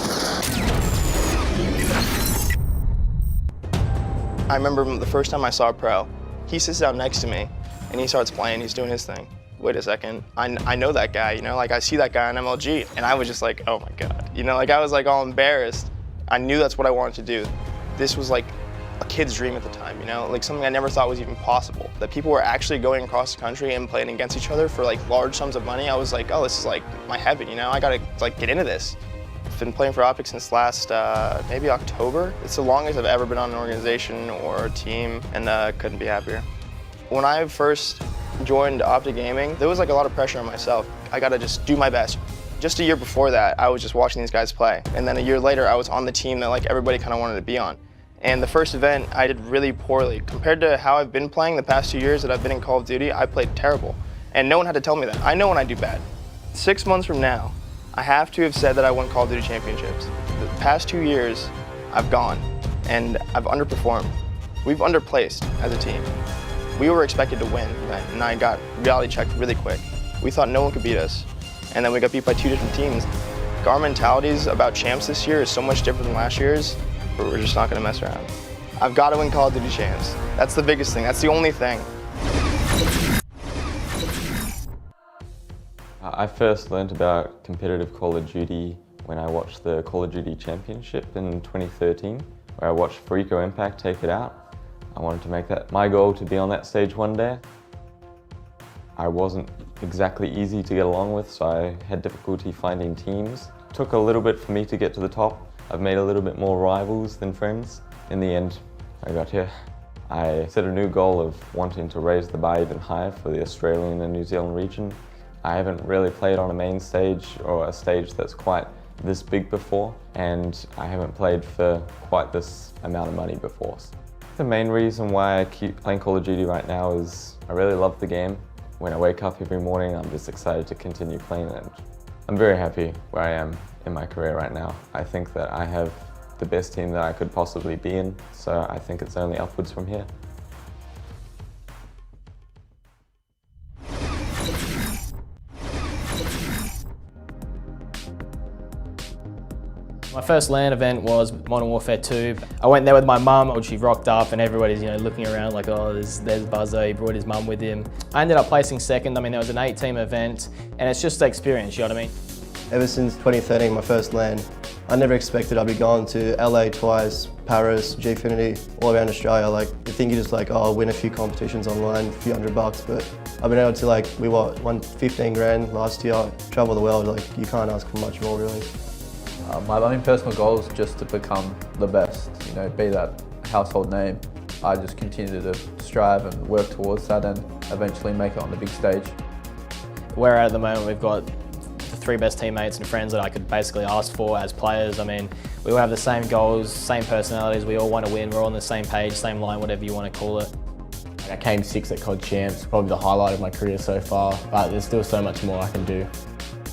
I remember the first time I saw Pro, he sits down next to me and he starts playing, he's doing his thing. Wait a second, I know that guy, you know, like I see that guy on MLG, and I was just like, oh my God. You know, like I was like all embarrassed. I knew that's what I wanted to do. This was like a kid's dream at the time, you know, like something I never thought was even possible. That people were actually going across the country and playing against each other for like large sums of money. I was like, oh, this is like my heaven, you know, I gotta like get into this. I've been playing for Optic since last, maybe October. It's the longest I've ever been on an organization or a team, and couldn't be happier. When I first joined Optic Gaming, there was like a lot of pressure on myself. I gotta just do my best. Just a year before that, I was just watching these guys play. And then a year later, I was on the team that like everybody kind of wanted to be on. And the first event, I did really poorly. Compared to how I've been playing the past 2 years that I've been in Call of Duty, I played terrible. And no one had to tell me that. I know when I do bad. 6 months from now, I have to have said that I won Call of Duty Championships. The past 2 years, I've gone, and I've underperformed. We've underplaced as a team. We were expected to win, and I got reality checked really quick. We thought no one could beat us, and then we got beat by 2 different teams. Our mentalities about champs this year is so much different than last year's, but we're just not gonna mess around. I've got to win Call of Duty champs. That's the biggest thing, that's the only thing. I first learned about competitive Call of Duty when I watched the Call of Duty Championship in 2013, where I watched Frico Impact take it out. I wanted to make that my goal to be on that stage one day. I wasn't exactly easy to get along with, so I had difficulty finding teams. It took a little bit for me to get to the top. I've made a little bit more rivals than friends. In the end, I got here. I set a new goal of wanting to raise the bar even higher for the Australian and New Zealand region. I haven't really played on a main stage or a stage that's quite this big before, and I haven't played for quite this amount of money before. The main reason why I keep playing Call of Duty right now is I really love the game. When I wake up every morning, I'm just excited to continue playing it. I'm very happy where I am in my career right now. I think that I have the best team that I could possibly be in, so I think it's only upwards from here. My first LAN event was Modern Warfare 2. I went there with my mum. She rocked up and everybody's looking around like, oh, there's Buzzer, he brought his mum with him. I ended up placing second. I mean, there was an 8-team event and it's just the experience, you know what I mean? Ever since 2013, my first LAN, I never expected I'd be going to LA twice, Paris, Gfinity, all around Australia. Like, you think you just like, oh, I'll win a few competitions online, a few $100, but I've been able to we won 15 grand last year, travel the world, like you can't ask for much more really. My own personal goal is just to become the best, be that household name. I just continue to strive and work towards that and eventually make it on the big stage. Where at the moment we've got the 3 best teammates and friends that I could basically ask for as players. I mean, we all have the same goals, same personalities, we all want to win, we're all on the same page, same line, whatever you want to call it. I came 6th at COD Champs, probably the highlight of my career so far, but there's still so much more I can do.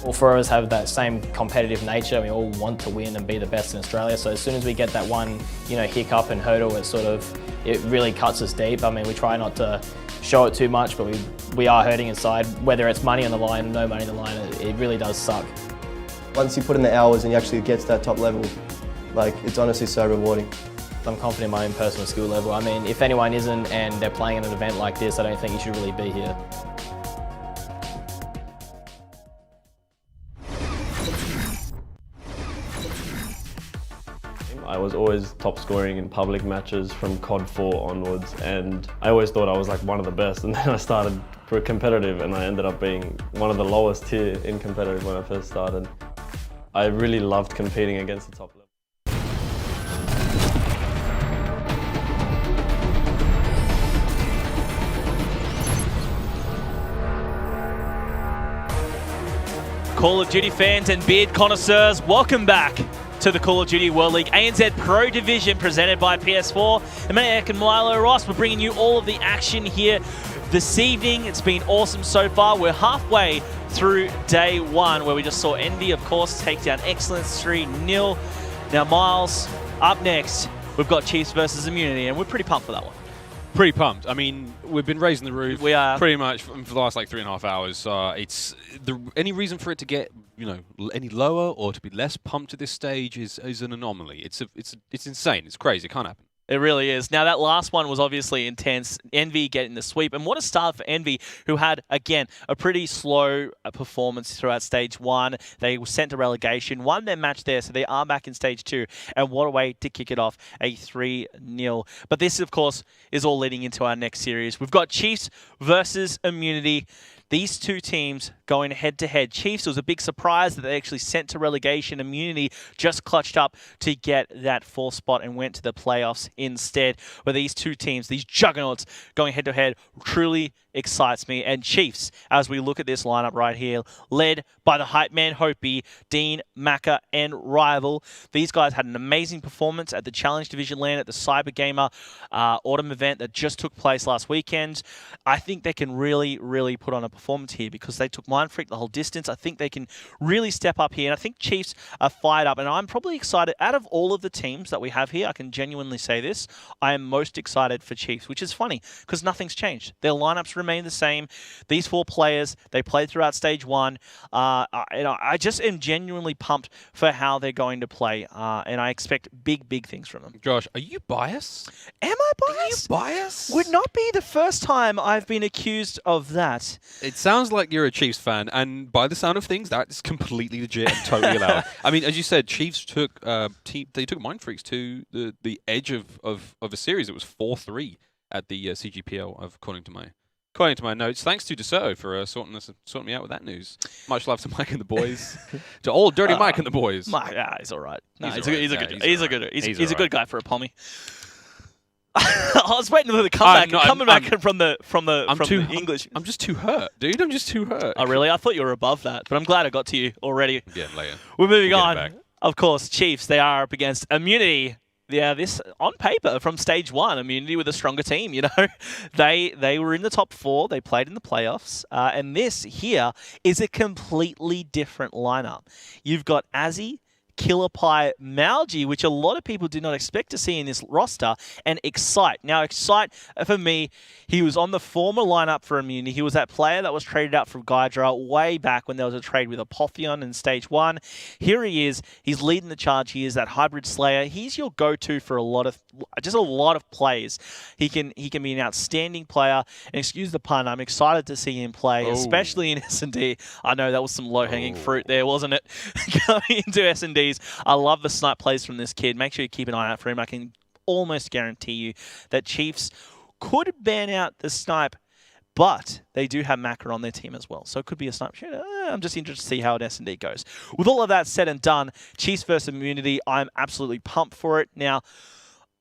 All 4 of us have that same competitive nature. We all want to win and be the best in Australia. So as soon as we get that one, hiccup and hurdle, it really cuts us deep. I mean, we try not to show it too much, but we are hurting inside. Whether it's money on the line or no money on the line, it really does suck. Once you put in the hours and you actually get to that top level, it's honestly so rewarding. I'm confident in my own personal skill level. I mean, if anyone isn't and they're playing in an event like this, I don't think you should really be here. I was always top scoring in public matches from COD 4 onwards, and I always thought I was one of the best, and then I started for competitive and I ended up being one of the lowest tier in competitive when I first started. I really loved competing against the top level. Call of Duty fans and beard connoisseurs, welcome back to the Call of Duty World League ANZ Pro Division presented by PS4. Maniac and Milo Ross, we're bringing you all of the action here this evening. It's been awesome so far. We're halfway through day 1 where we just saw Envy, of course, take down Excellence 3-0. Now, Miles, up next, we've got Chiefs versus Immunity, and we're pretty pumped for that one. Pretty pumped. I mean, we've been raising the roof. We are pretty much for the last 3.5 hours. Any reason for it to get any lower or to be less pumped at this stage is an anomaly. It's insane. It's crazy. It can't happen. It really is. Now, that last one was obviously intense. Envy getting the sweep. And what a start for Envy, who had, again, a pretty slow performance throughout Stage 1. They were sent to relegation, won their match there, so they are back in Stage 2. And what a way to kick it off, a 3-0. But this, of course, is all leading into our next series. We've got Chiefs versus Immunity. These two teams going head-to-head. Chiefs, it was a big surprise that they actually sent to relegation. Immunity just clutched up to get that 4th spot and went to the playoffs instead. But these two teams, these juggernauts going head-to-head, truly excites me. And Chiefs, as we look at this lineup right here, led by the hype man Hopi, Dean, Macca, and Rival. These guys had an amazing performance at the Challenge Division LAN at the Cyber Gamer Autumn event that just took place last weekend. I think they can really, really put on a performance here because they took Mind Freak the whole distance. I think they can really step up here, and I think Chiefs are fired up, and I'm probably excited. Out of all of the teams that we have here, I can genuinely say this, I am most excited for Chiefs, which is funny because nothing's changed. Their lineups remain the same. These 4 players, they played throughout Stage 1. I just am genuinely pumped for how they're going to play, and I expect big, big things from them. Josh, are you biased? Am I biased? Are you biased? Would not be the first time I've been accused of that. It sounds like you're a Chiefs fan, and by the sound of things, that is completely legit and totally allowed. I mean, as you said, Chiefs took they took Mind Freaks to the edge of a series. It was 4-3 at the CGPL, according to my notes. Thanks to DeSoto for sorting me out with that news. Much love to Mike and the boys, to all Dirty Mike and the boys. Mike, he's all right. No, he's a good guy for a pommy. I was waiting for the comeback. Coming back from the English. I'm just too hurt, dude. I'm just too hurt. Oh, really? I thought you were above that, but I'm glad I got to you already. Yeah, later. We're moving on. Of course, Chiefs, they are up against Immunity. Yeah, this on paper from Stage 1, Immunity with a stronger team, They were in the top 4. They played in the playoffs. And this here is a completely different lineup. You've got Azzy, Killer Pie Malgi, which a lot of people did not expect to see in this roster, and Excite. Now, Excite, for me, he was on the former lineup for Immunity. He was that player that was traded out from Gydra way back when there was a trade with Apotheon in Stage 1. Here he is. He's leading the charge. He is that hybrid slayer. He's your go-to for a lot of plays. He can be an outstanding player. And excuse the pun, I'm excited to see him play, especially in S&D. I know that was some low-hanging fruit there, wasn't it? Going into S&Ds. I love the snipe plays from this kid. Make sure you keep an eye out for him. I can almost guarantee you that Chiefs could ban out the snipe, but they do have Macca on their team as well. So it could be a snipe shooter. I'm just interested to see how S&D goes. With all of that said and done, Chiefs versus Immunity, I'm absolutely pumped for it. Now,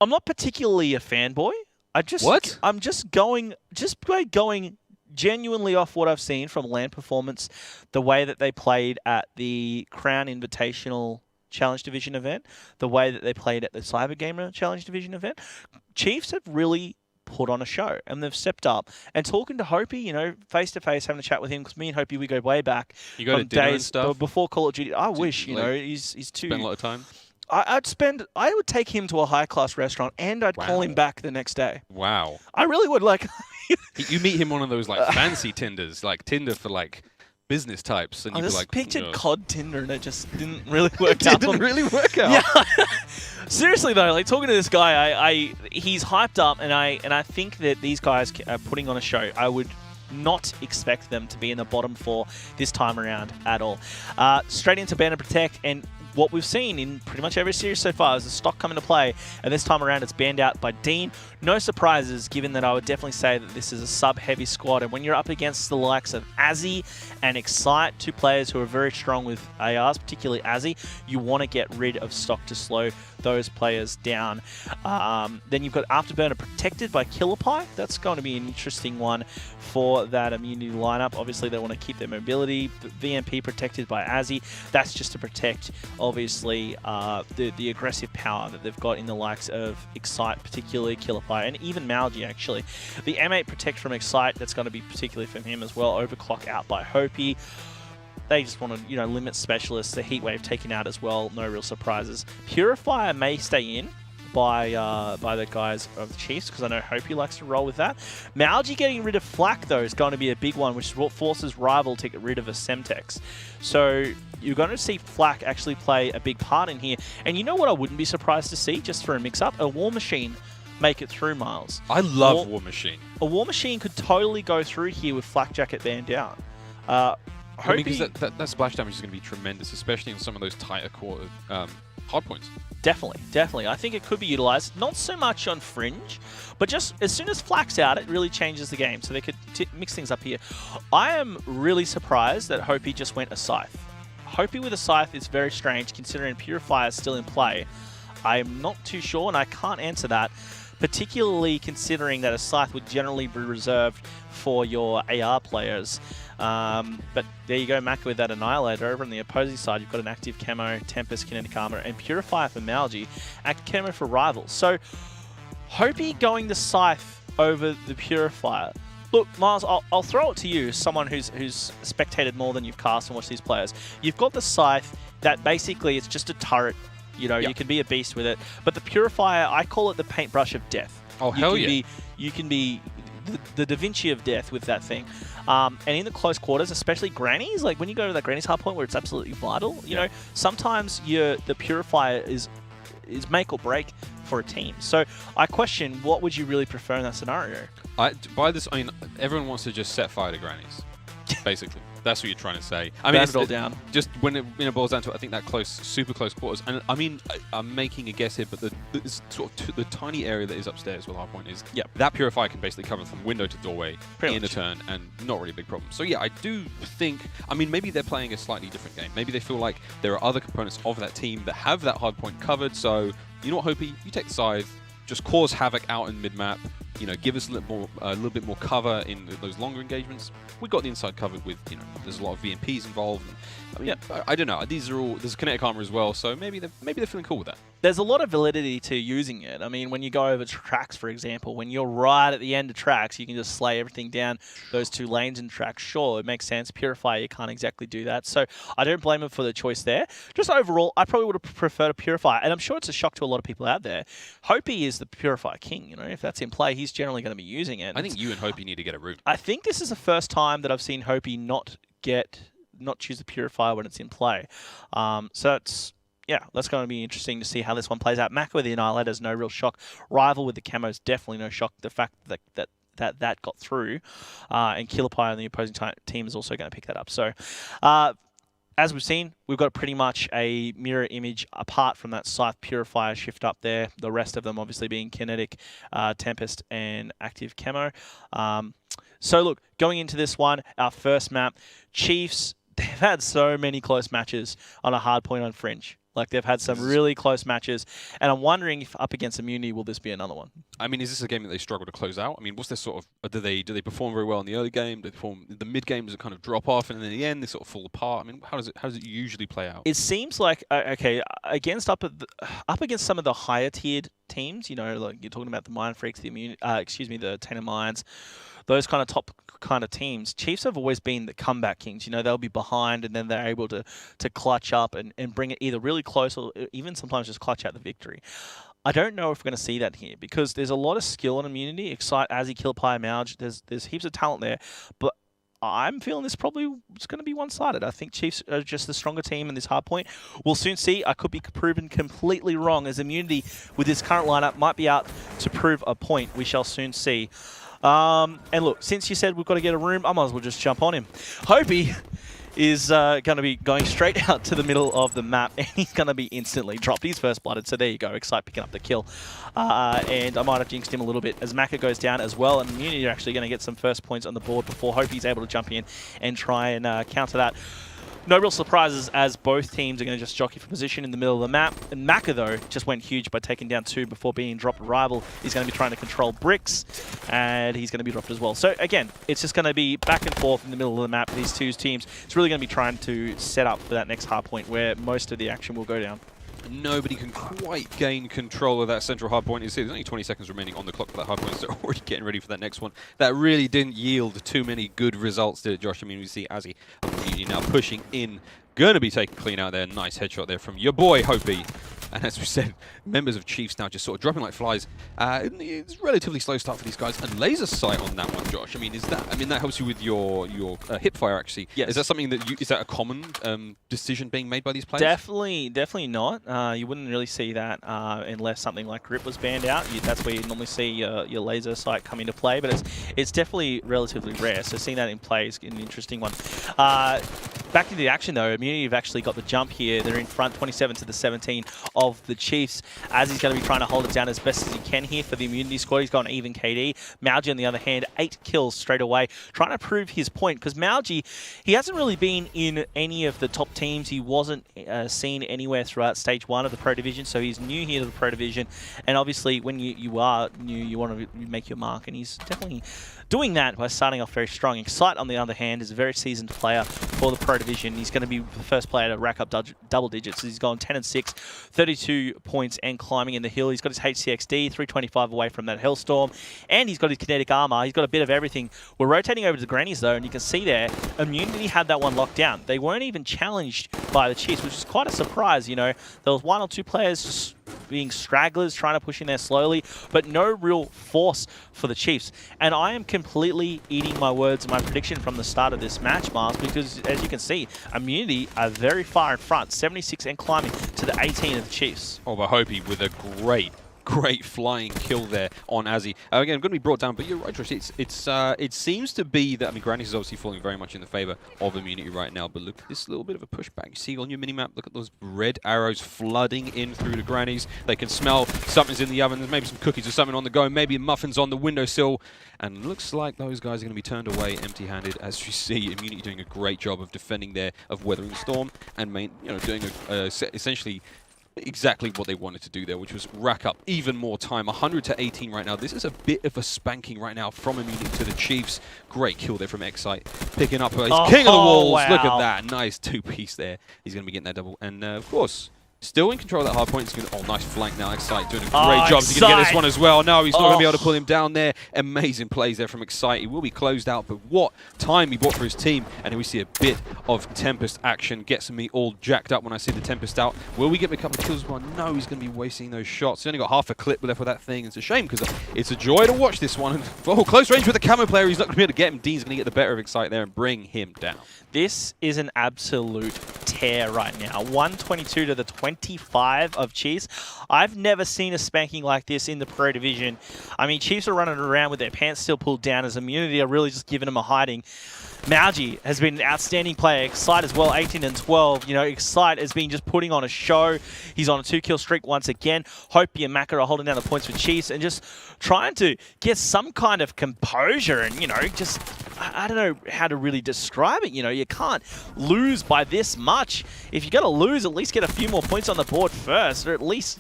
I'm not particularly a fanboy. I'm just going genuinely off what I've seen from LAN performance, the way that they played at the Crown Invitational Challenge Division event, the way that they played at the Cyber Gamer Challenge Division event. Chiefs have really put on a show, and they've stepped up. And talking to Hopi, face to face, having a chat with him, because me and Hopi, we go way back. You go to dinner and stuff before Call of Duty. I wish, he's too. Spend a lot of time. I would take him to a high class restaurant, and I'd call him back the next day. Wow. I really would. You meet him on one of those fancy Tinders, like Tinder for business types, and I you'd be just like, pictured COD Tinder, and it just didn't really work out. Didn't really work out. Yeah. Seriously though, talking to this guy, he's hyped up, and I think that these guys are putting on a show. I would not expect them to be in the bottom 4 this time around at all. Straight into Ban and Protect, and what we've seen in pretty much every series so far is the stock come into play, and this time around it's banned out by Dean. No surprises, given that I would definitely say that this is a sub-heavy squad, and when you're up against the likes of Azzy and Excite, 2 players who are very strong with ARs, particularly Azzy, you want to get rid of stock to slow those players down. Then you've got Afterburner protected by Killer Pie. That's going to be an interesting one for that Immunity lineup. Obviously, they want to keep their mobility. VMP protected by Azzy. That's just to protect, obviously, the aggressive power that they've got in the likes of Excite, particularly Killer Pie, and even Malgi, actually. The M8 protect from Excite, that's going to be particularly from him as well. Overclock out by Hopi. They just want to, limit specialists. The Heatwave taken out as well. No real surprises. Purifier may stay in by the guys of the Chiefs, because I know Hopi likes to roll with that. Malgi getting rid of Flak, though, is going to be a big one, which is what forces Rival to get rid of a Semtex. So you're going to see Flak actually play a big part in here. And you know what I wouldn't be surprised to see, just for a mix-up? A War Machine make it through, Miles. I love War Machine. A War Machine could totally go through here with Flak Jacket banned down. Because that splash damage is going to be tremendous, especially in some of those tighter quarter hard points. Definitely. I think it could be utilized, not so much on Fringe, but just as soon as Flak's out, it really changes the game. So they could mix things up here. I am really surprised that Hopi just went a Scythe. Hopi with a Scythe is very strange, considering Purifier is still in play. I'm not too sure, and I can't answer that, particularly considering that a Scythe would generally be reserved for your AR players. But there you go, Macca with that Annihilator. Over on the opposing side, you've got an active camo, Tempest, Kinetic Armor, and Purifier for Malgi, active camo for Rival. So, Hopi going the Scythe over the Purifier. Look, Miles, I'll throw it to you, someone who's spectated more than you've cast and watched these players. You've got the Scythe that basically it's just a turret. You can be a beast with it. But the Purifier, I call it the paintbrush of death. Oh, hell yeah. You can be the Da Vinci of death with that thing. And in the close quarters, especially grannies, like when you go to that grannies hard point where it's absolutely vital, you know, sometimes the Purifier is make or break for a team. So I question, what would you really prefer in that scenario? Everyone wants to just set fire to grannies, basically. That's what you're trying to say. I mean, it all down. Just when it boils down to it, I think that super close quarters. And I mean, I'm making a guess here, but the tiny area that is upstairs with hardpoint is that Purifier can basically cover from window to doorway in a turn, and not really a big problem. So yeah, I do think. I mean, maybe they're playing a slightly different game. Maybe they feel like there are other components of that team that have that hardpoint covered. So you know what, Hopi, you take the Scythe, just cause havoc out in mid-map. You know, give us a little bit more cover in those longer engagements. We got the inside covered with, there's a lot of VMPs involved. I mean, I don't know. There's kinetic armor as well, so maybe they're feeling cool with that. there's a lot of validity to using it. I mean, when you go over tracks, for example, when you're right at the end of tracks, you can just slay everything down those 2 lanes in tracks. Sure, it makes sense. Purifier, you can't exactly do that. So I don't blame him for the choice there. Just overall, I probably would have preferred a Purifier. And I'm sure it's a shock to a lot of people out there. Hopi is the Purifier king. You know, if that's in play, he's generally going to be using it. I think you and Hopi need to get a root. I think this is the first time that I've seen Hopi not choose the Purifier when it's in play. So it's... yeah, that's going to be interesting to see how this one plays out. Maka with the Annihilator is no real shock. Rival with the camos, definitely no shock. The fact that got through, and Killer Pie on the opposing team is also going to pick that up. So, as we've seen, we've got pretty much a mirror image apart from that Scythe Purifier shift up there. The rest of them obviously being Kinetic, Tempest, and Active Camo. So look, going into this one, our first map, Chiefs, they've had so many close matches on a hard point on Fringe. Like, they've had some really close matches, and I'm wondering if up against Immunity, will this be another one? I mean, is this a game that they struggle to close out? I mean, what's their sort of... do they perform very well in the early game? Do they perform in the mid game? Does it kind of drop off, and then in the end they sort of fall apart? I mean, how does it usually play out? It seems like okay, against up against some of the higher tiered teams, you know, like you're talking about the Mind Freaks, the the Tainted Minds, those kind of top kind of teams, Chiefs have always been the comeback kings. You know, they'll be behind and then they're able to clutch up and bring it either really close or even sometimes just clutch out the victory. I don't know if we're going to see that here because there's a lot of skill in Immunity. Excite, Azzy, Killpie, Mouge. There's heaps of talent there, but I'm feeling this probably is going to be one-sided. I think Chiefs are just the stronger team in this hard point. We'll soon see. I could be proven completely wrong as Immunity with this current lineup might be out to prove a point. We shall soon see. And look, since you said we've got to get a room, I might as well just jump on him. Hopi is going to be going straight out to the middle of the map, and he's going to be instantly dropped. He's first blooded, so there you go. Excite picking up the kill. And I might have jinxed him a little bit as Maka goes down as well, and Immunity are actually going to get some first points on the board before Hopi's able to jump in and try and counter that. No real surprises as both teams are going to just jockey for position in the middle of the map. And Maka, though, just went huge by taking down 2 before being dropped. Rival is going to be trying to control bricks, and he's going to be dropped as well. So, again, it's just going to be back and forth in the middle of the map, these 2 teams. It's really going to be trying to set up for that next hard point where most of the action will go down. Nobody can quite gain control of that central hard point. You see, there's only 20 seconds remaining on the clock for that hard point, so they're already getting ready for that next one. That really didn't yield too many good results, did it, Josh? I mean, we see Azzy now pushing in. Going to be taken clean out there. Nice headshot there from your boy, Hopi. And as we said, members of Chiefs now just sort of dropping like flies. It's a relatively slow start for these guys. And laser sight on that one, Josh. I mean, that helps you with your hip fire, actually. Yes. Is that something that is that a common decision being made by these players? Definitely not. You wouldn't really see that unless something like Grip was banned out. That's where you normally see your laser sight come into play. But it's definitely relatively rare. So seeing that in play is an interesting one. Back to the action though, Immunity have actually got the jump here. They're in front, 27 to the 17 of the Chiefs, as he's going to be trying to hold it down as best as he can here for the Immunity squad. He's got an even KD. Mauji, on the other hand, 8 kills straight away, trying to prove his point, because Mauji, he hasn't really been in any of the top teams. He wasn't seen anywhere throughout Stage 1 of the Pro Division, so he's new here to the Pro Division, and obviously when you are new, you want to make your mark, and he's definitely doing that by starting off very strong. Excite, on the other hand, is a very seasoned player for the Pro Division. He's going to be the first player to rack up double digits. He's gone 10 and 6, 32 points, and climbing in the hill. He's got his HCXD, 325 away from that Hellstorm, and he's got his kinetic armor. He's got a bit of everything. We're rotating over to the Grannies, though, and you can see there, Immunity had that one locked down. They weren't even challenged by the Chiefs, which is quite a surprise, you know. There was 1 or 2 players just being stragglers, trying to push in there slowly, but no real force for the Chiefs. And I am completely eating my words and my prediction from the start of this match, Mars, because as you can see, Immunity are very far in front, 76 and climbing to the 18 of the Chiefs. Oh, but Hopi with a great flying kill there on Azzy. Again, I'm going to be brought down, but you're right, Josh. It seems to be that, I mean, Granny's is obviously falling very much in the favor of Immunity right now, but look at this little bit of a pushback. You see on your minimap, look at those red arrows flooding in through the Grannies. They can smell something's in the oven. There's maybe some cookies or something on the go, maybe muffins on the windowsill, and looks like those guys are going to be turned away empty-handed. As you see, Immunity doing a great job of defending there, of weathering the storm, and doing essentially exactly what they wanted to do there, which was rack up even more time. 100 to 18 right now. This is a bit of a spanking right now from Immunity to the Chiefs. Great kill there from Excite. Picking up his king of the walls. Wow. Look at that. Nice 2-piece there. He's going to be getting that double. And, of course, Still in control of that hard point. Oh, nice flank now. Excite doing a great job. He's going to get this one as well. No, he's not going to be able to pull him down there. Amazing plays there from Excite. He will be closed out, but what time he bought for his team. And then we see a bit of Tempest action. Gets me all jacked up when I see the Tempest out. Will we get him a couple of kills? Well, no, he's going to be wasting those shots. He's only got half a clip left with that thing. It's a shame because it's a joy to watch this one. Oh, close range with the camo player. He's not going to be able to get him. Dean's going to get the better of Excite there and bring him down. This is an absolute tear right now. 122 to the 25 of Chiefs. I've never seen a spanking like this in the Pro Division. I mean, Chiefs are running around with their pants still pulled down as Immunity are really just giving them a hiding. Mauji has been an outstanding player. Excite as well, 18 and 12. You know, Excite has been just putting on a show. He's on a 2-kill streak once again. Hopi and Maka are holding down the points for Chiefs and just trying to get some kind of composure and, you know, just, I don't know how to really describe it. You know, you can't lose by this much. If you're going to lose, at least get a few more points on the board first, or at least...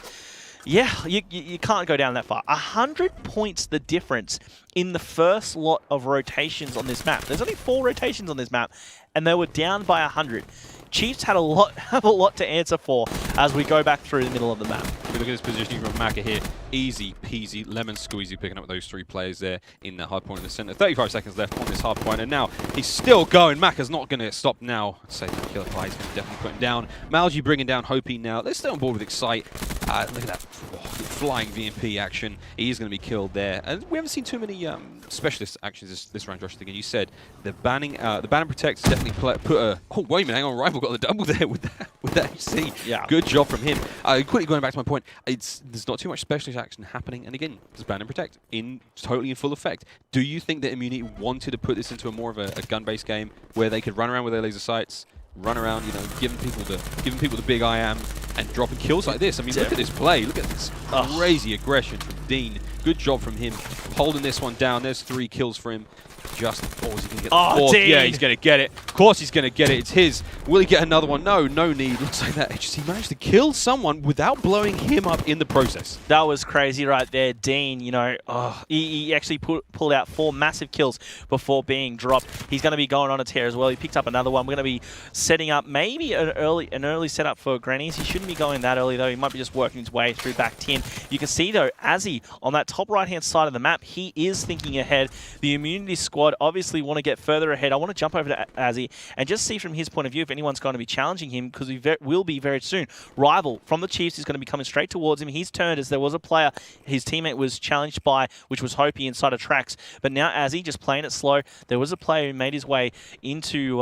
Yeah, you can't go down that far. 100 points the difference in the first lot of rotations on this map. There's only 4 rotations on this map, and they were down by 100. Chiefs have a lot to answer for as we go back through the middle of the map. We look at this positioning from Maka here. Easy peasy, lemon squeezy picking up those 3 players there in that hard point in the center. 35 seconds left on this hard point, and now he's still going. Maka's not going to stop now. I'd say the killer fly is going to definitely put him down. Malji bringing down Hopi now. They're still on board with Excite. Look at that flying VMP action. He is going to be killed there. And we haven't seen too many specialist actions this round, Josh. Again, you said the ban and protect definitely put a. Oh wait a minute, hang on, Rival got the double there with that HC. Yeah, good job from him. Quickly going back to my point, there's not too much specialist action happening, and again, there's ban and protect totally in full effect. Do you think that Immunity wanted to put this into more of a gun-based game where they could run around with their laser sights? Run around, you know, giving people the big I am and dropping kills like this. I mean, look at this play. Look at this crazy aggression from Dean. Good job from him holding this one down. There's 3 kills for him. Just, is he going to get the 4th? Dean. Yeah, he's going to get it. Of course he's going to get it. It's his. Will he get another one? No need. Looks like that HC managed to kill someone without blowing him up in the process. That was crazy right there. Dean, you know, he actually pulled out 4 massive kills before being dropped. He's going to be going on a tear as well. He picked up another one. We're going to be setting up maybe an early setup for Grannies. He shouldn't be going that early, though. He might be just working his way through back 10. You can see, though, Azzy on that top right-hand side of the map, he is thinking ahead. The Immunity squad obviously want to get further ahead. I want to jump over to Azzy and just see from his point of view if anyone's going to be challenging him, because he will be very soon. Rival from the Chiefs is going to be coming straight towards him. He's turned as there was a player his teammate was challenged by, which was Hopi inside of tracks. But now Azzy just playing it slow. There was a player who made his way into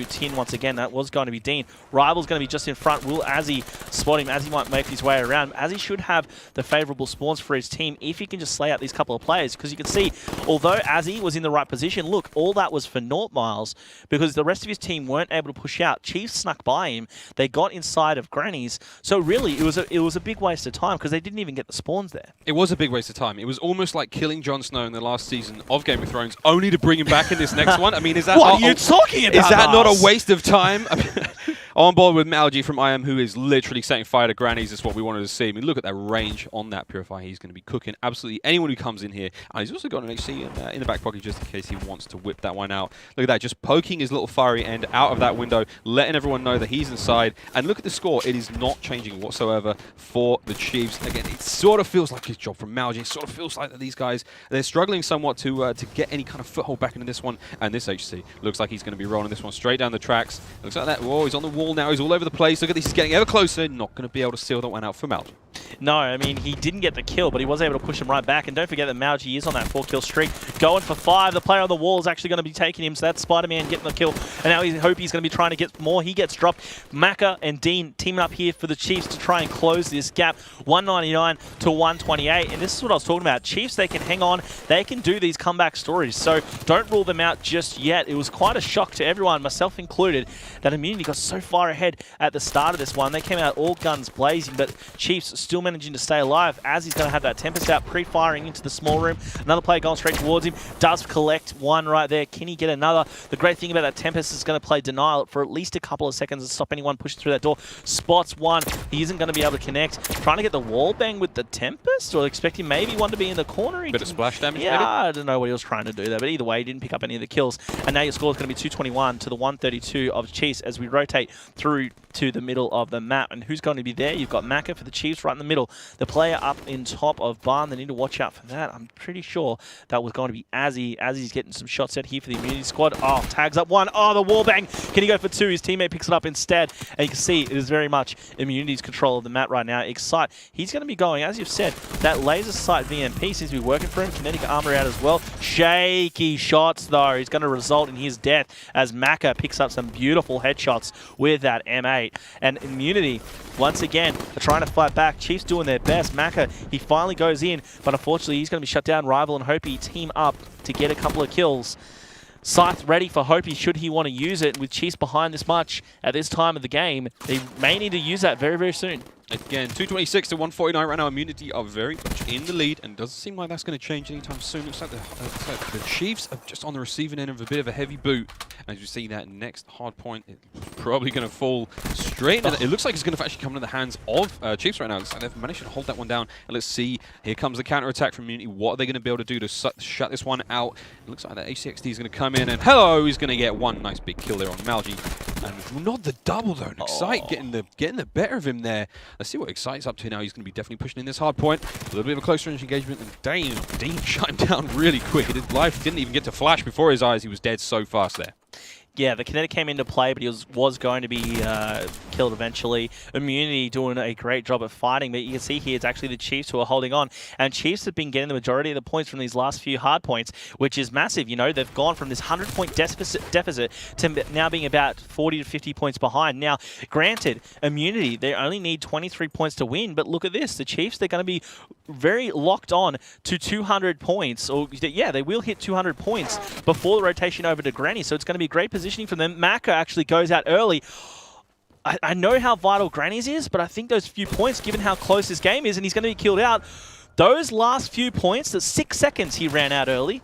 tin once again. That was going to be Dean. Rival's going to be just in front. Will Azzy spot him? Azzy might make his way around. Azzy should have the favourable spawns for his team if he can just slay out these couple of players, because you can see, although Azzy was in the right position, look, all that was for naught, Miles, because the rest of his team weren't able to push out. Chiefs snuck by him. They got inside of Grannies. So really, it was a big waste of time because they didn't even get the spawns there. It was a big waste of time. It was almost like killing Jon Snow in the last season of Game of Thrones, only to bring him back in this next one. I mean, is that what are you talking about? Is that not a waste of time? I mean, on board with Malji from IM, who is literally setting fire to Grannies. Is what we wanted to see. I mean, look at that range on that Purifier. He's going to be cooking absolutely anyone who comes in here. And he's also got an HC in the back pocket just in case he wants to whip that one out. Look at that, just poking his little fiery end out of that window, letting everyone know that he's inside. And look at the score. It is not changing whatsoever for the Chiefs. Again, it sort of feels like his job from Malji. It sort of feels like that these guys, they're struggling somewhat to get any kind of foothold back into this one. And this HC looks like he's going to be rolling this one straight down the tracks. Looks like that. Whoa, he's on the wall now. He's all over the place. Look at this. He's getting ever closer. Not going to be able to seal that one out for Malji. No, I mean, he didn't get the kill, but he was able to push him right back. And don't forget that Malji is on that 4-kill streak, going for 5. The player on the wall is actually going to be taking him, so that's Spider-Man getting the kill. And now he's going to be trying to get more. He gets dropped. Maka and Dean teaming up here for the Chiefs to try and close this gap. 199 to 128. And this is what I was talking about. Chiefs, they can hang on. They can do these comeback stories. So don't rule them out just yet. It was quite a shock to everyone, myself included, that Immunity got so far ahead at the start of this one. They came out all guns blazing, but Chiefs still still managing to stay alive as he's going to have that Tempest out, pre-firing into the small room. Another player going straight towards him. Does collect one right there. Can he get another? The great thing about that Tempest is going to play denial for at least a couple of seconds to stop anyone pushing through that door. Spots one. He isn't going to be able to connect. Trying to get the wall bang with the Tempest, or expecting maybe one to be in the corner. Bit of splash damage, yeah, maybe? I don't know what he was trying to do there, but either way, he didn't pick up any of the kills. And now your score is going to be 221 to the 132 of Chiefs as we rotate through to the middle of the map. And who's going to be there? You've got Macca for the Chiefs right in the middle. The player up in top of Barn, they need to watch out for that. I'm pretty sure that was going to be Azzy. Azzy's getting some shots out here for the immunity squad. Oh, tags up one. Oh, the wall bang. Can he go for two? His teammate picks it up instead. And you can see it is very much immunity's control of the map right now. Excite. He's going to be going, as you've said, that laser sight VMP seems to be working for him. Kinetic armor out as well. Shaky shots, though. He's going to result in his death as Macca picks up some beautiful headshots with that M8. And immunity, once again, are trying to fight back. Chiefs doing their best. Macca, he finally goes in, but unfortunately he's going to be shut down. Rival and Hopi team up to get a couple of kills. Scythe ready for Hopi should he want to use it. With Chiefs behind this much at this time of the game, they may need to use that very, very soon. Again, 226 to 149 right now. Immunity are very much in the lead, and doesn't seem like that's going to change anytime soon. Looks like the Chiefs are just on the receiving end of a bit of a heavy boot. As you see that next hard point, it's probably going to fall straight into it looks like it's going to actually come into the hands of Chiefs right now. Looks like they've managed to hold that one down. And let's see, here comes the counter-attack from Immunity. What are they going to be able to do to shut this one out? It looks like that HCXD is going to come in, and hello, he's going to get one nice big kill there on Malgi. And not the double, though. And Excite getting the better of him there. Let's see what Excite's up to now. He's going to be definitely pushing in this hard point. A little bit of a closer range engagement, and Dean shut him down really quick. His life didn't even get to flash before his eyes. He was dead so fast there. Yeah, the kinetic came into play, but he was going to be killed eventually. Immunity doing a great job at fighting, but you can see here it's actually the Chiefs who are holding on. And Chiefs have been getting the majority of the points from these last few hard points, which is massive. You know, they've gone from this 100-point deficit to now being about 40 to 50 points behind. Now, granted, Immunity, they only need 23 points to win, but look at this. The Chiefs, they're going to be very locked on to 200 points. Or yeah, they will hit 200 points before the rotation over to Granny, so it's going to be a great positioning for them. Macca actually goes out early. I know how vital Granny's is, but I think those few points, given how close this game is, and he's going to be killed out, those last few points, the 6 seconds he ran out early,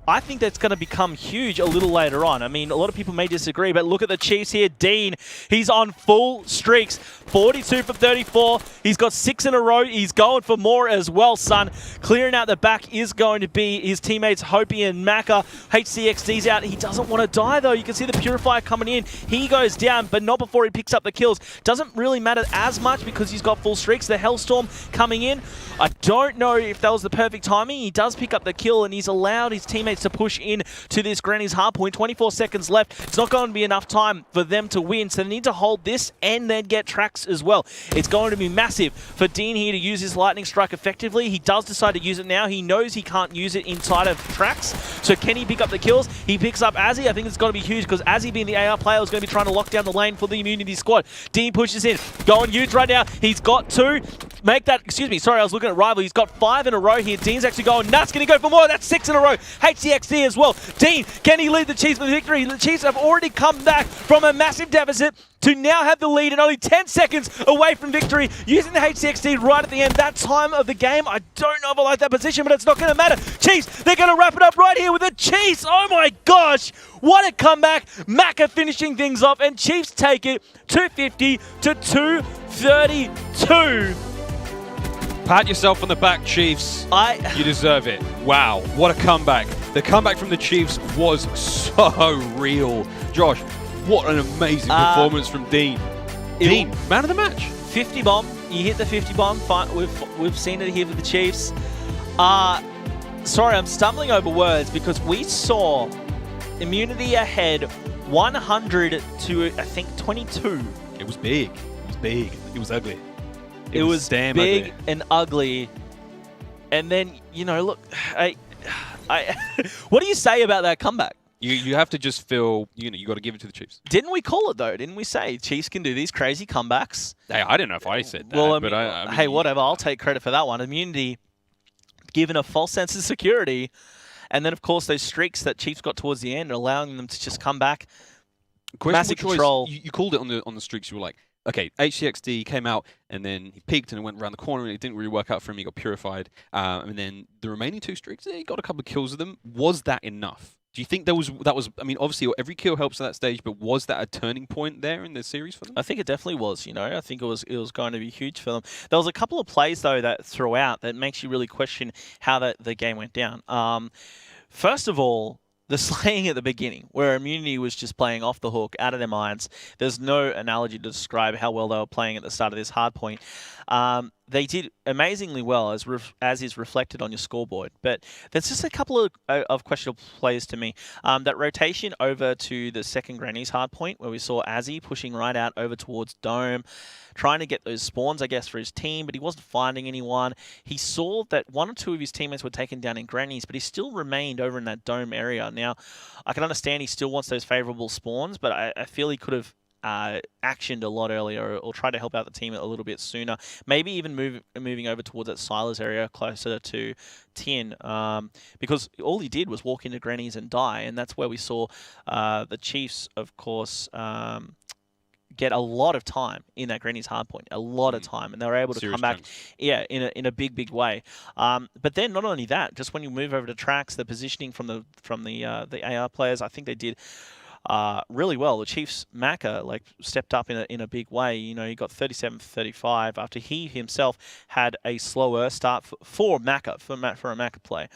I think that's going to become huge a little later on. I mean, a lot of people may disagree, but look at the Chiefs here. Dean, he's on full streaks. 42 for 34. He's got 6 in a row. He's going for more as well, son. Clearing out the back is going to be his teammates Hopi and Macca. HCXD's out. He doesn't want to die, though. You can see the Purifier coming in. He goes down, but not before he picks up the kills. Doesn't really matter as much because he's got full streaks. The Hellstorm coming in. I don't know if that was the perfect timing. He does pick up the kill, and he's allowed his teammates to push in to this Granny's hard point. 24 seconds left. It's not going to be enough time for them to win, so they need to hold this and then get tracks as well. It's going to be massive for Dean here to use his lightning strike effectively. He does decide to use it now. He knows he can't use it inside of tracks, so can he pick up the kills? He picks up Azzy. I think it's going to be huge because Azzy, being the AR player, is going to be trying to lock down the lane for the immunity squad. Dean pushes in. Going huge right now. He's got 2. Make that, excuse me, sorry, I was looking at Rival. He's got 5 in a row here. Dean's actually going nuts. Can he go for more? That's 6 in a row. HCXD as well. Dean, can he lead the Chiefs for victory? The Chiefs have already come back from a massive deficit to now have the lead and only 10 seconds away from victory, using the HCXD right at the end. That time of the game, I don't know if I like that position, but it's not going to matter. Chiefs, they're going to wrap it up right here with the Chiefs. Oh my gosh, what a comeback. Macca finishing things off, and Chiefs take it 250 to 232. Pat yourself on the back, Chiefs. You deserve it. Wow, what a comeback. The comeback from the Chiefs was so real. Josh, what an amazing performance from Dean. Dean, man of the match. 50 bomb. You hit the 50 bomb. We've seen it here for the Chiefs. Sorry, I'm stumbling over words because we saw Immunity ahead 100 to, I think, 22. It was big. It was big. It was ugly. It was damn big ugly. and ugly. And then, you know, look, what do you say about that comeback? You have to just feel, you got to give it to the Chiefs. Didn't we call it, though? Didn't we say Chiefs can do these crazy comebacks? Hey, I don't know if I said that. Well, but I mean, hey, whatever. I'll take credit for that one. Immunity given a false sense of security. And then, of course, those streaks that Chiefs got towards the end, allowing them to just come back. Massive control. You called it on the streaks. You were like, okay, HCXD came out and then he peaked and went around the corner and it didn't really work out for him. He got purified. And then the remaining 2 streaks, he got a couple of kills with them. Was that enough? Do you think that was, I mean, obviously every kill helps at that stage, but was that a turning point there in the series for them? I think it definitely was, you know. I think it was going to be huge for them. There was a couple of plays, though, that throughout that makes you really question how the game went down. First of all, the slaying at the beginning, where Immunity was just playing off the hook, out of their minds. There's no analogy to describe how well they were playing at the start of this hard point. They did amazingly well, as is reflected on your scoreboard. But there's just a couple of questionable plays to me. That rotation over to the second Granny's hard point, where we saw Azzy pushing right out over towards Dome, trying to get those spawns, I guess, for his team, but he wasn't finding anyone. He saw that 1 or 2 of his teammates were taken down in Grannies, but he still remained over in that Dome area. Now, I can understand he still wants those favorable spawns, but I feel he could have actioned a lot earlier or tried to help out the team a little bit sooner. Maybe even moving over towards that Silas area closer to Tien, because all he did was walk into Grannies and die, and that's where we saw the Chiefs, of course, get a lot of time in that Granny's hardpoint, a lot of time, and they were able to come back, in a big way. But then not only that, just when you move over to tracks, the positioning from the AR players, I think they did really well. The Chiefs, Macca, stepped up in a big way. You know, he got 37-35 after he himself had a slower start for a Macca play.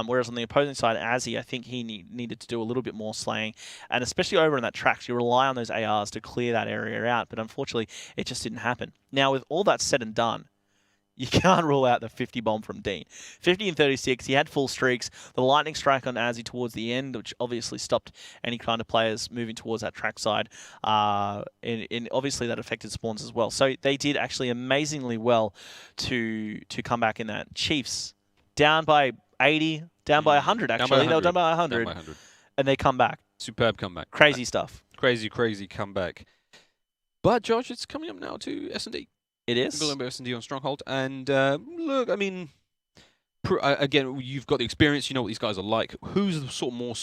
Whereas on the opposing side, Azzy, I think he needed to do a little bit more slaying, and especially over in that tracks, you rely on those ARs to clear that area out. But unfortunately, it just didn't happen. Now, with all that said and done, you can't rule out the 50 bomb from Dean. 50 and 36, he had full streaks. The lightning strike on Azzy towards the end, which obviously stopped any kind of players moving towards that track side. And obviously that affected spawns as well. So they did actually amazingly well to come back in that. Chiefs, down by 80, down by 100 actually. They were down by 100. And they come back. Superb comeback. Crazy stuff. Crazy comeback. But Josh, it's coming up now to S&D. It is. S&D on Stronghold. And look, I mean, again, you've got the experience. You know what these guys are like. Who's the sort of more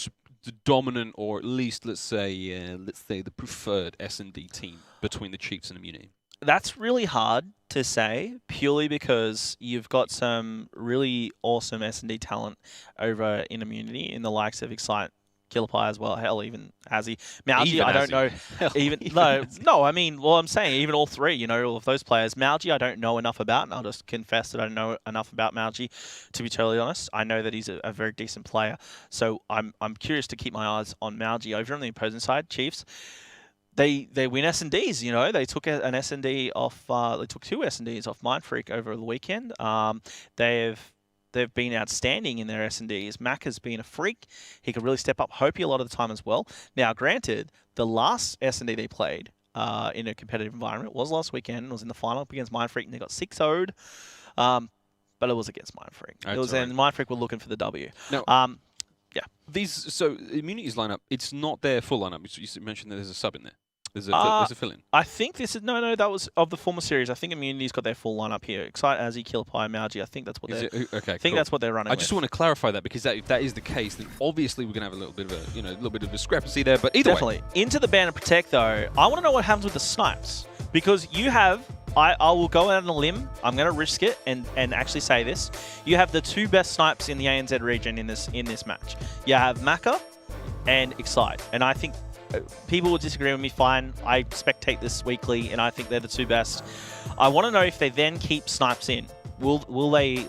dominant, or at least let's say the preferred S&D team between the Chiefs and Immunity? That's really hard to say, purely because you've got some really awesome S&D talent over in Immunity, in the likes of Excite, Killer Pie as well. Hell, even Azzy. Malgi, I don't know. I mean, well, I'm saying even all three, you know, all of those players. Malgi, I don't know enough about, and I'll just confess that I don't know enough about Malgi, to be totally honest. I know that he's a very decent player, so I'm curious to keep my eyes on Malgi. Over on the opposing side, Chiefs, they win S&Ds, you know. They took an S&D off, they took 2 S&Ds off Mindfreak over the weekend. They've been outstanding in their S&Ds. Mac has been a freak. He could really step up Hopi a lot of the time as well. Now, granted, the last S&D they played in a competitive environment was last weekend. It was in the final up against Mindfreak, and they got 6-0'd. But it was against Mindfreak. And Mindfreak were looking for the W. Now, yeah. So Immunity's lineup, it's not their full lineup. You mentioned that there's a sub in there. There's a fill-in. I think this is no. That was of the former series. I think Immunity's got their full lineup here. Excite, Azzy, Killer Pie, Malgi. I think that's what they're. Okay, I think that's what they're running. I just want to clarify that, because if that is the case, then obviously we're gonna have a little bit of discrepancy there. But either way, into the ban and protect though. I want to know what happens with the snipes, because you have. I will go out on a limb. I'm going to risk it and actually say this. You have the 2 best snipes in the ANZ region in this match. You have Macca and Excite, and I think. People will disagree with me, fine. I spectate this weekly, and I think they're the 2 best. I want to know if they then keep snipes in. Will they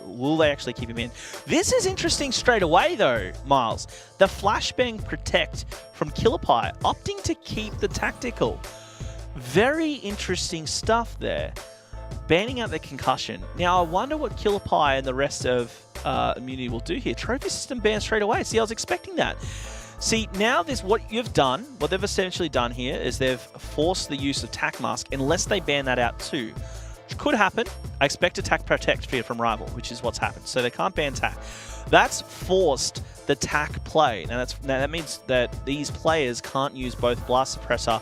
actually keep him in? This is interesting straight away, though, Miles. The flashbang protect from Killer Pie, opting to keep the tactical. Very interesting stuff there. Banning out the concussion. Now, I wonder what Killer Pie and the rest of Immunity will do here. Trophy system banned straight away. See, I was expecting that. See, now what they've essentially done here is they've forced the use of TAC Mask unless they ban that out too. Which could happen. I expect a TAC Protect here from Rival, which is what's happened. So they can't ban TAC. That's forced the TAC play. Now that means that these players can't use both Blast Suppressor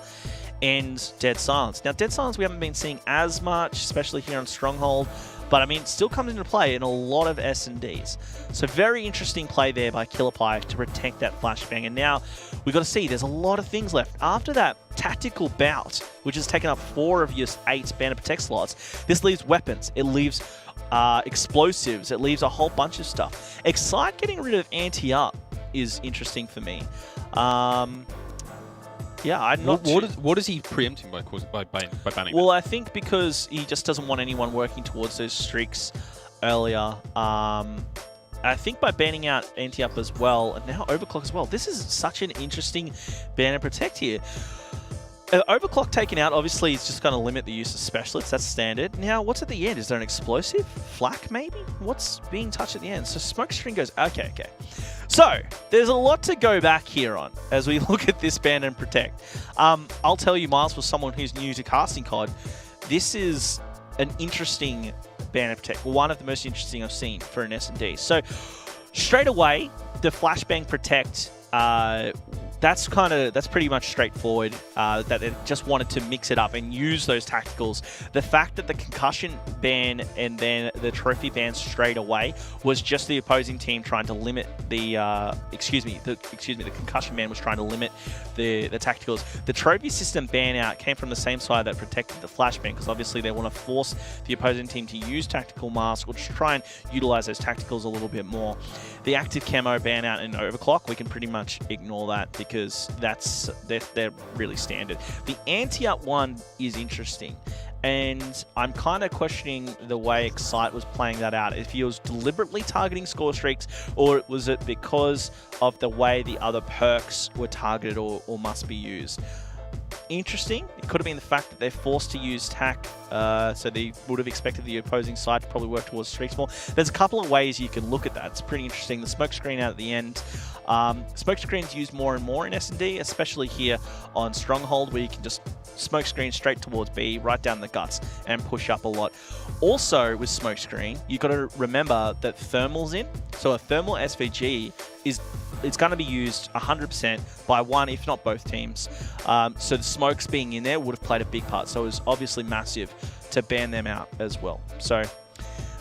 and Dead Silence. Now, Dead Silence we haven't been seeing as much, especially here on Stronghold. But I mean, it still comes into play in a lot of S&Ds. So very interesting play there by Killerpie to protect that flashbang. And now we've got to see, there's a lot of things left. After that tactical bout, which has taken up 4 of your 8 Banner Protect slots, this leaves weapons. It leaves explosives. It leaves a whole bunch of stuff. Excite getting rid of anti-up is interesting for me. Yeah, I'm not. What is he preempting by banning? Well, I think because he just doesn't want anyone working towards those streaks earlier. I think by banning out anti-up as well, and now overclock as well. This is such an interesting ban and protect here. Overclock taken out, obviously, is just going to limit the use of specialists. That's standard. Now, what's at the end? Is there an explosive? Flak, maybe? What's being touched at the end? So Smokescreen goes, okay. So, there's a lot to go back here on as we look at this ban and protect. I'll tell you, Miles, for someone who's new to casting COD, this is an interesting ban and protect. One of the most interesting I've seen for an S&D. So, straight away, the flashbang protect, that's pretty much straightforward, that they just wanted to mix it up and use those tacticals. The fact that the concussion ban and then the trophy ban straight away was just the opposing team trying to limit the the concussion ban was trying to limit the tacticals. The trophy system ban out came from the same side that protected the flashbang, because obviously they want to force the opposing team to use tactical mask or just try and utilize those tacticals a little bit more. The active camo ban out and overclock, we can pretty much ignore that because they're really standard. The anti-up one is interesting, and I'm kind of questioning the way Excite was playing that out. If he was deliberately targeting score streaks, or was it because of the way the other perks were targeted or must be used? Interesting. It could have been the fact that they're forced to use tack, so they would have expected the opposing side to probably work towards streaks more. There's a couple of ways you can look at that. It's pretty interesting. The smoke screen out at the end. Smoke screens used more and more in S&D, especially here on Stronghold, where you can just smoke screen straight towards B, right down the guts, and push up a lot. Also, with smoke screen, you've got to remember that thermal's in. So a thermal SVG it's going to be used 100% by one, if not both teams. So the smokes being in there would have played a big part. So it was obviously massive to ban them out as well. So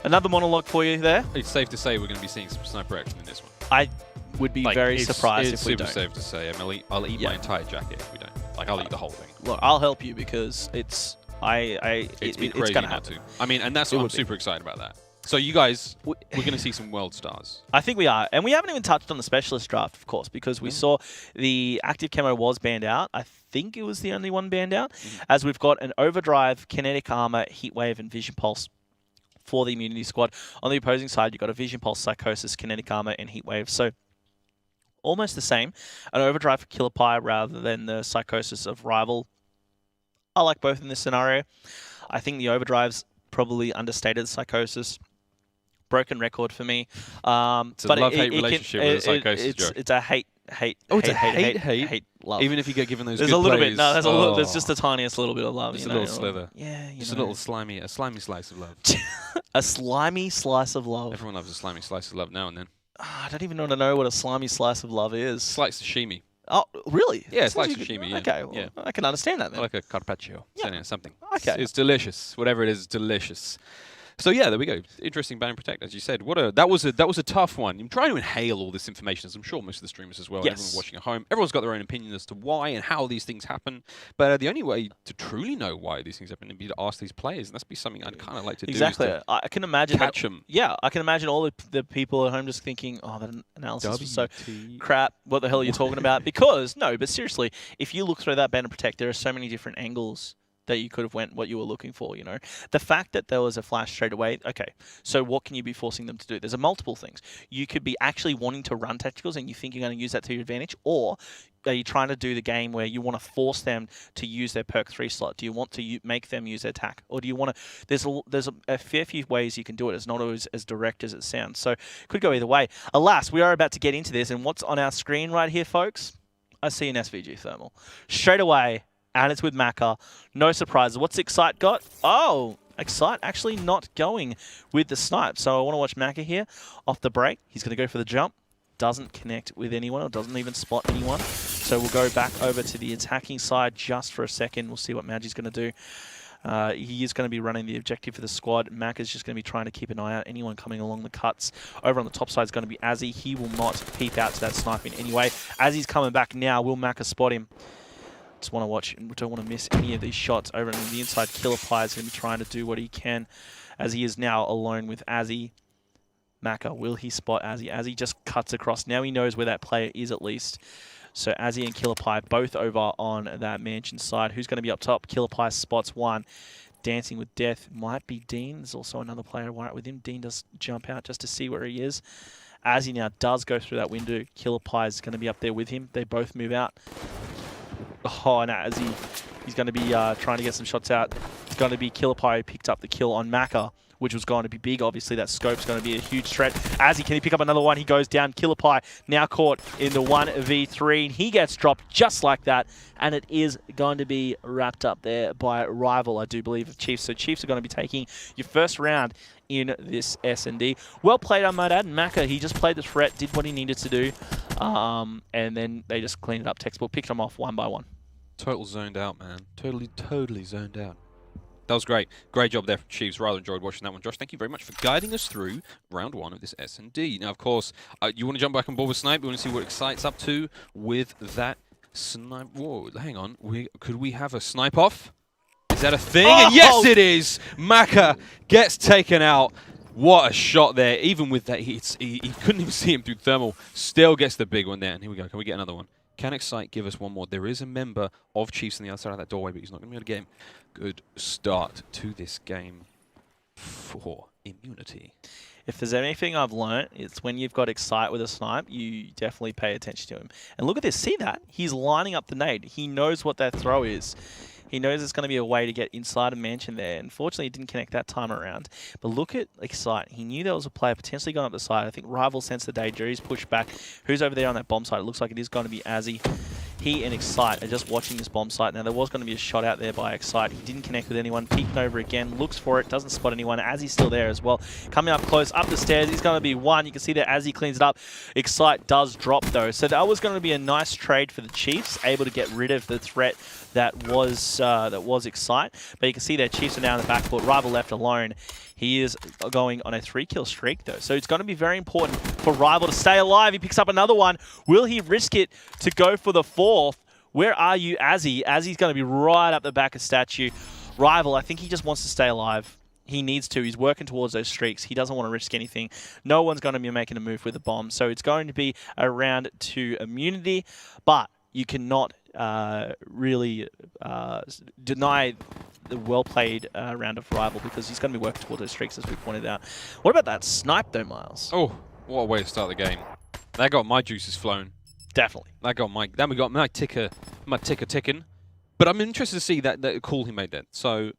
another monologue for you there. It's safe to say we're going to be seeing some sniper action in this one. I would be very surprised if we don't. It's super safe to say. I mean, I'll eat my entire jacket if we don't. Like, I'll eat the whole thing. Look, I'll help you because it's crazy it's going to happen. I mean, and that's I'm super excited about that. So you guys, we're going to see some world stars. I think we are. And we haven't even touched on the specialist draft, of course, because we saw the active camo was banned out. I think it was the only one banned out, as we've got an overdrive, kinetic armor, heatwave, and vision pulse for the immunity squad. On the opposing side, you've got a vision pulse, psychosis, kinetic armor, and heatwave. So almost the same. An overdrive for Killerpie rather than the psychosis of Rival. I like both in this scenario. I think the overdrive's probably understated the psychosis. Broken record for me. It's a love-hate relationship with the psychosis joke. It's a hate. Oh, it's a hate love. Even if you get given those there's good a little plays. bit. No, there's a little. There's just the tiniest little bit of love. Just a little slither. Yeah, just a little slimy slice of love. A slimy slice of love. Everyone loves a slimy slice of love now and then. I don't even know what a slimy slice of love is. Slice sashimi. Oh, really? Yeah, it's like sashimi. Yeah. Okay, well, I can understand that then. Like a carpaccio. Yeah. Something. Okay. It's delicious. Whatever it is, delicious. So yeah, there we go. Interesting ban and protect, as you said. That was a tough one. I'm trying to inhale all this information, as I'm sure most of the streamers as well. Yes. Everyone watching at home, everyone's got their own opinion as to why and how these things happen. But the only way to truly know why these things happen would be to ask these players, and that's be something I'd kind of like to do. Exactly. I can imagine catch them. Yeah, I can imagine all the people at home just thinking, "Oh, that analysis was so crap. What the hell are you talking about?" Because no, but seriously, if you look through that ban and protect, there are so many different angles that you could have went what you were looking for, you know. The fact that there was a flash straight away, okay, so what can you be forcing them to do? There's a multiple things. You could be actually wanting to run tacticals and you think you're going to use that to your advantage, or are you trying to do the game where you want to force them to use their perk 3 slot? Do you want to make them use their tack? Or do you want to... There's a fair few ways you can do it. It's not always as direct as it sounds. So it could go either way. Alas, we are about to get into this, and what's on our screen right here, folks? I see an SVG thermal. Straight away, and it's with Macca. No surprises. What's Excite got? Oh, Excite actually not going with the snipe. So I want to watch Macca here off the break. He's going to go for the jump. Doesn't connect with anyone or doesn't even spot anyone. So we'll go back over to the attacking side just for a second. We'll see what Magi's going to do. He is going to be running the objective for the squad. Mac is just going to be trying to keep an eye out. Anyone coming along the cuts. Over on the top side is going to be Azzy. He will not peep out to that sniping anyway. As he's coming back now, will Macca spot him? Just want to watch. Don't want to miss any of these shots. Over on the inside, Killer Pie is going to be trying to do what he can as he is now alone with Azzy. Macca, will he spot Azzy? Azzy just cuts across. Now he knows where that player is at least. So Azzy and Killer Pie both over on that mansion side. Who's going to be up top? Killer Pie spots one. Dancing with Death might be Dean. There's also another player right with him. Dean does jump out just to see where he is. Azzy now does go through that window. Killer Pie is going to be up there with him. They both move out. Oh, and Azzy, he's going to be trying to get some shots out. It's going to be Killer Pie who picked up the kill on Macca, which was going to be big. Obviously, that scope's going to be a huge threat. Azzy, can he pick up another one? He goes down. Killer Pie now caught in the 1v3, and he gets dropped just like that, and it is going to be wrapped up there by Rival, I do believe, of Chiefs. So Chiefs are going to be taking your first round in this S&D. Well played, I might add. Macca, he just played the threat, did what he needed to do, and then they just cleaned it up textbook, picked them off one by one. Total zoned out, man. Totally zoned out. That was great. Great job there from Chiefs. Rather enjoyed watching that one. Josh, thank you very much for guiding us through round one of this S&D. Now, of course, you want to jump back on board with Snipe. We want to see what Excite's up to with that Snipe. Whoa, hang on. Could we have a Snipe off? Is that a thing? Oh! And yes, it is! Macca gets taken out. What a shot there. Even with that, he couldn't even see him through thermal. Still gets the big one there. And here we go. Can we get another one? Can Excite give us one more? There is a member of Chiefs on the other side of that doorway, but he's not going to be able to get him. Good start to this game for immunity. If there's anything I've learnt, it's when you've got Excite with a snipe, you definitely pay attention to him. And look at this. See that? He's lining up the nade. He knows what that throw is. He knows it's going to be a way to get inside a mansion there. Unfortunately, he didn't connect that time around. But look at Excite. He knew there was a player potentially going up the side. I think Rival sensed the danger. He's pushed back. Who's over there on that bomb site? It looks like it is going to be Azzy. He and Excite are just watching this bomb site. Now, there was going to be a shot out there by Excite. He didn't connect with anyone. Peeked over again. Looks for it. Doesn't spot anyone. Azzy's still there as well. Coming up close. Up the stairs. He's going to be one. You can see that Azzy cleans it up. Excite does drop, though. So that was going to be a nice trade for the Chiefs. Able to get rid of the threat that was Excite. But you can see their Chiefs are now in the backcourt. Rival left alone. He is going on a 3-kill streak, though. So it's going to be very important for Rival to stay alive. He picks up another one. Will he risk it to go for the 4th? Where are you, Azzy? Azzy's going to be right up the back of Statue. Rival, I think he just wants to stay alive. He needs to. He's working towards those streaks. He doesn't want to risk anything. No one's going to be making a move with a bomb. So it's going to be a round to immunity. But you cannot really deny the well-played round of Rival because he's going to be working towards those streaks, as we pointed out. What about that snipe, though, Miles? Oh, what a way to start the game. That got my juices flowing. Definitely. Then we got my ticker ticking. But I'm interested to see that call he made then. So,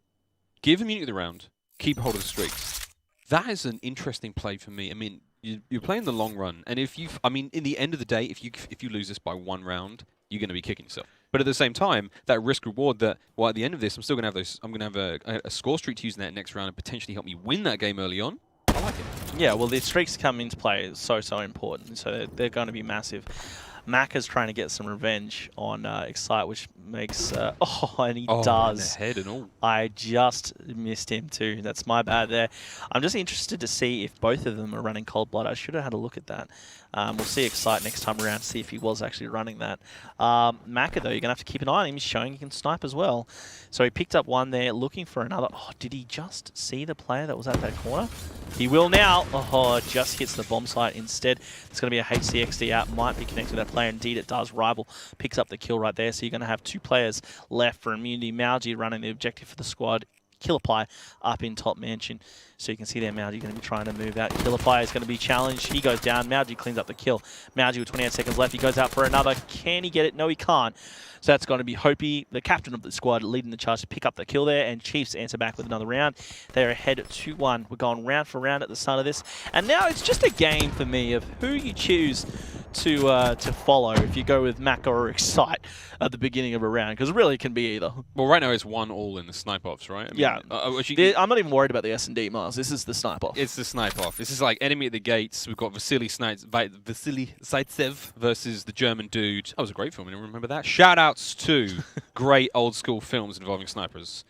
give immunity the round, keep hold of the streaks. That is an interesting play for me. I mean, you're playing the long run, and in the end of the day, if you lose this by 1 round, you're going to be kicking yourself. But at the same time, that risk reward at the end of this, I'm still going to have those. I'm going to have a score streak to use in that next round and potentially help me win that game early on. I like it. Yeah, well, the streaks come into play is so important, so they're going to be massive. Macca's trying to get some revenge on Excite, which makes... and he does. In the head and all. I just missed him too. That's my bad there. I'm just interested to see if both of them are running Cold Blood. I should have had a look at that. We'll see Excite next time around, see if he was actually running that. Macca, though, you're going to have to keep an eye on him. He's showing he can snipe as well. So he picked up one there, looking for another. Oh, did he just see the player that was at that corner? He will now. Oh, just hits the bomb site instead. It's going to be a HCXD out. Might be connected to that player. Indeed, it does. Rival picks up the kill right there. So you're going to have 2 players left for immunity. Mauji running the objective for the squad. Killer Pie up in top mansion. So you can see there Mauji going to be trying to move out. Killer Pie is going to be challenged. He goes down. Mauji cleans up the kill. Mauji with 28 seconds left. He goes out for another. Can he get it? No, he can't. So that's going to be Hopi, the captain of the squad, leading the charge to pick up the kill there. And Chiefs answer back with another round. They're ahead 2-1. We're going round for round at the start of this. And now it's just a game for me of who you choose to follow if you go with Macca or Excite at the beginning of a round, because really it can be either. Well, right now it's 1-all in the snipe offs, right? I mean, yeah. I'm not even worried about the S&D, Miles. This is the snipe off. It's the snipe off. This is like enemy at the gates. We've got Vasily Zaitsev versus the German dude. That was a great film. Anyone remember that? Shout outs to great old school films involving snipers.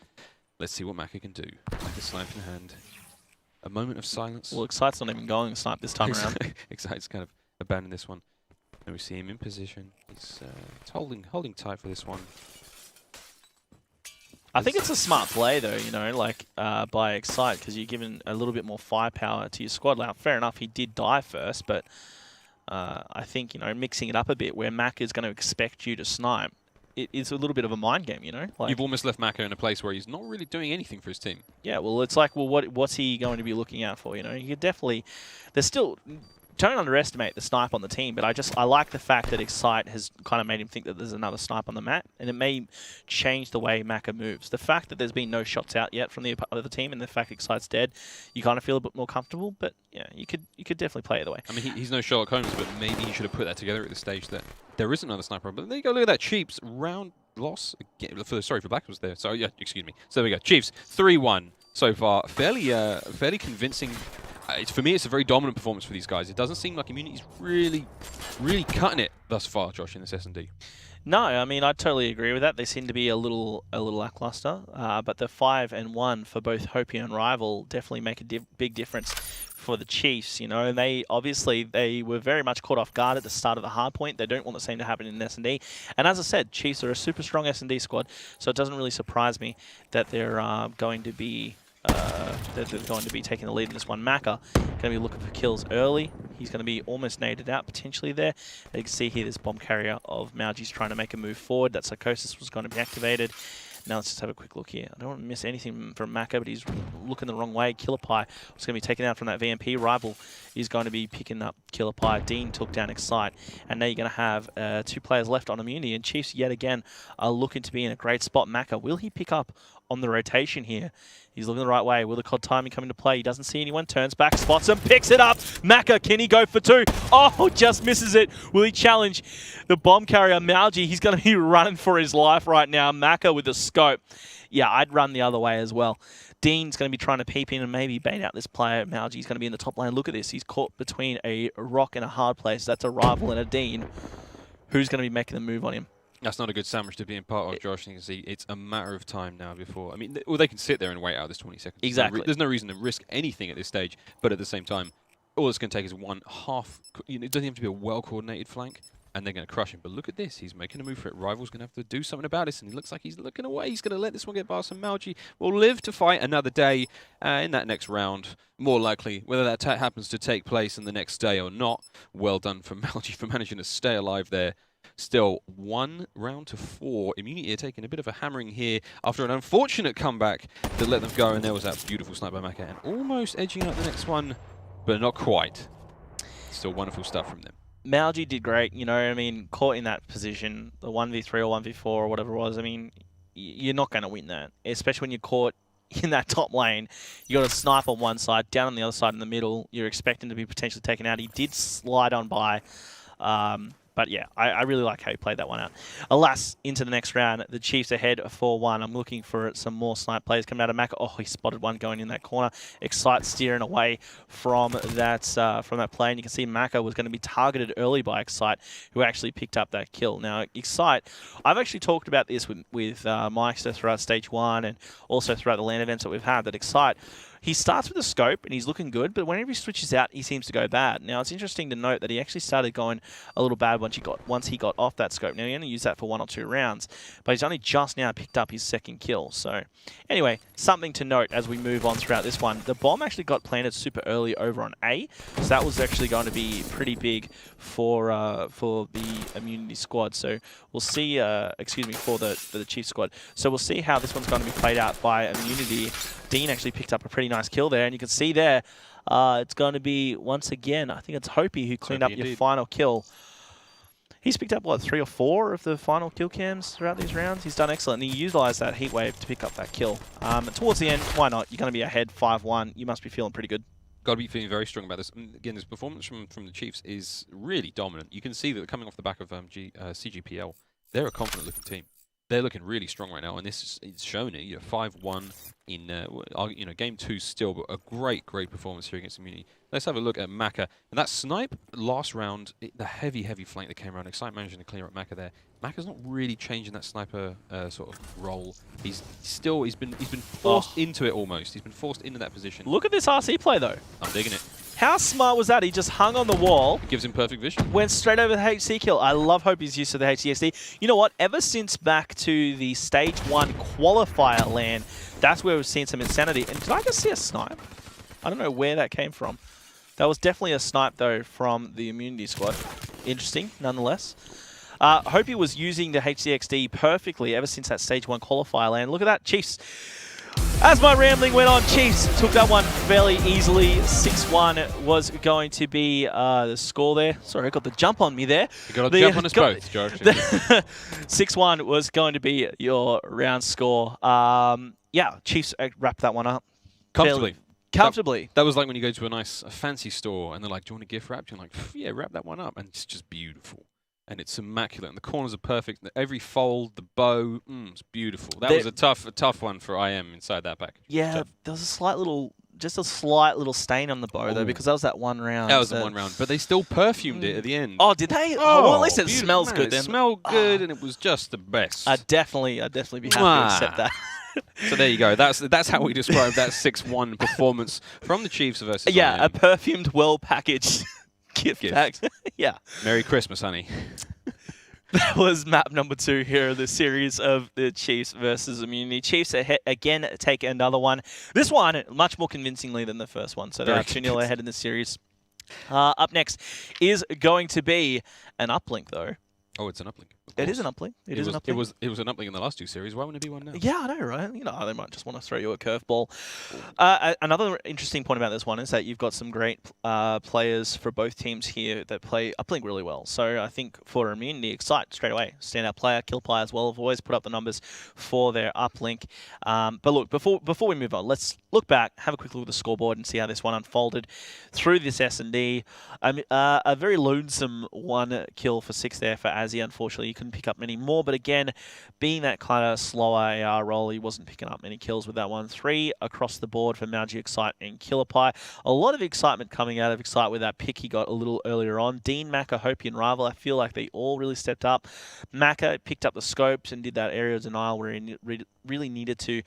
Let's see what Maka can do. Maka snipe in hand. A moment of silence. Well, Excite's not even going to snipe this time around. Excite's kind of abandoned this one. And we see him in position. He's holding tight for this one. I think it's a smart play, though, you know, like by Excite, because you're giving a little bit more firepower to your squad. Now, fair enough, he did die first, but I think, you know, mixing it up a bit where Mac is going to expect you to snipe, it's a little bit of a mind game, you know? Like, you've almost left Maka in a place where he's not really doing anything for his team. Yeah, well, it's like, well, what's he going to be looking out for, you know? You could definitely... There's still... Don't underestimate the snipe on the team, but I like the fact that Excite has kind of made him think that there's another snipe on the map, and it may change the way Maka moves. The fact that there's been no shots out yet from the other team, and the fact Excite's dead, you kind of feel a bit more comfortable. But yeah, you could definitely play it the way. I mean, he's no Sherlock Holmes, but maybe he should have put that together at this stage that there is another sniper. But there you go. Look at that, Chiefs round loss again. Sorry for Black was there. So yeah, excuse me. So there we go. Chiefs 3-1 so far. Fairly convincing. For me, it's a very dominant performance for these guys. It doesn't seem like Immunity's really cutting it thus far, Josh, in this S&D. No, I mean, I totally agree with that. They seem to be a little lackluster, but the 5-1 for both Hopi and Rival definitely make a big difference for the Chiefs, you know, and they were very much caught off guard at the start of the hard point. They don't want the same to happen in S&D. And as I said, Chiefs are a super strong S&D squad, so it doesn't really surprise me that they're going to be taking the lead in this one. Maka going to be looking for kills early. He's going to be almost naded out potentially there. You can see here this bomb carrier of Mauji's trying to make a move forward. That Psychosis was going to be activated. Now let's just have a quick look here. I don't want to miss anything from Maka, but he's looking the wrong way. Killer Pie was going to be taken out from that VMP. Rival is going to be picking up Killer Pie. Dean took down Excite. And now you're going to have 2 players left on Immunity. And Chiefs, yet again, are looking to be in a great spot. Maka, will he pick up on the rotation here? He's looking the right way. Will the COD timing come into play? He doesn't see anyone. Turns back, spots him, picks it up. Maka, can he go for 2? Oh, just misses it. Will he challenge the bomb carrier, Mauji? He's going to be running for his life right now. Maka with the scope. Yeah, I'd run the other way as well. Dean's going to be trying to peep in and maybe bait out this player. Mauji's going to be in the top lane. Look at this. He's caught between a rock and a hard place. That's a Rival and a Dean. Who's going to be making the move on him? That's not a good sandwich to be in part of, Josh. You can see it's a matter of time now before. I mean, they can sit there and wait out this 20 seconds. Exactly. There's no reason to risk anything at this stage. But at the same time, all it's going to take is one half. You know, it doesn't have to be a well-coordinated flank, and they're going to crush him. But look at this. He's making a move for it. Rival's going to have to do something about this, and he looks like he's looking away. He's going to let this one get past, and Mauji will live to fight another day in that next round. More likely, whether that happens to take place in the next day or not. Well done for Mauji for managing to stay alive there. Still 1 round to 4. Immunity are taking a bit of a hammering here after an unfortunate comeback that let them go. And there was that beautiful snipe by Maka, and almost edging out the next one, but not quite. Still wonderful stuff from them. Mauji did great, you know, I mean, caught in that position, the 1v3 or 1v4 or whatever it was. I mean, you're not going to win that, especially when you're caught in that top lane. You got a snipe on one side, down on the other side in the middle. You're expecting to be potentially taken out. He did slide on by. But yeah, I really like how he played that one out. Alas, into the next round, the Chiefs ahead 4-1. I'm looking for some more snipe players coming out of Maka. Oh, he spotted one going in that corner. Excite steering away from that play. And you can see Maka was going to be targeted early by Excite, who actually picked up that kill. Now, Excite, I've actually talked about this with Mike throughout Stage 1 and also throughout the LAN events that we've had, that Excite, he starts with a scope and he's looking good, but whenever he switches out, he seems to go bad. Now, it's interesting to note that he actually started going a little bad once he got off that scope. Now, he only used that for 1 or 2 rounds, but he's only just now picked up his 2nd kill. So, anyway, something to note as we move on throughout this one. The bomb actually got planted super early over on A, so that was actually going to be pretty big for the Immunity squad. So, we'll see, for the Chief squad. So, we'll see how this one's going to be played out by Immunity. Dean actually picked up a pretty nice kill there, and you can see there, it's going to be, once again, I think it's Hopi who cleaned up your final kill. He's picked up, what, 3 or 4 of the final kill cams throughout these rounds? He's done excellent, and he utilised that heat wave to pick up that kill. Towards the end, why not? You're going to be ahead 5-1. You must be feeling pretty good. Got to be feeling very strong about this. And again, this performance from the Chiefs is really dominant. You can see that coming off the back of CGPL, they're a confident-looking team. they're looking really strong right now, and this is it's shown it. 5-1 in game 2 still, but a great performance here against Immunity. Let's have a look at Maka. And that snipe last round, the heavy flank that came around, Excite managing to clear up Maka there. Maka's not really changing that sniper sort of role. He's been forced into it almost. He's been forced into that position. Look at this RC play though. I'm digging it. How smart was that? He just hung on the wall. It gives him perfect vision. Went straight over the HC kill. I love Hopi's use of the HCXD. You know what? Ever since back to the Stage 1 qualifier LAN, that's where we've seen some insanity. And did I just see a snipe? I don't know where that came from. That was definitely a snipe, though, from the Immunity squad. Interesting, nonetheless. Hopey was using the HCXD perfectly ever since that Stage 1 qualifier LAN. Look at that, Chiefs. As my rambling went on, Chiefs took that one fairly easily. 6-1 was going to be the score there. Sorry, I got the jump on me there. You got a jump on us both, George. 6-1 was going to be your round score. Yeah, Chiefs wrapped that one up. Comfortably. That was like when you go to a fancy store and they're like, do you want a gift wrap? You're like, yeah, wrap that one up. And it's just beautiful. And it's immaculate. And the corners are perfect. Every fold, the bow, it's beautiful. That was a tough one for IM inside that package. Yeah, there was a slight little stain on the bow though, because that was that one round. That was the one round. But they still perfumed it at the end. Oh, did they? Oh, well, at least it smells good then. It smelled good and it was just the best. I'd definitely be happy to accept that. So there you go. That's how we describe that 6-1 performance from the Chiefs versus IM. A perfumed, well-packaged gift pack. Yeah. Merry Christmas, honey. That was map number 2 here of the series of the Chiefs versus Immunity. Chiefs again take another one. This one much more convincingly than the first one. So they're 2-0 ahead in the series. Up next is going to be an uplink though. Oh, it's an uplink. It is an uplink. It is an uplink. It was an uplink in the last 2 series. Why wouldn't it be one now? Yeah, I know, right? You know, they might just want to throw you a curveball. Another interesting point about this one is that you've got some great players for both teams here that play uplink really well. So I think for Immunity, Excite straight away, standout player, kill player as well, have always put up the numbers for their uplink. But look, before we move on, let's look back, have a quick look at the scoreboard and see how this one unfolded through this S&D. A very lonesome 1 kill for 6 there for Azzy. Unfortunately, you couldn't pick up many more. But again, being that kind of slower AR role, he wasn't picking up many kills with that one. 3 across the board for Mauji, Excite, and Killer Pie. A lot of excitement coming out of Excite with that pick he got a little earlier on. Dean, Maka, Hopi, and Rival, I feel like they all really stepped up. Maka picked up the scopes and did that area of denial where he really needed to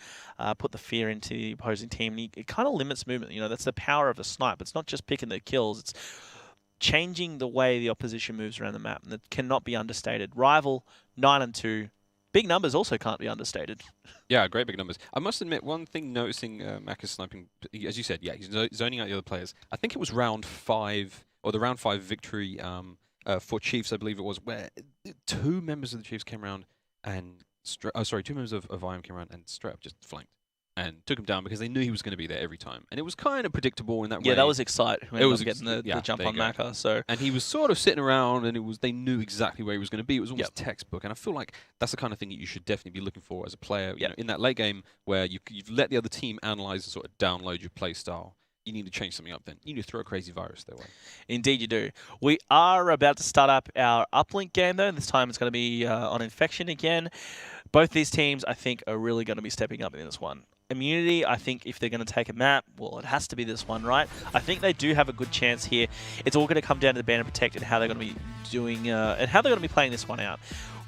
put the fear into the opposing team. And it kind of limits movement. You know, that's the power of a snipe. It's not just picking the kills. It's changing the way the opposition moves around the map, and that cannot be understated. Rival 9-2, big numbers also can't be understated. Yeah, great big numbers. I must admit, one thing noticing Maka's sniping, as you said, yeah, he's zoning out the other players. I think it was round 5 or the round 5 victory for Chiefs, I believe it was, where 2 members of the Chiefs came around and 2 members of IM came around and straight up just flanked and took him down because they knew he was going to be there every time. And it was kind of predictable in that way. Yeah, that was Excite. It was getting the jump on Maka. So. And he was sort of sitting around and they knew exactly where he was going to be. It was almost textbook. And I feel like that's the kind of thing that you should definitely be looking for as a player. You know, in that late game where you've let the other team analyze and sort of download your play style. You need to change something up then. You need to throw a crazy virus their way. Indeed you do. We are about to start up our uplink game though. This time it's going to be on Infection again. Both these teams, I think, are really going to be stepping up in this one. Immunity, I think if they're going to take a map, well, it has to be this one, right? I think they do have a good chance here. It's all going to come down to the Ban and Protect and how they're going to be doing, and how they're going to be playing this one out.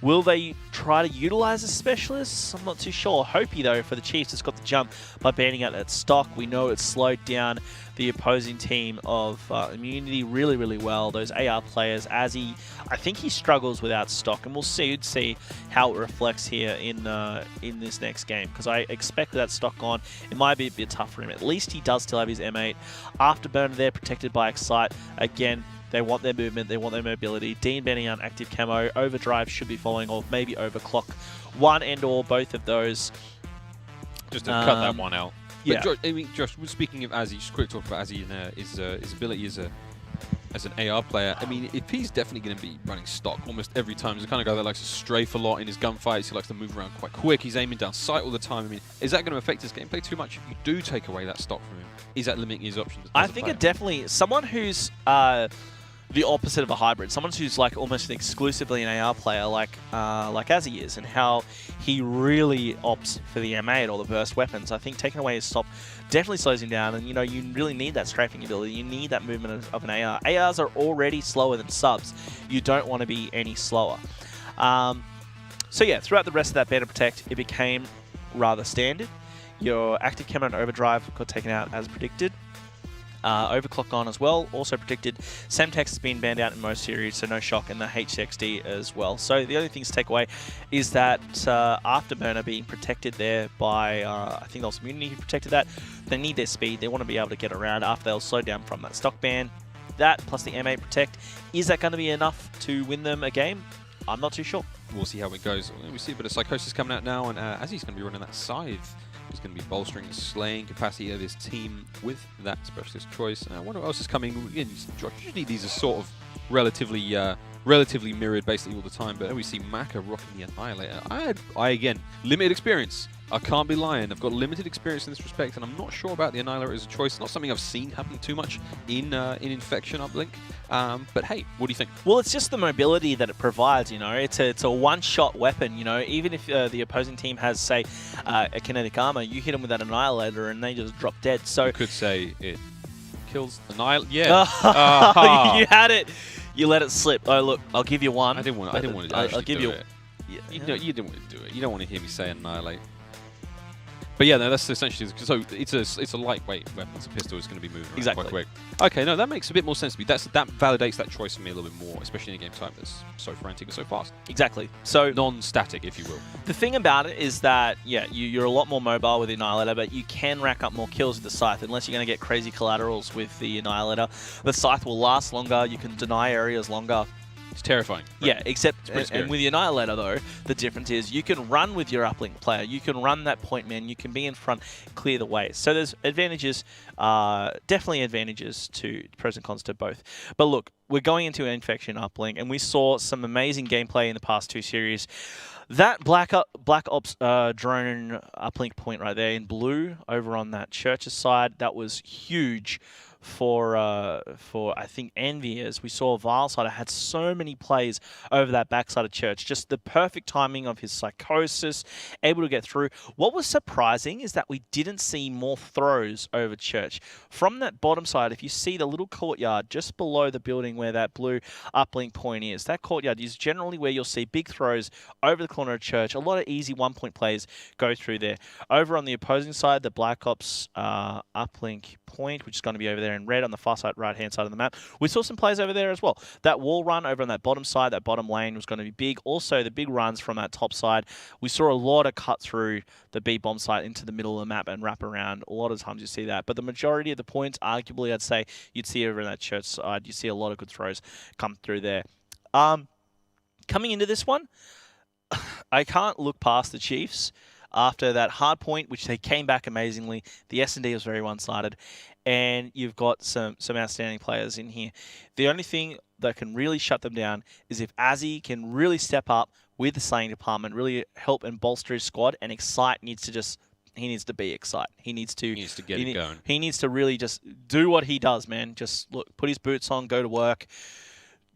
Will they try to utilize a specialist? I'm not too sure. Hopi, though, for the Chiefs, has got the jump by banning out that stock. We know it's slowed down the opposing team of Immunity really, really well. Those AR players, Azzy, I think he struggles without stock, and we'll see how it reflects here in this next game, because I expect that stock on, it might be a bit tough for him. At least he does still have his M8. Afterburner there, protected by Excite. Again, they want their movement, they want their mobility. Dean banning out active camo. Overdrive should be following, or maybe overclock. One and or both of those. Just to cut that one out. Yeah. But Josh, speaking of Azzy, just quick talk about Azzy and his ability as an AR player. I mean, if he's definitely going to be running stock almost every time, he's the kind of guy that likes to strafe a lot in his gunfights. He likes to move around quite quick. He's aiming down sight all the time. I mean, is that going to affect his gameplay too much if you do take away that stock from him? Is that limiting his options? I think it definitely, someone who's the opposite of a hybrid. Someone who's like almost exclusively an AR player, like Azzy is, and how he really opts for the M8 or the burst weapons. I think taking away his stop definitely slows him down, and you know, you really need that strafing ability. You need that movement of an AR. ARs are already slower than subs. You don't want to be any slower. So yeah, throughout the rest of that Banner Protect, it became rather standard. Your active camo and overdrive got taken out as predicted. Overclock on as well, also predicted. Semtex has been banned out in most series, so no shock, and the HXD as well. So the only things to take away is that Afterburner being protected there by, I think that was Immunity who protected that. They need their speed, they want to be able to get around after they'll slow down from that stock ban. That plus the M8 Protect, is that going to be enough to win them a game? I'm not too sure. We'll see how it goes. We see a bit of Psychosis coming out now, and as he's going to be running that Scythe, he's going to be bolstering the slaying capacity of his team with that specialist choice. I wonder what else is coming in. Usually these are sort of relatively mirrored basically all the time, but we see Maka rocking the Annihilator. I again, limited experience. I can't be lying. I've got limited experience in this respect, and I'm not sure about the Annihilator as a choice. It's not something I've seen happen too much in Infection uplink. But hey, what do you think? Well, it's just the mobility that it provides, you know. It's a one-shot weapon, you know. Even if the opposing team has, say, a kinetic armor, you hit them with that Annihilator and they just drop dead. So you could say it kills Annihilator. Yeah. You had it. You let it slip. Oh, look, I'll give you one. I didn't want to I'll give you it. Yeah. You didn't want to do it. You don't want to hear me say Annihilate. But yeah, no, that's essentially, so it's a lightweight weapon. It's a pistol. It's going to be moving around quite quick. Okay, no, that makes a bit more sense to me. That validates that choice for me a little bit more, especially in a game type that's so frantic and so fast. Exactly. So non-static, if you will. The thing about it is that, yeah, you're a lot more mobile with the Annihilator, but you can rack up more kills with the Scythe, unless you're going to get crazy collaterals with the Annihilator. The Scythe will last longer. You can deny areas longer. It's terrifying. Right? Yeah, except, and with the Annihilator though, the difference is you can run with your uplink player, you can run that point man, you can be in front, clear the way. So there's advantages, definitely advantages to pros and cons to both. But look, we're going into an Infection uplink, and we saw some amazing gameplay in the past two series. That Black Ops drone uplink point right there in blue over on that Church's side, that was huge for I think Enviers. We saw Vilesider had so many plays over that backside of Church. Just the perfect timing of his Psychosis, able to get through. What was surprising is that we didn't see more throws over Church. From that bottom side, if you see the little courtyard just below the building where that blue uplink point is, that courtyard is generally where you'll see big throws over the corner of Church. A lot of easy one-point plays go through there. Over on the opposing side, the Black Ops uplink point, which is going to be over there in red on the far side, right-hand side of the map. We saw some plays over there as well. That wall run over on that bottom side, that bottom lane was going to be big. Also, the big runs from that top side. We saw a lot of cut through the B bomb site into the middle of the map and wrap around. A lot of times you see that. But the majority of the points, arguably, I'd say, you'd see over in that Church side. You see a lot of good throws come through there. Coming into this one, I can't look past the Chiefs. After that hard point, which they came back amazingly, the S&D was very one-sided, and you've got some outstanding players in here. The only thing that can really shut them down is if Azzy can really step up with the slaying department, really help and bolster his squad, and Excite needs to be Excite. He needs to get it going. He needs to really just do what he does, man. Just look, put his boots on, go to work.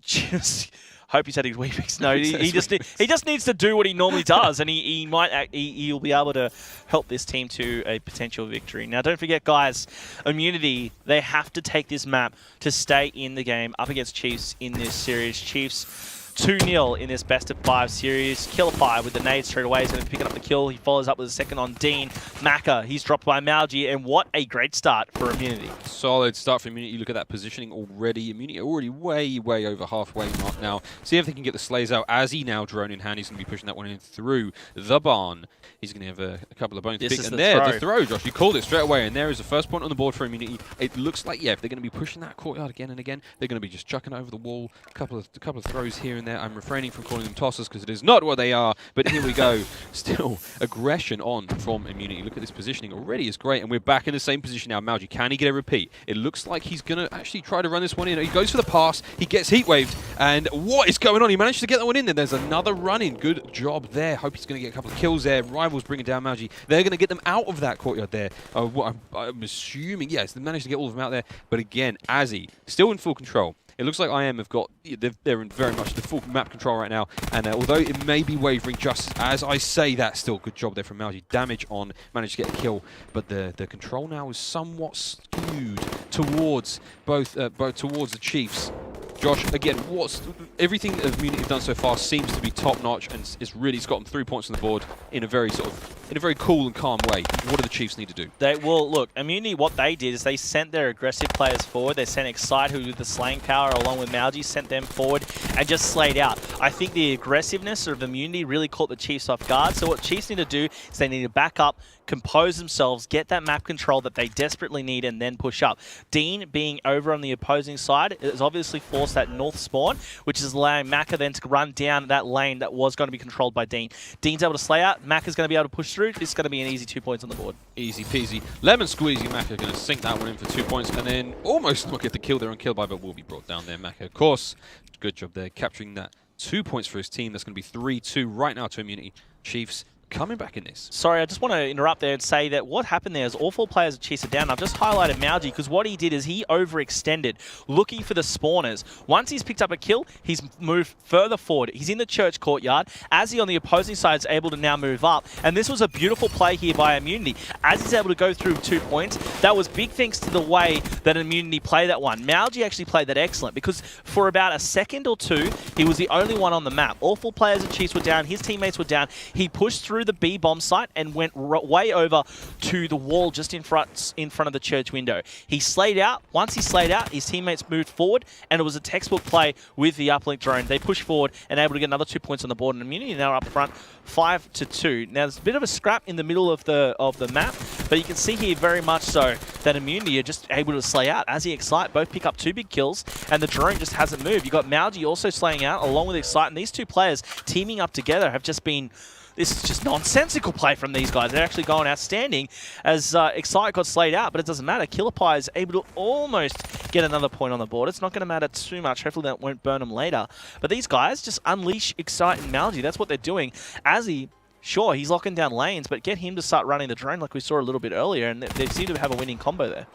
Just hope he's had his Weepix. No, he just needs to do what he normally does, and he'll be able to help this team to a potential victory. Now, don't forget, guys, Immunity, they have to take this map to stay in the game up against Chiefs in this series. Chiefs 2-0 in this best-of-5 series. Killer 5 with the nade straight away. He's going to be picking up the kill. He follows up with a second on Dean. Maka, he's dropped by Malgi, and what a great start for Immunity. Solid start for Immunity. Look at that positioning already. Immunity already way over halfway mark now. See if they can get the slays out. Azzy now drone in hand. He's going to be pushing that one in through the barn. He's going to have a couple of bones to pick. And there, the throw, Josh. You called it straight away. And there is the first point on the board for Immunity. It looks like, yeah, if they're going to be pushing that courtyard again and again, they're going to be just chucking over the wall. A couple of throws here and there. I'm refraining from calling them tossers because it is not what they are. But here we go. Still aggression on from Immunity. Look at this positioning already is great. And we're back in the same position now. Malgi, can he get a repeat? It looks like he's going to actually try to run this one in. He goes for the pass. He gets heat waved. And what is going on? He managed to get that one in. Then there's another run in. Good job there. Hope he's going to get a couple of kills there. Rivals bringing down Malgi. They're going to get them out of that courtyard there. What I'm assuming, yes, they managed to get all of them out there. But again, Azzy still in full control. It looks like IM have got, they're in very much the full map control right now, and although it may be wavering just as I say that, still good job there from Malji. Damage on, managed to get a kill, but the control now is somewhat skewed towards both towards the Chiefs. Josh, again, everything that Immunity have done so far seems to be top notch, and it's got them 3 points on the board in a very cool and calm way. What do the Chiefs need to do? Look, Immunity, what they did is they sent their aggressive players forward. They sent Excite, who with the slaying power along with Malji, sent them forward and just slayed out. I think the aggressiveness of Immunity really caught the Chiefs off guard. So what Chiefs need to do is they need to back up, compose themselves, get that map control that they desperately need, and then push up. Dean, being over on the opposing side, has obviously forced that north spawn, which is allowing Maka then to run down that lane that was going to be controlled by Dean. Dean's able to slay out. Maka's going to be able to push through. This is going to be an easy 2 points on the board. Easy peasy. Lemon squeezy. Maka going to sink that one in for 2 points, and then almost not get the kill there on kill by, but will be brought down there. Maka, of course. Good job there, capturing that 2 points for his team. That's going to be 3-2 right now to Immunity. Chiefs coming back in this. Sorry, I just want to interrupt there and say that what happened there is all 4 players of Chiefs are down. I've just highlighted Malji because what he did is he overextended, looking for the spawners. Once he's picked up a kill, he's moved further forward. He's in the church courtyard. Azzy on the opposing side is able to now move up. And this was a beautiful play here by Immunity. As he's able to go through 2 points, that was big thanks to the way that Immunity played that one. Malji actually played that excellent because for about a second or two, he was the only one on the map. All 4 players of Chiefs were down. His teammates were down. He pushed through the B bomb site and went way over to the wall just in front of the church window. He slayed out. Once he slayed out, his teammates moved forward, and it was a textbook play with the uplink drone. They pushed forward and able to get another 2 points on the board, and Immunity now up front 5-2. Now there's a bit of a scrap in the middle of the map, but you can see here very much so that Immunity are just able to slay out. As he Excite both pick up 2 big kills, and the drone just hasn't moved. You got Malji also slaying out along with Excite, and these 2 players teaming up together have just been. This is just nonsensical play from these guys. They're actually going outstanding as Excite got slayed out, but it doesn't matter. Killerpie is able to almost get another point on the board. It's not going to matter too much. Hopefully that won't burn them later. But these guys just unleash Excite and Malji. That's what they're doing. Azzy, sure, he's locking down lanes, but get him to start running the drone like we saw a little bit earlier, and they seem to have a winning combo there.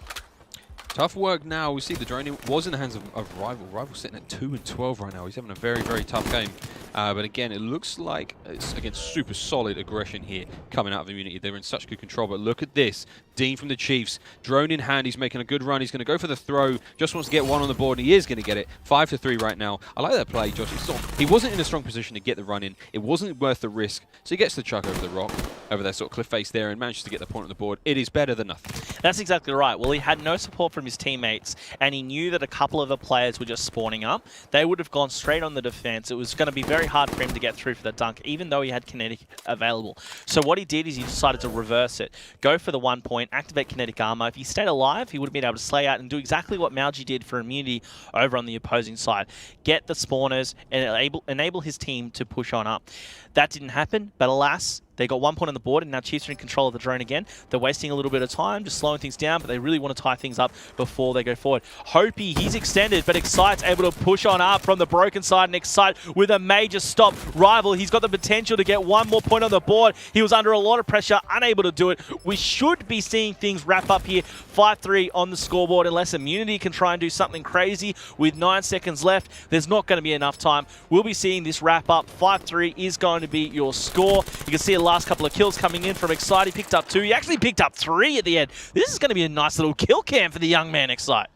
Tough work now. We see the drone was in the hands of Rival. Rival sitting at 2-12 right now. He's having a very, very tough game. But again, it looks like it's, again, super solid aggression here coming out of Immunity. They're in such good control. But look at this. Dean from the Chiefs. Drone in hand. He's making a good run. He's going to go for the throw. Just wants to get one on the board, and he is going to get it. 5-3 right now. I like that play, Josh. He wasn't in a strong position to get the run in. It wasn't worth the risk. So he gets the chuck over the rock, over that sort of cliff face there, and manages to get the point on the board. It is better than nothing. That's exactly right. Well, he had no support from his teammates, and he knew that a couple of the players were just spawning up. They would have gone straight on the defense. It was going to be very hard for him to get through for the dunk, even though he had kinetic available. So what he did is he decided to reverse it. Go for the 1 point, activate kinetic armor. If he stayed alive, he would have been able to slay out and do exactly what Malji did for Immunity over on the opposing side. Get the spawners and enable his team to push on up. That didn't happen, but alas, they got 1 point on the board, and now Chiefs are in control of the drone again. They're wasting a little bit of time, just slowing things down, but they really want to tie things up before they go forward. Hopey, he's extended, but Excite's able to push on up from the broken side, and Excite with a major stop. Rival, he's got the potential to get 1 more point on the board. He was under a lot of pressure, unable to do it. We should be seeing things wrap up here. 5-3 on the scoreboard, unless Immunity can try and do something crazy with 9 seconds left. There's not going to be enough time. We'll be seeing this wrap up. 5-3 is going to be your score. You can see the last couple of kills coming in from Excite. He picked up 2. He actually picked up 3 at the end. This is going to be a nice little kill cam for the young man Excite.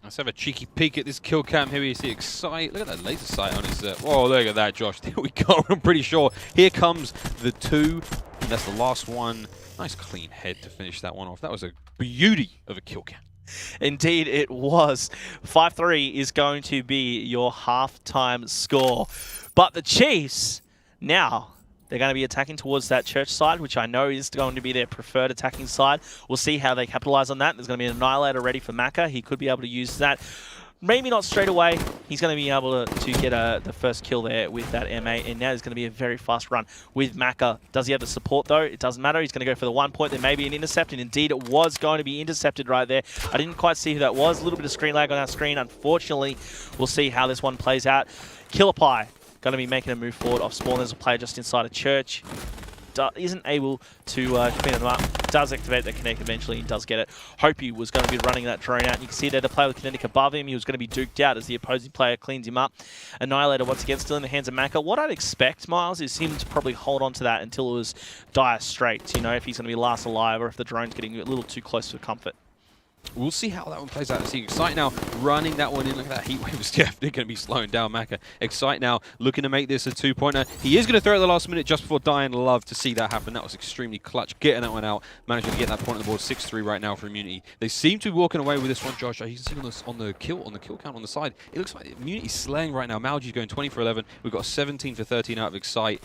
Let's have a cheeky peek at this kill cam. Here we see Excite. Look at that laser sight on his... oh, look at that, Josh. There we go. I'm pretty sure. Here comes the 2. And that's the last one. Nice clean head to finish that one off. That was a beauty of a kill cam. Indeed, it was. 5-3 is going to be your halftime score. But the Chiefs, now, they're going to be attacking towards that church side, which I know is going to be their preferred attacking side. We'll see how they capitalize on that. There's going to be an Annihilator ready for Maka. He could be able to use that. Maybe not straight away. He's going to be able to get the first kill there with that MA, and now there's going to be a very fast run with Maka. Does he have the support, though? It doesn't matter. He's going to go for the 1 point. There may be an intercept, and indeed it was going to be intercepted right there. I didn't quite see who that was. A little bit of screen lag on our screen. Unfortunately, we'll see how this one plays out. Killerpie going to be making a move forward off spawn. There's a player just inside a church. isn't able to clean them up. Does activate the Connect eventually and does get it. Hopi was going to be running that drone out. You can see there the player with Kinetic above him. He was going to be duked out as the opposing player cleans him up. Annihilator once again still in the hands of Maka. What I'd expect, Miles, is him to probably hold on to that until it was dire straits, you know, if he's going to be last alive or if the drone's getting a little too close for comfort. We'll see how that one plays out. See, Excite now running that one in. Look at that heat wave was definitely going to be slowing down Maka. Excite now looking to make this a 2-pointer. He is going to throw it at the last minute just before dying. Love to see that happen. That was extremely clutch. Getting that one out. Managing to get that point on the board. 6-3 right now for Immunity. They seem to be walking away with this one, Josh. You can see on the kill count on the side. It looks like Immunity's slaying right now. Malji's going 20 for 11. We've got 17 for 13 out of Excite.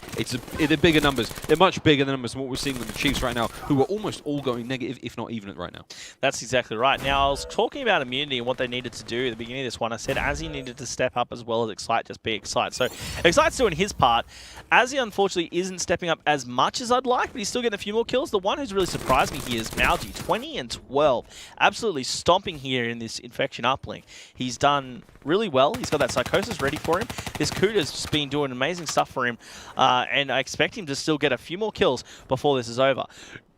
They're bigger numbers. They're much bigger numbers than what we're seeing with the Chiefs right now, who are almost all going negative, if not even right now. That's exactly right. Now, I was talking about Immunity and what they needed to do at the beginning of this one. I said Azzy needed to step up as well as Excite, just be Excite. So Excite's doing his part. Azzy, unfortunately, isn't stepping up as much as I'd like, but he's still getting a few more kills. The one who's really surprised me here is Malji, 20 and 12. Absolutely stomping here in this Infection uplink. He's done really well. He's got that Psychosis ready for him. This Kuda's just been doing amazing stuff for him, and I expect him to still get a few more kills before this is over.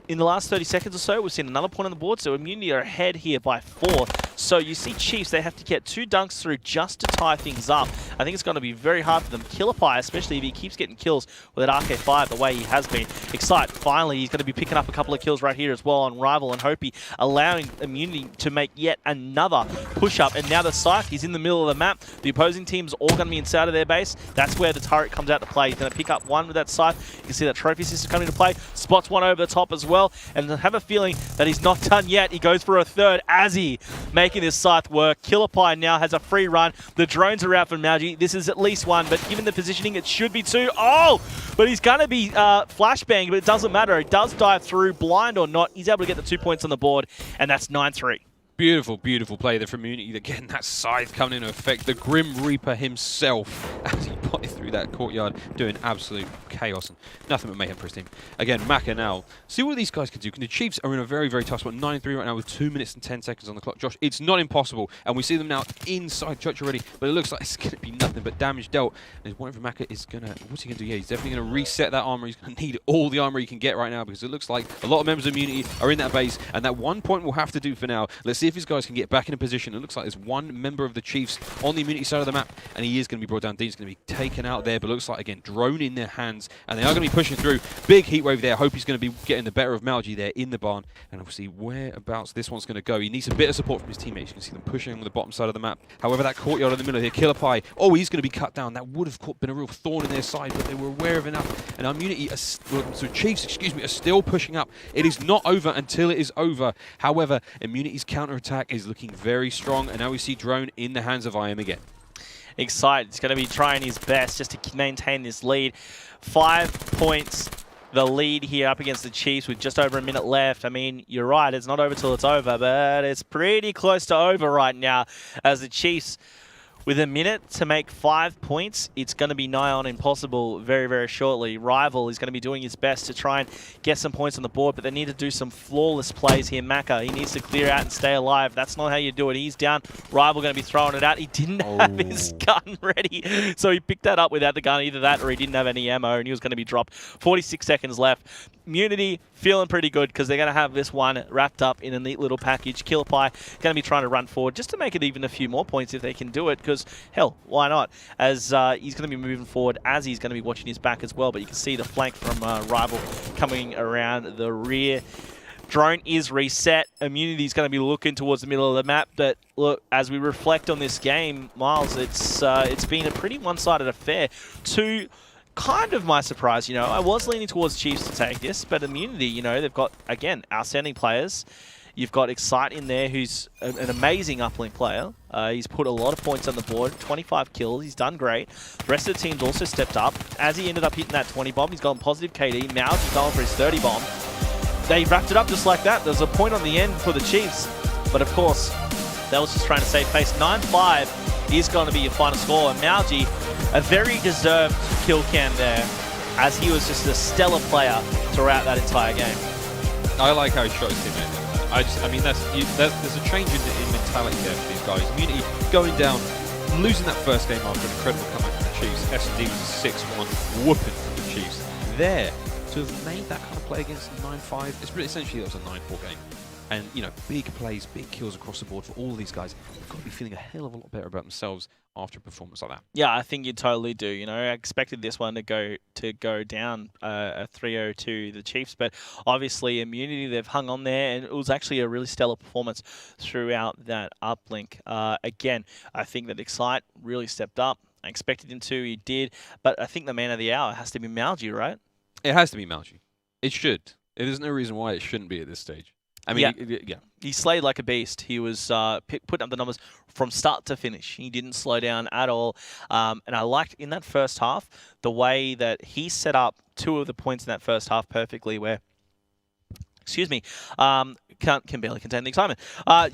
In the last 30 seconds or so, we've seen another point on the board, so Immunity are ahead here by 4. So you see Chiefs, they have to get 2 dunks through just to tie things up. I think it's going to be very hard for them. Killapie, especially if he keeps getting kills with that RK5 the way he has been. Excite, finally, he's going to be picking up a couple of kills right here as well on Rival and Hopi, allowing Immunity to make yet another push-up. And now the Scythe is in the middle of the map. The opposing team's all going to be inside of their base. That's where the turret comes out to play. He's going to pick up one with that Scythe. You can see that Trophy System coming into play. Spots one over the top as well. And I have a feeling that he's not done yet. He goes for a third. Azzy making this Scythe work. Killapie now has a free run. The drones are out for Malji. This is at least 1, but given the positioning, it should be 2. Oh! But he's going to be flashbanged, but it doesn't matter. It does dive through, blind or not. He's able to get the 2 points on the board, and that's 9-3. Beautiful, beautiful play there from Immunity. Again, that Scythe coming into effect. The Grim Reaper himself, as he potted through that courtyard, doing absolute chaos and nothing but mayhem for his team. Again, Maka now. See what these guys can do. The Chiefs are in a very, very tough spot. 9-3 right now with 2 minutes and 10 seconds on the clock. Josh, it's not impossible. And we see them now inside Church already, but it looks like it's going to be nothing but damage dealt. And whatever Maka is going to... What's he going to do? Yeah, he's definitely going to reset that armor. He's going to need all the armor he can get right now because it looks like a lot of members of Immunity are in that base. And that 1 point will have to do for now. Let's see if his guys can get back in a position. It looks like there's one member of the Chiefs on the Immunity side of the map, and he is going to be brought down. Dean's going to be taken out there, but looks like, again, drone in their hands, and they are going to be pushing through. Big heat wave there. Hope he's going to be getting the better of Malji there in the barn, and obviously whereabouts this one's going to go. He needs a bit of support from his teammates. You can see them pushing on the bottom side of the map. However, that courtyard in the middle here, Killapie, oh, he's going to be cut down. That would have been a real thorn in their side, but they were aware of enough, and Immunity, Chiefs, excuse me, are still pushing up. It is not over until it is over. However, Immunity's counter-attack is looking very strong, and now we see Drone in the hands of IM again. Excite is going to be trying his best just to maintain this lead. 5 points the lead here up against the Chiefs with just over a minute left. I mean, you're right, it's not over till it's over, but it's pretty close to over right now as the Chiefs, with a minute to make 5 points, it's going to be nigh on impossible very, very shortly. Rival is going to be doing his best to try and get some points on the board, but they need to do some flawless plays here. Maka, he needs to clear out and stay alive. That's not how you do it. He's down. Rival going to be throwing it out. He didn't have his gun ready, so he picked that up without the gun. Either that or he didn't have any ammo, and he was going to be dropped. 46 seconds left. Immunity feeling pretty good because they're going to have this one wrapped up in a neat little package. Killapie going to be trying to run forward just to make it even a few more points if they can do it, because hell, why not? As he's going to be moving forward, as he's going to be watching his back as well, but you can see the flank from Rival coming around the rear. Drone is reset. Immunity is going to be looking towards the middle of the map, but look, as we reflect on this game, Miles, it's been a pretty one-sided affair. Kind of my surprise, you know, I was leaning towards Chiefs to take this, but Immunity, you know, they've got, again, outstanding players. You've got Excite in there, who's an amazing uplink player. He's put a lot of points on the board, 25 kills, he's done great. The rest of the team's also stepped up. As he ended up hitting that 20 bomb, he's gotten positive KD. Malji's going for his 30 bomb. They wrapped it up just like that. There's a point on the end for the Chiefs, but of course, that was just trying to save face. 9-5 is going to be your final score, and Malji, a very deserved kill cam there, as he was just a stellar player throughout that entire game. I like how he shot his teammate. I mean, there's a change in mentality there for these guys. Immunity going down, losing that first game after an incredible comeback from the Chiefs. S&D was a 6-1 whooping from the Chiefs. There, to have made that kind of play against 9-5, it's really essentially that was a 9-4 game. And, you know, big plays, big kills across the board for all of these guys. They've got to be feeling a hell of a lot better about themselves after a performance like that. Yeah, I think you totally do. You know, I expected this one to go down a 3-0 to the Chiefs, but obviously Immunity, they've hung on there, and it was actually a really stellar performance throughout that uplink. Again, I think that Excite really stepped up. I expected him to, he did, but I think the man of the hour has to be Malgi, right? It has to be Malgi. It should. There's no reason why it shouldn't be at this stage. I mean, yeah. He slayed like a beast. He was putting up the numbers from start to finish. He didn't slow down at all. And I liked in that first half the way that he set up 2 of the points in that first half perfectly where, excuse me, can barely contain the excitement.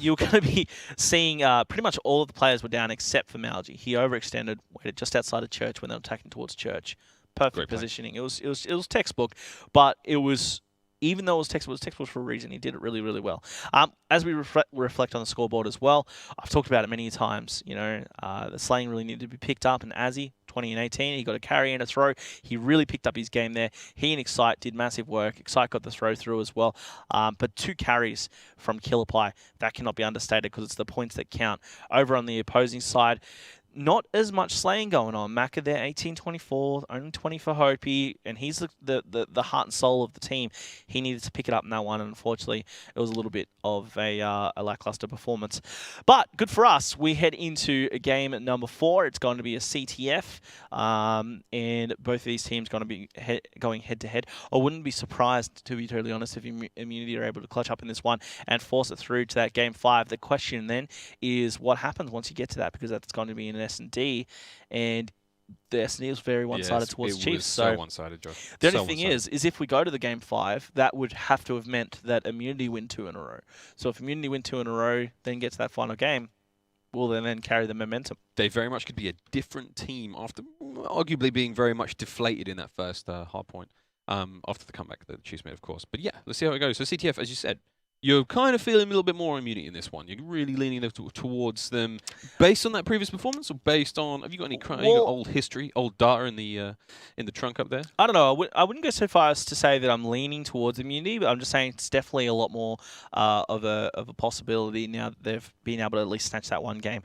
You're going to be seeing pretty much all of the players were down except for Malgi. He overextended, waited just outside of Church when they were attacking towards Church. Perfect positioning. It was textbook, but it was... Even though it was textbook for a reason. He did it really, really well. As we reflect on the scoreboard as well, I've talked about it many times. You know, the slaying really needed to be picked up. And Azzy, 20 and 18, he got a carry and a throw. He really picked up his game there. He and Excite did massive work. Excite got the throw through as well. But 2 carries from Killerpie, that cannot be understated because it's the points that count. Over on the opposing side, not as much slaying going on. Macca there, 18-24, only 20 for Hopi, and he's the heart and soul of the team. He needed to pick it up in that one, and unfortunately, it was a little bit of a lackluster performance. But good for us. We head into a game at number 4. It's going to be a CTF, and both of these teams going to be going head-to-head. I wouldn't be surprised, to be totally honest, if Immunity are able to clutch up in this one and force it through to that game 5. The question then is what happens once you get to that, because that's going to be an S&D, and the S&D was very one-sided towards Chiefs. So one-sided, Josh. The only thing is if we go to the game 5, that would have to have meant that Immunity win 2 in a row. So if Immunity win 2 in a row, then get to that final game, will they then carry the momentum? They very much could be a different team after arguably being very much deflated in that first hard point after the comeback that the Chiefs made, of course. But yeah, let's see how it goes. So CTF, as you said, you're kind of feeling a little bit more Immunity in this one. You're really leaning towards them, based on that previous performance, or based on, have you got any old history, old data in the trunk up there? I don't know. I wouldn't go so far as to say that I'm leaning towards Immunity, but I'm just saying it's definitely a lot more of a possibility now that they've been able to at least snatch that one game.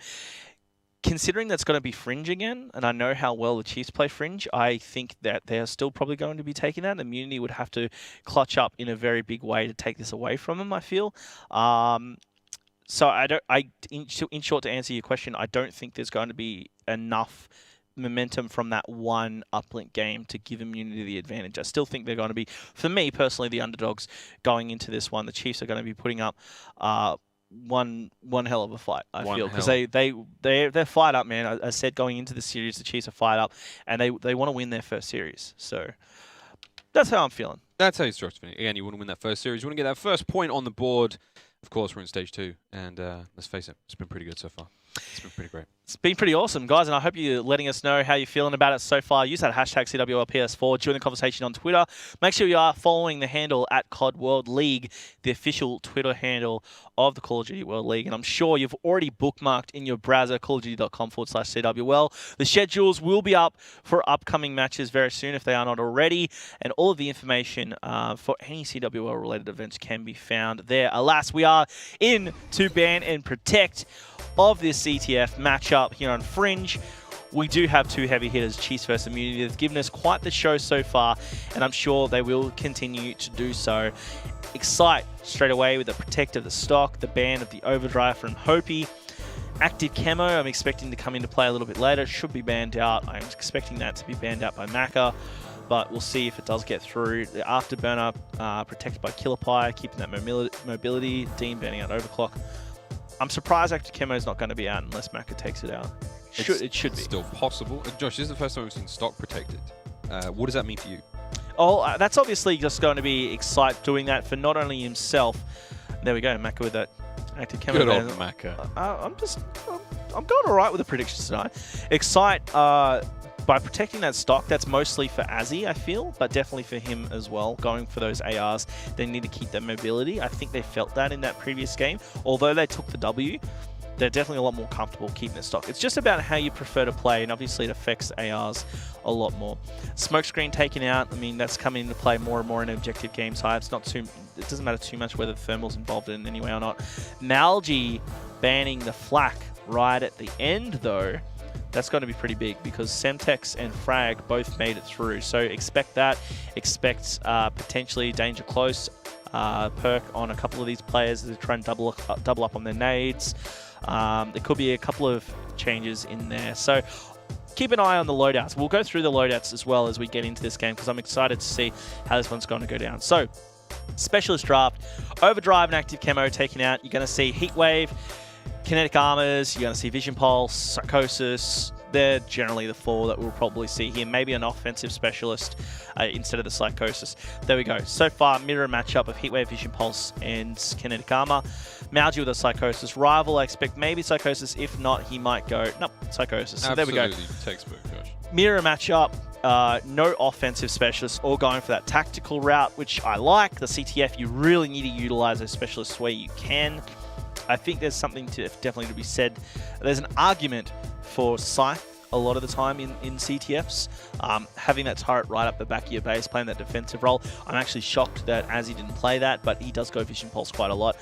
Considering that's going to be Fringe again, and I know how well the Chiefs play Fringe, I think that they're still probably going to be taking that. Immunity would have to clutch up in a very big way to take this away from them, I feel. So in short, to answer your question, I don't think there's going to be enough momentum from that one uplink game to give Immunity the advantage. I still think they're going to be, for me personally, the underdogs going into this one. The Chiefs are going to be putting up one hell of a fight, I feel, because they're fired up, man. I said going into the series, the Chiefs are fired up, and they want to win their first series. So that's how I'm feeling. That's how you're structured. Again, you want to win that first series. You want to get that first point on the board. Of course, we're in stage 2, and let's face it, it's been pretty good so far. It's been pretty great. It's been pretty awesome, guys, and I hope you're letting us know how you're feeling about it so far. Use that hashtag CWLPS4. Join the conversation on Twitter. Make sure you are following the handle at COD World League, the official Twitter handle of the Call of Duty World League. And I'm sure you've already bookmarked in your browser, callofduty.com/CWL. The schedules will be up for upcoming matches very soon if they are not already. And all of the information for any CWL-related events can be found there. Alas, we are in to ban and protect of this CTF matchup here on Fringe. We do have 2 heavy hitters, Chiefs versus Immunity. They've given us quite the show so far, and I'm sure they will continue to do so. Excite straight away with the Protect of the stock, the ban of the Overdrive from Hopi. Active Camo, I'm expecting to come into play a little bit later. Should be banned out. I'm expecting that to be banned out by Macca, but we'll see if it does get through. The Afterburner, protected by Killerpie, keeping that mobility. Dean banning out Overclock. I'm surprised Active Camo is not going to be out unless Macca takes it out. It should be. Still possible. Josh, this is the first time we've seen stock protected. What does that mean for you? Oh, that's obviously just going to be Excite doing that for not only himself. There we go, Macca with that Active Camo. Good old Macca. I'm going all right with the predictions tonight. Excite, by protecting that stock, that's mostly for Azzy, I feel, but definitely for him as well. Going for those ARs, they need to keep that mobility. I think they felt that in that previous game. Although they took the W, they're definitely a lot more comfortable keeping their stock. It's just about how you prefer to play, and obviously it affects ARs a lot more. Smokescreen taken out, I mean, that's coming into play more and more in objective games. It doesn't matter too much whether thermal's involved in it anyway or not. Malgi banning the flak right at the end, though, that's going to be pretty big because Semtex and Frag both made it through. So expect that. Expect potentially danger close perk on a couple of these players to try and double up on their nades. There could be a couple of changes in there. So keep an eye on the loadouts. We'll go through the loadouts as well as we get into this game because I'm excited to see how this one's going to go down. So Specialist Draft, Overdrive and Active Camo taken out. You're going to see Heatwave, Kinetic Armors, you're going to see Vision Pulse, Psychosis. They're generally the 4 that we'll probably see here. Maybe an offensive specialist instead of the Psychosis. There we go. So far, mirror matchup of Heatwave, Vision Pulse, and Kinetic Armor. Malgi with a Psychosis. Rival, I expect maybe Psychosis. If not, he might go, nope, Psychosis. So Absolutely. there we go. Textbook, Josh. Mirror matchup. No offensive specialists, all going for that tactical route, which I like. The CTF, you really need to utilize those specialists where you can. I think there's something definitely to be said. There's an argument for Scythe a lot of the time in CTFs. Having that turret right up the back of your base, playing that defensive role. I'm actually shocked that Azzy didn't play that, but he does go Vision Pulse quite a lot.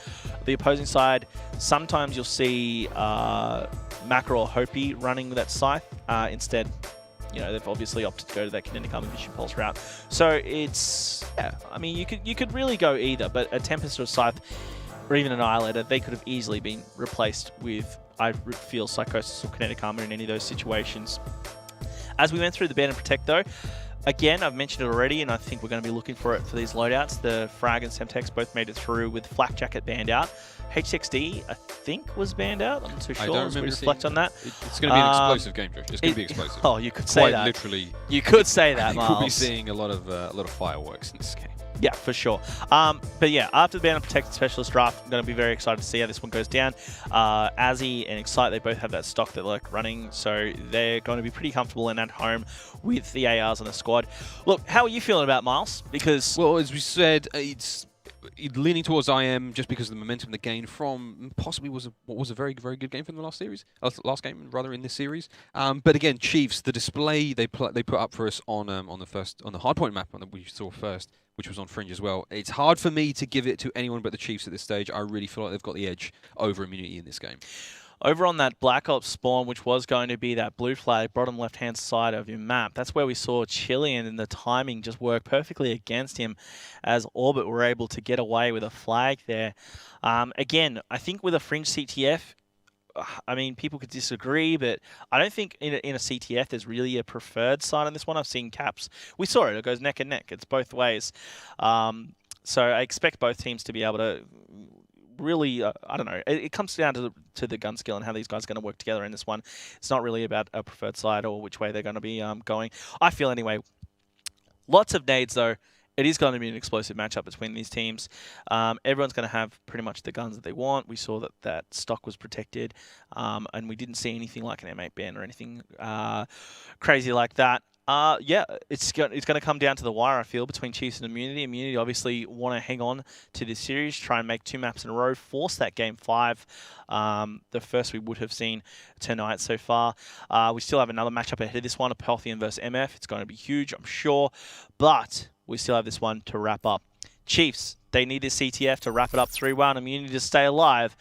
The opposing side, sometimes you'll see Macro or Hopi running that Scythe instead. You know, they've obviously opted to go to that Kinetic Armor Vision Pulse route. So it's, yeah, I mean, you could really go either, but a Tempest or a Scythe, or even an Annihilator, they could have easily been replaced with, I feel, Psychosis or Kinetic Armor in any of those situations. As we went through the Ban and Protect, though, again, I've mentioned it already, and I think we're going to be looking for it for these loadouts. The Frag and Semtex both made it through with Flak Jacket banned out. H6D, I think, was banned out. I'm not too sure as we reflect on that. It's going to be an explosive game, Josh. It's going to be explosive. Oh, you could say that. Quite literally. You could say that, Miles. We'll be seeing a lot of fireworks in this game. Yeah, for sure. But yeah, after the Ban and Protect Specialist Draft, I'm going to be very excited to see how this one goes down. Azzy and Excite, they both have that stock that like running, so they're going to be pretty comfortable and at home with the ARs on the squad. Look, how are you feeling about Miles? Because, well, as we said, it's leaning towards IM just because of the momentum they gained from possibly what was a very, very good game from the last game rather in this series. But again, Chiefs, the display they put up for us on the hardpoint map that we saw first, which was on Fringe as well. It's hard for me to give it to anyone but the Chiefs at this stage. I really feel like they've got the edge over Immunity in this game. Over on that Black Ops spawn, which was going to be that blue flag, bottom left-hand side of your map, that's where we saw Chilean and the timing just work perfectly against him as Orbit were able to get away with a flag there. Again, I think with a Fringe CTF, I mean, people could disagree, but I don't think in a CTF there's really a preferred side on this one. I've seen Caps. We saw it. It goes neck and neck. It's both ways. So I expect both teams to be able to really, I don't know. It comes down to the gun skill and how these guys are going to work together in this one. It's not really about a preferred side or which way they're going to be going. I feel anyway. Lots of nades, though. It is going to be an explosive matchup between these teams. Everyone's going to have pretty much the guns that they want. We saw that stock was protected, and we didn't see anything like an M8 ban or anything crazy like that. Yeah, it's going to come down to the wire, I feel, between Chiefs and Immunity. Immunity obviously want to hang on to this series, try and make 2 maps in a row, force that Game 5, the first we would have seen tonight so far. We still have another matchup ahead of this one, a Pelthian versus MF. It's going to be huge, I'm sure, but we still have this one to wrap up. Chiefs, they need this CTF to wrap it up 3-1, Immunity to stay alive.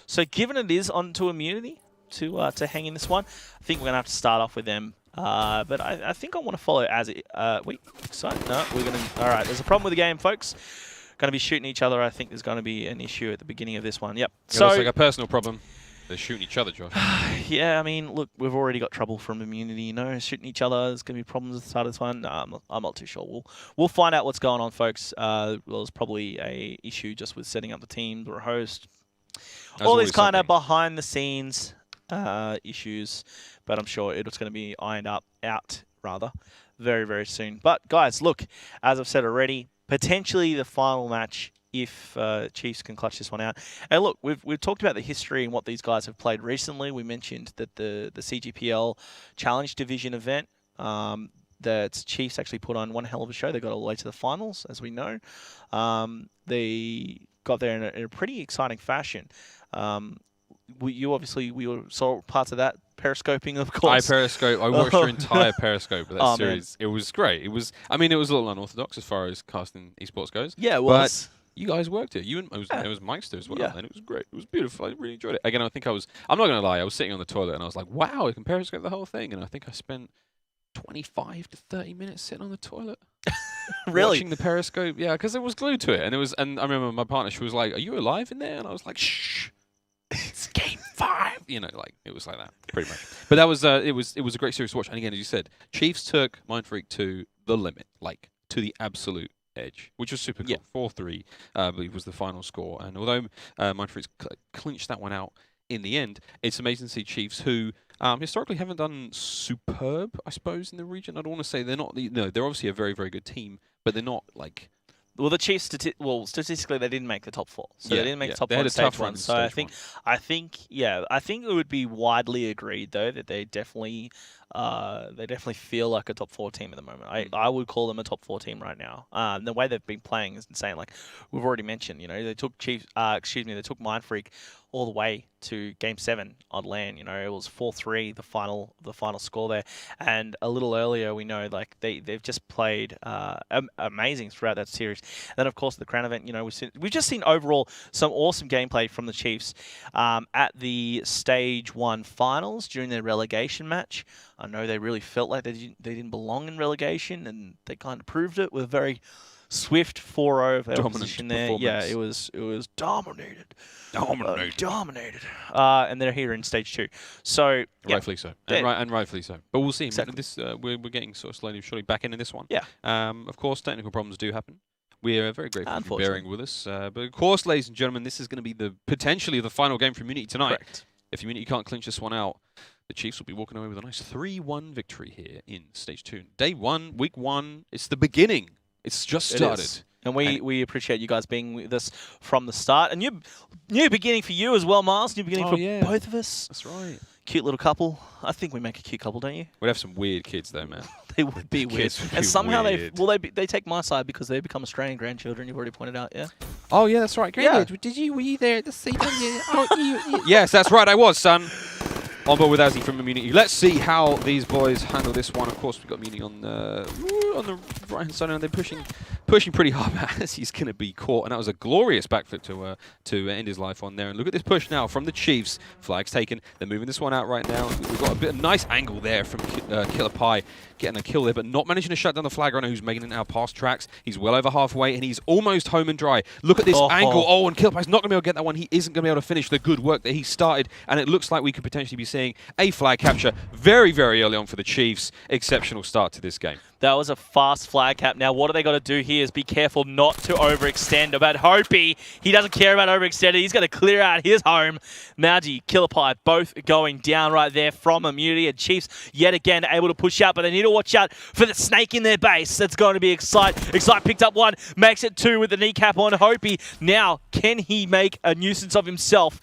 So given it is onto Immunity to hang in this one, I think we're going to have to start off with them. But I think I want to follow Azzy. Wait, sorry, no, we're going to... All right, there's a problem with the game, folks. Going to be shooting each other. I think there's going to be an issue at the beginning of this one. Yep. It looks like a personal problem. They're shooting each other, Josh. Yeah, I mean, look, we've already got trouble from Immunity, you know, shooting each other. There's going to be problems at the start of this one. No, I'm not too sure. We'll find out what's going on, folks. Well, there's probably a issue just with setting up the team or a host. All these kind of behind-the-scenes issues, but I'm sure it's going to be ironed out very, very soon. But, guys, look, as I've said already, potentially the final match if Chiefs can clutch this one out. And look, we've talked about the history and what these guys have played recently. We mentioned that the CGPL Challenge Division event that Chiefs actually put on one hell of a show. They got all the way to the finals, as we know. They got there in a pretty exciting fashion. we saw parts of that periscoping, of course. I watched your entire periscope of that series. Man. It was great. It was a little unorthodox as far as casting esports goes. Yeah, it was. But you guys worked it. It was Mikester as well, and it was great. It was beautiful. I really enjoyed it. Again, I'm not going to lie, I was sitting on the toilet and I was like, wow, I can periscope the whole thing. And I think I spent 25 to 30 minutes sitting on the toilet. Really? Watching the periscope, yeah, because it was glued to it. And I remember my partner, she was like, are you alive in there? And I was like, shh. It's game 5, it was like that, pretty much. But that was it was a great series to watch. And again, as you said, Chiefs took Mind Freak to the limit, to the absolute edge, which was super cool. Yeah. 4-3, I believe, was the final score. And although Mind Freaks clinched that one out in the end, it's amazing to see Chiefs, who historically haven't done superb, I suppose, in the region. I don't want to say they're not. They're obviously a very, very good team, but they're not like. Well, the Chiefs, statistically, they didn't make the top 4. So yeah, they didn't make the top they 4 had in a stage tough 1. run So I think it would be widely agreed, though, that they definitely feel like a top 4 team at the moment. I would call them a top 4 team right now. The way they've been playing is insane. Like we've already mentioned, they took they took Mind Freak all the way to Game 7 on LAN. It was 4-3 the final score there, and a little earlier we know they've just played amazing throughout that series. And then of course the Crown event, we've just seen overall some awesome gameplay from the Chiefs at the Stage 1 finals during their relegation match. I know they really felt like they didn't belong in relegation, and they kind of proved it with a very swift 4-0 of their opposition there. Yeah, it was dominated. Dominated. And they're here in Stage 2. So rightfully so, and rightfully so. But we'll see. Exactly. This we're getting sort of slowly but surely back into this one. Yeah. Of course, technical problems do happen. We are very grateful for bearing with us. But of course, ladies and gentlemen, this is going to be potentially the final game for Immunity tonight. Correct. If Immunity can't clinch this one out, the Chiefs will be walking away with a nice 3-1 victory here in Stage 2. Day 1, week 1. It's the beginning. It's just started. And we appreciate you guys being with us from the start. And new beginning for you as well, Miles. New beginning for both of us. That's right. Cute little couple. I think we make a cute couple, don't you? We'd have some weird kids though, man. They would be weird. Would and be somehow weird. they take my side because they become Australian grandchildren. You've already pointed out, yeah? Oh yeah, that's right. Grandad, were you there at the scene? Yes, that's right. I was, son. On board with Azzy from Immunity. Let's see how these boys handle this one. Of course, we've got Immunity on the right-hand side, and they're pushing pretty hard as he's going to be caught. And that was a glorious backflip to end his life on there. And look at this push now from the Chiefs. Flag's taken. They're moving this one out right now. We've got a bit of nice angle there from Killer Pie getting a kill there, but not managing to shut down the flag runner who's making it now past tracks. He's well over halfway, and he's almost home and dry. Look at this angle. Oh, and Killer Pie's not going to be able to get that one. He isn't going to be able to finish the good work that he started, and it looks like we could potentially be seeing a flag capture very, very early on for the Chiefs. Exceptional start to this game. That was a fast flag cap. Now, what do they got to do here is be careful not to overextend. About Hopi, he doesn't care about overextending. He's going to clear out his home. Mauji, Killer Pie, both going down right there from Immunity. And Chiefs, yet again, able to push out, but they need to watch out for the snake in their base. That's going to be Excite. Excite picked up 1, makes it 2 with the kneecap on Hopi. Now, can he make a nuisance of himself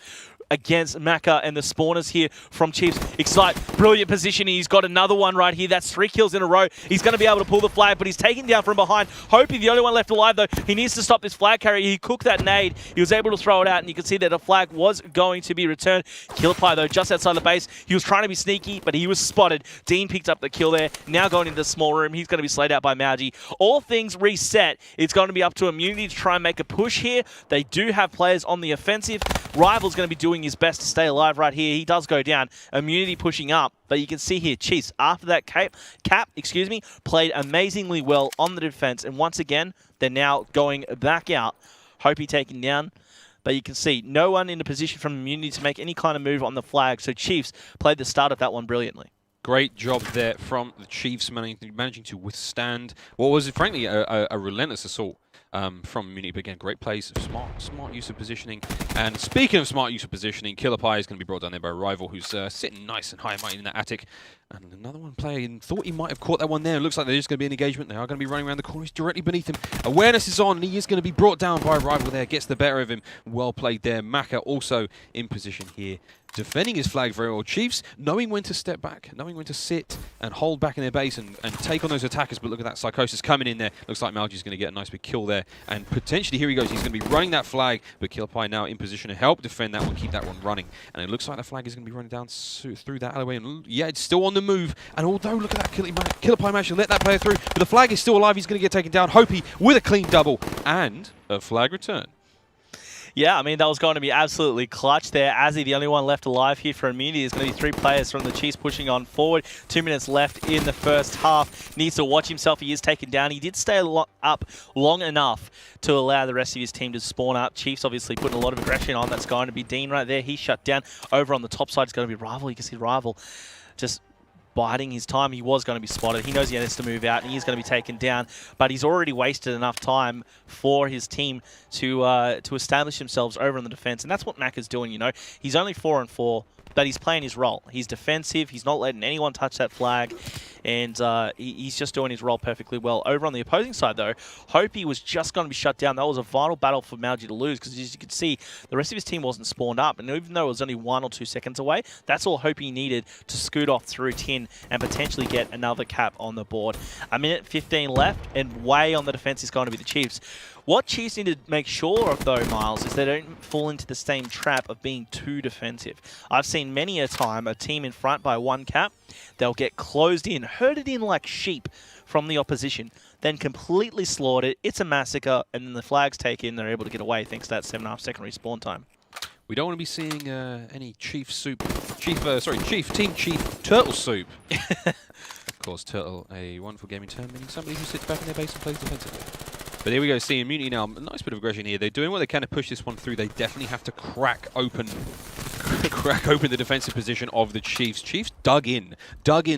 against Maka and the spawners here from Chiefs? Excite, brilliant positioning. He's got another one right here. That's 3 kills in a row. He's going to be able to pull the flag, but he's taken down from behind. Hopi, the only one left alive, though. He needs to stop this flag carrier. He cooked that nade. He was able to throw it out, and you can see that the flag was going to be returned. Killer Pie, though, just outside the base. He was trying to be sneaky, but he was spotted. Dean picked up the kill there. Now going into the small room. He's going to be slayed out by Mauji. All things reset. It's going to be up to Immunity to try and make a push here. They do have players on the offensive. Rival's going to be doing his best to stay alive right here. He does go down. Immunity pushing up. But you can see here, Chiefs, after that cap, played amazingly well on the defense. And once again, they're now going back out. Hopi taken down. But you can see no one in a position from Immunity to make any kind of move on the flag. So Chiefs played the start of that one brilliantly. Great job there from the Chiefs, managing to withstand what was, frankly, a relentless assault from Immunity. But again, great plays, smart use of positioning. And speaking of smart use of positioning, Killer Pie is going to be brought down there by a rival who's sitting nice and high and mighty in that attic. And another one playing, thought he might have caught that one there. It looks like there's just going to be an engagement. They are going to be running around the corner. He's directly beneath him. Awareness is on, and he is going to be brought down by a rival there. Gets the better of him. Well played there. Maka also in position here defending his flag very well. Chiefs knowing when to step back, knowing when to sit and hold back in their base and take on those attackers. But look at that Psychosis coming in there. Looks like Malji's going to get a nice big kill there. And potentially, here he goes. He's going to be running that flag. But Killpie now in position to help defend that one, keep that one running. And it looks like the flag is going to be running down through that alleyway. And yeah, it's still on the move. And although, look at that, Killpie managed to let that player through. But the flag is still alive. He's going to get taken down. Hopi with a clean double and a flag return. Yeah, I mean, that was going to be absolutely clutch there. Azzy, the only one left alive here for Immunity. There's going to be 3 players from the Chiefs pushing on forward. 2 minutes left in the first half. Needs to watch himself. He is taken down. He did stay up long enough to allow the rest of his team to spawn up. Chiefs obviously putting a lot of aggression on. That's going to be Dean right there. He's shut down. Over on the top side is going to be Rival. You can see Rival just biding his time. He was going to be spotted. He knows he has to move out, and he's going to be taken down. But he's already wasted enough time for his team to establish themselves over on the defense, and that's what Mac is doing. You know, he's only 4-4, but he's playing his role. He's defensive. He's not letting anyone touch that flag, and he's just doing his role perfectly well. Over on the opposing side, though, Hopi was just going to be shut down. That was a vital battle for Malji to lose, because as you could see, the rest of his team wasn't spawned up, and even though it was only 1 or 2 seconds away, that's all Hopi needed to scoot off through tin and potentially get another cap on the board. 1:15 left, and way on the defense is going to be the Chiefs. What Chiefs need to make sure of, though, Miles, is they don't fall into the same trap of being too defensive. I've seen many a time a team in front by 1 cap, they'll get closed in, herded in like sheep from the opposition, then completely slaughtered. It's a massacre, and then the flags take in, they're able to get away thanks to that 7.5 second respawn time. We don't want to be seeing any Team Chief Turtle soup. Of course, Turtle, a wonderful gaming term, meaning somebody who sits back in their base and plays defensively. But here we go, seeing Immunity now. A nice bit of aggression here. They're doing what they can to push this one through. They definitely have to crack open the defensive position of the Chiefs. Chiefs dug in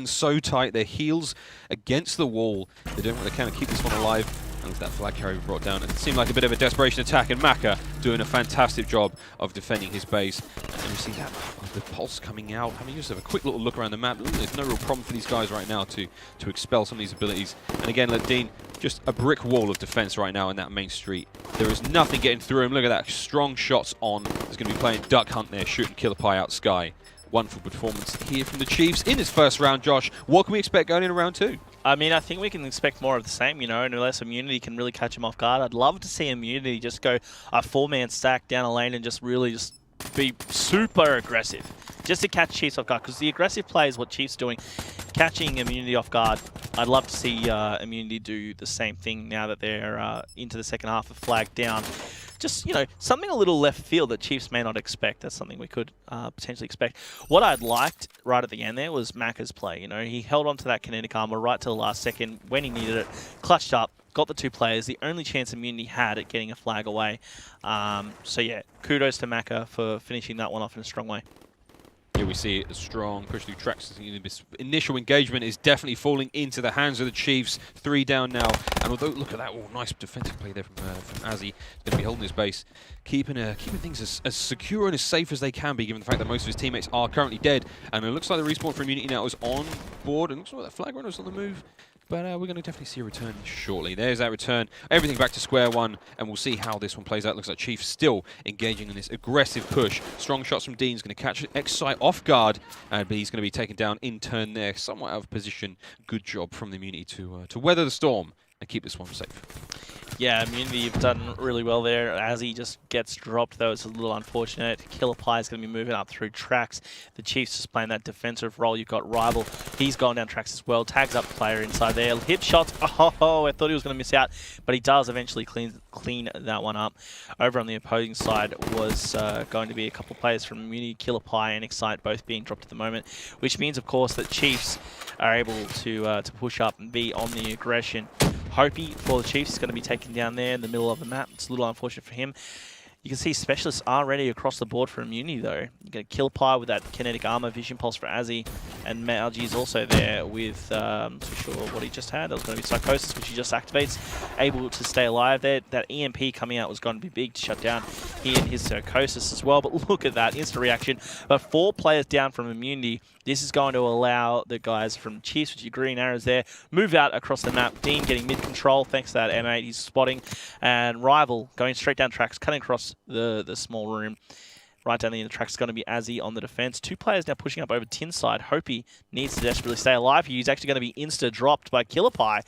so tight. Their heels against the wall. They're doing what they can to keep this one alive. And with that flag carrier brought down, it seemed like a bit of a desperation attack, and Maka doing a fantastic job of defending his base. And we see that the pulse coming out. I mean, just have a quick little look around the map. There's no real problem for these guys right now to expel some of these abilities. And again, Dean, just a brick wall of defense right now in that main street. There is nothing getting through him. Look at that, strong shots on. He's going to be playing Duck Hunt there, shooting Killer Pie out Sky. Wonderful performance here from the Chiefs in this first round, Josh. What can we expect going into round 2? I mean, I think we can expect more of the same, you know, and unless Immunity can really catch him off guard. I'd love to see Immunity just go a 4-man stack down a lane and just really be super aggressive, just to catch Chiefs off guard, because the aggressive play is what Chiefs are doing, catching Immunity off guard. I'd love to see Immunity do the same thing now that they're into the second half of flag down. Just, you know, something a little left field that Chiefs may not expect. That's something we could potentially expect. What I'd liked right at the end there was Maka's play. You know, he held on to that kinetic armor right to the last second when he needed it, clutched up, got the 2 players, the only chance Immunity had at getting a flag away. So yeah, kudos to Maka for finishing that one off in a strong way. Here we see a strong push through tracks. This initial engagement is definitely falling into the hands of the Chiefs. 3 down now. And although, look at that, nice defensive play there from Azzy. He's going to be holding his base, keeping things as secure and as safe as they can be, given the fact that most of his teammates are currently dead. And it looks like the respawn for Immunity now is on board. And looks like that flag runner is on the move. But we're going to definitely see a return shortly. There's that return. Everything back to square one, and we'll see how this one plays out. Looks like Chiefs still engaging in this aggressive push. Strong shots from Dean's going to catch Excite off guard, but he's going to be taken down in turn there. Somewhat out of position. Good job from the Immunity to weather the storm and keep this one safe. Yeah, Immunity have done really well there. As he just gets dropped, though, it's a little unfortunate. Killer Pie is going to be moving up through tracks. The Chiefs just playing that defensive role. You've got Rival. He's gone down tracks as well. Tags up player inside there. Hip shots. Oh, I thought he was going to miss out, but he does eventually clean that one up. Over on the opposing side was going to be a couple of players from Immunity, Killer Pie and Excite, both being dropped at the moment, which means, of course, that Chiefs are able to push up and be on the aggression. Hopi for the Chiefs is going to be taken down there in the middle of the map. It's a little unfortunate for him. You can see specialists are ready across the board for Immunity, though. You get Kill Pie with that kinetic armor, Vision Pulse for Azzy, and Malji is also there with, I'm not too sure what he just had. That was going to be Psychosis, which he just activates, able to stay alive there. That EMP coming out was going to be big to shut down he and his Psychosis as well. But look at that, instant reaction. But 4 players down from Immunity. This is going to allow the guys from Chiefs, with your green arrows there, move out across the map. Dean getting mid-control thanks to that M8 he's spotting. And Rival going straight down tracks, cutting across the small room. Right down the end of the track is going to be Azzy on the defense. 2 players now pushing up over Tin side. Hopi needs to desperately stay alive. He's actually going to be insta-dropped by Killer Pie.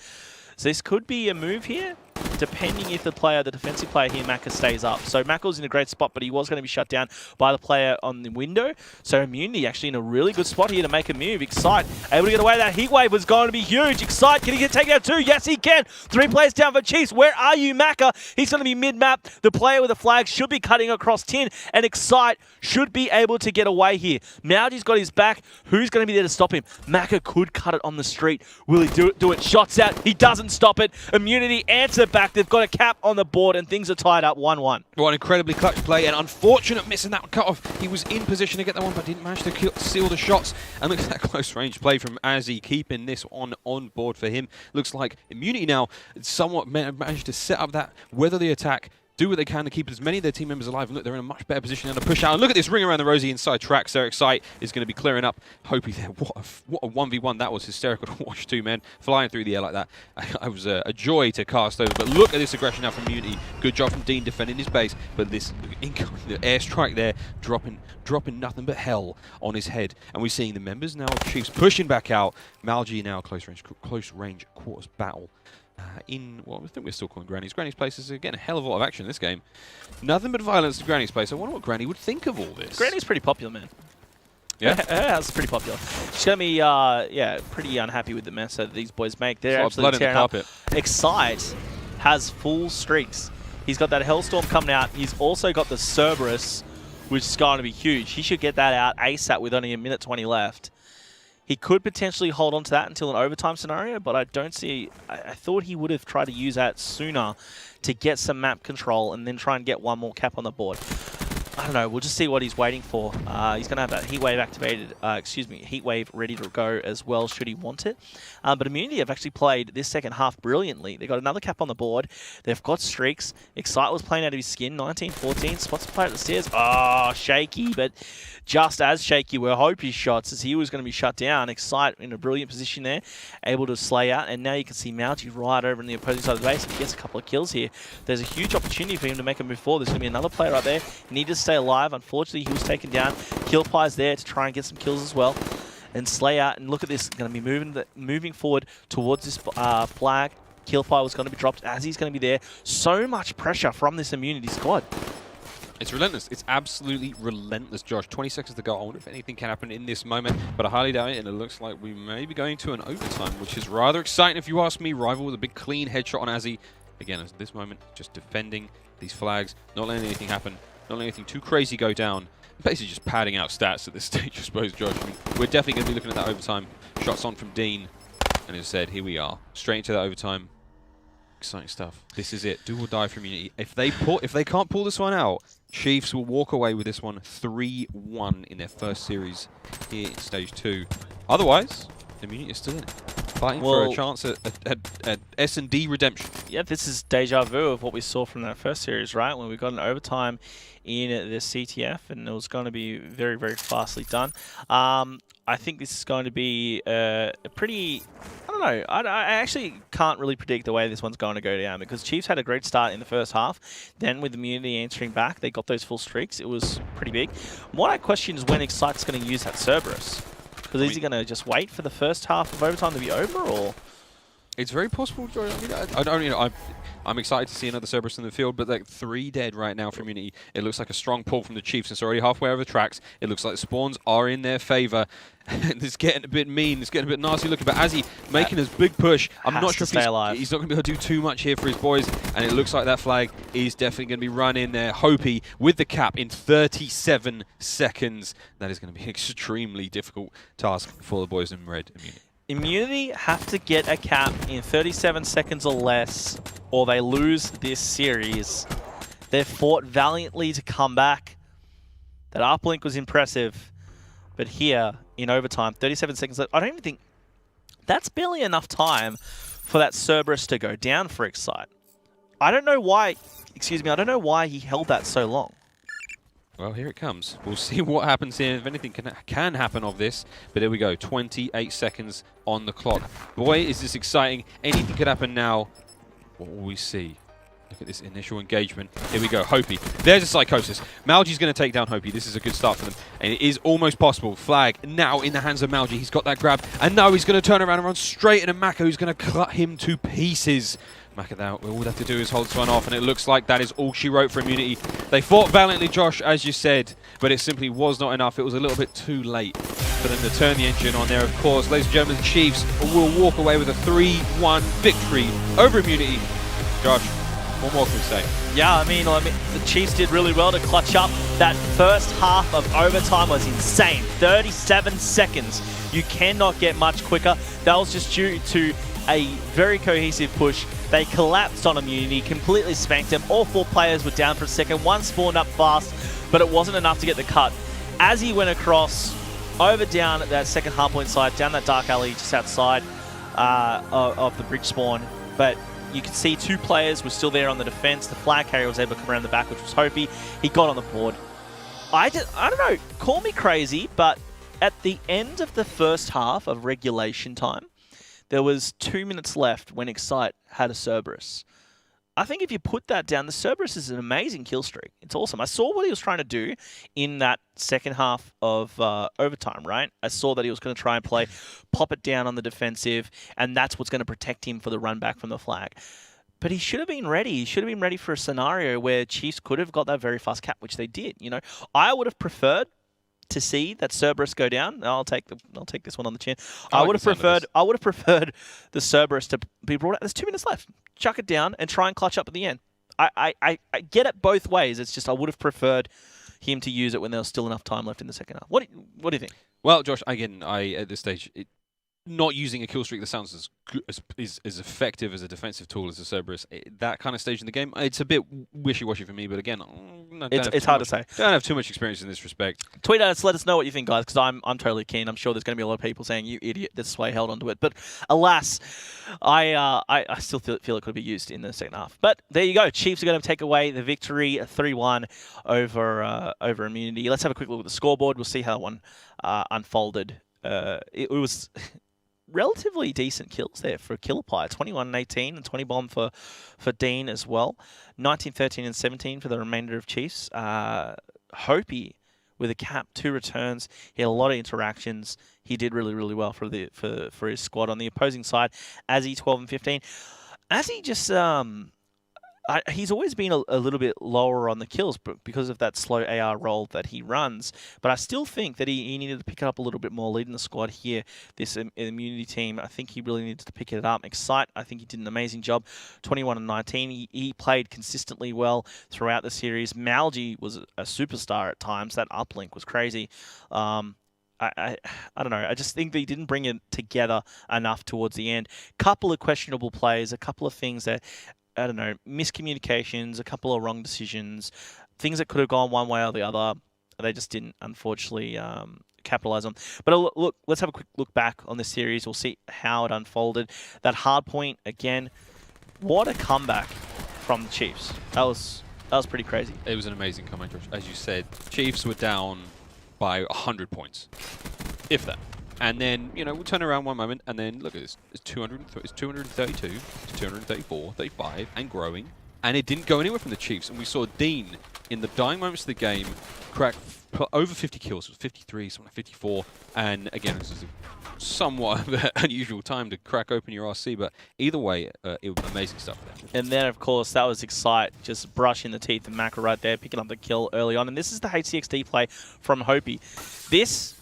So this could be a move here, depending if the defensive player here, Maka, stays up. So Maka's in a great spot, but he was going to be shut down by the player on the window. So Immunity actually in a really good spot here to make a move. Excite, able to get away. That heat wave was going to be huge. Excite, can he take out 2? Yes, he can. 3 players down for Chiefs. Where are you, Maka? He's going to be mid-map. The player with the flag should be cutting across Tin, and Excite should be able to get away here. Mauji's got his back. Who's going to be there to stop him? Maka could cut it on the street. Will he do it? Shots out. He doesn't stop it. Immunity answer back. They've got a cap on the board, and things are tied up 1-1. Well, an incredibly clutch play, and unfortunate missing that cut-off. He was in position to get that one, but didn't manage to seal the shots. And look at that close-range play from Azzy, keeping this on board for him. Looks like Immunity now somewhat managed to set up that, weather the attack, do what they can to keep as many of their team members alive. And look, they're in a much better position now to push out. And look at this ring around the rosy inside track. So Excite is going to be clearing up. Hopi there. What a 1v1. That was hysterical to watch too, man. Flying through the air like that. I was a joy to cast over. But look at this aggression now from Immunity. Good job from Dean defending his base. But this the airstrike there, dropping nothing but hell on his head. And we're seeing the members now of Chiefs pushing back out. Malji now close range quarters battle. In what I think we're still calling Granny's. Granny's Place is getting a hell of a lot of action in this game. Nothing but violence to Granny's Place. I wonder what Granny would think of all this. Granny's pretty popular, man. Yeah? Her house is pretty popular. She's going to be, pretty unhappy with the mess that these boys make. They're absolutely tearing up. Excite has full streaks. He's got that Hellstorm coming out. He's also got the Cerberus, which is going to be huge. He should get that out ASAP with only 1:20 left. He could potentially hold on to that until an overtime scenario, but I don't see... I thought he would have tried to use that sooner to get some map control and then try and get one more cap on the board. I don't know. We'll just see what he's waiting for. He's going to have that heat wave activated, heat wave ready to go as well, should he want it. But Immunity have actually played this second half brilliantly. They've got another cap on the board. They've got streaks. Excite was playing out of his skin. 19-14. Spots to play at the stairs. Oh, shaky, but just as shaky were Hopi's shots as he was going to be shut down. Excite in a brilliant position there, able to slay out. And now you can see Mauji right over in the opposing side of the base. If he gets a couple of kills here, there's a huge opportunity for him to make a move forward. There's going to be another player right there. He needed to stay alive. Unfortunately, he was taken down. Killpie's there to try and get some kills as well. And slay out. And look at this. Going to be moving forward towards this flag. Killpie was going to be dropped as he's going to be there. So much pressure from this Immunity squad. It's relentless. It's absolutely relentless, Josh. 20 seconds to go. I wonder if anything can happen in this moment, but I highly doubt it, and it looks like we may be going to an overtime, which is rather exciting if you ask me. Rival with a big clean headshot on Azzy. Again, at this moment, just defending these flags, not letting anything happen, not letting anything too crazy go down. Basically just padding out stats at this stage, I suppose, Josh. I mean, we're definitely going to be looking at that overtime. Shots on from Dean, and as I said, here we are. Straight into that overtime. Exciting stuff. This is it. Do or die for Immunity. If they can't pull this one out, Chiefs will walk away with this one 3-1 in their first series here in Stage 2. Otherwise, Immunity is still in it. Fighting for a chance at S&D redemption. Yeah, this is deja vu of what we saw from that first series, right? When we got an overtime in the CTF, and it was going to be very, very fastly done. I think this is going to be a pretty... I don't know. I actually can't really predict the way this one's going to go down, because Chiefs had a great start in the first half. Then with Immunity answering back, they got those full streaks. It was pretty big. What I question is when Excite's going to use that Cerberus. Because is he going to just wait for the first half of overtime to be over, or...? It's very possible, Joy. I mean, I'm excited to see another Cerberus in the field, but like 3 dead right now for Immunity. It looks like a strong pull from the Chiefs. It's already halfway over the tracks. It looks like the spawns are in their favor. It's getting a bit mean. It's getting a bit nasty looking. But Azzy making his big push, I'm not sure if he's not going to be able to do too much here for his boys. And it looks like that flag is definitely going to be run in there. Hopi with the cap in 37 seconds. That is going to be an extremely difficult task for the boys in red. Immunity have to get a cap in 37 seconds or less, or they lose this series. They've fought valiantly to come back. That uplink was impressive. But here, in overtime, 37 seconds left. I don't even think... That's barely enough time for that Cerberus to go down for Excite. I don't know why... Excuse me, I don't know why he held that so long. Well, here it comes. We'll see what happens here. If anything can happen of this. But here we go. 28 seconds on the clock. Boy, is this exciting. Anything could happen now. What will we see? Look at this initial engagement. Here we go, Hopi. There's a Psychosis. Malji's going to take down Hopi. This is a good start for them. And it is almost possible. Flag now in the hands of Malji. He's got that grab. And now he's going to turn around and run straight into Maka, who's going to cut him to pieces. Maka, now all they have to do is hold this one off, and it looks like that is all she wrote for Immunity. They fought valiantly, Josh, as you said, but it simply was not enough. It was a little bit too late for them to turn the engine on there, of course. Ladies and gentlemen, the Chiefs will walk away with a 3-1 victory over Immunity. Josh, what more can we say? Yeah, I mean, the Chiefs did really well to clutch up. That first half of overtime was insane. 37 seconds. You cannot get much quicker. That was just due to a very cohesive push. They collapsed on Immunity, completely spanked them. All 4 players were down for a second. One spawned up fast, but it wasn't enough to get the cut. As he went across, over down at that second hardpoint side, down that dark alley just outside of the bridge spawn. But you could see 2 players were still there on the defense. The flag carrier was able to come around the back, which was Hopi. He got on the board. I don't know, call me crazy, but at the end of the first half of regulation time, there was 2 minutes left when Excite had a Cerberus. I think if you put that down, the Cerberus is an amazing kill streak. It's awesome. I saw what he was trying to do in that second half of overtime, right? I saw that he was going to try and pop it down on the defensive, and that's what's going to protect him for the run back from the flag. But he should have been ready. He should have been ready for a scenario where Chiefs could have got that very fast cap, which they did. You know, I would have preferred to see that Cerberus go down. I'll take this one on the chin. I would have preferred the Cerberus to be brought out. There's 2 minutes left. Chuck it down and try and clutch up at the end. I get it both ways. It's just I would have preferred him to use it when there was still enough time left in the second half. What do you think? Well, Josh, again, at this stage, not using a kill streak that sounds as good, as effective as a defensive tool as a Cerberus, that kind of stage in the game, it's a bit wishy-washy for me. But again, it's hard to say. Don't have too much experience in this respect. Tweet at us, let us know what you think, guys, because I'm totally keen. I'm sure there's going to be a lot of people saying, "You idiot, this is why I held onto it." But alas, I still feel it could be used in the second half. But there you go. Chiefs are going to take away the victory, 3-1 over Immunity. Let's have a quick look at the scoreboard. We'll see how that one unfolded. It was relatively decent kills there for Killerpie. 21 and 18 and 20 bomb for Dean as well. 19, 13 and 17 for the remainder of Chiefs. Hopi with a cap, 2 returns. He had a lot of interactions. He did really, really well for his squad. On the opposing side, Azzy 12 and 15. Azzy just he's always been a little bit lower on the kills because of that slow AR role that he runs. But I still think that he needed to pick it up a little bit more leading the squad here. This Immunity team, I think he really needed to pick it up. Excite, I think he did an amazing job. 21 and 19. He played consistently well throughout the series. Malji was a superstar at times. That uplink was crazy. I don't know. I just think that he didn't bring it together enough towards the end. Couple of questionable plays, a couple of things that, I don't know, miscommunications, a couple of wrong decisions, things that could have gone one way or the other. They just didn't, unfortunately, capitalize on. But look, let's have a quick look back on this series. We'll see how it unfolded. That hard point, again, what a comeback from the Chiefs. That was pretty crazy. It was an amazing comeback, Josh. As you said, Chiefs were down by 100 points, if that. And then, you know, we'll turn around one moment, and then look at this. It's 232, it's 234, 35, and growing. And it didn't go anywhere from the Chiefs. And we saw Dean, in the dying moments of the game, crack over 50 kills. It was 53, something like 54. And again, this is a somewhat unusual time to crack open your RC. But either way, it was amazing stuff there. And then, of course, that was Excite, just brushing the teeth of Maka right there, picking up the kill early on. And this is the HCXD play from Hopi. This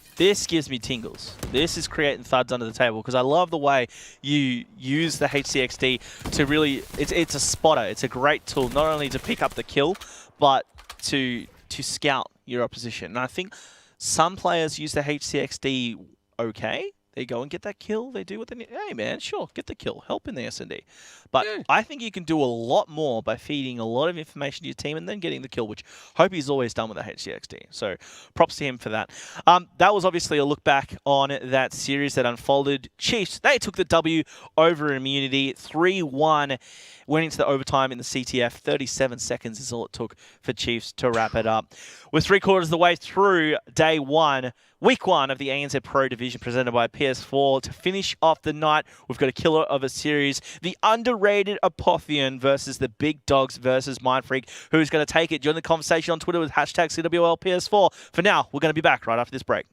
gives me tingles. This is creating thuds under the table because I love the way you use the HCXD to really... It's a spotter. It's a great tool, not only to pick up the kill, but to scout your opposition. And I think some players use the HCXD okay. They go and get that kill. They do what they need. Hey, man, sure, get the kill. Help in the S&D. But yeah, I think you can do a lot more by feeding a lot of information to your team and then getting the kill, which Hopi's always done with the HCXD. So props to him for that. That was obviously a look back on that series that unfolded. Chiefs, they took the W over Immunity. 3-1. Went into the overtime in the CTF. 37 seconds is all it took for Chiefs to wrap it up. We're 3/4 of the way through day one, week one of the ANZ Pro Division presented by PS4. To finish off the night, we've got a killer of a series. The underrated Apotheon versus the big dogs versus Mindfreak. Who's going to take it? Join the conversation on Twitter with hashtag CWLPS4. For now, we're going to be back right after this break.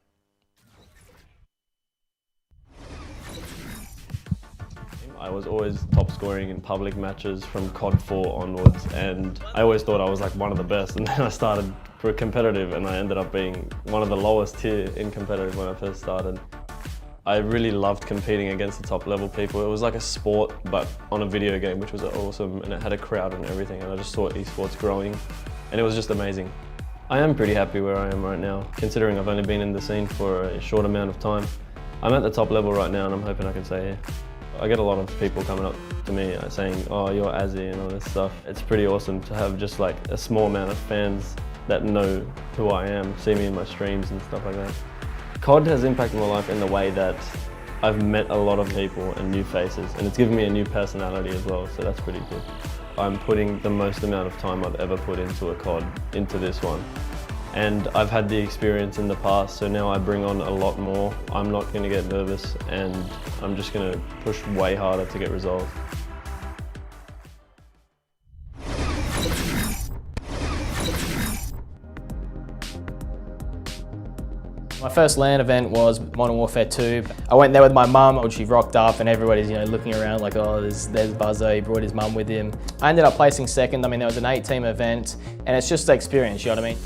I was always top scoring in public matches from COD 4 onwards, and I always thought I was like one of the best, and then I started for competitive and I ended up being one of the lowest tier in competitive when I first started. I really loved competing against the top level people. It was like a sport but on a video game, which was awesome, and it had a crowd and everything, and I just saw esports growing and it was just amazing. I am pretty happy where I am right now, considering I've only been in the scene for a short amount of time. I'm at the top level right now and I'm hoping I can stay here. I get a lot of people coming up to me saying, oh, you're Azzy and all this stuff. It's pretty awesome to have just like a small amount of fans that know who I am, see me in my streams and stuff like that. COD has impacted my life in the way that I've met a lot of people and new faces, and it's given me a new personality as well, so that's pretty good. I'm putting the most amount of time I've ever put into a COD, into this one. And I've had the experience in the past, so now I bring on a lot more. I'm not going to get nervous, and I'm just going to push way harder to get results. My first LAN event was Modern Warfare 2. I went there with my mum. She rocked up and everybody's looking around like, oh, there's Buzzo, he brought his mum with him. I ended up placing second. I mean, there was an 8-team event, and it's just the experience, you know what I mean?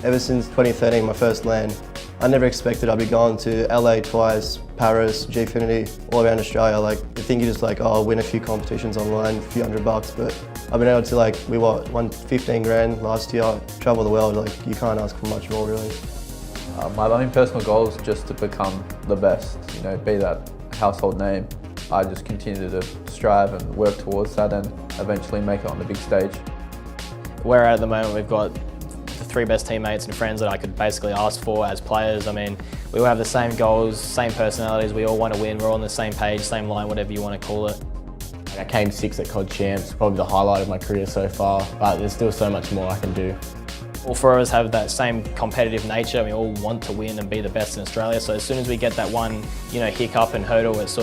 Ever since 2013, my first LAN, I never expected I'd be going to LA twice, Paris, Gfinity, all around Australia. Like, you think you just like, oh, I'll win a few competitions online, a few $100, but I've been able to we won 15 grand last year, travel the world, you can't ask for much more really. My own personal goal is just to become the best, be that household name. I just continue to strive and work towards that and eventually make it on the big stage. Where at the moment we've got the 3 best teammates and friends that I could basically ask for as players. I mean, we all have the same goals, same personalities, we all want to win, we're all on the same page, same line, whatever you want to call it. I came 6th at COD Champs, probably the highlight of my career so far, but there's still so much more I can do. All 4 of us have that same competitive nature. We all want to win and be the best in Australia. So as soon as we get that one, hiccup and hurdle, it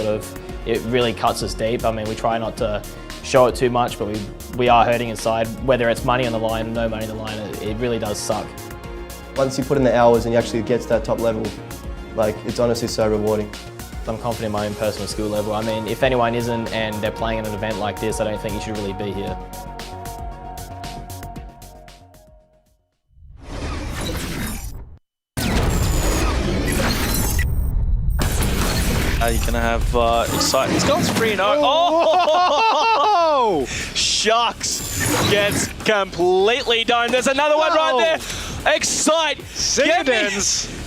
really cuts us deep. I mean, we try not to show it too much, but we are hurting inside. Whether it's money on the line, no money on the line, it really does suck. Once you put in the hours and you actually get to that top level, it's honestly so rewarding. I'm confident in my own personal skill level. I mean, if anyone isn't and they're playing in an event like this, I don't think you should really be here. You're going to have excitement. He's gone 3-0. Oh! Shucks gets completely done. There's another one right there. Excite.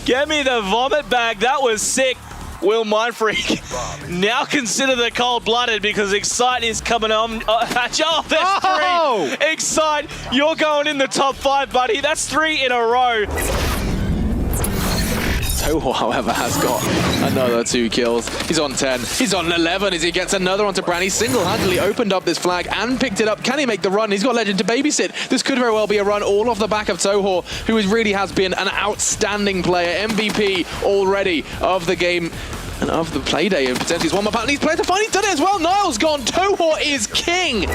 Get me the vomit bag. That was sick. Will Mindfreak now consider the cold-blooded because Excite is coming on. There's 3. Excite, you're going in the top 5, buddy. That's 3 in a row. Toho, however, has got another 2 kills. He's on 10. He's on 11 as he gets another onto Brand. He single-handedly opened up this flag and picked it up. Can he make the run? He's got Legend to babysit. This could very well be a run all off the back of Toho, who really has been an outstanding player. MVP already of the game and of the play day. And potentially he's one more pattern. He's played to find. He's done it as well. Niall's gone. Toho is king.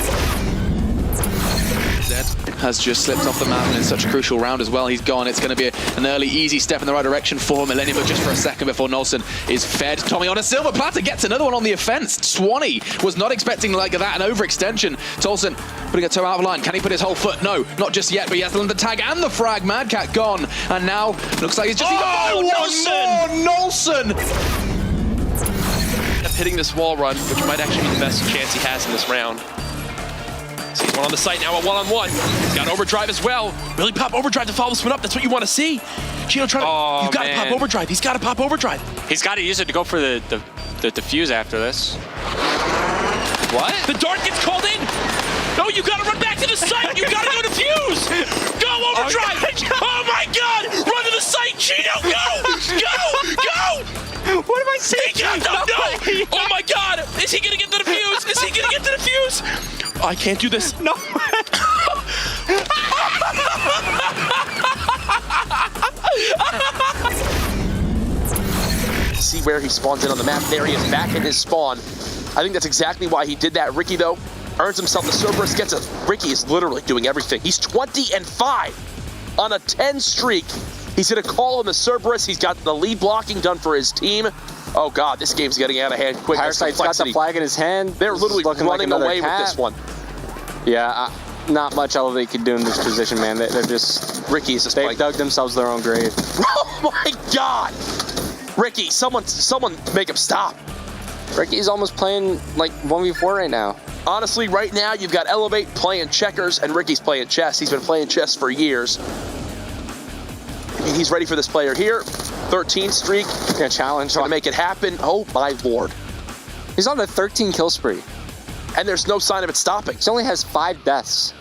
Has just slipped off the map and in such a crucial round as well. He's gone. It's going to be an early, easy step in the right direction for Millennium, but just for a second before Nolson is fed. Tommy on a silver platter gets another one on the offense. Swanee was not expecting like that, an overextension. Tolson putting a toe out of line. Can he put his whole foot? No, not just yet, but he has the tag and the frag. Madcat gone. And now looks like he's just... Nolson! Hitting this wall run, which might actually be the best chance he has in this round. So he's one on the site now, a one-on-one. He's got overdrive as well. Really pop overdrive to follow this one up. That's what you want to see. Chino trying to... You've got to pop overdrive. He's got to pop overdrive. He's got to use it to go for the defuse after this. What? The dart gets called in. No, you got to run back to the site. You got to go defuse. Go overdrive. Oh my God. Run to the site, Chino. Go. Go. What am I saying? No. Oh my God. Is he going to get the defuse? Is he going to get the defuse? I can't do this. No. See exactly where he spawns in on the map. There he is back in his spawn. I think that's exactly why he did that. Ricky, though, earns himself the Cerberus, gets a... Ricky is literally doing everything. He's 20-5 on a 10 streak. He's hit a call on the Cerberus. He's got the lead blocking done for his team. Oh, God, this game's getting out of hand quick. Parasite's got the flag in his hand. They're literally running away with this one. Yeah, not much else they could do in this position, man. They're just... Ricky is just They've dug themselves their own grave. Oh, my God! Ricky, someone make him stop. Ricky's almost playing like 1v4 right now. Honestly, right now, you've got Elevate playing checkers, and Ricky's playing chess. He's been playing chess for years. He's ready for this player here. 13 streak. Yeah, challenge. Trying to make it happen. Oh, my Lord. He's on a 13 kill spree. And there's no sign of it stopping. He only has 5 deaths.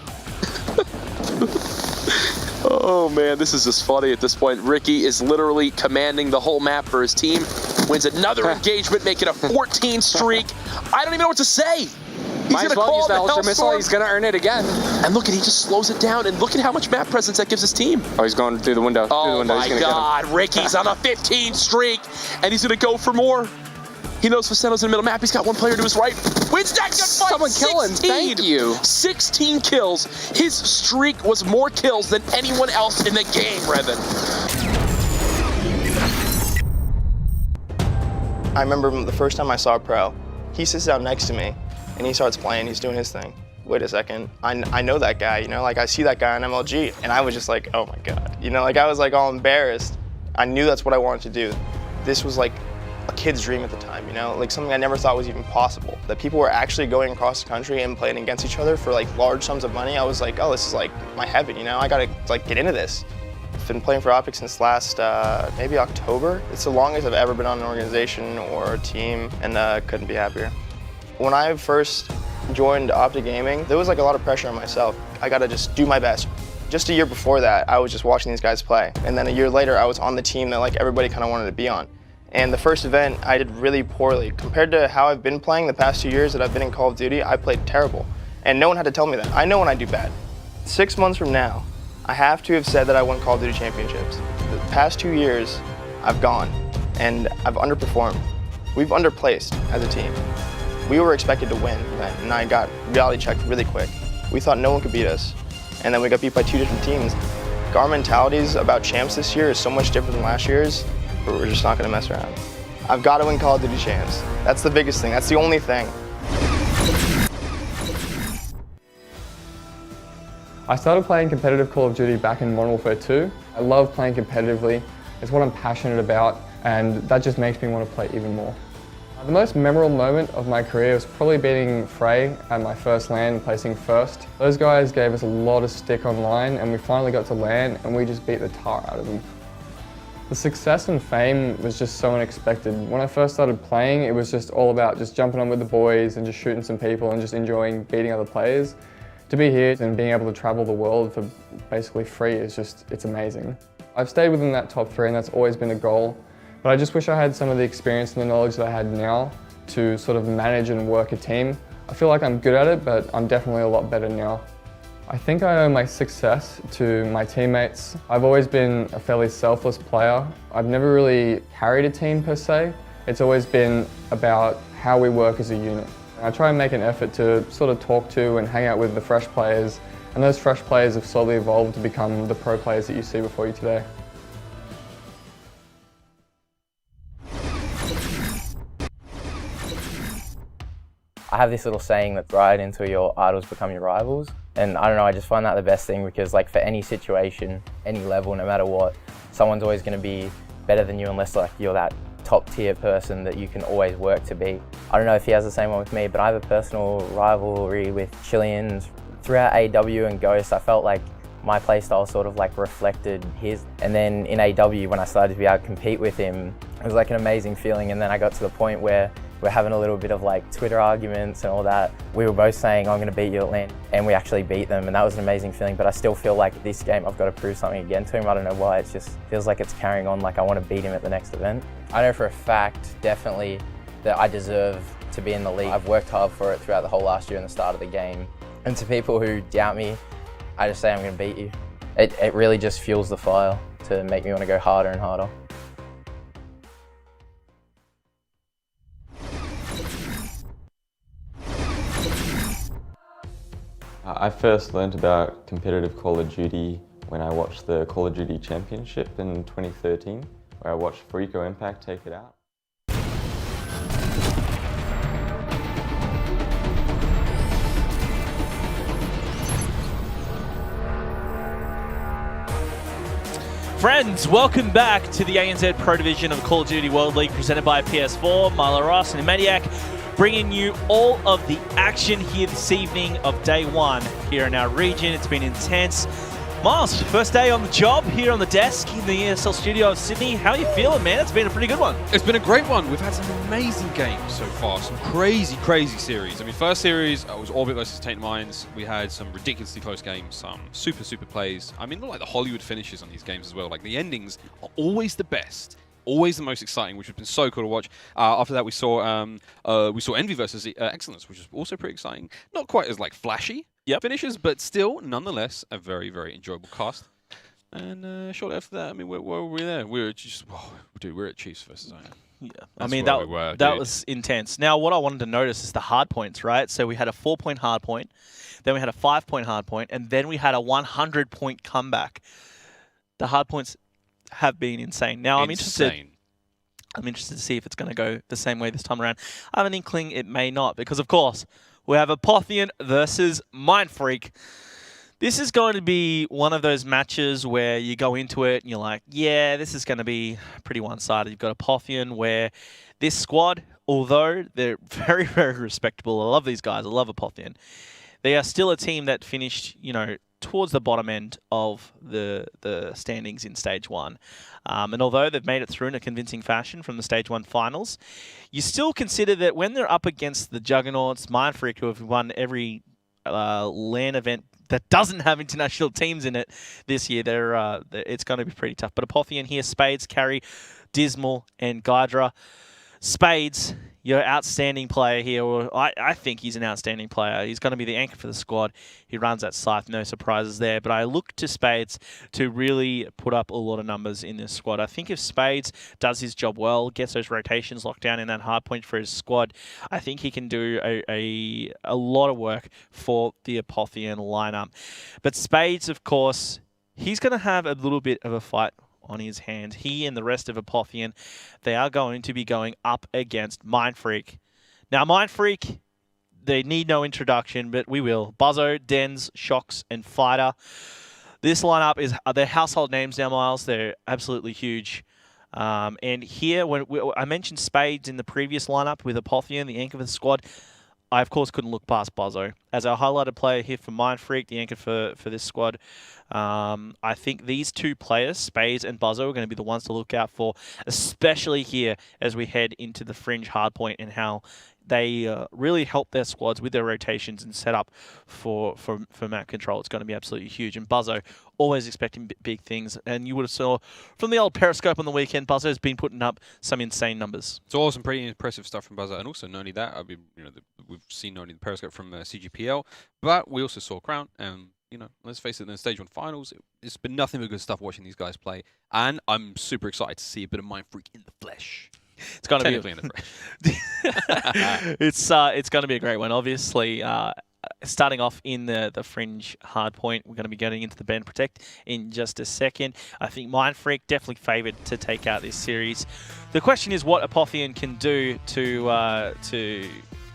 Oh, man, this is just funny at this point. Ricky is literally commanding the whole map for his team. Wins another engagement, making a 14 streak. I don't even know what to say. Might as well use the Ultra Missile. He's going to earn it again. And look at, he just slows it down. And look at how much map presence that gives his team. Oh, he's going through the window. Oh, my God. Ricky's on a 15 streak. And he's going to go for more. He knows Faceno's in the middle map. He's got one player to his right. Wins that gunfight. Someone kill him. Thank you. 16 kills. His streak was more kills than anyone else in the game, Revan. I remember the first time I saw Pro, he sits down next to me and he starts playing, he's doing his thing. Wait a second, I know that guy, you know, like I see that guy on MLG, and I was just like, oh my God. You know, like I was like all embarrassed. I knew that's what I wanted to do. This was like a kid's dream at the time, you know, like something I never thought was even possible. That people were actually going across the country and playing against each other for like large sums of money. I was like, oh, this is like my heaven, you know, I gotta like get into this. I've been playing for Optic since last, maybe October. It's the longest I've ever been on an organization or a team, and couldn't be happier. When I first joined Optic Gaming, there was like a lot of pressure on myself. I gotta just do my best. Just a year before that, I was just watching these guys play. And then a year later, I was on the team that like everybody kind of wanted to be on. And the first event, I did really poorly. Compared to how I've been playing the past 2 years that I've been in Call of Duty, I played terrible. And no one had to tell me that. I know when I do bad. 6 months from now, I have to have said that I won Call of Duty championships. The past 2 years, I've gone, and I've underperformed. We've underplaced as a team. We were expected to win, and I got reality checked really quick. We thought no one could beat us, and then we got beat by 2 different teams. Our mentalities about champs this year is so much different than last year's, but we're just not gonna mess around. I've got to win Call of Duty champs. That's the biggest thing, that's the only thing. I started playing competitive Call of Duty back in Modern Warfare 2. I love playing competitively. It's what I'm passionate about, and that just makes me want to play even more. The most memorable moment of my career was probably beating Frey at my first LAN and placing first. Those guys gave us a lot of stick online, and we finally got to LAN and we just beat the tar out of them. The success and fame was just so unexpected. When I first started playing, it was just all about just jumping on with the boys and just shooting some people and just enjoying beating other players. To be here and being able to travel the world for basically free is just, it's amazing. I've stayed within that top 3 and that's always been a goal, but I just wish I had some of the experience and the knowledge that I had now to sort of manage and work a team. I feel like I'm good at it, but I'm definitely a lot better now. I think I owe my success to my teammates. I've always been a fairly selfless player. I've never really carried a team per se. It's always been about how we work as a unit. I try and make an effort to sort of talk to and hang out with the fresh players, and those fresh players have slowly evolved to become the pro players that you see before you today. I have this little saying that's right until your idols become your rivals. And I don't know, I just find that the best thing because like for any situation, any level, no matter what, someone's always going to be better than you unless like you're that top tier person that you can always work to be. I don't know if he has the same one with me, but I have a personal rivalry with Chileans. Throughout AW and Ghost, I felt like my playstyle sort of like reflected his. And then in AW, when I started to be able to compete with him, it was like an amazing feeling. And then I got to the point where we're having a little bit of like Twitter arguments and all that. We were both saying, I'm gonna beat you at LAN, and we actually beat them, and that was an amazing feeling. But I still feel like this game, I've got to prove something again to him. I don't know why, it just feels like it's carrying on, like I want to beat him at the next event. I know for a fact, definitely, that I deserve to be in the league. I've worked hard for it throughout the whole last year and the start of the game. And to people who doubt me, I just say I'm gonna beat you. It really just fuels the fire to make me want to go harder and harder. I first learnt about competitive Call of Duty when I watched the Call of Duty Championship in 2013, where I watched Frico Impact take it out. Friends, welcome back to the ANZ Pro Division of Call of Duty World League presented by PS4. Milo Ross and Maniac bringing you all of the action here this evening of day one here in our region. It's been intense. Miles, first day on the job here on the desk in the ESL studio of Sydney. How are you feeling, man? It's been a pretty good one. It's been a great one. We've had some amazing games so far. Some crazy, crazy series. I mean, first series was Orbit versus Tainted Minds. We had some ridiculously close games, some super, super plays. I mean, like the Hollywood finishes on these games as well. Like the endings are always the best. Always the most exciting, which has been so cool to watch. After that, we saw Envy versus Excellence, which was also pretty exciting. Not quite as like flashy finishes, but still, nonetheless, a very, very enjoyable cast. And shortly after that, I mean, where were we there? We were just, dude, we're at Chiefs versus Iron. Yeah, I mean, that was intense. Now, what I wanted to notice is the hard points, right? So we had a 4-point hard point, then we had a 5-point hard point, and then we had a 100-point comeback. The hard points have been insane. Now, I'm interested to see if it's going to go the same way this time around. I have an inkling it may not, because, of course, we have Apotheon versus Mindfreak. This is going to be one of those matches where you go into it and you're like, yeah, this is going to be pretty one-sided. You've got Apotheon, where this squad, although they're very, very respectable, I love these guys, I love Apotheon, they are still a team that finished, you know, towards the bottom end of the standings in Stage 1. And although they've made it through in a convincing fashion from the Stage 1 finals, you still consider that when they're up against the Juggernauts, Mindfreak, who have won every LAN event that doesn't have international teams in it this year, it's going to be pretty tough. But Apotheon here, Spades, Carry, Dismal, and Gydra. Spades, your outstanding player here. Or I think he's an outstanding player. He's going to be the anchor for the squad. He runs that scythe, no surprises there. But I look to Spades to really put up a lot of numbers in this squad. I think if Spades does his job well, gets those rotations locked down in that hard point for his squad, I think he can do a lot of work for the Apotheon lineup. But Spades, of course, he's going to have a little bit of a fight on his hands. He and the rest of Apotheon, they are going to be going up against Mindfreak. Now, Mindfreak, they need no introduction, but we will. Buzzo, Dens, Shocks, and Fighter. This lineup is their household names now, Miles. They're absolutely huge. And here, I mentioned Spades in the previous lineup with Apotheon, the anchor for the squad. I, of course, couldn't look past Buzzo. As our highlighted player here for Mindfreak, the anchor for this squad, I think these two players, Spades and Buzzo, are going to be the ones to look out for, especially here as we head into the Fringe hardpoint and how they really help their squads with their rotations and set up for map control. It's going to be absolutely huge. And Buzzo, always expecting big things. And you would have saw from the old Periscope on the weekend, Buzzo's been putting up some insane numbers. It's awesome, pretty impressive stuff from Buzzo. And also, not only that, we've seen not only the Periscope from CGPL, but we also saw Crown. And, let's face it, in the Stage 1 finals, it's been nothing but good stuff watching these guys play. And I'm super excited to see a bit of Mindfreak in the flesh. It's going to be it's going to be a great one. Obviously, starting off in the Fringe hardpoint, we're going to be getting into the Bend Protect in just a second. I think Mindfreak definitely favoured to take out this series. The question is what Apotheon can do to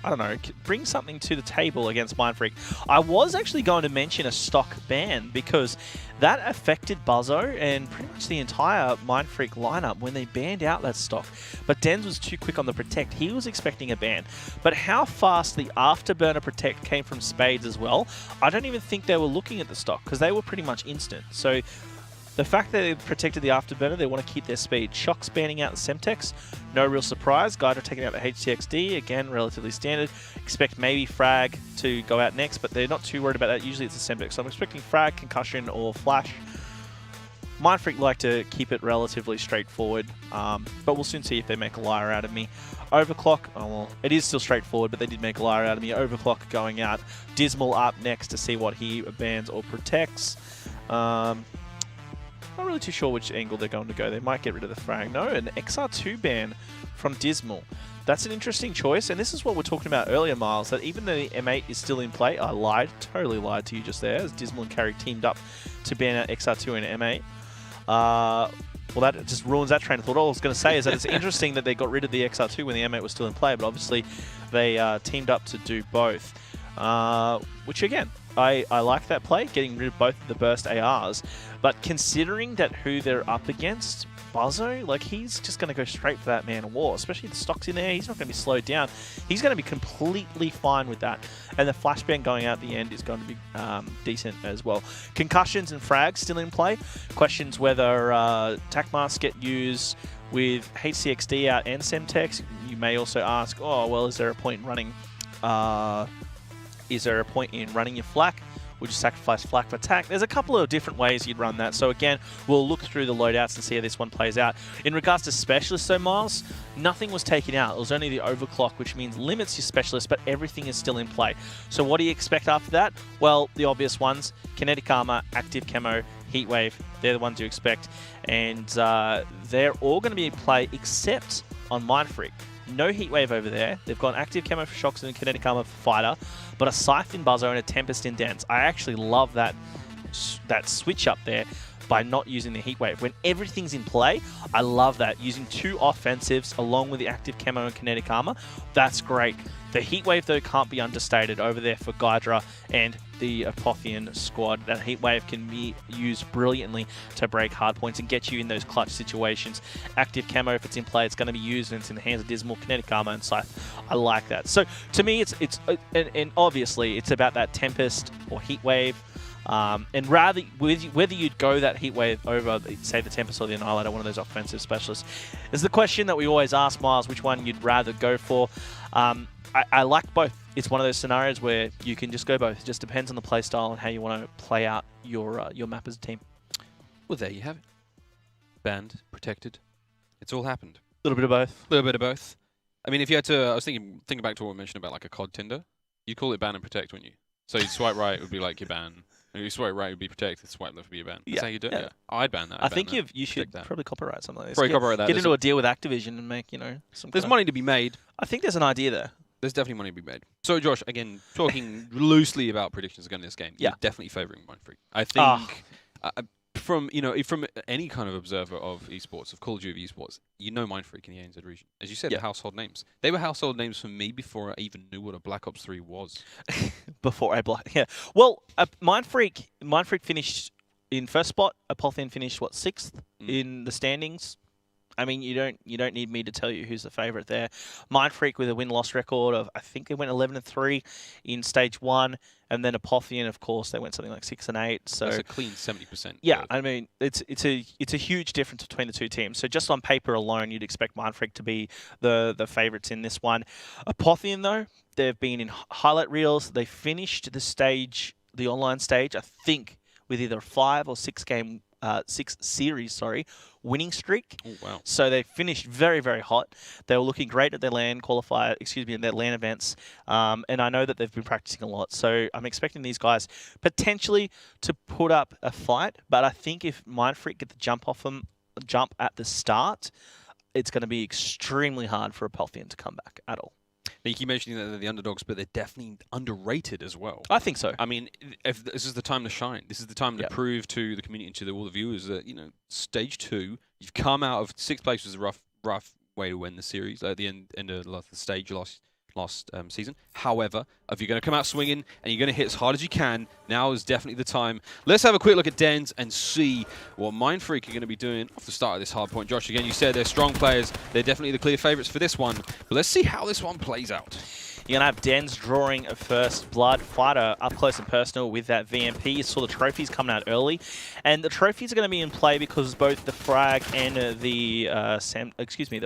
I don't know, bring something to the table against Mindfreak. I was actually going to mention a stock ban because that affected Buzzo and pretty much the entire Mindfreak lineup when they banned out that stock. But Dens was too quick on the Protect. He was expecting a ban. But how fast the Afterburner Protect came from Spades as well, I don't even think they were looking at the stock because they were pretty much instant. So the fact that they protected the Afterburner, they want to keep their speed. Shocks banning out the Semtex, no real surprise. Gydra taking out the HTXD, again, relatively standard. Expect maybe Frag to go out next, but they're not too worried about that. Usually it's a Semtex, so I'm expecting Frag, Concussion, or Flash. Mindfreak like to keep it relatively straightforward, but we'll soon see if they make a liar out of me. Overclock, oh well, it is still straightforward, but they did make a liar out of me. Overclock going out. Dismal up next to see what he bans or protects. Not really too sure which angle they're going to go. They might get rid of the frag. No, an XR2 ban from Dismal. That's an interesting choice, and this is what we're talking about earlier, Miles, that even though the M8 is still in play, I lied, totally lied to you just there, as Dismal and Carry teamed up to ban out XR2 and M8. Well, that just ruins that train of thought. All I was going to say is that it's interesting that they got rid of the XR2 when the M8 was still in play, but obviously they teamed up to do both. Which, again, I like that play, getting rid of both of the burst ARs. But considering that who they're up against, Buzzo, like, he's just going to go straight for that man of war, especially the stock's in there. He's not going to be slowed down. He's going to be completely fine with that. And the flashbang going out at the end is going to be decent as well. Concussions and frags still in play. Questions whether tac masks get used with HCXD out and Semtex. You may also ask, oh, well, is there a point in running your flak? Would you sacrifice flak for tac? There's a couple of different ways you'd run that. So again, we'll look through the loadouts and see how this one plays out. In regards to specialists though, Miles, nothing was taken out. It was only the overclock, which means limits your specialist, but everything is still in play. So what do you expect after that? Well, the obvious ones: kinetic armor, active camo, heatwave. They're the ones you expect. And they're all going to be in play except on Mindfreak. No heatwave over there. They've got an active camo for shocks and a kinetic armor for fighter, but a scythe in Buzzo and a tempest in Dance. I actually love that switch up there by not using the heatwave. When everything's in play, I love that. Using 2 offensives along with the active camo and kinetic armor, that's great. The heatwave, though, can't be understated over there for Gydra and the Apotheon squad. That heatwave can be used brilliantly to break hard points and get you in those clutch situations. Active camo, if it's in play, it's going to be used, and it's in the hands of Dismal, kinetic armor, and scythe. I like that. So to me, and obviously it's about that tempest or heatwave. And rather, whether you'd go that heatwave over, say, the Tempest or the Annihilator, one of those offensive specialists, is the question that we always ask, Miles, which one you'd rather go for. I like both. It's one of those scenarios where you can just go both. It just depends on the play style and how you want to play out your map as a team. Well, there you have it. Banned, protected. It's all happened. A little bit of both. A little bit of both. I mean, if you had to, I was thinking back to what we mentioned about like a COD Tinder, you'd call it ban and protect, wouldn't you? So you'd swipe right, it would be like your ban. If you swipe right, it would be protect. Swipe left would be your ban. That's how you do it. Yeah. I'd ban that. I think you should probably copyright something like this. Probably copyright that. Get into a deal with Activision and make, some. There's money to be made. I think there's an idea there. There's definitely money to be made. So, Josh, again, talking loosely about predictions again in this game, you're definitely favouring Mindfreak. I think from any kind of observer of esports, of Call of Duty esports, Mindfreak in the ANZ region. As you said, the household names. They were household names for me before I even knew what a Black Ops 3 was. Well, Mindfreak finished in first spot. Apotheon finished 6th in the standings. I mean, you don't need me to tell you who's the favourite there. Mindfreak with a win-loss record of, I think they went 11-3 in stage 1, and then Apotheon, of course, they went something like 6-8. So that's a clean 70%. Yeah, I mean, it's a huge difference between the two teams. So just on paper alone, you'd expect Mindfreak to be the favourites in this one. Apotheon, though, they've been in highlight reels. They finished the online stage, I think, with either a 5 or 6 game. 6 series, winning streak. Oh, wow. So they finished very, very hot. They were looking great at their LAN their LAN events. And I know that they've been practicing a lot. So I'm expecting these guys potentially to put up a fight. But I think if Mindfreak get the jump at the start, it's going to be extremely hard for Apotheon to come back at all. Now, you keep mentioning that they're the underdogs, but they're definitely underrated as well. I think so. I mean, if this is the time to shine. This is the time to prove to the community and to all the viewers that, stage 2, you've come out of 6th place, was a rough way to win the series at the end of the stage last season. However, if you're going to come out swinging and you're going to hit as hard as you can, now is definitely the time. Let's have a quick look at Dens and see what Mindfreak are going to be doing off the start of this hard point. Josh, again, you said they're strong players. They're definitely the clear favourites for this one. But let's see how this one plays out. You're going to have Dens drawing a first blood fighter up close and personal with that VMP. You saw the trophies coming out early. And the trophies are going to be in play because both the frag and the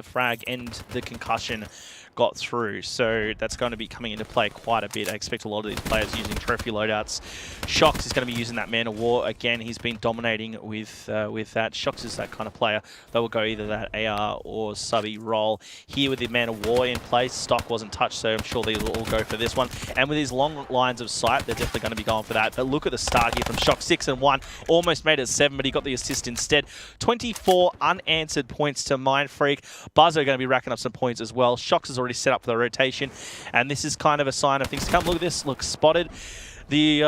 frag and the concussion got through. So that's going to be coming into play quite a bit. I expect a lot of these players using trophy loadouts. Shox is going to be using that Man of War. Again, he's been dominating with that. Shox is that kind of player that will go either that AR or subby role. Here with the Man of War in place, stock wasn't touched, so I'm sure these will all go for this one. And with these long lines of sight, they're definitely going to be going for that. But look at the start here from Shock, 6 and 1. Almost made it 7, but he got the assist instead. 24 unanswered points to Mindfreak. Buzzo going to be racking up some points as well. Shocks is already set up for the rotation. And this is kind of a sign of things to come. Look at this. Look, spotted. The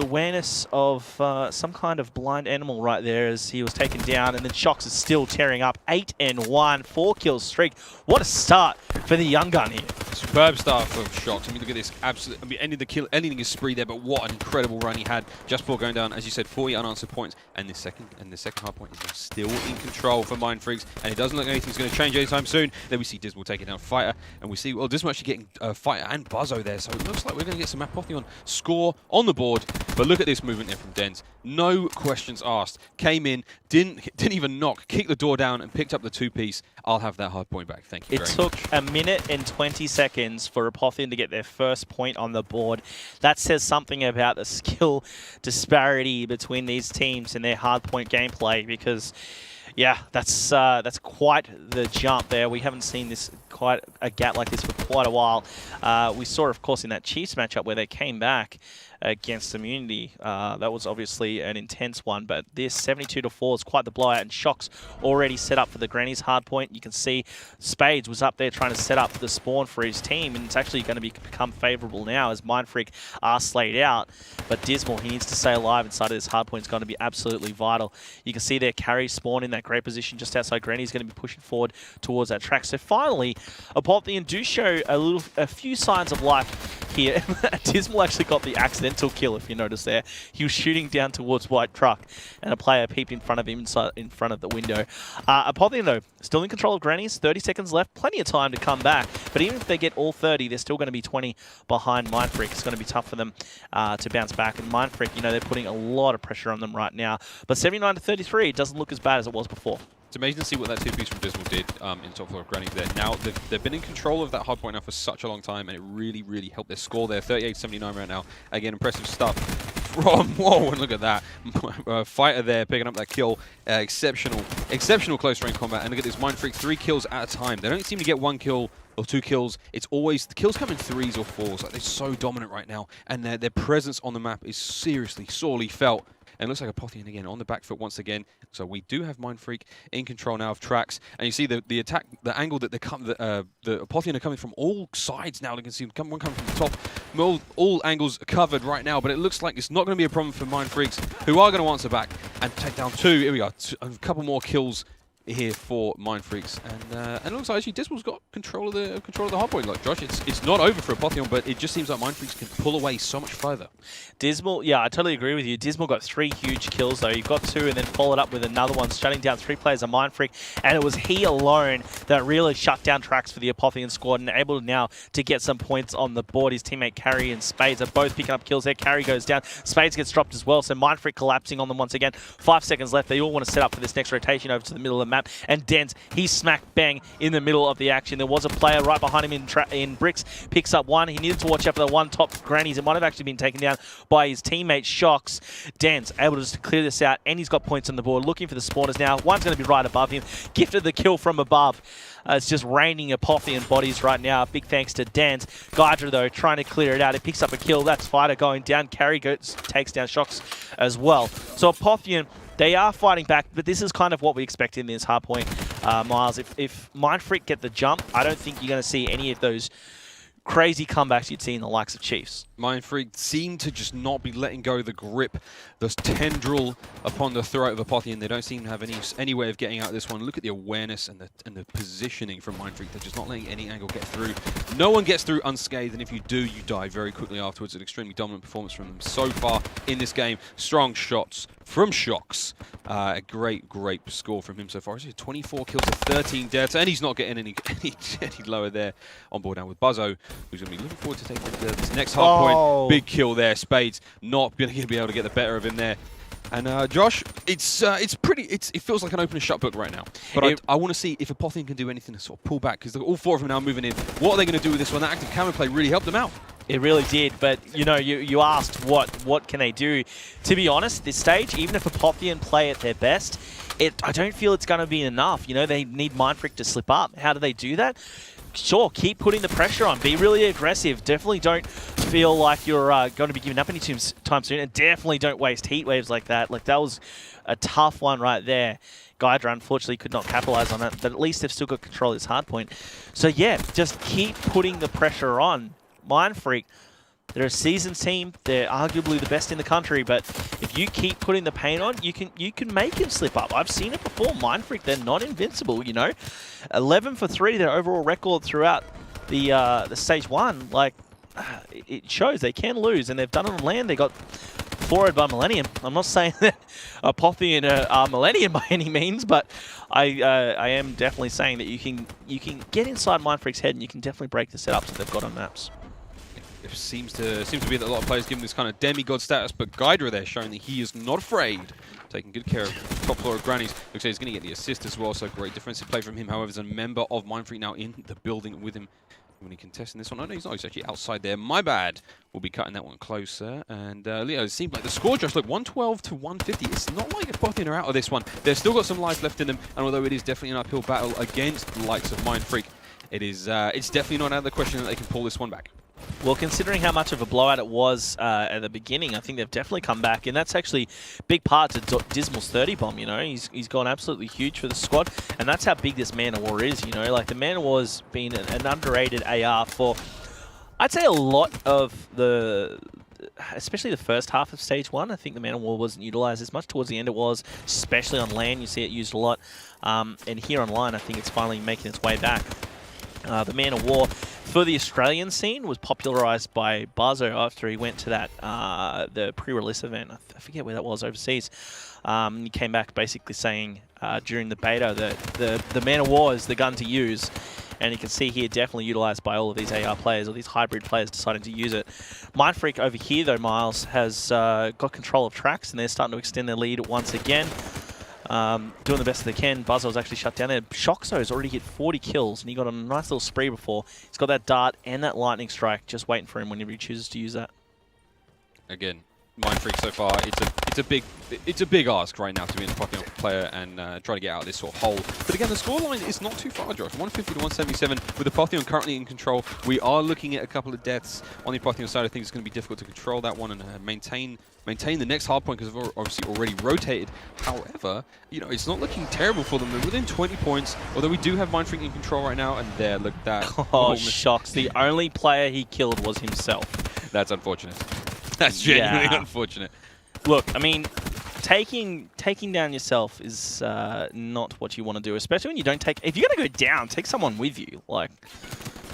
awareness of some kind of blind animal right there as he was taken down, and then Shocks is still tearing up. 8 and 1, 4 kills streak. What a start for the young gun here. Superb start for Shocks. I mean, look at this. Absolutely. I mean, ending his spree there, but what an incredible run he had just before going down. As you said, 40 unanswered points, and the second hard point is now still in control for Mindfreaks, and it doesn't look like anything's going to change anytime soon. Then we see Dismal taking down Fighter, and we see, well, Dismal actually getting Fighter and Buzzo there, so it looks like we're going to get some Apotheon score on the board. But look at this movement there from Dens. No questions asked. Came in, didn't even knock, kicked the door down and picked up the 2-piece. I'll have that hard point back. Thank you very much. It took a minute and 20 seconds for Apotheon to get their first point on the board. That says something about the skill disparity between these teams and their hard point gameplay, because yeah, that's quite the jump there. We haven't seen this quite a gap like this for quite a while. We saw, of course, in that Chiefs matchup where they came back against Immunity. That was obviously an intense one, but this 72-4 is quite the blowout, and Shock's already set up for the Granny's hardpoint. You can see Spades was up there trying to set up the spawn for his team, and it's actually going to become favourable now as Mindfreak are slayed out. But Dismal, he needs to stay alive inside of this hardpoint. Is going to be absolutely vital. You can see their carry spawn in that great position just outside Granny. He's going to be pushing forward towards that track. So finally, Apotheon do show a few signs of life here. Dismal actually got the accidental kill, if you notice there. He was shooting down towards White Truck, and a player peeped in front of him in front of the window. Apotheon, though, still in control of Grannies. 30 seconds left. Plenty of time to come back. But even if they get all 30, they're still going to be 20 behind Mindfreak. It's going to be tough for them to bounce back. And Mindfreak, you know, they're putting a lot of pressure on them right now. But 79-33, it doesn't look as bad as it was before. It's amazing to see what that 2-piece from Dismal did in top floor of Granny there. Now, they've been in control of that hardpoint now for such a long time, and it really, really helped their score there. 38-79 right now. Again, impressive stuff from... Whoa, and look at that. Fighter there picking up that kill. Exceptional close range combat. And look at this, Mindfreak, 3 kills at a time. They don't seem to get 1 kill or 2 kills. It's always... The kills come in 3s or 4s. Like, they're so dominant right now, and their presence on the map is seriously, sorely felt. And it looks like Apotheon again on the back foot once again. So we do have Mindfreak in control now of tracks. And you see the attack, the angle that the Apotheon are coming from all sides now. You can see one coming from the top. All angles are covered right now. But it looks like it's not going to be a problem for Mindfreaks, who are going to answer back and take down 2. Here we go. A couple more kills here for Mindfreaks, and it looks like actually Dismal's got control of the hardpoint. Like Josh, it's not over for Apotheon, but it just seems like Mindfreaks can pull away so much further. Dismal, yeah, I totally agree with you. Dismal got 3 huge kills though. He got 2 and then followed up with another one, shutting down 3 players of Mindfreak, and it was he alone that really shut down tracks for the Apotheon squad and able now to get some points on the board. His teammate Carry and Spades are both picking up kills there. Carry goes down, Spades gets dropped as well, so Mindfreak collapsing on them once again. 5 seconds left. They all want to set up for this next rotation over to the middle of the map, and Dens, he's smack bang in the middle of the action. There was a player right behind him in bricks, picks up 1. He needed to watch out for the 1 top Grannies. It might have actually been taken down by his teammate Shocks. Dens able to just clear this out, and he's got points on the board. Looking for the spawners now. One's going to be right above him. Gifted the kill from above. It's just raining Apotheon bodies right now. Big thanks to Dens. Gydra, though, trying to clear it out. He picks up a kill. That's Fighter going down. Carry takes down Shocks as well. So Apotheon, they are fighting back, but this is kind of what we expect in this hardpoint. Miles, if Mindfreak get the jump, I don't think you're going to see any of those crazy comebacks you'd see in the likes of Chiefs. Mindfreak seem to just not be letting go of the grip, this tendril upon the throat of Apotheon. They don't seem to have any way of getting out of this one. Look at the awareness and the positioning from Mindfreak. They're just not letting any angle get through. No one gets through unscathed, and if you do, you die very quickly afterwards. An extremely dominant performance from them so far in this game. Strong shots from Shocks. A great score from him so far. He's 24 kills to 13 deaths, and he's not getting any lower there on board now with Buzzo, who's going to be looking forward to taking this next hard point. Big kill there. Spades not going to be able to get the better of him there. And Josh, it feels like an open and shut book right now. But I want to see if Apotheon can do anything to sort of pull back, because all 4 of them now moving in. What are they going to do with this one? That active camera play really helped them out. It really did, but you know, you asked what can they do. To be honest, this stage, even if Apotheon play at their best, I don't feel it's going to be enough. You know, they need Mindfreak to slip up. How do they do that? sure, keep putting the pressure on. Be really aggressive. Definitely don't feel like you're going to be giving up any time soon. And definitely don't waste heat waves like that. Like, that was a tough one right there. Gydra, unfortunately, could not capitalize on it, but at least they've still got control of this hard point. So, yeah, just keep putting the pressure on. Mindfreak, they're a seasoned team. They're arguably the best in the country, but if you keep putting the pain on, you can make him slip up. I've seen it before. Mindfreak, they're not invincible, you know. 11 for 3, their overall record throughout the stage 1. Like, it shows they can lose, and they've done it on land. They got forward by Millennium. I'm not saying that Apotheon are Millennium by any means, but I am definitely saying that you can get inside Mindfreak's head and you can definitely break the setups that they've got on maps. It seems to be that a lot of players give him this kind of demigod status, but Gydra there showing that he is not afraid, taking good care of top floor of Grannies. Looks like he's going to get the assist as well, so great defensive play from him. However, there's a member of Mindfreak now in the building with him. When he contesting this one, oh no, he's not. He's actually outside there. My bad. We'll be cutting that one closer. And Leo, it seemed like the score just look 112 to 150. It's not like Apotheon are out of this one. They've still got some life left in them, and although it is definitely an uphill battle against the likes of Mindfreak, it's definitely not out of the question that they can pull this one back. Well, considering how much of a blowout it was at the beginning, I think they've definitely come back, and that's actually a big part to Dismal's 30 bomb, you know. He's gone absolutely huge for the squad, and that's how big this Man of War is, you know. Like, the Man of War's been an underrated AR for, I'd say, a lot of especially the first half of Stage 1. I think the Man of War wasn't utilised as much. Towards the end it was, especially on LAN, you see it used a lot. And here online, I think it's finally making its way back. The Man of War for the Australian scene was popularised by Barzo after he went to that the pre-release event. I forget where that was, overseas. He came back basically saying during the beta that the Man of War is the gun to use. And you can see here definitely utilised by all of these AR players, or these hybrid players deciding to use it. Mindfreak over here though, Miles, has got control of tracks, and they're starting to extend their lead once again. Doing the best they can. Buzzer was actually shut down there. Shoxo's already hit 40 kills, and he got on a nice little spree before. He's got that dart and that lightning strike just waiting for him whenever he chooses to use that. Again, Mindfreak so far, it's a big ask right now to be an Apotheon player and try to get out of this sort of hole. But again, the scoreline is not too far, Josh. 150 to 177 with Apotheon currently in control. We are looking at a couple of deaths on the Apotheon side. I think it's going to be difficult to control that one and maintain the next hard point because they've obviously already rotated. However, you know, it's not looking terrible for them. They're within 20 points, although we do have Mindfreak in control right now. And there, look at that. Oh, Shox. The only player he killed was himself. That's unfortunate. That's genuinely unfortunate. Look, I mean, taking down yourself is not what you want to do, especially when you don't take... If you're going to go down, take someone with you. Like,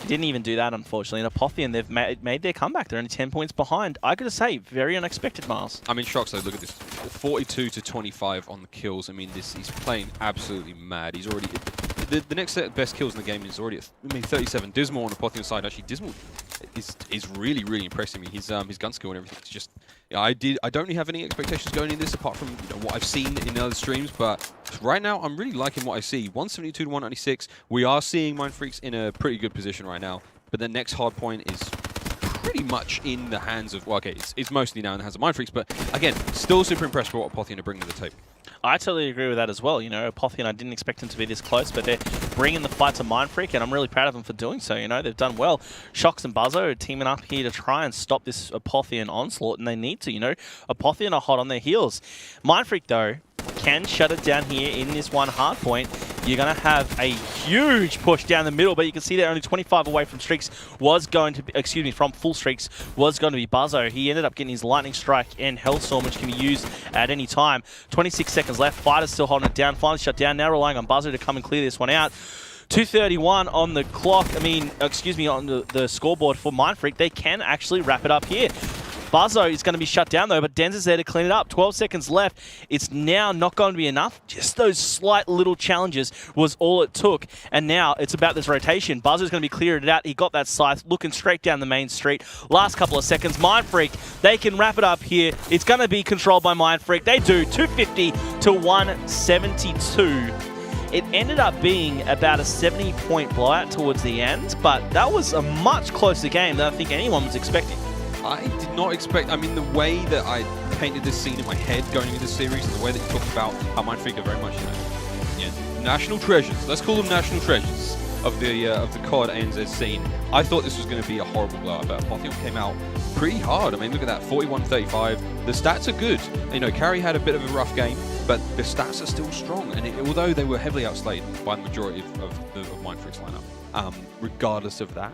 he didn't even do that, unfortunately. And Apotheon, they've made their comeback. They're only 10 points behind. I got to say, very unexpected, Miles. I mean, Shox, though, look at this. 42 to 25 on the kills. I mean, he's playing absolutely mad. He's already... The next set of best kills in the game is already at 37. Dismal on the Apotheon side. Actually, Dismal is really, really impressing me. His gun skill and everything. It's just... I don't really have any expectations going in this apart from what I've seen in other streams, but right now I'm really liking what I see. 172 to 196. We are seeing Mindfreaks in a pretty good position right now, but the next hard point is pretty much in the hands of... Well, okay, it's mostly now in the hands of Mindfreaks, but again, still super impressed with what Apotheon are bringing to the table. I totally agree with that as well. You know, Apotheon, I didn't expect him to be this close, but they're bringing the fight to Mindfreak, and I'm really proud of them for doing so. You know, they've done well. Shox and Buzzo are teaming up here to try and stop this Apotheon onslaught, and they need to, you know. Apotheon are hot on their heels. Mindfreak, though, can shut it down here in this one hard point. You're going to have a huge push down the middle, but you can see they're only 25 away from streaks was going to be, from full streaks was going to be Buzzo. He ended up getting his lightning strike and Hellstorm, which can be used at any time. 26 seconds left. Fighters still holding it down. Finally shut down. Now relying on Buzzo to come and clear this one out. 2:31 on the clock. On the scoreboard for Mindfreak. They can actually wrap it up here. Buzzo is going to be shut down though, but Denz is there to clean it up. 12 seconds left. It's now not going to be enough. Just those slight little challenges was all it took. And now it's about this rotation. Buzzo's going to be clearing it out. He got that scythe, looking straight down the main street. Last couple of seconds. Mindfreak, they can wrap it up here. It's going to be controlled by Mindfreak. They do. 250 to 172. It ended up being about a 70-point blowout towards the end, but that was a much closer game than I think anyone was expecting. I did not expect... I mean, the way that I painted this scene in my head going into the series, and the way that you talked about how Mindfreak are very much, national treasures. Let's call them national treasures. of the COD ANZ scene, I thought this was going to be a horrible blowout, but Apotheon came out pretty hard. I mean, look at that, 41-35. The stats are good. You know, Carry had a bit of a rough game, but the stats are still strong. And although they were heavily outslayed by the majority of Mindfreak's lineup, regardless of that,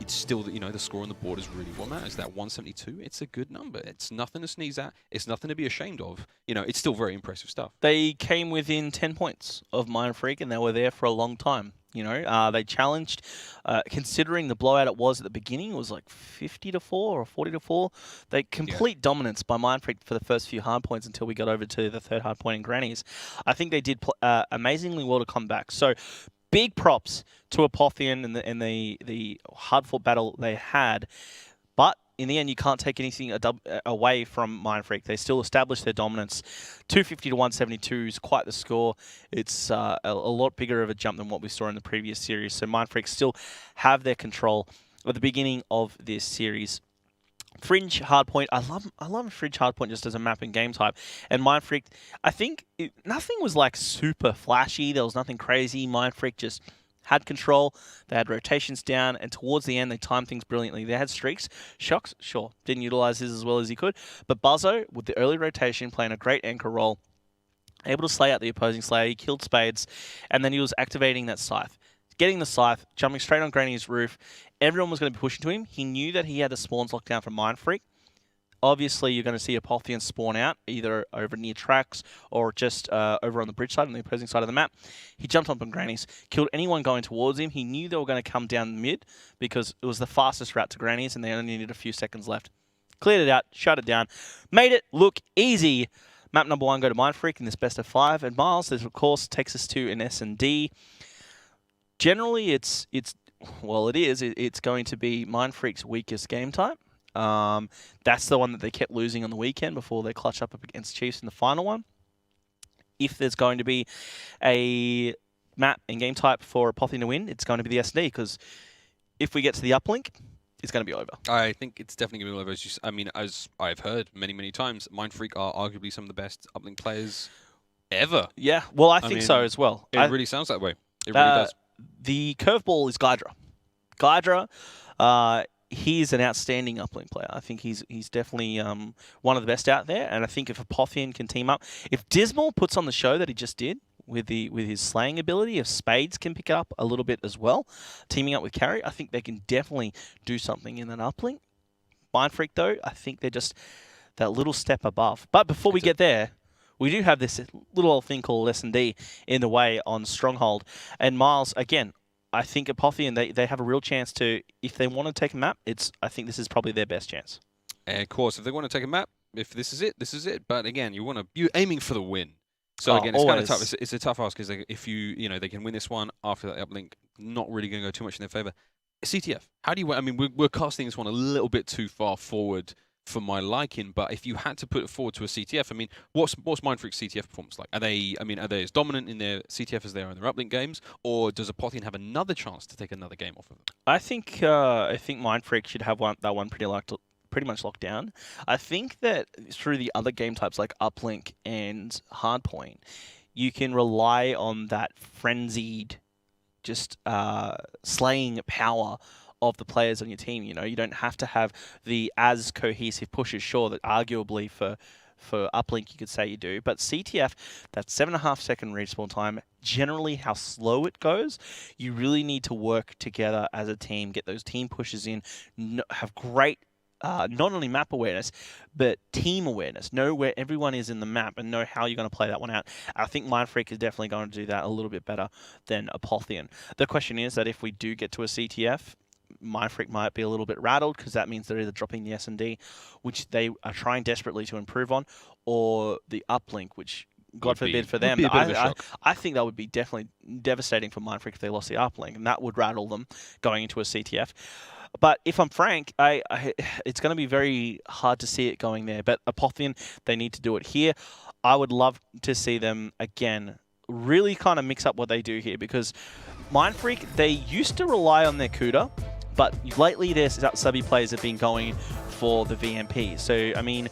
it's still, you know, the score on the board is really what matters. That 172, it's a good number. It's nothing to sneeze at. It's nothing to be ashamed of. You know, it's still very impressive stuff. They came within 10 points of Mindfreak, and they were there for a long time. You know, they challenged, considering the blowout it was at the beginning, it was like 50-4 or 40-4. They complete dominance by Mindfreak for the first few hard points until we got over to the third hard point in Grannies. I think they did amazingly well to come back. So big props to Apotheon and the hard-fought battle they had. But in the end, you can't take anything away from Mindfreak. They still established their dominance. 250 to 172 is quite the score. It's a lot bigger of a jump than what we saw in the previous series. So Mindfreak still have their control at the beginning of this series. Fringe Hardpoint, I love Fringe Hardpoint just as a map and game type. And Mindfreak, I think nothing was like super flashy. There was nothing crazy. Mindfreak just had control, they had rotations down, and towards the end, they timed things brilliantly. They had streaks. Shocks, sure, didn't utilize his as well as he could. But Buzzo, with the early rotation, playing a great anchor role, able to slay out the opposing Slayer, he killed Spades, and then he was activating that Scythe. Getting the Scythe, jumping straight on Granny's roof. Everyone was going to be pushing to him. He knew that he had the spawns locked down from Mindfreak. Obviously, you're going to see Apotheon spawn out, either over near tracks or just over on the bridge side, on the opposing side of the map. He jumped up on Grannies, killed anyone going towards him. He knew they were going to come down mid because it was the fastest route to Grannies and they only needed a few seconds left. Cleared it out, shut it down, made it look easy. Map number 1 go to Mindfreak in this best of 5. And Miles, this of course takes us to an S&D. Generally, it's going to be Mindfreak's weakest game type. That's the one that they kept losing on the weekend before they clutched up against Chiefs in the final one. If there's going to be a map and game type for Apotheon to win, it's going to be the SD, because if we get to the uplink, it's going to be over. I think it's definitely going to be over. I mean, as I've heard many times, Mindfreak are arguably some of the best uplink players ever. Yeah, well, I think so as well. It really sounds that way. It really does. The curveball is Gydra. Gydra, he's an outstanding uplink player. I think he's definitely one of the best out there. And I think if Apotheon can team up, if Dismal puts on the show that he just did with his slaying ability, if Spades can pick it up a little bit as well, teaming up with Carry, I think they can definitely do something in that uplink. Mindfreak, though, I think they're just that little step above. But before we get there, we do have this little old thing called S&D in the way on Stronghold. And Miles, again, I think Apotheon, they have a real chance to, if they want to take a map, I think this is probably their best chance. And of course, if they want to take a map, if this is it, this is it. But again, you're aiming for the win. So again, it's kind of tough. It's a tough ask because if they can win this one after that uplink, not really going to go too much in their favor. CTF, how do you? I mean, we're casting this one a little bit too far forward for my liking, but if you had to put it forward to a CTF, I mean, what's Mindfreak's CTF performance like? Are they as dominant in their CTF as they are in their uplink games, or does Apotheon have another chance to take another game off of them? I think Mindfreak should have that one pretty much locked down. I think that through the other game types like uplink and hardpoint, you can rely on that frenzied, just slaying power of the players on your team. You know, you don't have to have the as cohesive pushes. Sure, that arguably for uplink you could say you do, but CTF, that 7.5 second respawn time, generally how slow it goes, you really need to work together as a team, get those team pushes in, have great not only map awareness, but team awareness. Know where everyone is in the map and know how you're going to play that one out. I think Mindfreak is definitely going to do that a little bit better than Apotheon. The question is that if we do get to a CTF, Mindfreak might be a little bit rattled because that means they're either dropping the S&D, which they are trying desperately to improve on, or the uplink, which God forbid for them. I think that would be definitely devastating for Mindfreak if they lost the uplink, and that would rattle them going into a CTF. But if I'm frank, it's going to be very hard to see it going there. But Apotheon, they need to do it here. I would love to see them, again, really kind of mix up what they do here, because Mindfreak, they used to rely on their CUDA, but lately their subby players have been going for the VMP. So, I mean,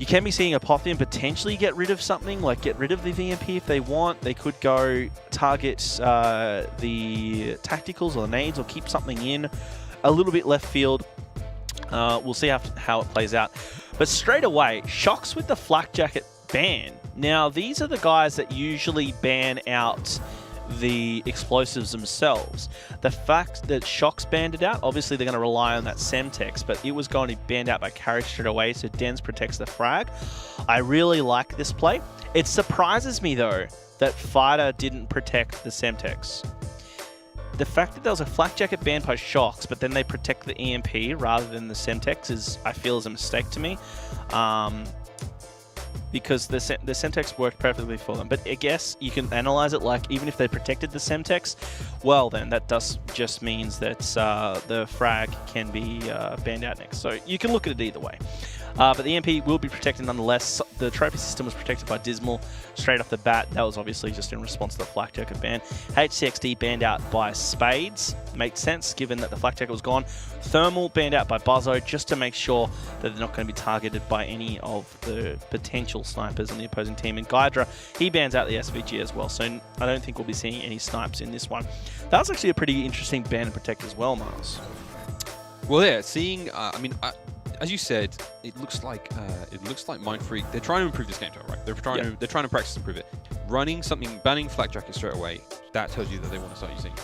You can be seeing Apotheon potentially get rid of something, like get rid of the VMP if they want. They could go target the tacticals or the nades or keep something in a little bit left field. We'll see how it plays out. But straight away, Shocks with the flak jacket ban. Now, these are the guys that usually ban out the explosives themselves. The fact that Shocks banned it out, obviously they're going to rely on that Semtex, but it was going to be banned out by Carry straight away, so Dens protects the frag. I really like this play. It surprises me, though, that Fighter didn't protect the Semtex. The fact that there was a flak jacket ban by Shocks, but then they protect the EMP rather than the Semtex I feel is a mistake to me. Because the Semtex worked perfectly for them. But I guess you can analyze it like, even if they protected the Semtex, well then, that just means that the frag can be banned out next. So you can look at it either way. But the EMP will be protected nonetheless. The trophy system was protected by Dismal straight off the bat. That was obviously just in response to the flak jacket ban. HCXD banned out by Spades. Makes sense given that the flak jacket was gone. Thermal banned out by Buzzo just to make sure that they're not going to be targeted by any of the potential snipers on the opposing team. And Gydra, he bans out the SVG as well. So I don't think we'll be seeing any snipes in this one. That was actually a pretty interesting ban and protect as well, Miles. Well, yeah, seeing, as you said, it looks like Mindfreak. They're trying to improve this game type, right? They're trying to practice and improve it. Running something, banning flak jacket straight away. That tells you that they want to start using,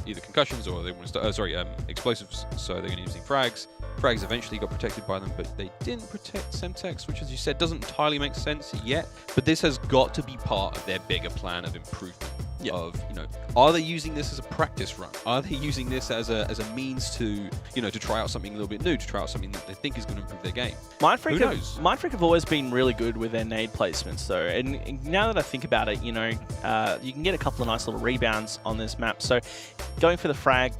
either concussions or they want to start. Explosives. So they're going to be using frags. Frags eventually got protected by them, but they didn't protect Semtex, which, as you said, doesn't entirely make sense yet. But this has got to be part of their bigger plan of improvement. Of are they using this as a practice run? Are they using this as a means to to try out something a little bit new, to try out something that they think is going to improve their game? Mindfreak have always been really good with their nade placements, though. And now that I think about it, you can get a couple of nice little rebounds on this map. So going for the frag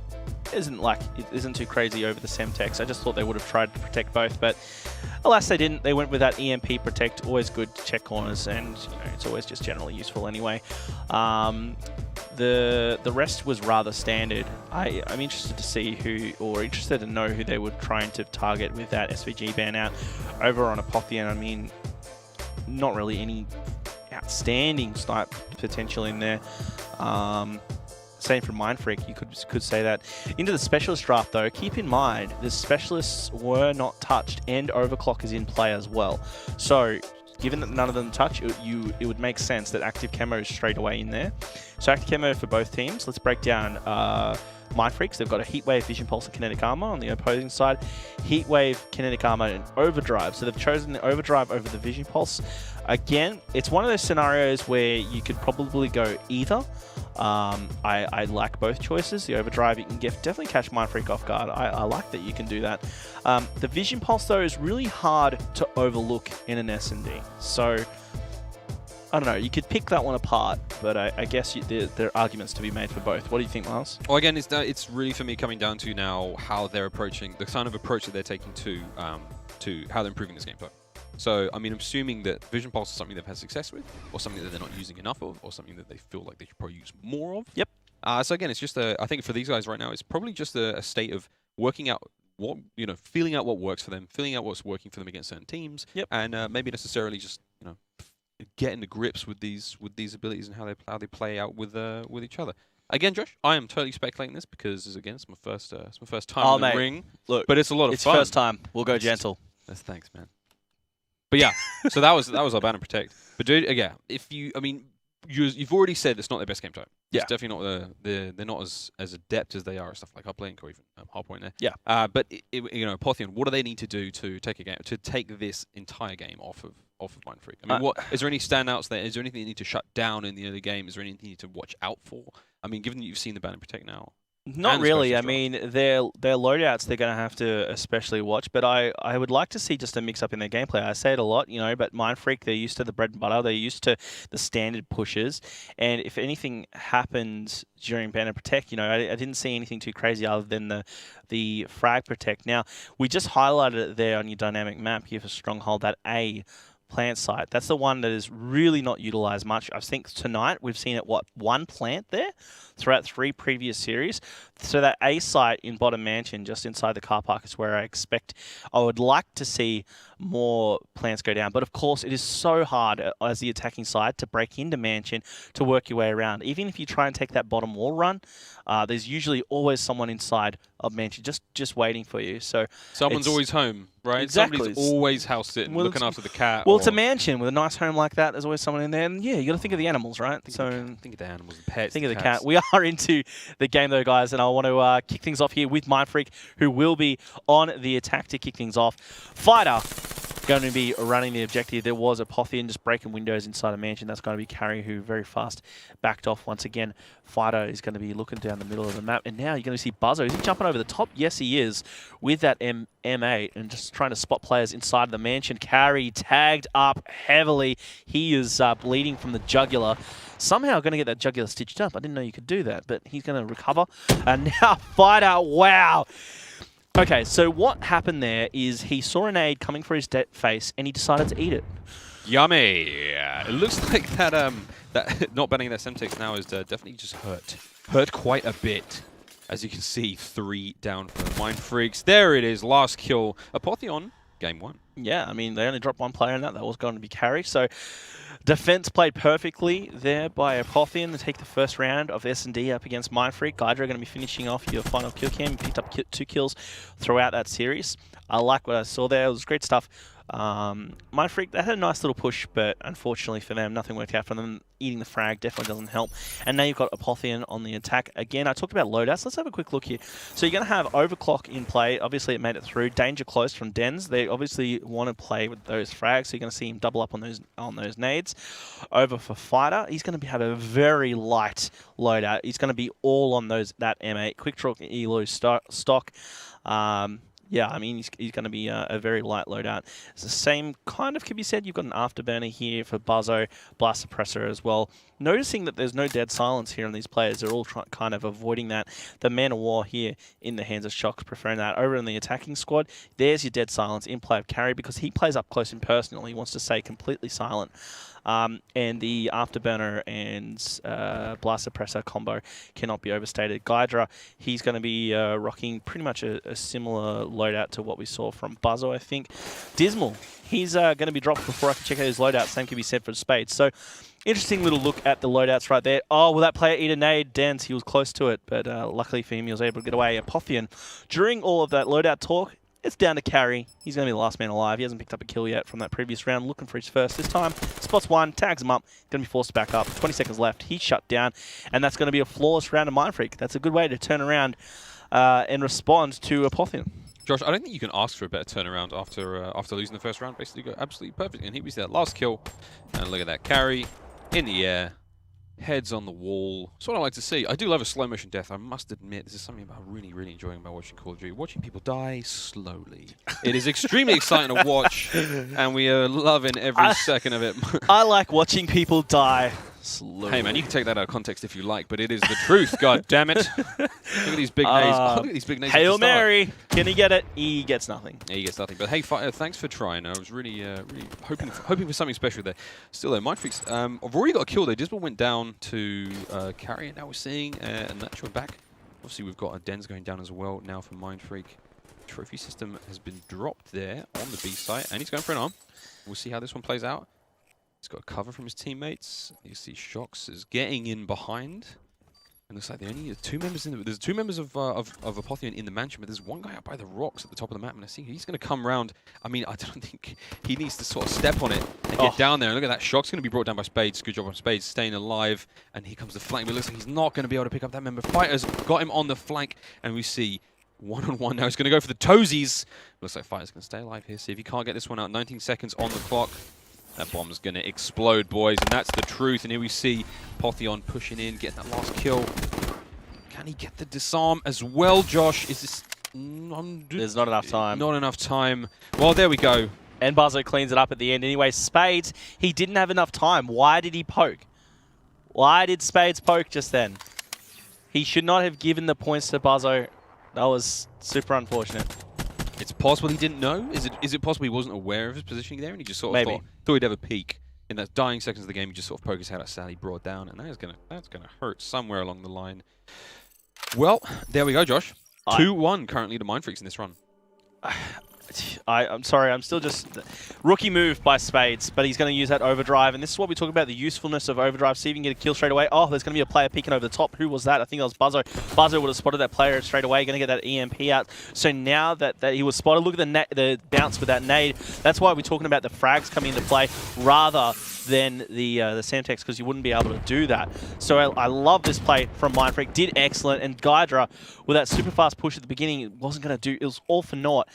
isn't too crazy over the Semtex. I just thought they would have tried to protect both, but alas they didn't. They went with that EMP protect. Always good to check corners, and it's always just generally useful anyway. The rest was rather standard. I'm interested to see interested to know who they were trying to target with that SVG ban out. Over on Apotheon, I mean, not really any outstanding snipe potential in there. Same for Mindfreak, you could say that. Into the Specialist draft, though, keep in mind the Specialists were not touched and Overclock is in play as well. So, given that none of them touch, it would make sense that Active Camo is straight away in there. So Active Camo for both teams. Let's break down Mindfreaks. They've got a Heatwave, Vision Pulse, and Kinetic Armor on the opposing side. Heatwave, Kinetic Armor, and Overdrive. So they've chosen the Overdrive over the Vision Pulse. Again, it's one of those scenarios where you could probably go either. I like both choices. The Overdrive, you can definitely catch Mindfreak off guard. I like that you can do that. The Vision Pulse, though, is really hard to overlook in an S&D. So, I don't know. You could pick that one apart, but I guess there are arguments to be made for both. What do you think, Miles? Well, again, it's really, for me, coming down to now how they're approaching, the kind of approach that they're taking to how they're improving this gameplay. So, I mean, I'm assuming that Vision Pulse is something they've had success with, or something that they're not using enough of, or something that they feel like they should probably use more of. Yep. So again, it's just I think for these guys right now, it's probably just a state of working out what, feeling out what works for them, feeling out what's working for them against certain teams, and maybe necessarily just, getting to grips with these abilities and how they play out with each other. Again, Josh, I am totally speculating this because, again, it's my first time in the ring. Look, but it's a lot of it's fun. First time. We'll go gentle. Thanks, man. But yeah, so that was our ban and protect. But dude, yeah, you've already said it's not their best game type. Yeah, it's definitely not they're not as adept as they are at stuff like uplink or even hardpoint there. Yeah. But Apotheon, what do they need to do to take this entire game off of Mindfreak? I mean, what is there any standouts there? Is there anything they need to shut down in the early game? Is there anything you need to watch out for? I mean, given that you've seen the ban and protect now. Not really. I mean, their loadouts they're going to have to especially watch, but I would like to see just a mix-up in their gameplay. I say it a lot, but Mindfreak, they're used to the bread and butter. They're used to the standard pushes, and if anything happens during ban and protect, I didn't see anything too crazy other than the frag protect. Now, we just highlighted it there on your dynamic map here for Stronghold, that A plant site. That's the one that is really not utilized much. I think tonight we've seen it, what, 1 plant there throughout 3 previous series. So that A site in bottom mansion, just inside the car park, is where I would like to see more plants go down. But of course, it is so hard as the attacking side to break into mansion to work your way around. Even if you try and take that bottom wall run, there's usually always someone inside of mansion just waiting for you. So someone's always home, right? Exactly. Somebody's always house sitting, looking after the cat. Well, it's a mansion with a nice home like that. There's always someone in there, and yeah, you got to think of the animals, right? Think of the animals, the pets. Think of the cats. cat. We are into the game though, guys, and I want to kick things off here with Mindfreak, who will be on the attack to kick things off. Fighter going to be running the objective. There was Apotheon just breaking windows inside a mansion. That's going to be Carry, who very fast backed off once again. Fighter is going to be looking down the middle of the map, and now you're going to see Buzzo. Is he jumping over the top? Yes, he is, with that M8 and just trying to spot players inside the mansion. Carry tagged up heavily. He is bleeding from the jugular. Somehow going to get that jugular stitched up. I didn't know you could do that, but he's going to recover. And now Fighter, wow. Okay, so what happened there is he saw a nade coming for his face, and he decided to eat it. Yummy. It looks like that that not banning that Semtex now is definitely just hurt quite a bit. As you can see, 3 down for the Mind Freaks. There it is, last kill. Apotheon, game 1. Yeah, I mean, they only dropped 1 player in that. That was going to be Carry. So defense played perfectly there by Apotheon to take the first round of S&D up against Mindfreak. Gydra going to be finishing off your final kill cam. Picked up 2 kills throughout that series. I like what I saw there. It was great stuff. Mindfreak, they had a nice little push, but unfortunately for them, nothing worked out for them. Eating the frag definitely doesn't help. And now you've got Apotheon on the attack. Again, I talked about loadouts. Let's have a quick look here. So you're going to have Overclock in play. Obviously, it made it through. Danger close from Dens. They obviously want to play with those frags, so you're going to see him double up on those nades. Over for Fighter, he's going to have a very light loadout. He's going to be all on that M8. Quick Draw Elo stock. Yeah, I mean, he's going to be a very light loadout. It's the same kind of can be said. You've got an Afterburner here for Buzzo, Blast Suppressor as well. Noticing that there's no dead silence here on these players. They're all kind of avoiding that. The Man of War here in the hands of Shocks, preferring that. Over in the attacking squad, there's your dead silence in play of Carry, because he plays up close and personal. He wants to stay completely silent. And the Afterburner and Blast Suppressor combo cannot be overstated. Gydra, he's going to be rocking pretty much a similar loadout to what we saw from Buzzo, I think. Dismal, he's going to be dropped before I can check out his loadout. Same can be said for Spades. So, interesting little look at the loadouts right there. Oh, will that player eat a nade? Dens, he was close to it, but luckily for him, he was able to get away. Apotheon, during all of that loadout talk, it's down to Carry. He's going to be the last man alive. He hasn't picked up a kill yet from that previous round. Looking for his first this time. Spots 1, tags him up. Going to be forced to back up. 20 seconds left. He's shut down. And that's going to be a flawless round of Mindfreak. That's a good way to turn around and respond to Apotheon. Josh, I don't think you can ask for a better turnaround after losing the first round. Basically, go absolutely perfect. And here we see that last kill. And look at that. Carry in the air. Heads on the wall. That's what I like to see. I do love a slow motion death. I must admit, this is something I'm really, really enjoying about watching Call of Duty. Watching people die slowly. It is extremely exciting to watch, and we are loving every second of it. I like watching people die slowly. Hey man, you can take that out of context if you like, but it is the truth. God damn it! Look at these big nades. Oh, look at these big nades. Hail Mary! Can he get it? He gets nothing. Yeah, he gets nothing. But hey, Fighter, thanks for trying. I was really, really hoping for something special there. Still though, Mindfreaks. I've already got a kill there. Dismal went down to Carry, and now we're seeing a natural back. Obviously, we've got a Dens going down as well now for Mindfreak. Trophy system has been dropped there on the B site, and he's going for an arm. We'll see how this one plays out. He's got cover from his teammates. You see Shocks is getting in behind. And looks like there's 2 members of Apotheon in the mansion, but there's one guy out by the rocks at the top of the map, and I see he's going to come round. I mean, I don't think he needs to sort of step on it and get down there. And look at that, Shock's going to be brought down by Spades. Good job on Spades, staying alive. And here comes the flank, but it looks like he's not going to be able to pick up that member. Fighter's got him on the flank, and we see one-on-one now. He's going to go for the toesies. Looks like Fighter's going to stay alive here. See if he can't get this one out. 19 seconds on the clock. That bomb's going to explode, boys, and that's the truth. And here we see Apotheon pushing in, getting that last kill. Can he get the disarm as well, Josh? Is this... There's not enough time. Not enough time. Well, there we go. And Buzzo cleans it up at the end. Anyway, Spades, he didn't have enough time. Why did he poke? Why did Spades poke just then? He should not have given the points to Buzzo. That was super unfortunate. It's possible he didn't know. Is it possible he wasn't aware of his positioning there and he just sort of thought he'd have a peek in that dying seconds of the game? He just sort of poked his head out, Sally brought down, and that's gonna hurt somewhere along the line. Well, there we go, Josh. 2-1 currently to Mindfreaks in this run. I'm sorry, I'm still just... Rookie move by Spades, but he's going to use that overdrive, and this is what we talk about, the usefulness of overdrive. See if you can get a kill straight away. Oh, there's going to be a player peeking over the top. Who was that? I think that was Buzzo. Buzzo would have spotted that player straight away, going to get that EMP out. So now that he was spotted, look at the bounce with that nade. That's why we're talking about the frags coming into play rather than the Semtex, because you wouldn't be able to do that. So I love this play from Mindfreak. Did excellent, and Gydra, with that super fast push at the beginning, it wasn't going to do... It was all for naught.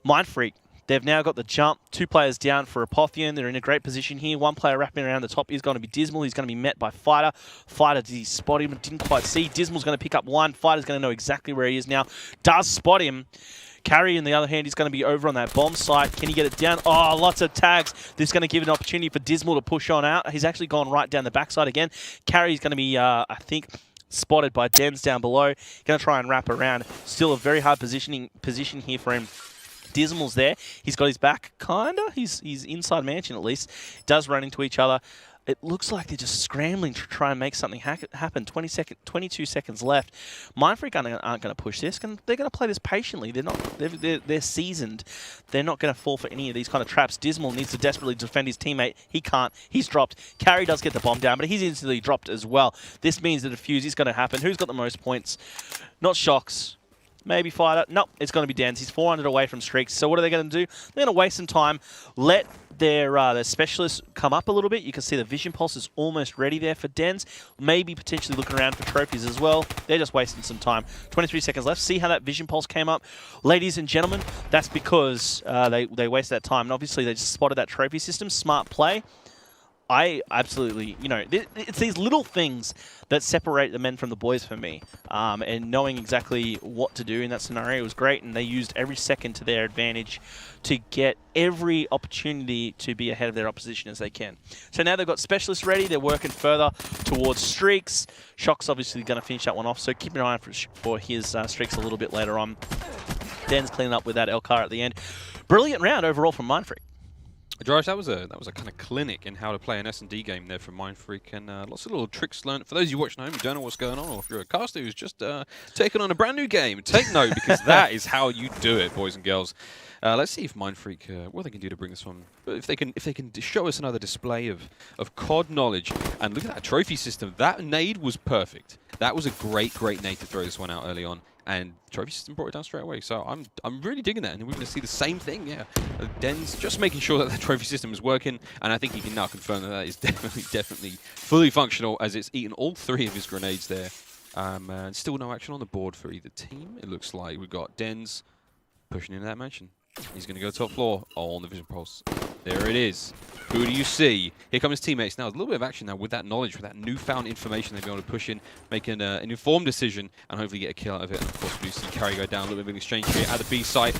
Mindfreak, they've now got the jump. 2 players down for Apotheon. They're in a great position here. 1 player wrapping around the top is going to be Dismal. He's going to be met by Fighter. Fighter, did he spot him? Didn't quite see. Dismal's going to pick up 1. Fighter's going to know exactly where he is now. Does spot him. Carry, on the other hand, is going to be over on that bomb site. Can he get it down? Oh, lots of tags. This is going to give an opportunity for Dismal to push on out. He's actually gone right down the backside again. Carry's going to be, I think, spotted by Dens down below. Going to try and wrap around. Still a very hard position here for him. Dismal's there. He's got his back, kinda. He's inside mansion at least. Does run into each other. It looks like they're just scrambling to try and make something happen. 22 seconds left. Mindfreak aren't going to push this. They're going to play this patiently. They're seasoned. They're not going to fall for any of these kind of traps. Dismal needs to desperately defend his teammate. He can't. He's dropped. Carry does get the bomb down, but he's instantly dropped as well. This means the defuse is going to happen. Who's got the most points? Not Shocks. Maybe Fighter. Nope, it's going to be Dens. He's 400 away from streaks. So what are they going to do? They're going to waste some time. Let their specialists come up a little bit. You can see the Vision Pulse is almost ready there for Dens. Maybe potentially looking around for trophies as well. They're just wasting some time. 23 seconds left. See how that Vision Pulse came up? Ladies and gentlemen, that's because they wasted that time. And obviously they just spotted that trophy system. Smart play. I absolutely, it's these little things that separate the men from the boys for me. And knowing exactly what to do in that scenario was great, and they used every second to their advantage to get every opportunity to be ahead of their opposition as they can. So now they've got specialists ready. They're working further towards streaks. Shock's obviously going to finish that one off, so keep an eye out for his streaks a little bit later on. Den's cleaning up with that Elcar at the end. Brilliant round overall from Mindfreak. Josh, that was a kind of clinic in how to play an S&D game there from Mindfreak, and lots of little tricks learned. For those of you watching at home who don't know what's going on, or if you're a caster who's just taken on a brand new game, take note, because that is how you do it, boys and girls. Let's see if Mindfreak, what they can do to bring this one. If they can show us another display of COD knowledge. And look at that trophy system. That nade was perfect. That was a great nade to throw this one out early on. And trophy system brought it down straight away. So I'm really digging that, and we're going to see the same thing. Yeah, Den's just making sure that the trophy system is working, and I think he can now confirm that that is definitely fully functional, as it's eaten all 3 of his grenades there. And still no action on the board for either team. It looks like we've got Dens pushing into that mansion. He's going to go top floor on the Vision Pulse. There it is. Who do you see? Here come his teammates now. There's a little bit of action now with that knowledge, with that newfound information they'll be able to push in, make an informed decision, and hopefully get a kill out of it. And of course, we see Carry go down. A little bit of an exchange here at the B site.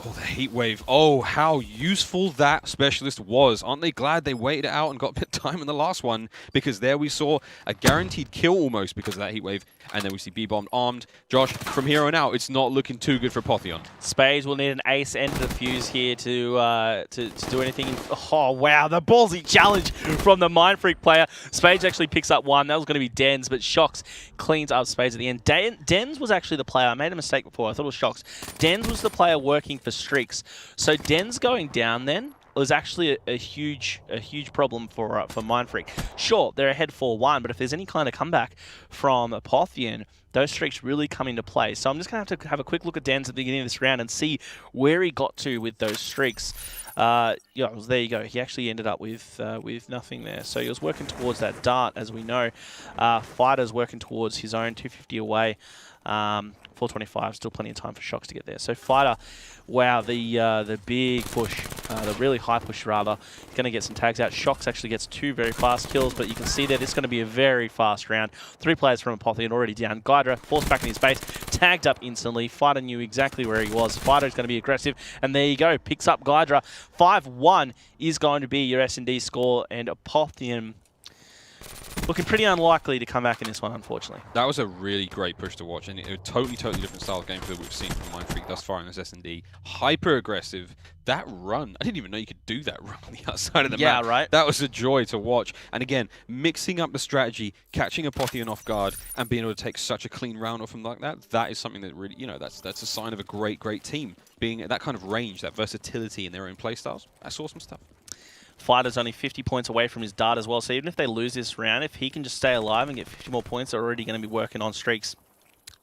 Oh, the heat wave. Oh, how useful that specialist was. Aren't they glad they waited it out and got a bit of time in the last one? Because there we saw a guaranteed kill almost because of that heat wave. And then we see B-bombed armed. Josh, from here on out, it's not looking too good for Apotheon. Spades will need an ace and a fuse here to do anything. Oh, wow. The ballsy challenge from the Mindfreak player. Spades actually picks up 1. That was going to be Dens, but Shocks cleans up Spades at the end. Dens was actually the player. I made a mistake before. I thought it was Shocks. Dens was the player working for streaks. So Dens going down then was actually a huge problem for Mindfreak. Sure, they're ahead 4-1, but if there's any kind of comeback from Apotheon, those streaks really come into play. So I'm just going to have a quick look at Dens at the beginning of this round and see where he got to with those streaks. Yeah, there you go. He actually ended up with nothing there. So he was working towards that dart, as we know. Fighter's working towards his own 250 away. 425, still plenty of time for Shocks to get there. So Fighter, wow, the big push, the really high push rather, going to get some tags out. Shocks actually gets 2 very fast kills, but you can see there this is going to be a very fast round. 3 players from Apotheon already down. Gydra forced back in his base, tagged up instantly. Fighter knew exactly where he was. Fighter is going to be aggressive, and there you go, picks up Gydra. 5-1 is going to be your S&D score, and Apotheon looking pretty unlikely to come back in this one, unfortunately. That was a really great push to watch, and a totally different style of game field we've seen from Mindfreak thus far in this S&D. Hyper aggressive. That run, I didn't even know you could do that run on the outside of the map. Yeah, right. That was a joy to watch. And again, mixing up the strategy, catching Apotheon off guard, and being able to take such a clean round off him like that, that is something that really, that's a sign of a great team. Being at that kind of range, that versatility in their own playstyles, that's awesome stuff. Fighter's only 50 points away from his dart as well, so even if they lose this round, if he can just stay alive and get 50 more points, they're already going to be working on streaks.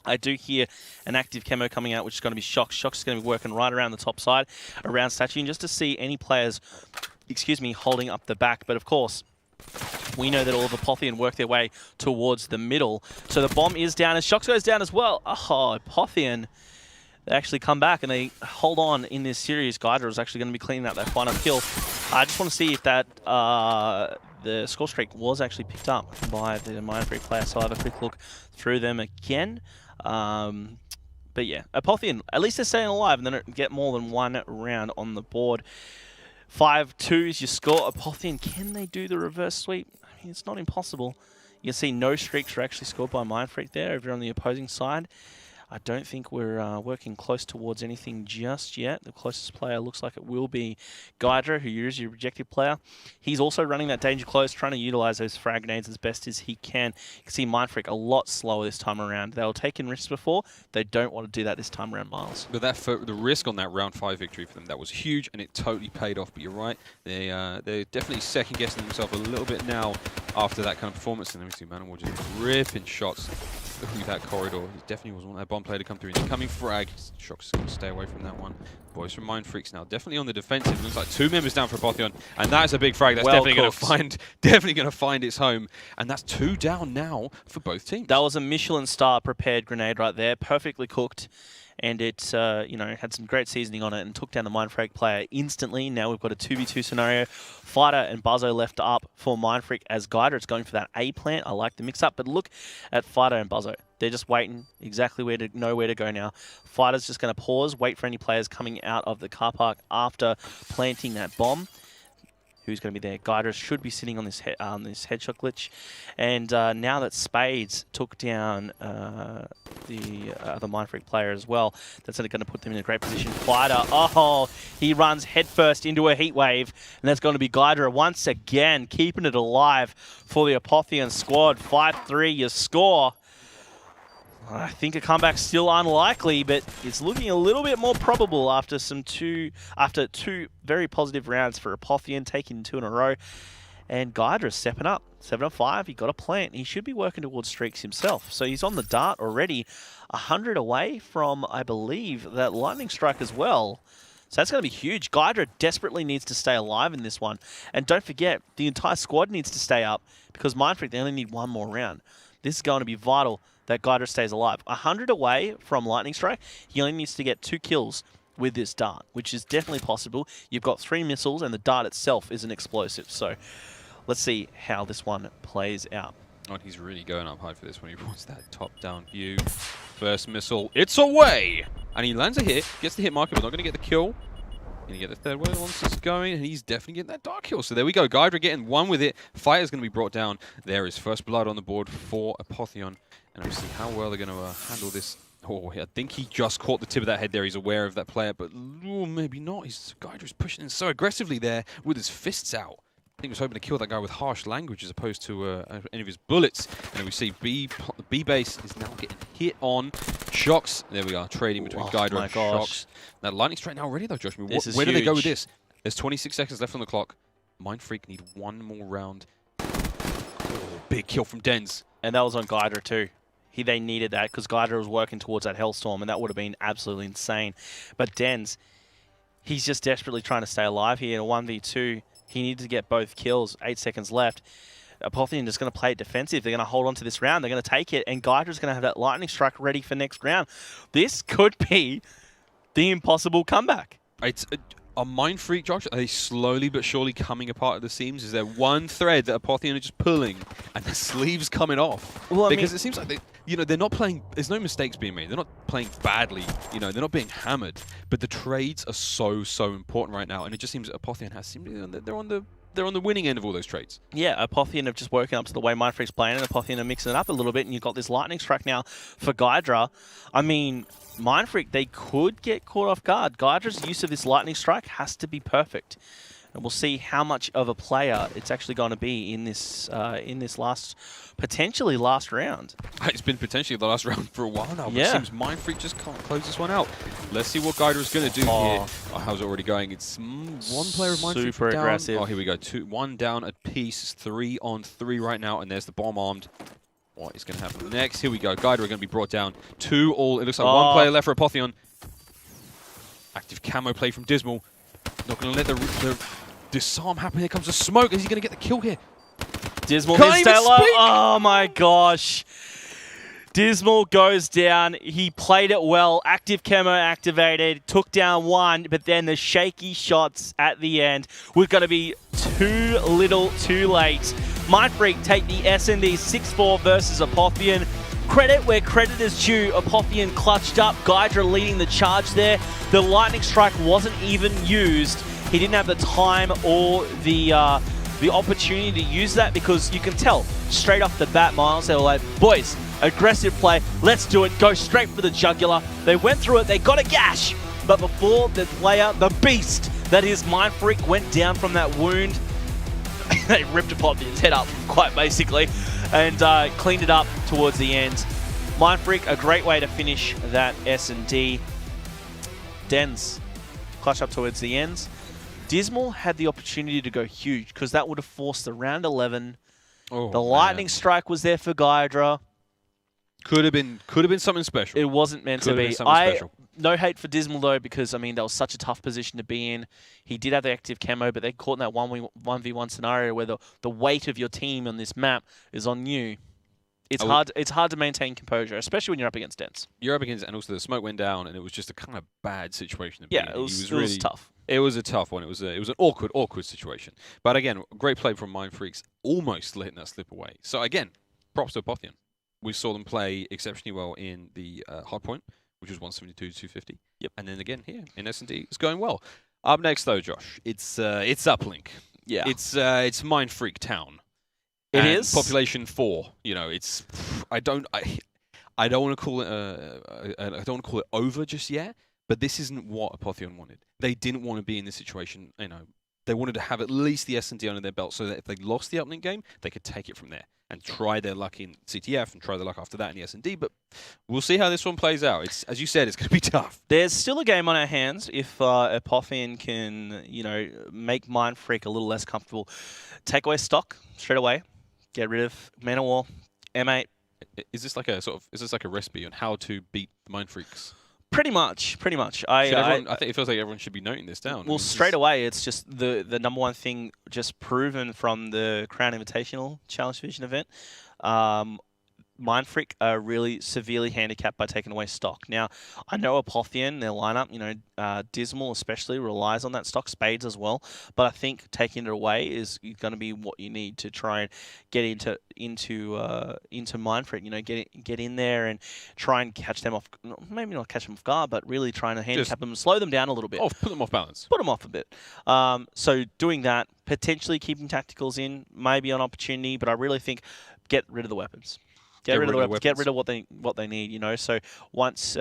I do hear an active camo coming out, which is going to be Shox. Shox is going to be working right around the top side, around Statue, just to see any players, holding up the back. But of course, we know that all of Apotheon work their way towards the middle. So the bomb is down, and Shox goes down as well. Oh, Apotheon, they actually come back and they hold on in this series. Guidra is actually going to be cleaning out that final kill. I just want to see if that the score streak was actually picked up by the Mindfreak player, so I'll have a quick look through them again. But yeah, Apotheon, at least they're staying alive and they don't get more than one round on the board. 5-2 is your score. Apotheon, can they do the reverse sweep? I mean, it's not impossible. You can see no streaks are actually scored by Mindfreak there over on the opposing side. I don't think we're working close towards anything just yet. The closest player looks like it will be Guidra, who is your objective player. He's also running that danger close, trying to utilize those frag grenades as best as he can. You can see Mindfreak a lot slower this time around. They were taking risks before. They don't want to do that this time around, Miles. But the risk on that round 5 victory for them, that was huge, and it totally paid off. But you're right, they're definitely second-guessing themselves a little bit now after that kind of performance. And let me see, Manimal just ripping shots through that corridor. He definitely was one that bomb player to come through. Incoming frag. Shox is going to stay away from that one. Boys from Mindfreaks now definitely on the defensive. Looks like 2 members down for Apotheon, and that is a big frag. That's definitely going to find its home. And that's 2 down now for both teams. That was a Michelin star prepared grenade right there, perfectly cooked. And it, had some great seasoning on it and took down the Mindfreak player instantly. Now we've got a 2v2 scenario. Fighter and Buzzo left up for Mindfreak as Guidra. It's going for that A plant. I like the mix-up, but look at Fighter and Buzzo. They're just waiting exactly where to go now. Fighter's just going to pause, wait for any players coming out of the car park after planting that bomb. Who's going to be there? Guidra should be sitting on this headshot glitch. And now that Spades took down the Mindfreak player as well, that's going to put them in a great position. Fighter, he runs headfirst into a heat wave, and that's going to be Guidra once again, keeping it alive for the Apotheon squad. 5-3 your score. I think a comeback's still unlikely, but it's looking a little bit more probable after two very positive rounds for Apotheon, taking 2 in a row. And Guidra stepping up, 7-5. He got a plant. He should be working towards streaks himself. So he's on the dart already, 100 away from, I believe, that lightning strike as well. So that's going to be huge. Guidra desperately needs to stay alive in this one. And don't forget, the entire squad needs to stay up because Mindfreak, they only need 1 more round. This is going to be vital that Guidra stays alive. 100 away from lightning strike, he only needs to get 2 kills with this dart, which is definitely possible. You've got 3 missiles, and the dart itself is an explosive. So let's see how this one plays out. Oh, he's really going up high for this one. He wants that top-down view. First missile, it's away! And he lands a hit, gets the hit marker, but not going to get the kill. Going to get the 3rd one once it's going, and he's definitely getting that dark kill. So there we go. Guidra getting 1 with it. Fighter's going to be brought down. There is first blood on the board for Apotheon. And we'll see how well they're going to handle this. Oh, I think he just caught the tip of that head there. He's aware of that player, but maybe not. Guidra's pushing in so aggressively there with his fists out. I think he was hoping to kill that guy with harsh language as opposed to any of his bullets. And we see B base is now getting hit on. Shox. There we are, trading between Guidra and Shox. That lightning strike now already though, Josh. I mean, where do they go with this? There's 26 seconds left on the clock. Mindfreak need 1 more round. Oh, big kill from Denz. And that was on Guidra too. They needed that because Guidra was working towards that Hellstorm, and that would have been absolutely insane. But Denz, he's just desperately trying to stay alive here in a 1v2. He needed to get both kills, 8 seconds left. Apotheon just going to play it defensive. They're going to hold on to this round. They're going to take it, and Guidra's going to have that lightning strike ready for next round. This could be the impossible comeback. It's a Mindfreak, Josh. Are they slowly but surely coming apart at the seams? Is there one thread that Apotheon are just pulling, and the sleeve's coming off? Well, because it seems like they're not playing. There's no mistakes being made. They're not playing badly. They're not being hammered. But the trades are so important right now, and it just seems that Apotheon they're on the they're on the winning end of all those trades. Yeah, Apotheon have just woken up to the way Mindfreak's playing, and Apotheon are mixing it up a little bit, and you've got this lightning strike now for Gydra. I mean, Mindfreak, they could get caught off guard. Gydra's use of this lightning strike has to be perfect. And we'll see how much of a player it's actually going to be in this potentially last round. It's been potentially the last round for a while now, but Yeah. it seems Mindfreak just can't close this one out. Let's see what Gydra's going to do here. Oh, how's it already going? It's one player of Mindfreak Super down. aggressive. Oh, here we go. One down a piece. 3 on 3 right now, and there's the bomb armed. What is going to happen next? Here we go. Gydra are going to be brought down. 2 all. It looks like one player left for Apotheon. Active camo play from Dismal. Not going to let the disarm happen. Here comes the smoke. Is he going to get the kill here? Dismal Can't hits even Taylor. speak. Oh my gosh. Dismal goes down. He played it well. Active camo activated. Took down one, but then the shaky shots at the end were going to be too little, too late. Mindfreak take the S&D 6-4 versus Apotheon. Credit where credit is due. Apotheon clutched up. Gydra leading the charge there. The lightning strike wasn't even used. He didn't have the time or the opportunity to use that, because you can tell straight off the bat, Miles, they were like, boys, aggressive play, let's do it, go straight for the jugular. They went through it, they got a gash, but before the player, the beast that is Mindfreak, went down from that wound, they ripped Apotheon's head up, quite basically, and cleaned it up towards the end. Mindfreak, a great way to finish that S&D. Dens, clutch up towards the ends. Dismal had the opportunity to go huge, because that would have forced the round 11. Oh, the lightning strike was there for Gydra. Could have been something special. It wasn't meant to be. No hate for Dismal though, because I mean that was such a tough position to be in. He did have the active camo, but they caught in that 1v1 scenario where the weight of your team on this map is on you. It's hard to maintain composure, especially when you're up against Dens. You're up against, and also the smoke went down, and it was just a kind of bad situation to be in. It was tough. It was a tough one. It was an awkward situation. But again, great play from Mindfreaks, almost letting that slip away. So again, props to Apotheon. We saw them play exceptionally well in the hardpoint, which was 172-250. Yep. And then again here in S&D, it's going well. Up next though, Josh, it's Uplink. Yeah. It's Mindfreak Town. It and is population 4. You know, it's I don't want to call it I don't want to call it over just yet. But this isn't what Apotheon wanted. They didn't want to be in this situation. You know, they wanted to have at least the S&D under their belt, so that if they lost the Uplink game, they could take it from there and try their luck in CTF and try their luck after that in the S&D. But we'll see how this one plays out. It's, as you said, it's going to be tough. There's still a game on our hands if Apotheon can, make Mindfreak a little less comfortable. Take away stock straight away. Get rid of Man of War, M8. Is this like a recipe on how to beat the Mindfreaks? Pretty much. I think it feels like everyone should be noting this down. Well, straight away, it's just the number one thing just proven from the Crown Invitational Challenge Division event. Mindfreak are really severely handicapped by taking away stock. Now, I know Apotheon, their lineup, Dismal especially relies on that stock, Spades as well. But I think taking it away is going to be what you need to try and get into Mindfreak. Get in there and try and catch them off. Maybe not catch them off guard, but really trying to handicap them, slow them down a little bit. Put them off balance. Put them off a bit. So doing that, potentially keeping tacticals in, maybe an opportunity. But I really think get rid of the weapons. Get rid of the weapons. Get rid of what they need, So once,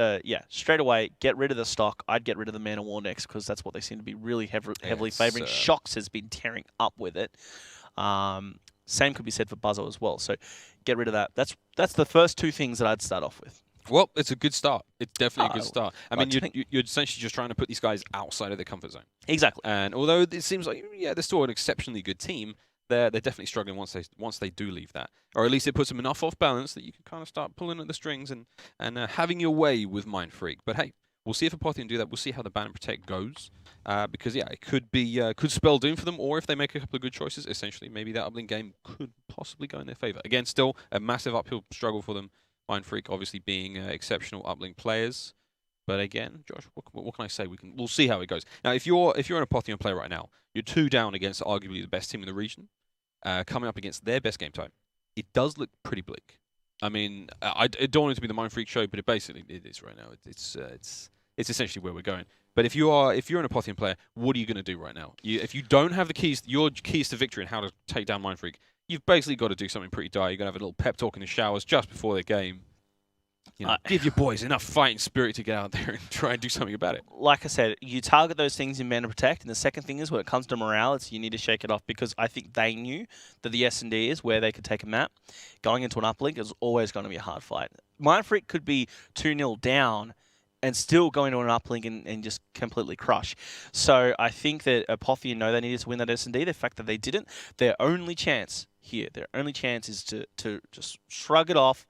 straight away, get rid of the stock. I'd get rid of the Man of War next, because that's what they seem to be really heavily favouring. Shocks has been tearing up with it. Same could be said for Buzzo as well. So get rid of that. That's the first two things that I'd start off with. Well, it's a good start. It's definitely a good start. I mean, you're essentially just trying to put these guys outside of their comfort zone. Exactly. And although it seems like, they're still an exceptionally good team, they're definitely struggling once they do leave that, or at least it puts them enough off balance that you can kind of start pulling at the strings and having your way with Mindfreak. But hey, we'll see if Apotheon do that. We'll see how the ban and protect goes, because it could spell doom for them, or if they make a couple of good choices, essentially maybe that Uplink game could possibly go in their favor. Again, still a massive uphill struggle for them. Mindfreak obviously being exceptional Uplink players. But again, Josh, what can I say? We'll see how it goes. Now, if you're an Apotheon player right now, you're 2 down against arguably the best team in the region, coming up against their best game time. It does look pretty bleak. I mean, I don't want it to be the Mindfreak show, but it basically is right now. It's essentially where we're going. But if you're an Apothian player, what are you going to do right now? If you don't have the keys, your keys to victory and how to take down Mind Freak, you've basically got to do something pretty dire. You're going to have a little pep talk in the showers just before the game. Give your boys enough fighting spirit to get out there and try and do something about it. Like I said, you target those things in Band and Protect, and the second thing is when it comes to morale, it's you need to shake it off, because I think they knew that the S&D is where they could take a map. Going into an uplink is always going to be a hard fight. Mind Freak could be 2-0 down and still go into an uplink and just completely crush. So I think that Apothian know they needed to win that S&D. The fact that they didn't, their only chance here, is to just shrug it off.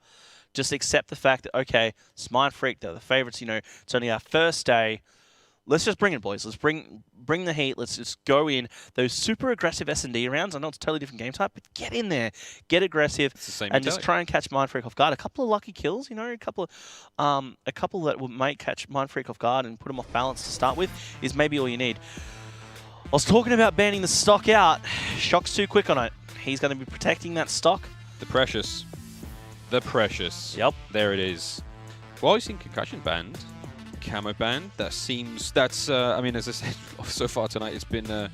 Just accept the fact that, okay, it's Mind Freak, they're the favourites, it's only our first day. Let's just bring it, boys. Let's bring the heat. Let's just go in. Those super aggressive S&D rounds, I know it's a totally different game type, but get in there. Get aggressive. And just try and catch Mind Freak off guard. A couple of lucky kills, a couple that might catch Mind Freak off guard and put him off balance to start with is maybe all you need. I was talking about banning the stock out. Shock's too quick on it. He's going to be protecting that stock. The Precious. The Precious. Yep. There it is. Well, you've seen Concussion banned, Camo banned. That's I mean, as I said so far tonight, it's been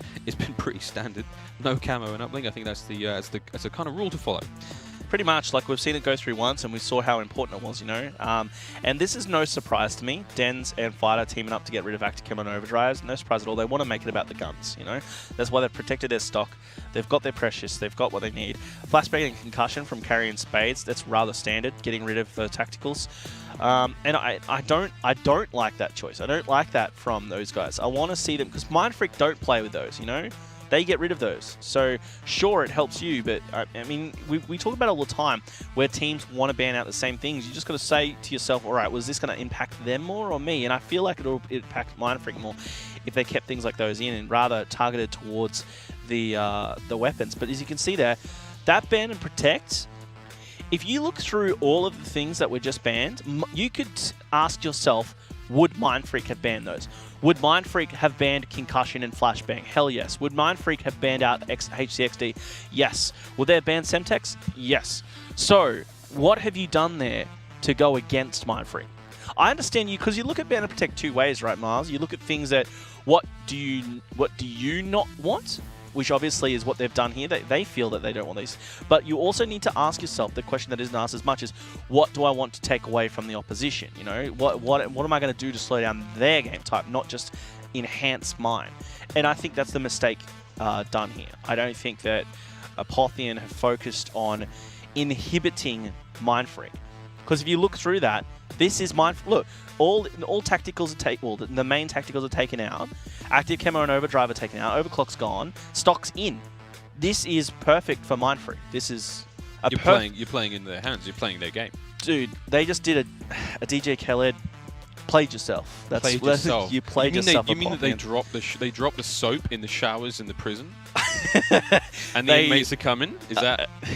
pretty standard. No camo and uplink. I think that's the kind of rule to follow. Pretty much, like we've seen it go through once, and we saw how important it was, And this is no surprise to me. Dens and Fighter teaming up to get rid of Active Camo and Overdrives. No surprise at all. They want to make it about the guns, That's why they've protected their stock. They've got their Precious. They've got what they need. Flashbang and Concussion from Carrying Spades. That's rather standard. Getting rid of the tacticals. And I don't like that choice. I don't like that from those guys. I want to see them, because Mind Freak don't play with those, They get rid of those. So, sure, it helps you, but, I mean, we talk about it all the time, where teams want to ban out the same things. You just got to say to yourself, all right, was this going to impact them more or me? And I feel like it'll impact Mind Freak more if they kept things like those in and rather targeted towards the weapons. But as you can see there, that ban and protect, if you look through all of the things that were just banned, you could ask yourself, would Mind Freak have banned those? Would Mind Freak have banned Concussion and Flashbang? Hell yes. Would Mind Freak have banned out HCXD? Yes. Would they have banned Semtex? Yes. So, what have you done there to go against Mind Freak? I understand you, because you look at ban and protect two ways, right, Miles? You look at things that, what do you not want? Which obviously is what they've done here. They feel that they don't want these. But you also need to ask yourself the question that isn't asked as much is, what do I want to take away from the opposition? What am I going to do to slow down their game type, not just enhance mine? And I think that's the mistake done here. I don't think that Apothian have focused on inhibiting Mind Freak. Because if you look through that, this is Mind Freak. Look, all tacticals are taken. Well, the main tacticals are taken out. Active Camo and Overdrive are taken out. Overclock's gone. Stock's in. This is perfect for Mind Freak. This is you're playing in their hands. You're playing their game. Dude, they just did a DJ Khaled. Played yourself. Played yourself. You played yourself. You mean that they dropped the soap in the showers in the prison? And the inmates are coming? Did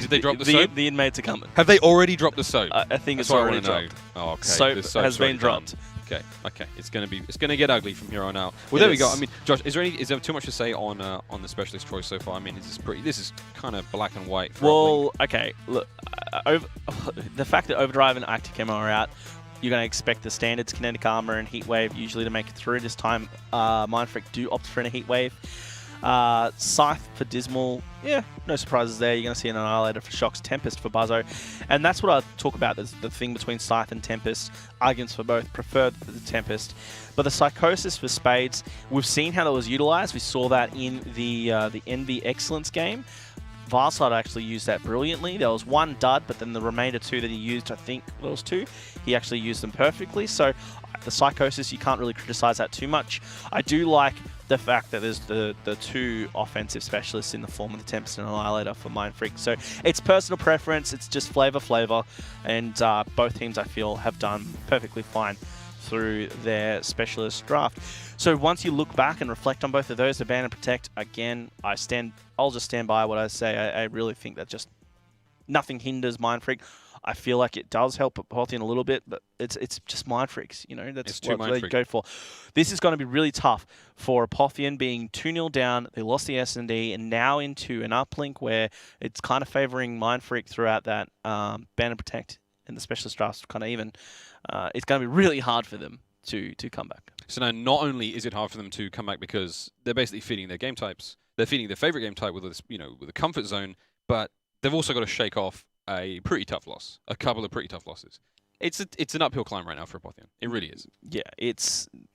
they drop the soap? The inmates are coming. Have they already dropped the soap? I think it's already dropped. Oh, okay. Soap has been dropped. Okay. It's gonna get ugly from here on out. Well, there we go. I mean, Josh, is there too much to say on the specialist choice so far? I mean, this is kind of black and white. Well, okay. Look, the fact that Overdrive and Active Camo are out, you're going to expect the standards, Kinetic Armor and Heat Wave usually to make it through. This time, Mind Freak do opt for a Heat Wave. Scythe for Dismal, yeah, no surprises there. You're going to see an Annihilator for Shocks, Tempest for Buzzo. And that's what I talk about, the thing between Scythe and Tempest. Arguments for both, preferred for the Tempest. But the Psychosis for Spades, we've seen how that was utilized. We saw that in the NV Excellence game. Varside actually used that brilliantly. There was one dud, but then the remainder two that he used, I think there was two, he actually used them perfectly. So the Psychosis, you can't really criticize that too much. I do like the fact that there's the two offensive specialists in the form of the Tempest and Annihilator for Mind Freak. So it's personal preference, it's just flavor. And both teams, I feel, have done perfectly fine through their specialist draft. So once you look back and reflect on both of those, the ban and protect, again, I'll just stand by what I say. I really think that just nothing hinders Mind Freak. I feel like it does help Apothian a little bit, but it's just Mind Freaks, that's what they go for. This is going to be really tough for Apothian being 2-0 down. They lost the S&D and now into an uplink where it's kind of favoring Mind Freak throughout that ban and protect and the specialist drafts kind of even. It's going to be really hard for them to come back. So now, not only is it hard for them to come back because they're basically feeding their game types, they're feeding their favorite game type with this, with a comfort zone, but they've also got to shake off a pretty tough loss, a couple of pretty tough losses. It's an uphill climb right now for Apotheon. It really is. Yeah,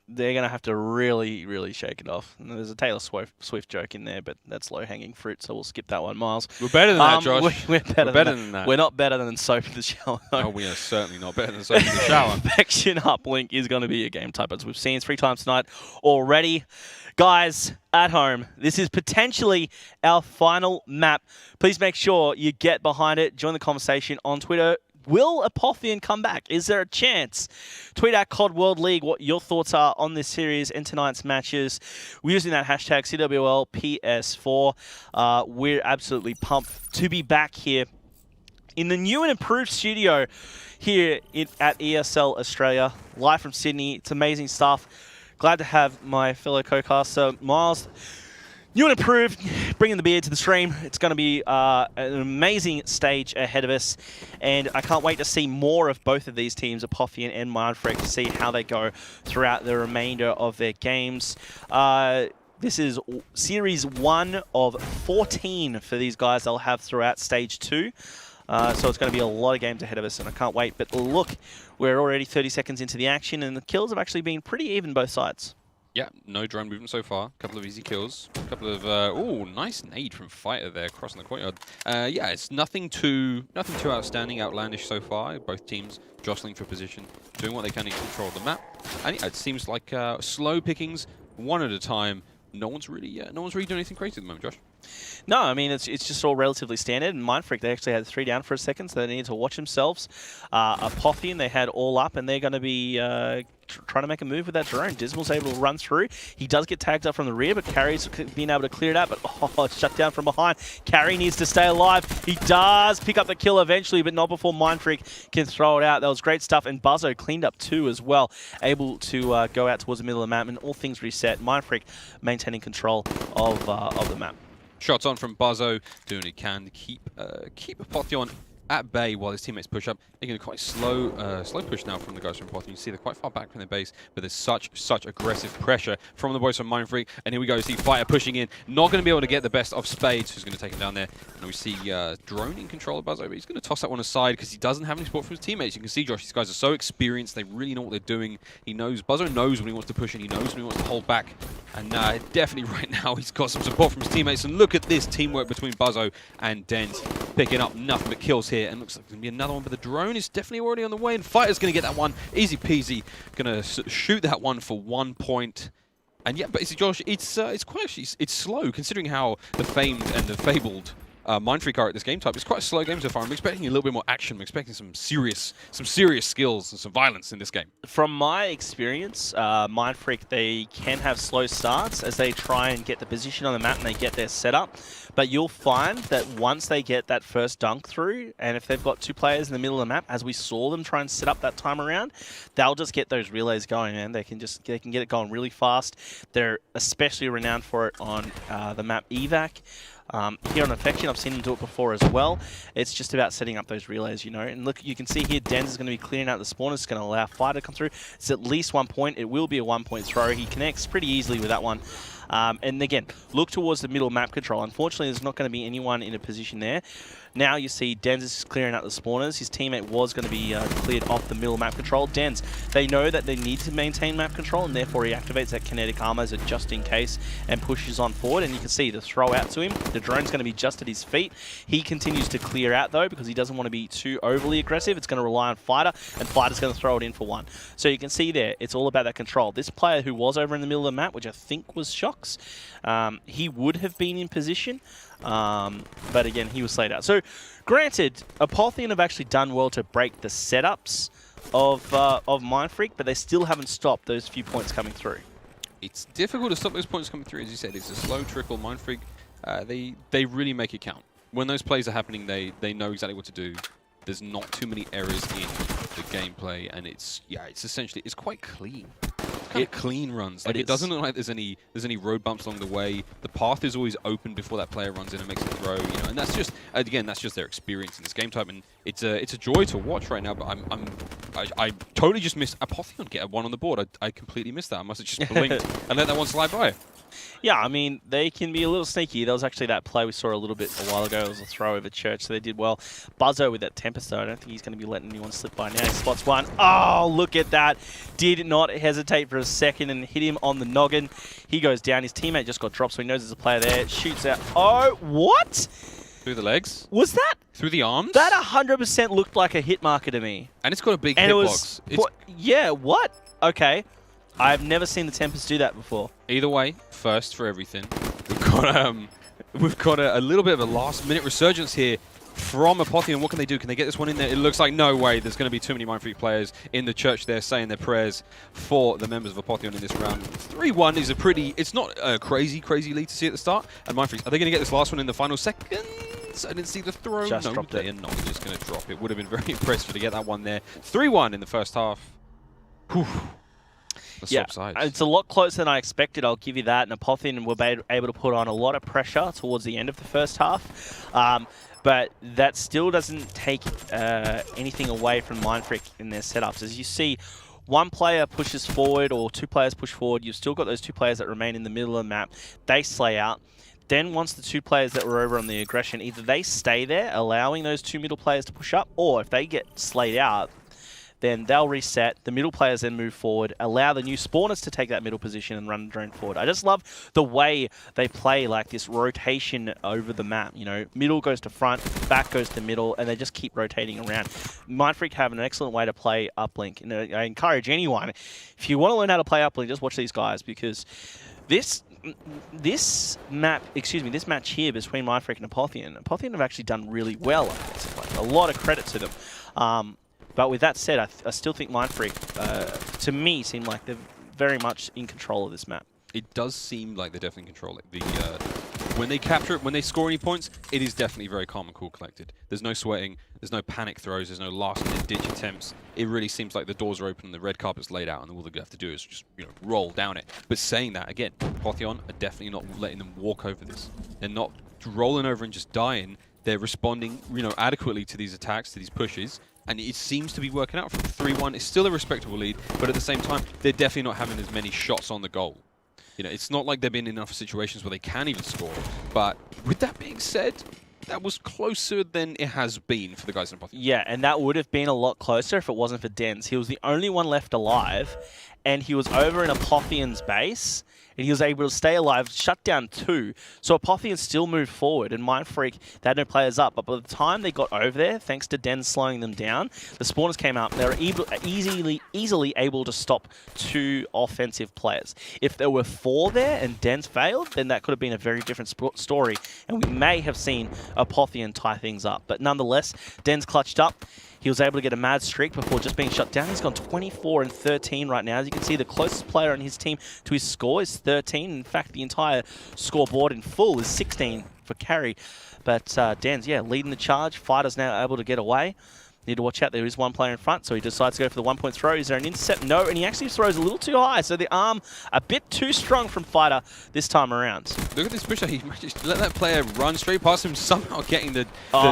they're going to have to really, really shake it off. And there's a Taylor Swift joke in there, but that's low-hanging fruit, so we'll skip that one, Miles. We're better than that, Josh. We're better than that. We're not better than soap in the shower. No, we are certainly not better than soap in the shower. Vection Uplink is going to be a game type, as we've seen 3 times tonight already. Guys, at home, this is potentially our final map. Please make sure you get behind it. Join the conversation on Twitter. Will Apotheon come back? Is there a chance? Tweet at COD World League what your thoughts are on this series and tonight's matches. We're using that hashtag CWLPS4. We're absolutely pumped to be back here in the new and improved studio here at ESL Australia, live from Sydney. It's amazing stuff. Glad to have my fellow co-caster, Miles. New and improved, bringing the beer to the stream. It's going to be an amazing stage ahead of us, and I can't wait to see more of both of these teams, Apotheon and Mindfreak, to see how they go throughout the remainder of their games. This is Series 1 of 14 for these guys they'll have throughout Stage 2. So it's going to be a lot of games ahead of us, and I can't wait. But look, we're already 30 seconds into the action, and the kills have actually been pretty even both sides. Yeah, no drone movement so far. A couple of easy kills. A couple of oh, nice nade from Fighter there, crossing the courtyard. Yeah, it's nothing too outstanding, outlandish so far. Both teams jostling for position, doing what they can to control the map. And yeah, it seems like slow pickings, one at a time. No one's really doing anything crazy at the moment, Josh. No, I mean, it's just all relatively standard. And Mindfreak, they actually had 3 down for a second, so they needed to watch themselves. Apotheon, they had all up, and they're going to be trying to make a move with that drone. Dismal's able to run through. He does get tagged up from the rear, but Carrie's been able to clear it out. But it's shut down from behind. Carrie needs to stay alive. He does pick up the kill eventually, but not before Mindfreak can throw it out. That was great stuff. And Buzzo cleaned up too as well, able to go out towards the middle of the map, and all things reset. Mindfreak maintaining control of the map. Shots on from Buzzo, doing what he can to keep Apotheon at bay while his teammates push up. They're going to quite slow push now from the guys from Apotheon. You see they're quite far back from their base, but there's such aggressive pressure from the boys from Mindfreak. And here we go, see Fighter pushing in. Not going to be able to get the best of Spades, who's going to take him down there. And we see Drone in control of Buzzo, but he's going to toss that one aside because he doesn't have any support from his teammates. You can see, Josh, these guys are so experienced. They really know what they're doing. Buzzo knows when he wants to push and he knows when he wants to hold back. And definitely right now he's got some support from his teammates. And look at this teamwork between Buzzo and Dent, picking up nothing but kills here. And looks like there's going to be another one, but the drone is definitely already on the way. And Fighter's going to get that one, easy peasy. Going to shoot that one for 1 point. And yeah, basically, Josh, it's slow considering how the famed and the fabled Mindfreak are at this game type. It's quite a slow game so far. I'm expecting a little bit more action. I'm expecting some serious skills and some violence in this game. From my experience, Mindfreak, they can have slow starts as they try and get the position on the map and they get their setup. But you'll find that once they get that first dunk through, and if they've got 2 players in the middle of the map, as we saw them try and set up that time around, they'll just get those relays going, and they can get it going really fast. They're especially renowned for it on the map Evac. Here on Affection, I've seen them do it before as well. It's just about setting up those relays, And look, you can see here, Denz is going to be clearing out the spawners. It's going to allow Fighter to come through. It's at least 1 point. It will be a 1 point throw. He connects pretty easily with that one. And again, look towards the middle map control. Unfortunately, there's not going to be anyone in a position there. Now you see Denz is clearing out the spawners. His teammate was going to be cleared off the middle map control. Denz, they know that they need to maintain map control, and therefore he activates that kinetic armor as a just in case and pushes on forward. And you can see the throw out to him. The drone's going to be just at his feet. He continues to clear out though because he doesn't want to be too overly aggressive. It's going to rely on Fighter, and Fighter's going to throw it in for 1. So you can see there, it's all about that control. This player who was over in the middle of the map, which I think was Shocks, he would have been in position. But again, he was slayed out. So, granted, Apotheon have actually done well to break the setups of Mindfreak, but they still haven't stopped those few points coming through. It's difficult to stop those points coming through, as you said. It's a slow trickle. Mindfreak, they really make it count. When those plays are happening, they know exactly what to do. There's not too many errors in the gameplay, and it's quite clean. Kind of clean runs. Like, it doesn't look like there's any road bumps along the way. The path is always open before that player runs in and makes a throw. And that's just, again, that's just their experience in this game type, and it's a joy to watch right now. But I'm I totally just missed Apotheon get a 1 on the board. I completely missed that. I must have just blinked and let that one slide by. Yeah, I mean, they can be a little sneaky. There was actually that play we saw a little bit a while ago. It was a throw over Church, so they did well. Buzzo with that Tempest, though. I don't think he's going to be letting anyone slip by now. He spots one. Oh, look at that. Did not hesitate for a second and hit him on the noggin. He goes down. His teammate just got dropped, so he knows there's a player there. Shoots out. Oh, what? Through the legs? Was that? Through the arms? That 100% looked like a hit marker to me. And it's got a big and hitbox. Yeah, what? Okay. I've never seen the Tempest do that before. Either way, first for everything. We've got a little bit of a last-minute resurgence here from Apotheon. What can they do? Can they get this one in there? It looks like no way. There's going to be too many Mindfreak players in the church there saying their prayers for the members of Apotheon in this round. 3-1 is a pretty... It's not a crazy lead to see at the start. And Mindfreak, are they going to get this last one in the final seconds? I didn't see the throw. Just no, dropped they are not just going to drop it. Would have been very impressive to get that one there. 3-1 in the first half. Whew. Yeah, it's a lot closer than I expected, I'll give you that. And Apotheon were able to put on a lot of pressure towards the end of the first half. But that still doesn't take anything away from Mindfreak in their setups. As you see, one player pushes forward or two players push forward, you've still got those two players that remain in the middle of the map. They slay out. Then once the two players that were over on the aggression, either they stay there, allowing those two middle players to push up, or if they get slayed out, then they'll reset, the middle players then move forward, allow the new spawners to take that middle position and run the drone forward. I just love the way they play like this rotation over the map. You know, middle goes to front, back goes to middle, and they just keep rotating around. Mindfreak have an excellent way to play uplink. And I encourage anyone, if you want to learn how to play uplink, just watch these guys, because this match here between Mindfreak and Apotheon have actually done really well. It's like a lot of credit to them. But with that said, I still think Mindfreak, to me, seem like they're very much in control of this map. It does seem like they're definitely in control. When they capture it, when they score any points, it is definitely very calm and cool collected. There's no sweating, there's no panic throws, there's no last-minute ditch attempts. It really seems like the doors are open and the red carpet's laid out, and all they have to do is just, roll down it. But saying that, again, Apotheon are definitely not letting them walk over this. They're not rolling over and just dying. They're responding, adequately to these attacks, to these pushes. And it seems to be working out. From 3-1, it's still a respectable lead, but at the same time, they're definitely not having as many shots on the goal. It's not like they've been in enough situations where they can even score. But with that being said, that was closer than it has been for the guys in Apotheon. Yeah, and that would have been a lot closer if it wasn't for Dens. He was the only one left alive, and he was over in Apotheon's base, and he was able to stay alive, shut down 2. So Apotheon still moved forward, and Mindfreak, they had no players up. But by the time they got over there, thanks to Den slowing them down, the spawners came out. They were easily able to stop 2 offensive players. If there were 4 there and Den's failed, then that could have been a very different story, and we may have seen Apotheon tie things up. But nonetheless, Den's clutched up. He was able to get a mad streak before just being shut down. He's gone 24 and 13 right now. As you can see, the closest player on his team to his score is 13. In fact, the entire scoreboard in full is 16 for carry. But Dan's, leading the charge. Fighter's now able to get away. Need to watch out. There is one player in front, so he decides to go for the one-point throw. Is there an intercept? No, and he actually throws a little too high, so the arm a bit too strong from Fighter this time around. Look at this pusher. He managed to let that player run straight past him, somehow getting the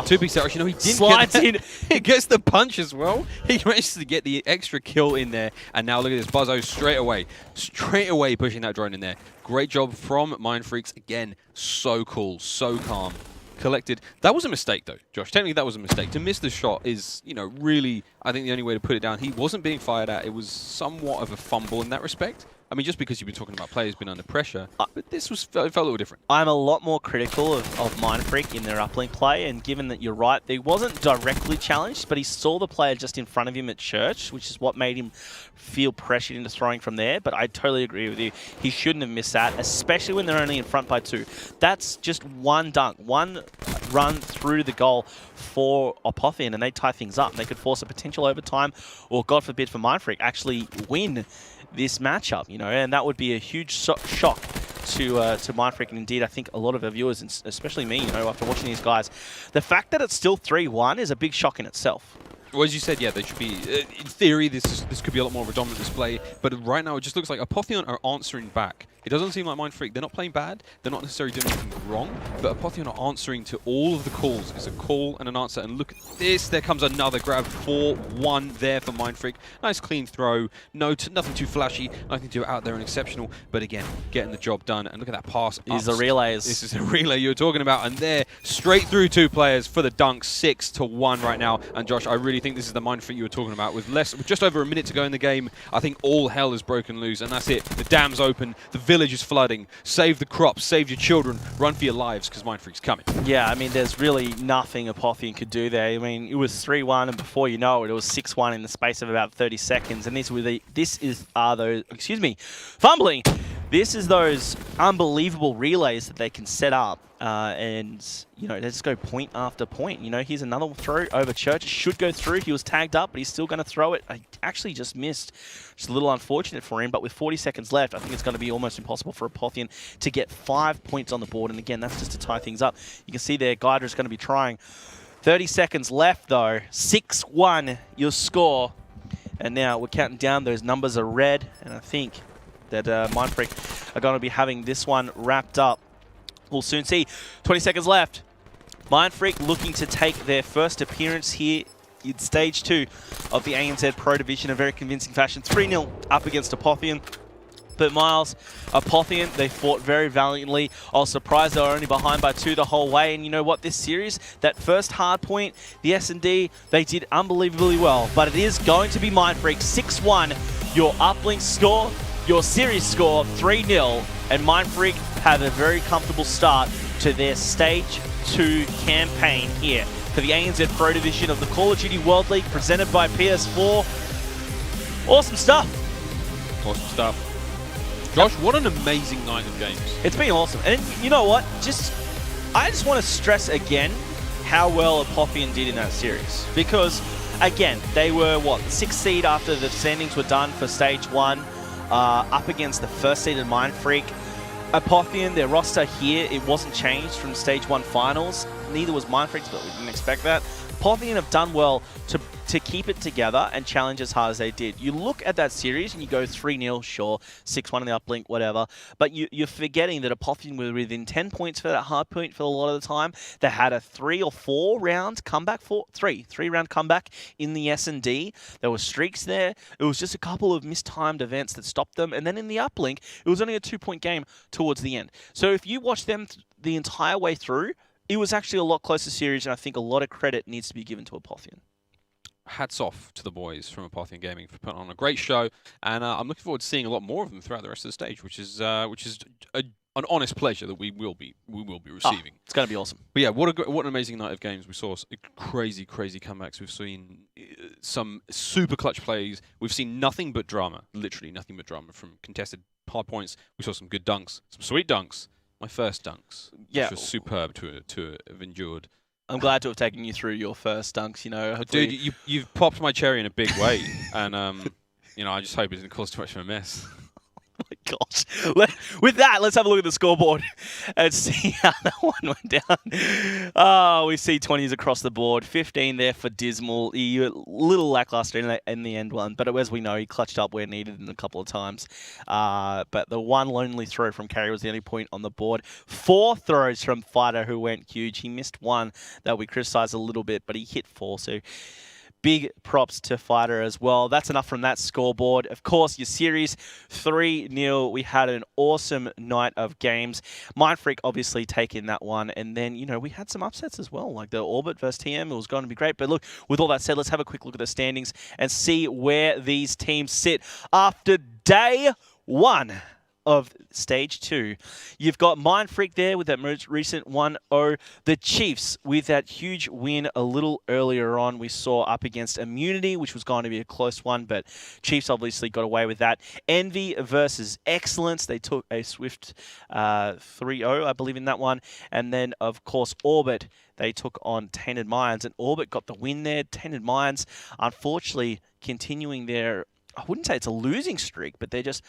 two-piece arrow. He didn't slides get that. He gets the punch as well. He manages to get the extra kill in there, and now look at this. Buzzo straight away pushing that drone in there. Great job from Mindfreaks. Again, so cool, so calm. Collected. That was a mistake, though, Josh. Technically, that was a mistake. To miss the shot is, really, I think the only way to put it down. He wasn't being fired at. It was somewhat of a fumble in that respect. I mean, just because you've been talking about players being under pressure, but this felt a little different. I'm a lot more critical of Mindfreak in their uplink play, and given that you're right, he wasn't directly challenged, but he saw the player just in front of him at church, which is what made him feel pressured into throwing from there. But I totally agree with you. He shouldn't have missed that, especially when they're only in front by 2. That's just one dunk, one run through the goal for Apotheon, and they tie things up. They could force a potential overtime, or God forbid for Mindfreak, actually win this matchup, and that would be a huge shock to Mindfreak, and indeed I think a lot of our viewers, and especially me, after watching these guys. The fact that it's still 3-1 is a big shock in itself. Well, as you said, yeah, they should be, in theory, this could be a lot more of a dominant display, but right now it just looks like Apotheon are answering back it doesn't seem like Mind Freak, they're not playing bad, they're not necessarily doing anything wrong, but Apotheon are answering to all of the calls. It's a call and an answer, and look at this, there comes another grab, 4-1 there for Mind Freak. Nice clean throw, nothing too flashy, nothing too out there and exceptional, but again, getting the job done, and look at that pass. These are relays. This is a relay you were talking about, and they're straight through 2 players for the dunk, 6-1 right now. And Josh, I really think this is the Mind Freak you were talking about. With just over a minute to go in the game, I think all hell is broken loose, and that's it. The dam's open, the village is flooding. Save the crops, save your children, run for your lives, because Mind Freak's coming. Yeah, I mean, there's really nothing Apotheon could do there. I mean, it was 3-1, and before you know it, it was 6-1 in the space of about 30 seconds. And fumbling. This is those unbelievable relays that they can set up, and you know, they just go point after point. You know, here's another throw over Church. Should go through. He was tagged up, but he's still going to throw it. I actually just missed. It's a little unfortunate for him, but with 40 seconds left, I think it's going to be almost impossible for Apotheon to get 5 points on the board. And again, that's just to tie things up. You can see there, Guider is going to be trying. 30 seconds left, though. 6-1, your score. And now we're counting down. Those numbers are red, and I think that Mind Freak are going to be having this one wrapped up. We'll soon see. 20 seconds left. Mind Freak looking to take their first appearance here in Stage 2 of the ANZ Pro Division in a very convincing fashion. 3-0 up against Apotheon. But Miles, Apotheon, they fought very valiantly. I was surprised they were only behind by 2 the whole way. And you know what? This series, that first hard point, the S&D, they did unbelievably well. But it is going to be Mind Freak. 6-1, your uplink score. Your series score, 3-0, and Mind Freak have a very comfortable start to their Stage 2 campaign here for the ANZ Pro Division of the Call of Duty World League presented by PS4. Awesome stuff. Awesome stuff. Josh, what an amazing night of games. It's been awesome. And you know what? I just want to stress again how well Apotheon did in that series. Because, again, they were, what, 6th seed after the standings were done for Stage 1. Up against the first seeded Mind Freak. Apotheon, their roster here, it wasn't changed from Stage 1 finals. Neither was Mind Freak's, but we didn't expect that. Apotheon have done well to keep it together and challenge as hard as they did. You look at that series and you go 3-0, sure, 6-1 in the uplink, whatever, but you're forgetting that Apotheon were within 10 points for that hard point for a lot of the time. They had a 3 or 4 round comeback, 3-round comeback in the S&D. There were streaks there. It was just a couple of mistimed events that stopped them, and then in the uplink, it was only a 2-point game towards the end. So if you watch them the entire way through, it was actually a lot closer series, and I think a lot of credit needs to be given to Apotheon. Hats off to the boys from Apotheon Gaming for putting on a great show, and I'm looking forward to seeing a lot more of them throughout the rest of the stage, which is an honest pleasure that we will be receiving. It's going to be awesome. But yeah, what an amazing night of games. We saw crazy comebacks. We've seen some super clutch plays. We've seen nothing but drama, literally nothing but drama from contested hard points. We saw some good dunks, some sweet dunks. My first dunks, which was superb to have endured. I'm glad to have taken you through your first dunks, you know. Dude, you've popped my cherry in a big way, and you know, I just hope it doesn't cause too much of a mess. Oh my gosh. With that, let's have a look at the scoreboard and see how that one went down. Oh, we see 20s across the board. 15 there for Dismal. A little lackluster in the end one, but as we know, he clutched up where needed a couple of times. But the one lonely throw from Carey was the only point on the board. 4 throws from Fighter, who went huge. He missed one that we criticised a little bit, but he hit 4, so big props to Fighter as well. That's enough from that scoreboard. Of course, your series 3-0. We had an awesome night of games. Mind Freak obviously taking that one. And then, you know, we had some upsets as well, like the Orbit versus TM. It was going to be great. But look, with all that said, let's have a quick look at the standings and see where these teams sit after day 1 of Stage 2. You've got Mind Freak there with that most recent 1-0. The Chiefs with that huge win a little earlier on. We saw up against Immunity, which was going to be a close one, but Chiefs obviously got away with that. Envy versus Excellence. They took a swift 3-0, I believe, in that one. And then, of course, Orbit. They took on Tainted Minds, and Orbit got the win there. Tainted Minds, unfortunately, continuing their, I wouldn't say it's a losing streak, but they're just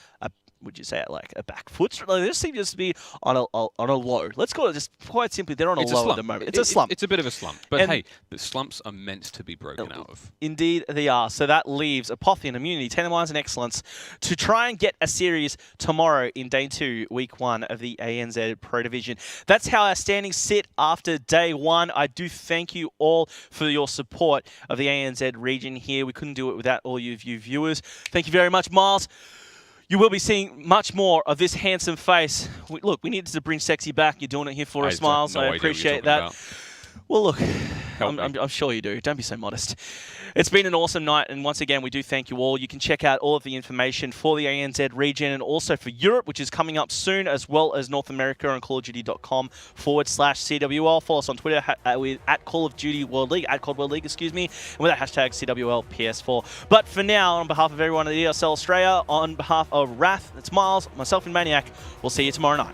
would you say, like a back foot? Like, they just seem to be on a low. Let's call it just quite simply, they're on a low at the moment. It's a slump. It's a bit of a slump. But hey, the slumps are meant to be broken out of. Indeed, they are. So that leaves Apotheon, Immunity, Tendermines, and Excellence to try and get a series tomorrow in Day 2, Week 1 of the ANZ Pro Division. That's how our standings sit after Day 1. I do thank you all for your support of the ANZ region here. We couldn't do it without all you viewers. Thank you very much, Miles. You will be seeing much more of this handsome face. Look, we needed to bring sexy back. You're doing it here for us, Miles. I appreciate that. Well, look, I'm sure you do. Don't be so modest. It's been an awesome night, and once again, we do thank you all. You can check out all of the information for the ANZ region and also for Europe, which is coming up soon, as well as North America on callofduty.com/CWL. Follow us on Twitter at Call of Duty World League, at COD World League, excuse me, and with that hashtag CWLPS4. But for now, on behalf of everyone at ESL Australia, on behalf of Wrath, it's Miles, myself, and Maniac, we'll see you tomorrow night.